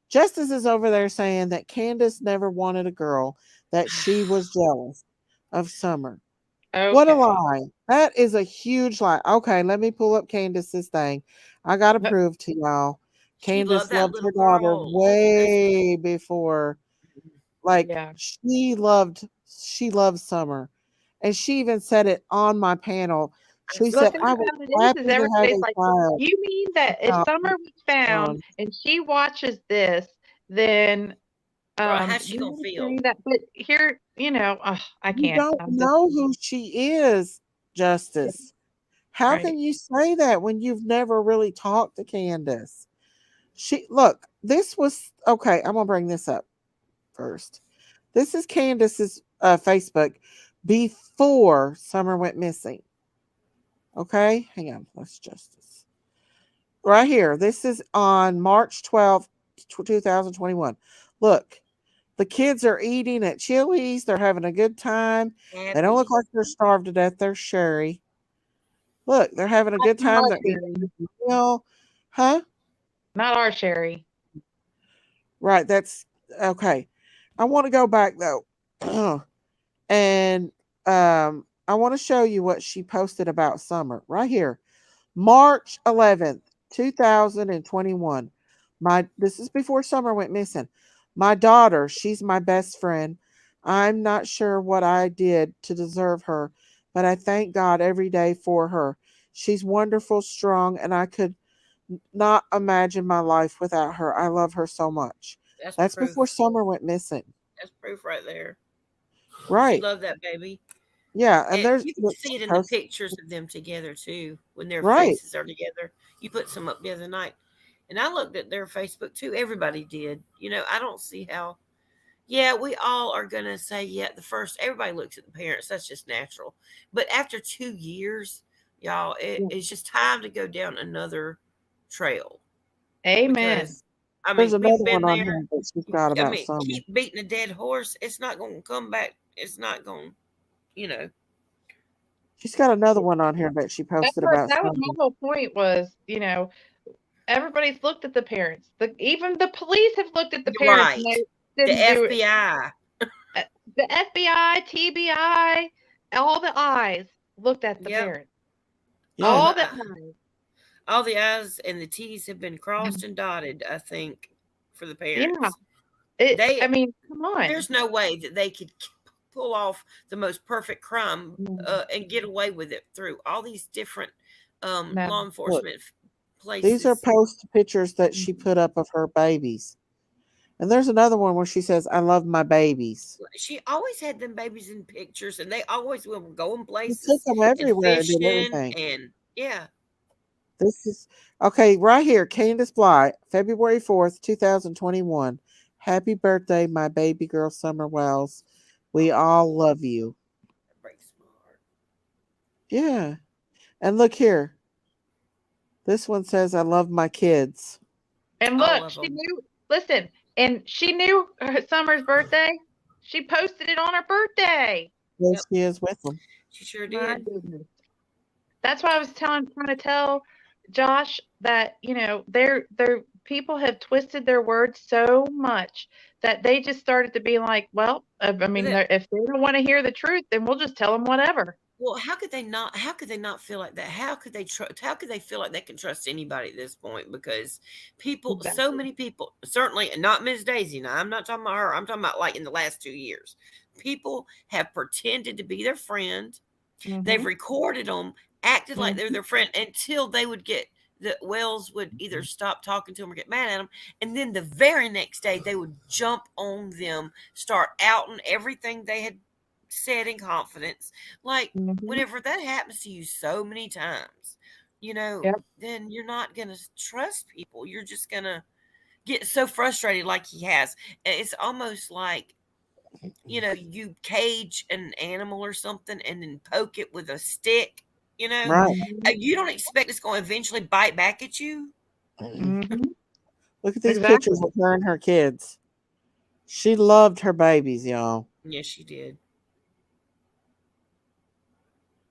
Justice is over there saying that Candace never wanted a girl, that she was jealous of Summer. Okay. What a lie. That is a huge lie. Okay, let me pull up Candace's thing. I got to prove to y'all. Candace loved her daughter way before. Like, she loved Summer. And she even said it on my panel. She said, I was happy to have a child. You mean that if Summer was found and she watches this, then how's she gonna feel? that, but here, I can't. You don't know who she is, Justice. How can you say that when you've never really talked to Candace? Look, this was okay. I'm gonna bring this up first. This is Candace's Facebook before Summer went missing. Okay, hang on. Let's Justice. Right here. This is on March 12th, 2021. Look, the kids are eating at Chili's. They're having a good time. They don't look like they're starved to death. They're Sherry. Look, they're having a good time. They're eating a meal. Huh? Not our Sherry. Right. That's okay. I want to go back though. And I want to show you what she posted about Summer right here. March 11th, 2021. This is before Summer went missing. My daughter, she's my best friend. I'm not sure what I did to deserve her, but I thank God every day for her. She's wonderful, strong, and I could not imagine my life without her. I love her so much. That's before Summer went missing. That's proof right there. Right. She loved that baby. Yeah, and there's you can see it in the pictures of them together too, when their faces are together. You put some up the other night, and I looked at their Facebook too. Everybody did. You know, I don't see how. Yeah, we all are gonna say, everybody looks at the parents. That's just natural. But after 2 years, y'all, it's just time to go down another trail. Amen. Because, I mean, there's another we've been one on there. here that she's got about Summer. Keep beating a dead horse. It's not going to come back. It's not going, She's got another one on here that she posted about that Summer. was my whole point was, everybody's looked at the parents. Even the police have looked at the parents. Right. And the FBI. The FBI, TBI, all the eyes looked at the parents. Yeah. All the I's and the T's have been crossed and dotted, I think, for the parents. Yeah. Come on. There's no way that they could pull off the most perfect crime and get away with it through all these different law enforcement places. These are post pictures that she put up of her babies. And there's another one where she says, I love my babies. She always had them babies in pictures, and they always were going places. She took them everywhere and did everything. And yeah. This is okay, right here. Candace Bly, February 4th, 2021. Happy birthday, my baby girl, Summer Wells. We all love you. That breaks my heart. Yeah. And look here. This one says, I love my kids. And look, she knew, listen, and she knew Summer's birthday. She posted it on her birthday. Yes, she is with them. She sure did. That's why I was trying to tell Josh that, they're people have twisted their words so much that they just started to be like, well, I mean, if they don't want to hear the truth, then we'll just tell them whatever. Well, how could they not? How could they not feel like that? How could they trust? How could they feel like they can trust anybody at this point? Because people, so many people, certainly not Ms. Daisy. Now, I'm not talking about her. I'm talking about like in the last 2 years, people have pretended to be their friend. They've recorded them, acted like they're their friend until they would get the Wells would either stop talking to them or get mad at them, and then the very next day they would jump on them, start outing everything they had said in confidence. Like whenever that happens to you so many times, then you're not gonna trust people. You're just gonna get so frustrated like he has. It's almost like you cage an animal or something and then poke it with a stick. Right. You don't expect it's going to eventually bite back at you. Look at these pictures of her and her kids. She loved her babies, y'all. Yes, she did.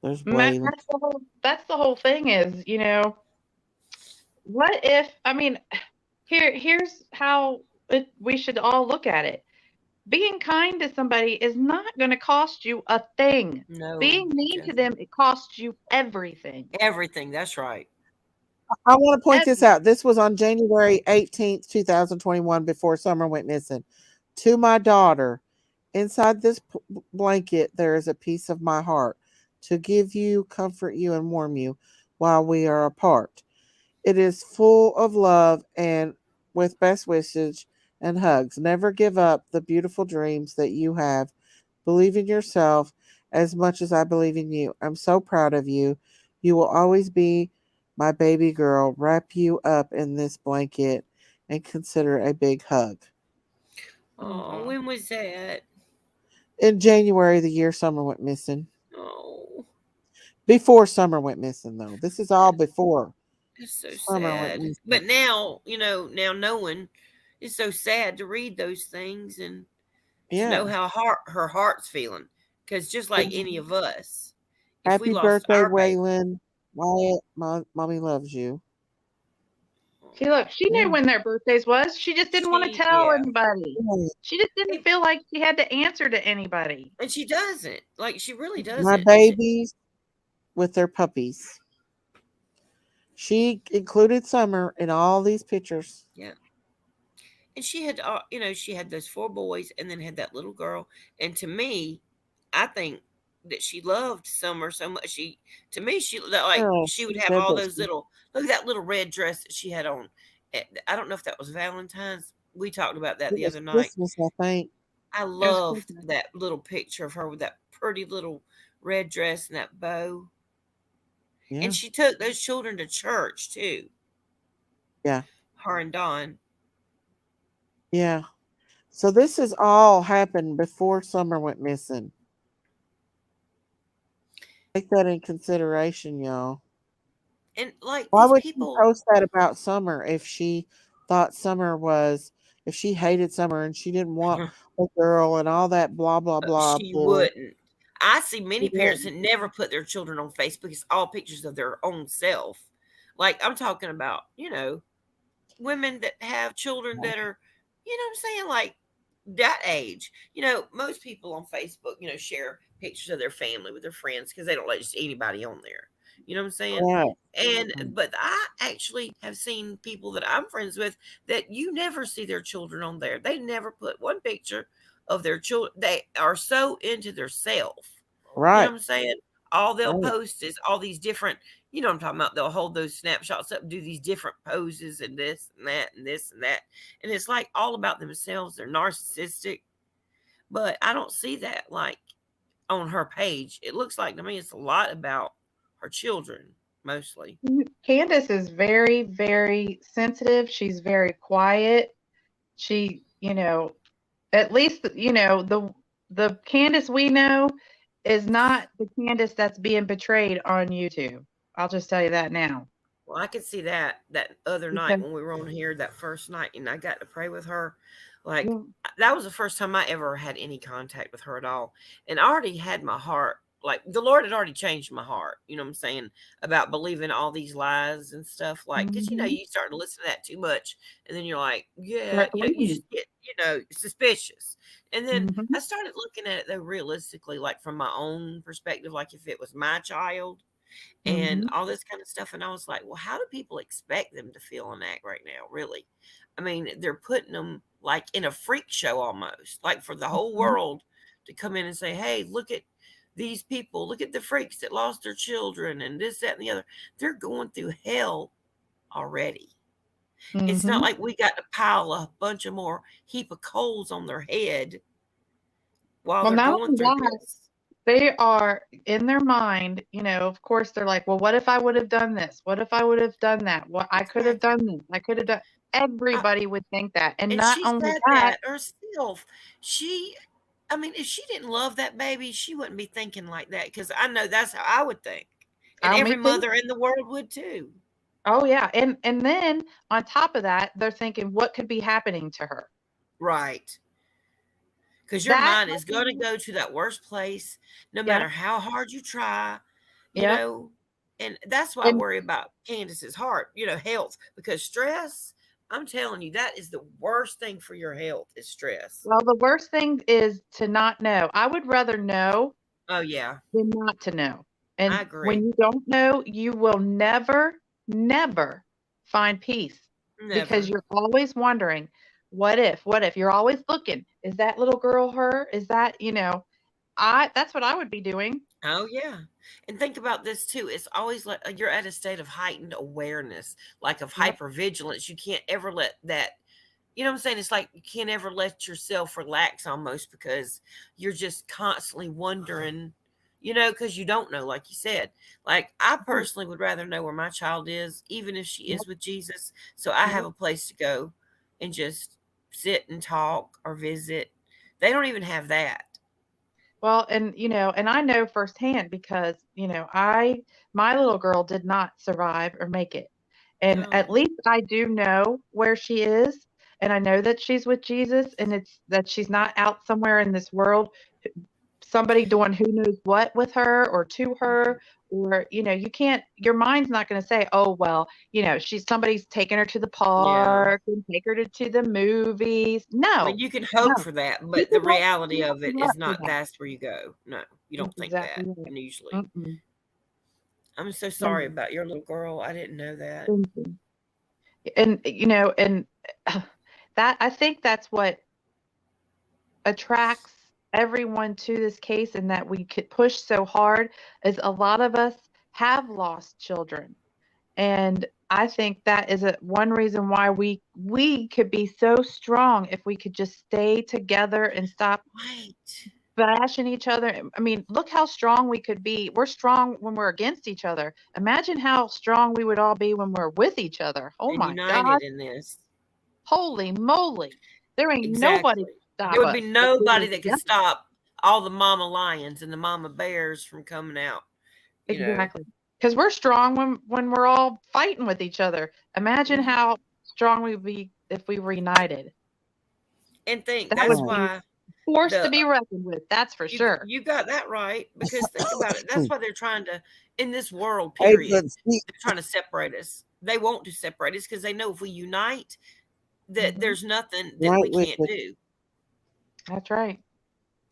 There's Blaine. That's the whole thing is, what if, I mean, here's how we should all look at it. Being kind to somebody is not going to cost you a thing. No. Being mean to them, it costs you everything. Everything. That's right. I want to point this out. This was on January 18th, 2021, before Summer went missing. To my daughter, inside this blanket, there is a piece of my heart to give you, comfort you, and warm you while we are apart. It is full of love and with best wishes and hugs. Never give up the beautiful dreams that you have. Believe in yourself as much as I believe in you. I'm so proud of you. You will always be my baby girl. Wrap you up in this blanket and consider a big hug. Oh, when was that? In January, the year Summer went missing. Oh. Before Summer went missing, though. This is all before. It's so sad. But now, now knowing, it's so sad to read those things and to know how her heart's feeling. Because just like any of us, if Happy we lost birthday, our Waylon. Wyatt, mommy loves you. She knew when their birthdays was. She just didn't want to tell anybody. She just didn't feel like she had to answer to anybody. And she doesn't. Like, she really doesn't. My babies with their puppies. She included Summer in all these pictures. Yeah. And she had, she had those 4 boys and then had that little girl. And to me, I think that she loved Summer so much. She would have all those look at that little red dress that she had on. I don't know if that was Valentine's. We talked about that the other night. Christmas, I think. I loved that little picture of her with that pretty little red dress and that bow. Yeah. And she took those children to church too. Yeah. Her and Don. Yeah. So this has all happened before Summer went missing. Take that in consideration, y'all. And like, why would she post that about Summer if she thought if she hated Summer and she didn't want a girl and all that blah blah blah? She wouldn't. I see many parents that never put their children on Facebook. It's all pictures of their own self. Like, I'm talking about, women that have children that are, what I'm saying, like that age. Most people on Facebook, share pictures of their family with their friends because they don't let just anybody on there. You know what I'm saying? Right. But I actually have seen people that I'm friends with that you never see their children on there. They never put one picture of their children. They are so into their self. Right. You know what I'm saying? All they'll post is all these different, what I'm talking about. They'll hold those snapshots up and do these different poses and this and that and this and that. And it's like all about themselves. They're narcissistic. But I don't see that like on her page. It looks like to me it's a lot about her children mostly. Candace is very, very sensitive. She's very quiet. She, at least, the Candace we know is not the Candace that's being betrayed on YouTube. I'll just tell you that now. Well, I could see that other night when we were on here, that first night, and I got to pray with her. Like, that was the first time I ever had any contact with her at all. And I already had my heart like the Lord had already changed my heart, you know what I'm saying, about believing all these lies and stuff, like, because you start to listen to that too much, and then you're like, yeah, you just get suspicious. And then I started looking at it though realistically, like from my own perspective, like if it was my child and all this kind of stuff, and I was like, well, how do people expect them to feel and act right now, really? I mean, they're putting them like in a freak show almost, like for the whole world to come in and say, hey, look at these people, look at the freaks that lost their children and this, that, and the other. They're going through hell already. It's not like we got to pile a bunch of more heap of coals on their head while they're going through this. They are in their mind, of course, they're like, well, what if I would have done this? What if I would have done that? What I could have done this. I could have done. Everybody would think that. And not she only said that herself. I mean, if she didn't love that baby, she wouldn't be thinking like that, because I know that's how I would think. And every mother in the world would too. Oh, yeah. And then on top of that, they're thinking, what could be happening to her? Right. Because your mind is going to go to that worst place, no matter how hard you try, you know. And that's why I worry about Candace's heart, health, because stress, I'm telling you, that is the worst thing for your health is stress. Well, the worst thing is to not know. I would rather know than not to know. And I agree. when you don't know, you will never find peace. Because you're always wondering, what if you're always looking, is that little girl her? Is that, that's what I would be doing. Oh, yeah. And think about this too. It's always like you're at a state of heightened awareness, like of hypervigilance. You can't ever let that, you know what I'm saying? It's like you can't ever let yourself relax almost, because you're just constantly wondering, because you don't know, like you said. Like I personally would rather know where my child is, even if she is with Jesus, so I have a place to go and just sit and talk or visit. They don't even have that. Well, and and I know firsthand because, my little girl did not survive or make it. And at least I do know where she is, and I know that she's with Jesus, and it's that she's not out somewhere in this world, somebody doing who knows what with her or to her, or you can't, your mind's not going to say, oh well, somebody's taking her to the park and take her to the movies. No, I mean, you can hope for that, but the reality of it is not that's where you go. No, you don't think that usually. I'm so sorry about your little girl. I didn't know that. And and that, I think that's what attracts everyone to this case, and that we could push so hard, is a lot of us have lost children. And I think that is one reason why we could be so strong if we could just stay together and stop bashing each other. I mean, look how strong we could be. We're strong when we're against each other. Imagine how strong we would all be when we're with each other. Oh my God. In this. Holy moly. There ain't nobody. There would be nobody that could stop all the mama lions and the mama bears from coming out. Exactly. Because we're strong when we're all fighting with each other. Imagine how strong we'd be if we were united. And that's why forced to be reckoned with. That's for sure. You got that right. Because think about it. That's why they're trying to, in this world, period, they're trying to separate us. They want to separate us because they know if we unite, that there's nothing that we can't do. That's right.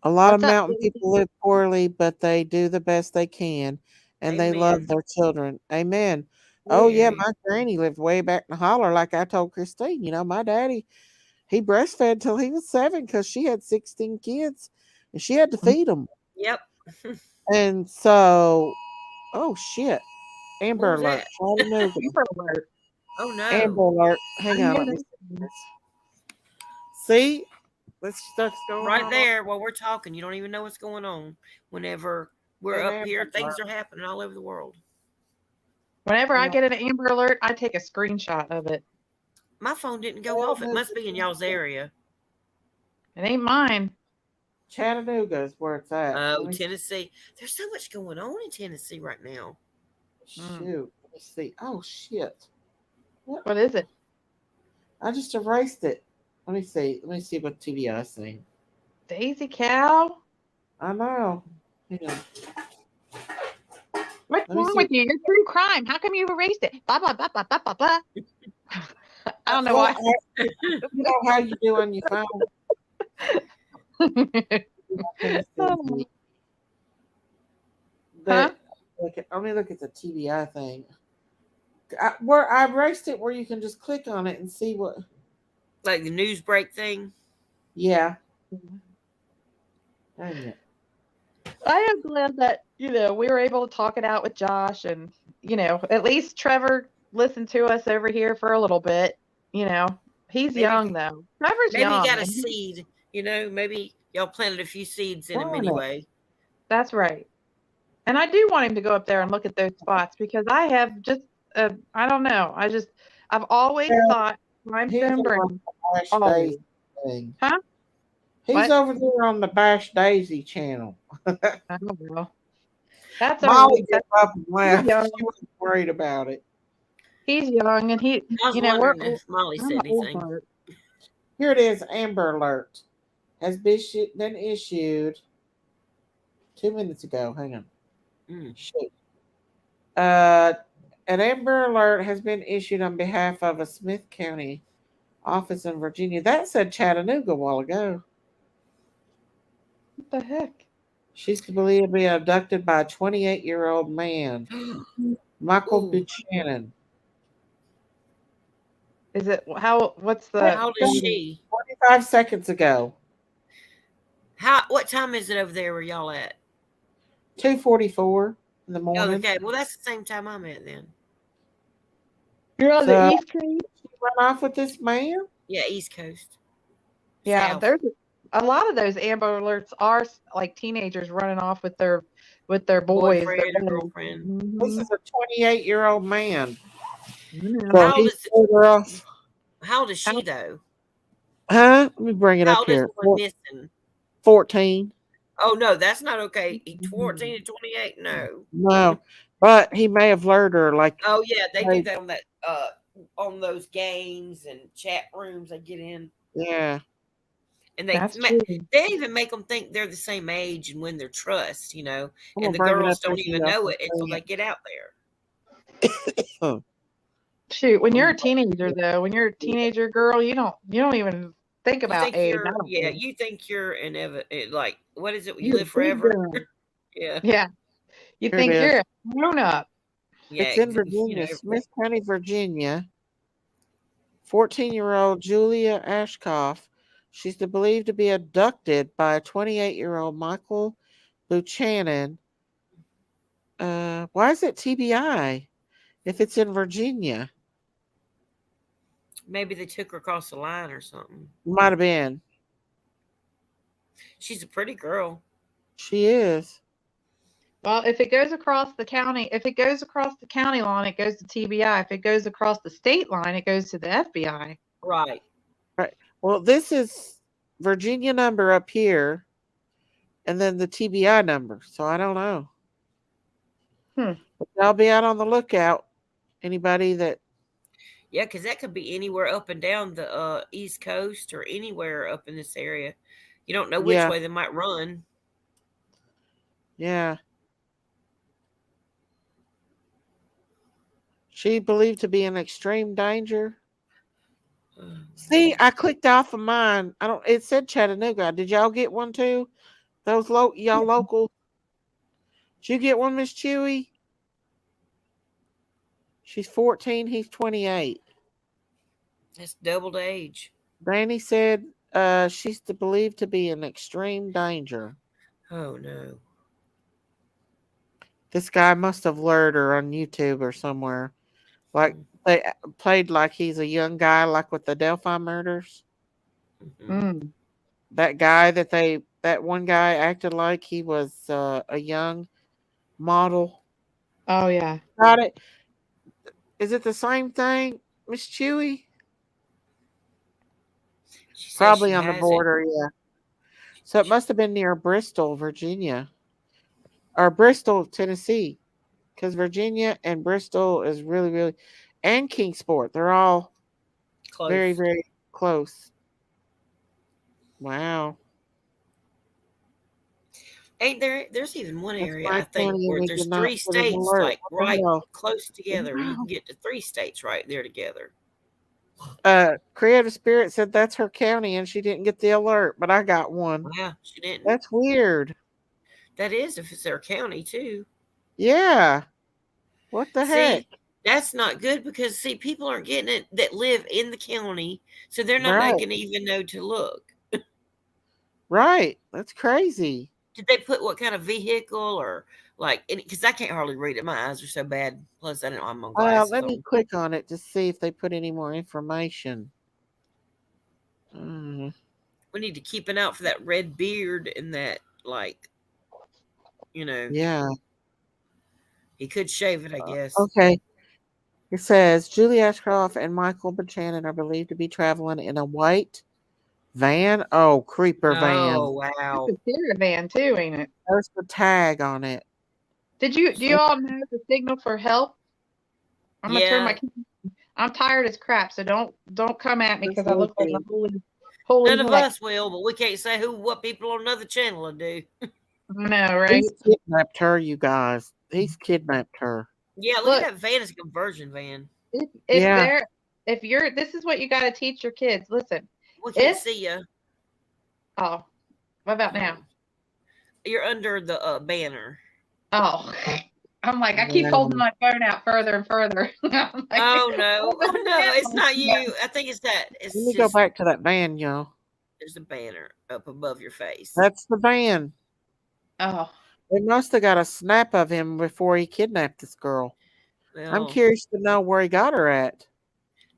A lot of mountain people live poorly, but they do the best they can, and they love their children. Amen. Oh yeah, my granny lived way back in the holler, like I told Christine. My daddy, he breastfed till he was 7 because she had 16 kids, and she had to feed them. Yep. And so, oh shit, Amber Alert. Amber Alert. Oh no. Amber Alert. Hang on. Let me see. Let's stuff's going right on. There while we're talking. You don't even know what's going on. Whenever we're up here, things are happening all over the world. Whenever I get an Amber Alert, I take a screenshot of it. My phone didn't go off. It must be in y'all's area. It ain't mine. Chattanooga is where it's at. Oh, Tennessee. There's so much going on in Tennessee right now. Shoot. Let me see. Oh shit. What is it? I just erased it. Let me see. Let me see what TV I see. Daisy Cow? I know. Hang on. What's wrong with you? You're true crime. How come you erased it? Blah blah blah blah blah blah blah. I don't know why. You know how you do on your phone. Huh? Let me look at the TBI thing. Where I erased it, where you can just click on it and see what. Like the news break thing. Yeah. Dang it. I am glad that we were able to talk it out with Josh, and at least Trevor listened to us over here for a little bit. He's young though. Trevor's maybe young. Maybe he got a seed. Maybe y'all planted a few seeds in him anyway. That's right. And I do want him to go up there and look at those spots because I have just I don't know. I've always thought limestone brings always. Huh? He's over there on the Bash Daisy channel. I don't know. That's Molly gets up and laughed. She wasn't worried about it. He's young and he. I was wondering if Molly said anything. Here it is. Amber Alert has been issued 2 minutes ago. Hang on. Shoot. An Amber Alert has been issued on behalf of a Smith County office in Virginia. That said Chattanooga a while ago. What the heck? She's believed to be abducted by a 28-year-old man, Michael Buchanan. Is it what's the? How old is she? 45 seconds ago. What time is it over there where y'all at? 2:44 in the morning. Oh, okay, well that's the same time I'm at then. You're on the East Coast. She went off with this man. Yeah, East Coast. Yeah, South. there's a lot of those Amber Alerts are like teenagers running off with their boys, boyfriend or girlfriend. This is a 28-year-old man. How old is she though? Huh? Let me bring it How up old here. Is the one missing? 14. Oh no, that's not okay. 14 to 28, no. No, but he may have lured her. Oh yeah, they do that on that on those games and chat rooms they get in. Yeah. And they even make them think they're the same age and win their trust, and the girls don't even know it until they get out there. Shoot, when you're a teenager though, when you're a teenager girl, you don't even think about age. You think you're like what is it? You live forever. Yeah. Yeah. You think you're a grown up. Yeah, it's in Virginia, Smith County, Virginia. 14-year-old Julia Ashkoff. She's believed to be abducted by a 28-year-old Michael Buchanan. Why is it TBI if it's in Virginia? Maybe they took her across the line or something. Might have been. She's a pretty girl. She is. Well, if it goes across the county line, it goes to TBI. If it goes across the state line, it goes to the FBI. Right. Right. Well, this is Virginia number up here, and then the TBI number. So I don't know. But I'll be out on the lookout. Anybody that. Yeah, because that could be anywhere up and down the East Coast or anywhere up in this area. You don't know which way they might run. Yeah. She believed to be in extreme danger. See, I clicked off of mine. It said Chattanooga. Did y'all get one too? Those y'all local. Did you get one, Miss Chewy? She's 14. He's 28. That's double the age. Danny said she's believed to be in extreme danger. Oh no. This guy must have lured her on YouTube or somewhere. Like they played like he's a young guy, like with the Delphi murders. That guy that one guy acted like he was a young model. Oh yeah. Got it. Is it the same thing, Miss Chewy? Probably on the border, yeah. So it must have been near Bristol, Virginia. Or Bristol, Tennessee. Because Virginia and Bristol is really, really, and Kingsport. They're all close. Very, very close. Wow. Ain't there? There's even one That's area my I think county, and where they there's did not 3 put an states alert. like What the right hell? close together. You Wow. can get to 3 states right there together. Creative Spirit said that's her county, and she didn't get the alert, but I got one. Yeah, she didn't. That's weird. That is if it's their county too. Yeah. What the heck? See, that's not good because see, people aren't getting it that live in the county, so they're not Right. going to even know to look. Right. That's crazy. Did they put what kind of vehicle or like? Because I can't hardly read it. My eyes are so bad. Plus, I don't have my glasses Let me on. click on it to see if they put any more information. Mm. We need to keep an eye out for that red beard and that, like, you know. Yeah. He could shave it, I guess. Okay. It says Julie Ashcroft and Michael Buchanan are believed to be traveling in a white van. Oh, creeper van. Oh, wow. It's a caravan too, ain't it? There's the tag on it. Do you all know the signal for help? I'm gonna turn my camera. I'm tired as crap, so don't come at me because I look like a holy None of us will, but we can't say what people on another channel will do. I know, right? He's kidnapped her, you guys. He's kidnapped her. Yeah, look at that van. It's a conversion van. If you're this is what you got to teach your kids. Listen, we can't see you. Oh, what about now? You're under the banner. Oh, I'm like, I keep holding my phone out further and further. Like, oh no, it's not you. I think it's that. Let me go back to that van, y'all. There's a banner up above your face. That's the van. Oh, they must have got a snap of him before he kidnapped this girl. Well, I'm curious to know where he got her at.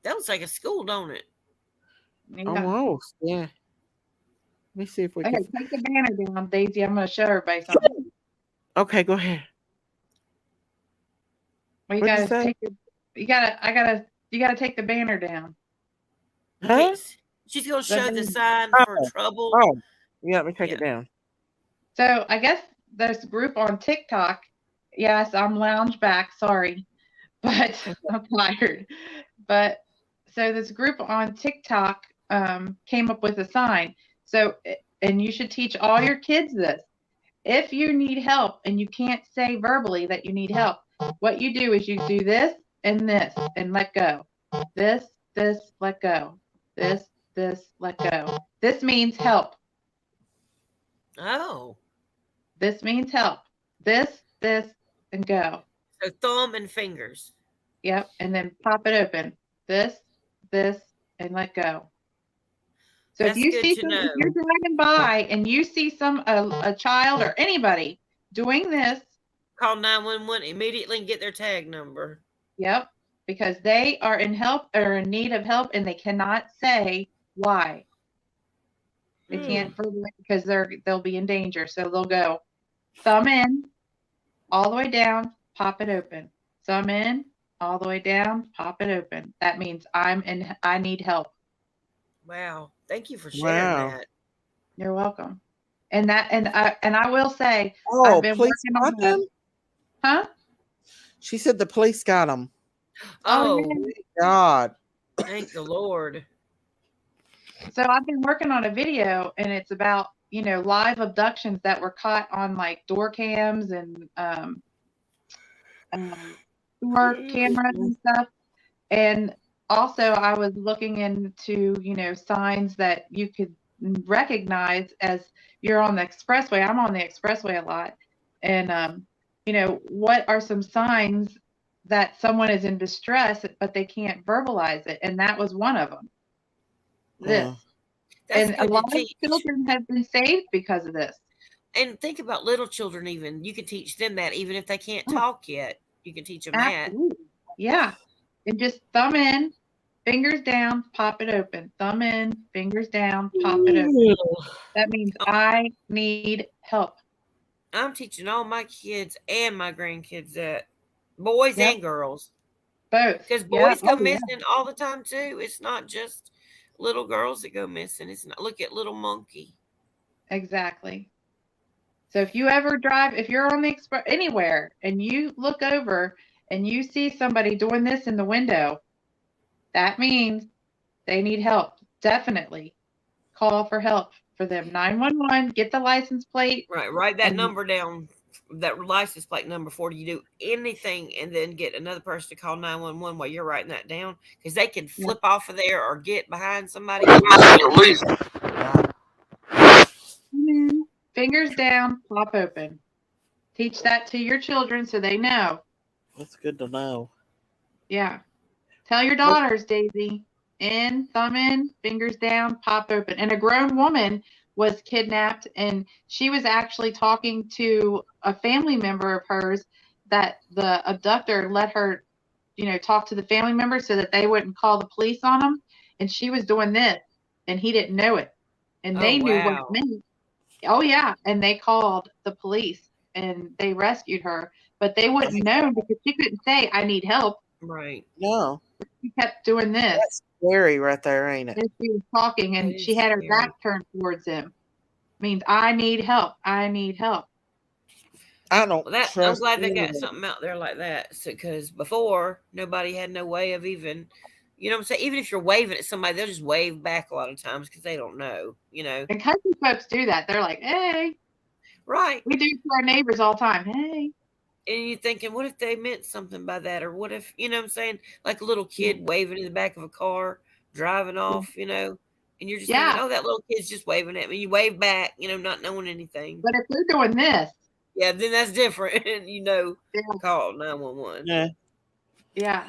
That looks like a school, don't it? Yeah. Almost, yeah. Let me see if we can. Take the banner down, Daisy. I'm going to show everybody something. Okay, go ahead. Well, you gotta take it. You gotta take the banner down. Huh? She's gonna show the sign for trouble. Oh, yeah, let me take it down. So I guess there's a group on TikTok. Yes, I'm lounge back. Sorry, but I'm tired. But so this group on TikTok came up with a sign. So, and you should teach all your kids this. If you need help and you can't say verbally that you need help, what you do is you do this and let go. This, let go. This, let go. This means help. Oh. This means help. This, and go. So thumb and fingers. Yep. And then pop it open. This, and let go. So if you see if you're driving by and you see a child or anybody doing this, call 911 immediately and get their tag number. Yep, because they are in need of help and they cannot say why. They can't because they'll be in danger. So they'll go thumb in, all the way down, pop it open. Thumb in, all the way down, pop it open. That means I need help. Wow. Thank you for sharing that. You're welcome. And I will say, I've been working on them. Huh? She said the police got him. Oh, God. Thank the Lord. So I've been working on a video and it's about, live abductions that were caught on like door cams and door cameras and stuff. And also I was looking into, signs that you could recognize as you're on the expressway. I'm on the expressway a lot. And, what are some signs that someone is in distress, but they can't verbalize it? And that was one of them. This. And a lot of children have been saved because of this. And think about little children even. You can teach them that even if they can't talk yet. You can teach them that. Yeah. And just thumb in, fingers down, pop it open. Thumb in, fingers down, pop it open. That means I need help. I'm teaching all my kids and my grandkids that. Boys and girls. Both. Because boys go missing all the time too. It's not just little girls that go missing. It's not. Look at little Monkey. Exactly. So if you ever drive, if you're on the express anywhere and you look over and you see somebody doing this in the window, that means they need help. Definitely call for help for them. 911, get the license plate. Right. Write that number down, that license plate number before you do anything, and then get another person to call 911 while you're writing that down, because they can flip off of there or get behind somebody. Fingers down, pop open. Teach that to your children so they know. That's good to know. Yeah. Tell your daughters, Daisy. In, thumb in, fingers down, pop open. And a grown woman was kidnapped, and she was actually talking to a family member of hers that the abductor let her, talk to the family member so that they wouldn't call the police on them. And she was doing this, and he didn't know it. And they knew what it meant. Oh, yeah. And they called the police, and they rescued her. But they wouldn't know because she couldn't say, I need help. Right. No. She kept doing this. That's scary right there, ain't it? And she was talking, and she had her back turned towards him. Means, I need help. I need help. I don't I'm glad they got something out there like that. Because before, nobody had no way of even, what I'm saying? Even if you're waving at somebody, they'll just wave back a lot of times because they don't know, And country folks do that. They're like, hey. Right. We do to our neighbors all the time. Hey. And you're thinking, what if they meant something by that? Or what if, what I'm saying? Like a little kid waving in the back of a car, driving off, and you're just thinking, oh, that little kid's just waving at me. You wave back, not knowing anything. But if they're doing this. Yeah, then that's different. Call 911. Yeah. Yeah.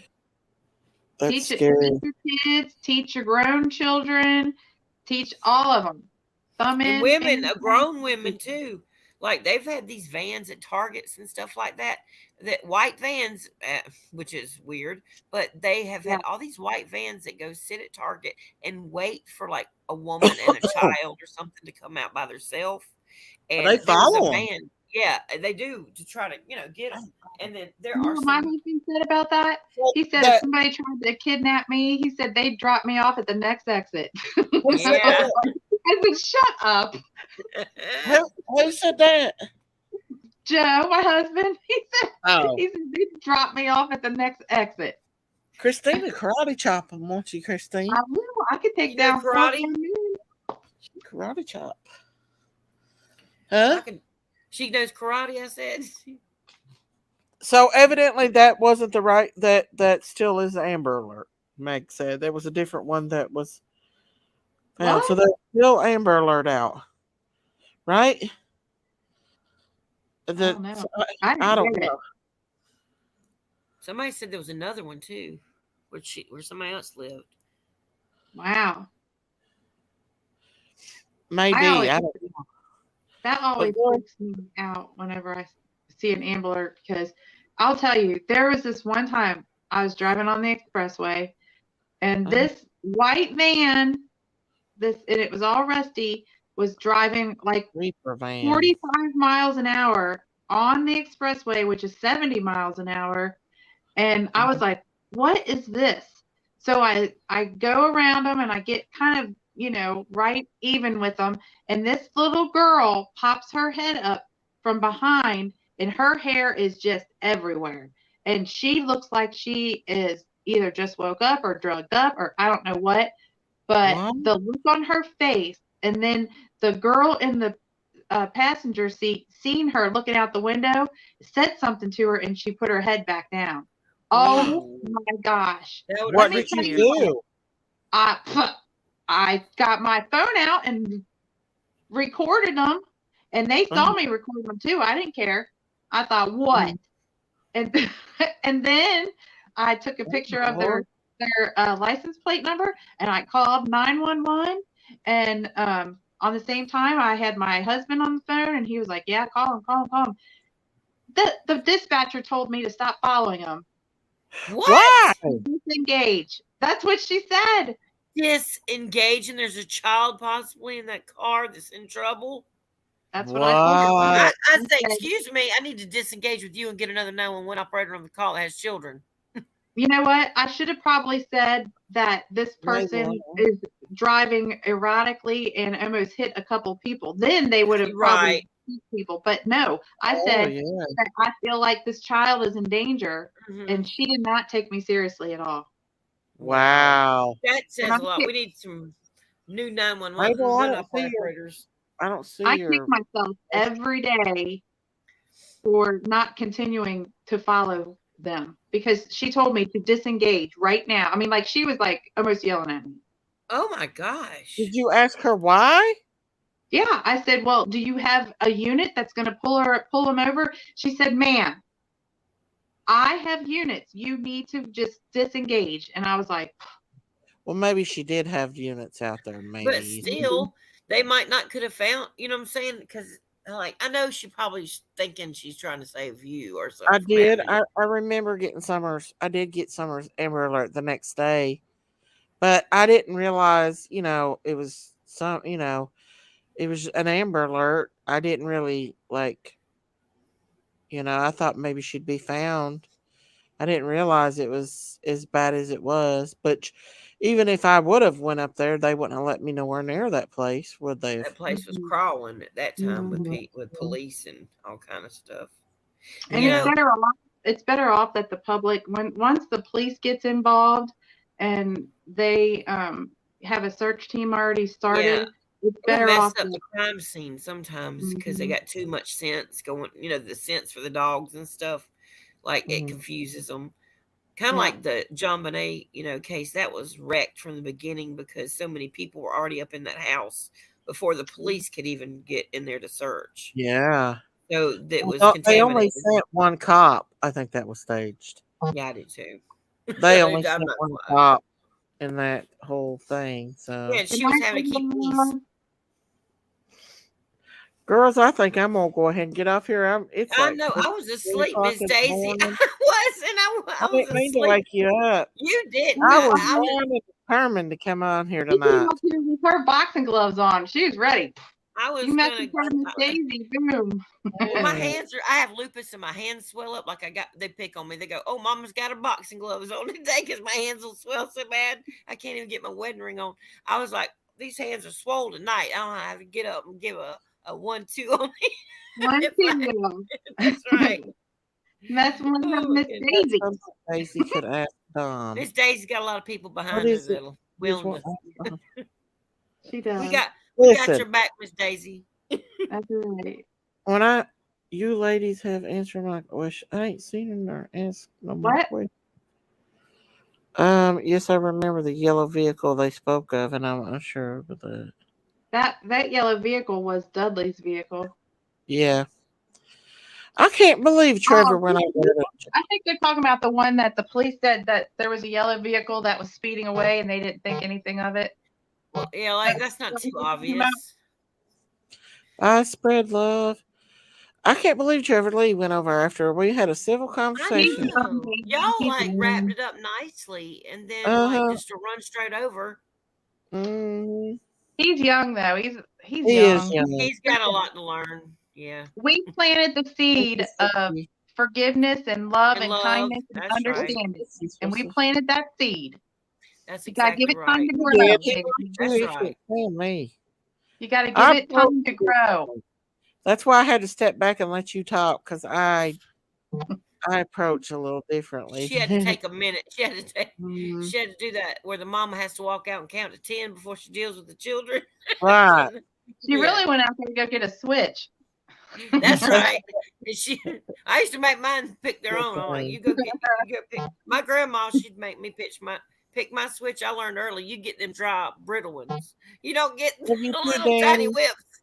That's teach scary. Teach your kids, teach your grown children, teach all of them. And women, grown women too. Like they've had these vans at Targets and stuff like that, that white vans, which is weird, but they have had all these white vans that go sit at Target and wait for like a woman and a child or something to come out by themselves. And they follow them. Yeah, they do, to try to, get them. And then there are my husband said about that? He said if somebody tried to kidnap me, he said they'd drop me off at the next exit. Yeah. I said, shut up. Who said that? Joe, my husband. He said they'd drop me off at the next exit. Christina karate chop them, won't you, Christine? I will. I could take down karate. Karate chop. Huh? She knows karate, I said. So evidently that wasn't the right, that still is the Amber Alert. Meg said there was a different one that was found. What? So there's still Amber Alert out, right? I don't know. I don't know. Somebody said there was another one too, where somebody else lived. Wow. Maybe. I don't know. That always freaks me out whenever I see an Amber Alert, because I'll tell you, there was this one time I was driving on the expressway, and this white van, and it was all rusty, was driving like 45 miles an hour on the expressway, which is 70 miles an hour. And I was like, what is this? So I go around them and I get kind of, right even with them. And this little girl pops her head up from behind, and her hair is just everywhere. And she looks like she is either just woke up or drugged up or I don't know what. But the look on her face, and then the girl in the passenger seat, seeing her looking out the window, said something to her, and she put her head back down. Oh my gosh! What did you do? I got my phone out and recorded them, and they saw me recording them too. I didn't care. I thought, what? And then I took a picture of their license plate number, and I called 911. And on the same time, I had my husband on the phone, and he was like, "Yeah, call him." The dispatcher told me to stop following him. What? Why? Disengage. That's what she said. Disengage, and there's a child possibly in that car that's in trouble. That's what I told her. I say, excuse me, I need to disengage with you and get another 911 operator on the call that has children. You know what? I should have probably said that this person is driving erratically and almost hit a couple people. Then they would have probably hit people. But no, I said that I feel like this child is in danger, and she did not take me seriously at all. Wow. That says a lot. We need some new 911 Mabel, I don't see your. operators. I don't see I your. kick myself every day for not continuing to follow them because she told me to disengage right now. I mean, like she was like almost yelling at me. Oh my gosh. Did you ask her why? Yeah, I said, well, do you have a unit that's going to pull them over? She said, ma'am, I have units. You need to just disengage. And I was like, well, maybe she did have units out there. Maybe, but still, they might not could have found. You know what I'm saying? Because like I know she probably thinking she's trying to save you or something. I did. I remember getting Summers. I did get Summers Amber Alert the next day, but I didn't realize. It was some. It was an Amber Alert. I didn't really like. I thought maybe she'd be found. I didn't realize it was as bad as it was. But even if I would have went up there, they wouldn't have let me nowhere near that place, would they? That place was crawling at that time with police and all kind of stuff. And it's better off that the public, once the police gets involved and they have a search team already started, it's better off up the crime scene sometimes because they got too much sense going. The sense for the dogs and stuff. Like it confuses them. Kind of like the John Bonet, case that was wrecked from the beginning because so many people were already up in that house before the police could even get in there to search. Yeah. So that was They contaminated. only sent one cop. I think that was staged. Yeah, I do too. They only sent one cop in that whole thing. So yeah, she was having to keep peace. Girls, I think I'm gonna go ahead and get off here. I know. I was asleep, Miss Daisy. I didn't mean to wake you up. You did. I was determined to come on here tonight. She came up here with her boxing gloves on. She was ready. I was you messed with Miss Daisy. Boom. Well, my hands I have lupus and my hands swell up like they pick on me. They go, "Oh, Mama's got her boxing gloves on today because my hands will swell so bad I can't even get my wedding ring on." I was like, "These hands are swollen tonight. I don't have to get up and give a 1-2 on me." 1-2. That's right. That's one of Miss Daisy. Daisy could ask Don. Miss Daisy's got a lot of people behind her that'll will. She does. We got your back, Miss Daisy. That's right. When you ladies have answered my question, I ain't seen her ask no more questions. Yes, I remember the yellow vehicle they spoke of, and I'm unsure of that. That yellow vehicle was Dudley's vehicle. Yeah. I can't believe Trevor went over it. I think they're talking about the one that the police said that there was a yellow vehicle that was speeding away and they didn't think anything of it. Well, yeah, like that's not too obvious. I spread love. I can't believe Trevor Lee went over after we had a civil conversation. Y'all like wrapped it up nicely and then like just to run straight over. He's young though. He's young. He's got a lot to learn. Yeah. We planted the seed of forgiveness and love and kindness and understanding. Right. And we planted that seed. That's you gotta give it time to grow. That's right. You gotta give it time to grow. That's why I had to step back and let you talk because I approach a little differently. She had to take a minute. She had to do that where the mama has to walk out and count to 10 before she deals with the children. Right. She really went out there to go get a switch. That's right. I used to make mine pick their own. I'm like, you go pick. My grandma, she'd make me pick my switch. I learned early. You get them dry, brittle ones. You don't get little tiny whips.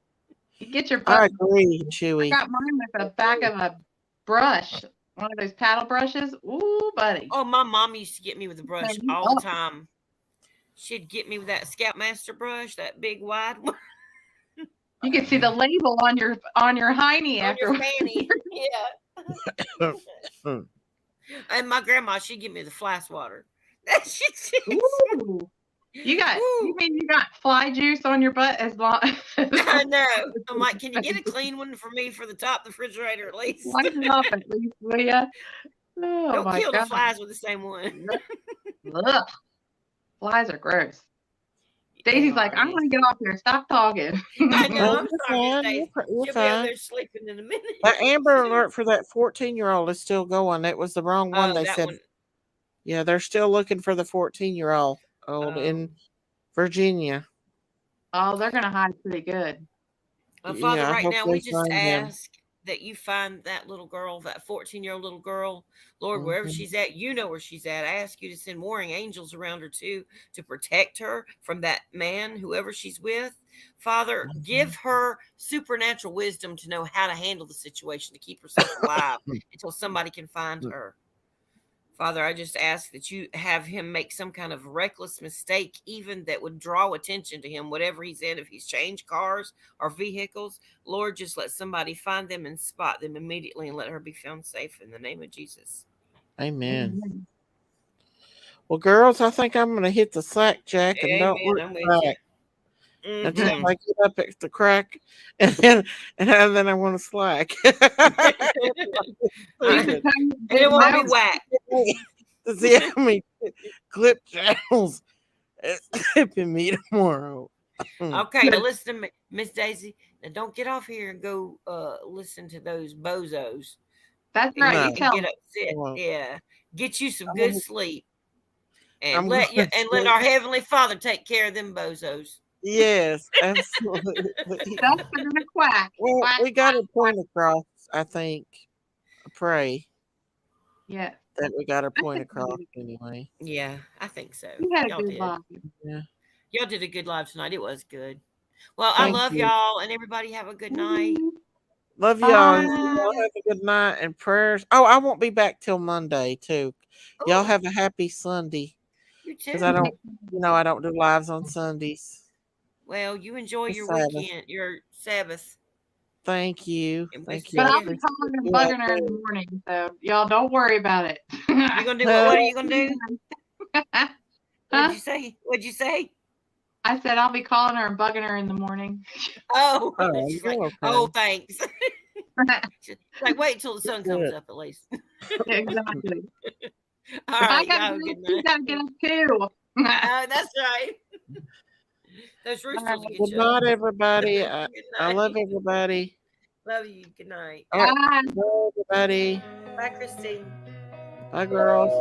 You get your. I agree, Chewy. I got mine with the back of a brush, one of those paddle brushes. Ooh, buddy. Oh, my mom used to get me with a brush all the time. She'd get me with that Scoutmaster brush, that big wide one. You can see the label on your hiney after your fanny. Yeah. And my grandma, she'd give me the fly swatter. Ooh. You mean you got fly juice on your butt as long? I know. I'm like, can you get a clean one for me for the top of the refrigerator at least? Wipe it off at least, will ya? Oh, don't kill the flies with the same one. Ugh. Flies are gross. Daisy's like, I'm gonna get off here. Stop talking. I know. I'm sorry, Daisy. She'll be out there sleeping in a minute. That Amber Alert for that 14-year-old is still going. That was the wrong one. They said. Yeah, they're still looking for the 14-year-old in Virginia. Oh, they're gonna hide pretty good. Well, Father, I right hope now they we just find him. ask that you find that little girl, that 14-year-old little girl, Lord, wherever Mhm. she's at, you know where she's at. I ask you to send warring angels around her too, to protect her from that man, whoever she's with. Father, give her supernatural wisdom to know how to handle the situation, to keep herself alive until somebody can find her. Father, I just ask that you have him make some kind of reckless mistake, even that would draw attention to him, whatever he's in. If he's changed cars or vehicles, Lord, just let somebody find them and spot them immediately and let her be found safe in the name of Jesus. Amen. Well, girls, I think I'm going to hit the slack jack and don't Amen. look I'm with you. back until Mhm. I get up at the crack, and then I want to slack. And it won't be whack. To see how many clip channels is clipping me tomorrow. Okay, now listen to me, Miss Daisy. Now don't get off here and go listen to those bozos. That's And right. No. You tell get them. upset. Well, Yeah. Get you some I'm good gonna- sleep. And I'm let going let to. our Heavenly Father take care of them bozos. Yes, absolutely. That's gonna quack. Well, Quack, we got quack, a point across, I think. I pray yeah. that we got our I point think you across did. anyway. Yeah, I think so. You had a Y'all good did. life. Yeah. Y'all did a good live tonight. It was good. Well, I Thank love you. y'all, and everybody have a good night. Love y'all. Bye. Y'all have a good night and prayers. Oh, I won't be back till Monday too. Y'all Oh, have a happy Sunday. you Because I too. don't, I don't do lives on Sundays. Well, you enjoy It's your Sabbath. weekend, your Sabbath, Thank you. and we'll Thank you. But I see I'll you. be appreciate calling and you out bugging her in the there. morning, so y'all don't worry about it. You gonna do what? What are you gonna do? What'd Huh? you say? What'd you say? I said I'll be calling her and bugging her in the morning. Oh, Oh, she's like, you're okay. oh, thanks. She's like, wait till the sun comes Good. up at least. Exactly. All If I right, gotta y'all have a get good up, you night. gotta get up too. That's right. Those roosters will get Good you up. night, everybody. I Good love night. everybody. Love you. Good night. All right. Bye. Bye, everybody. Bye, Christine. Bye, girls.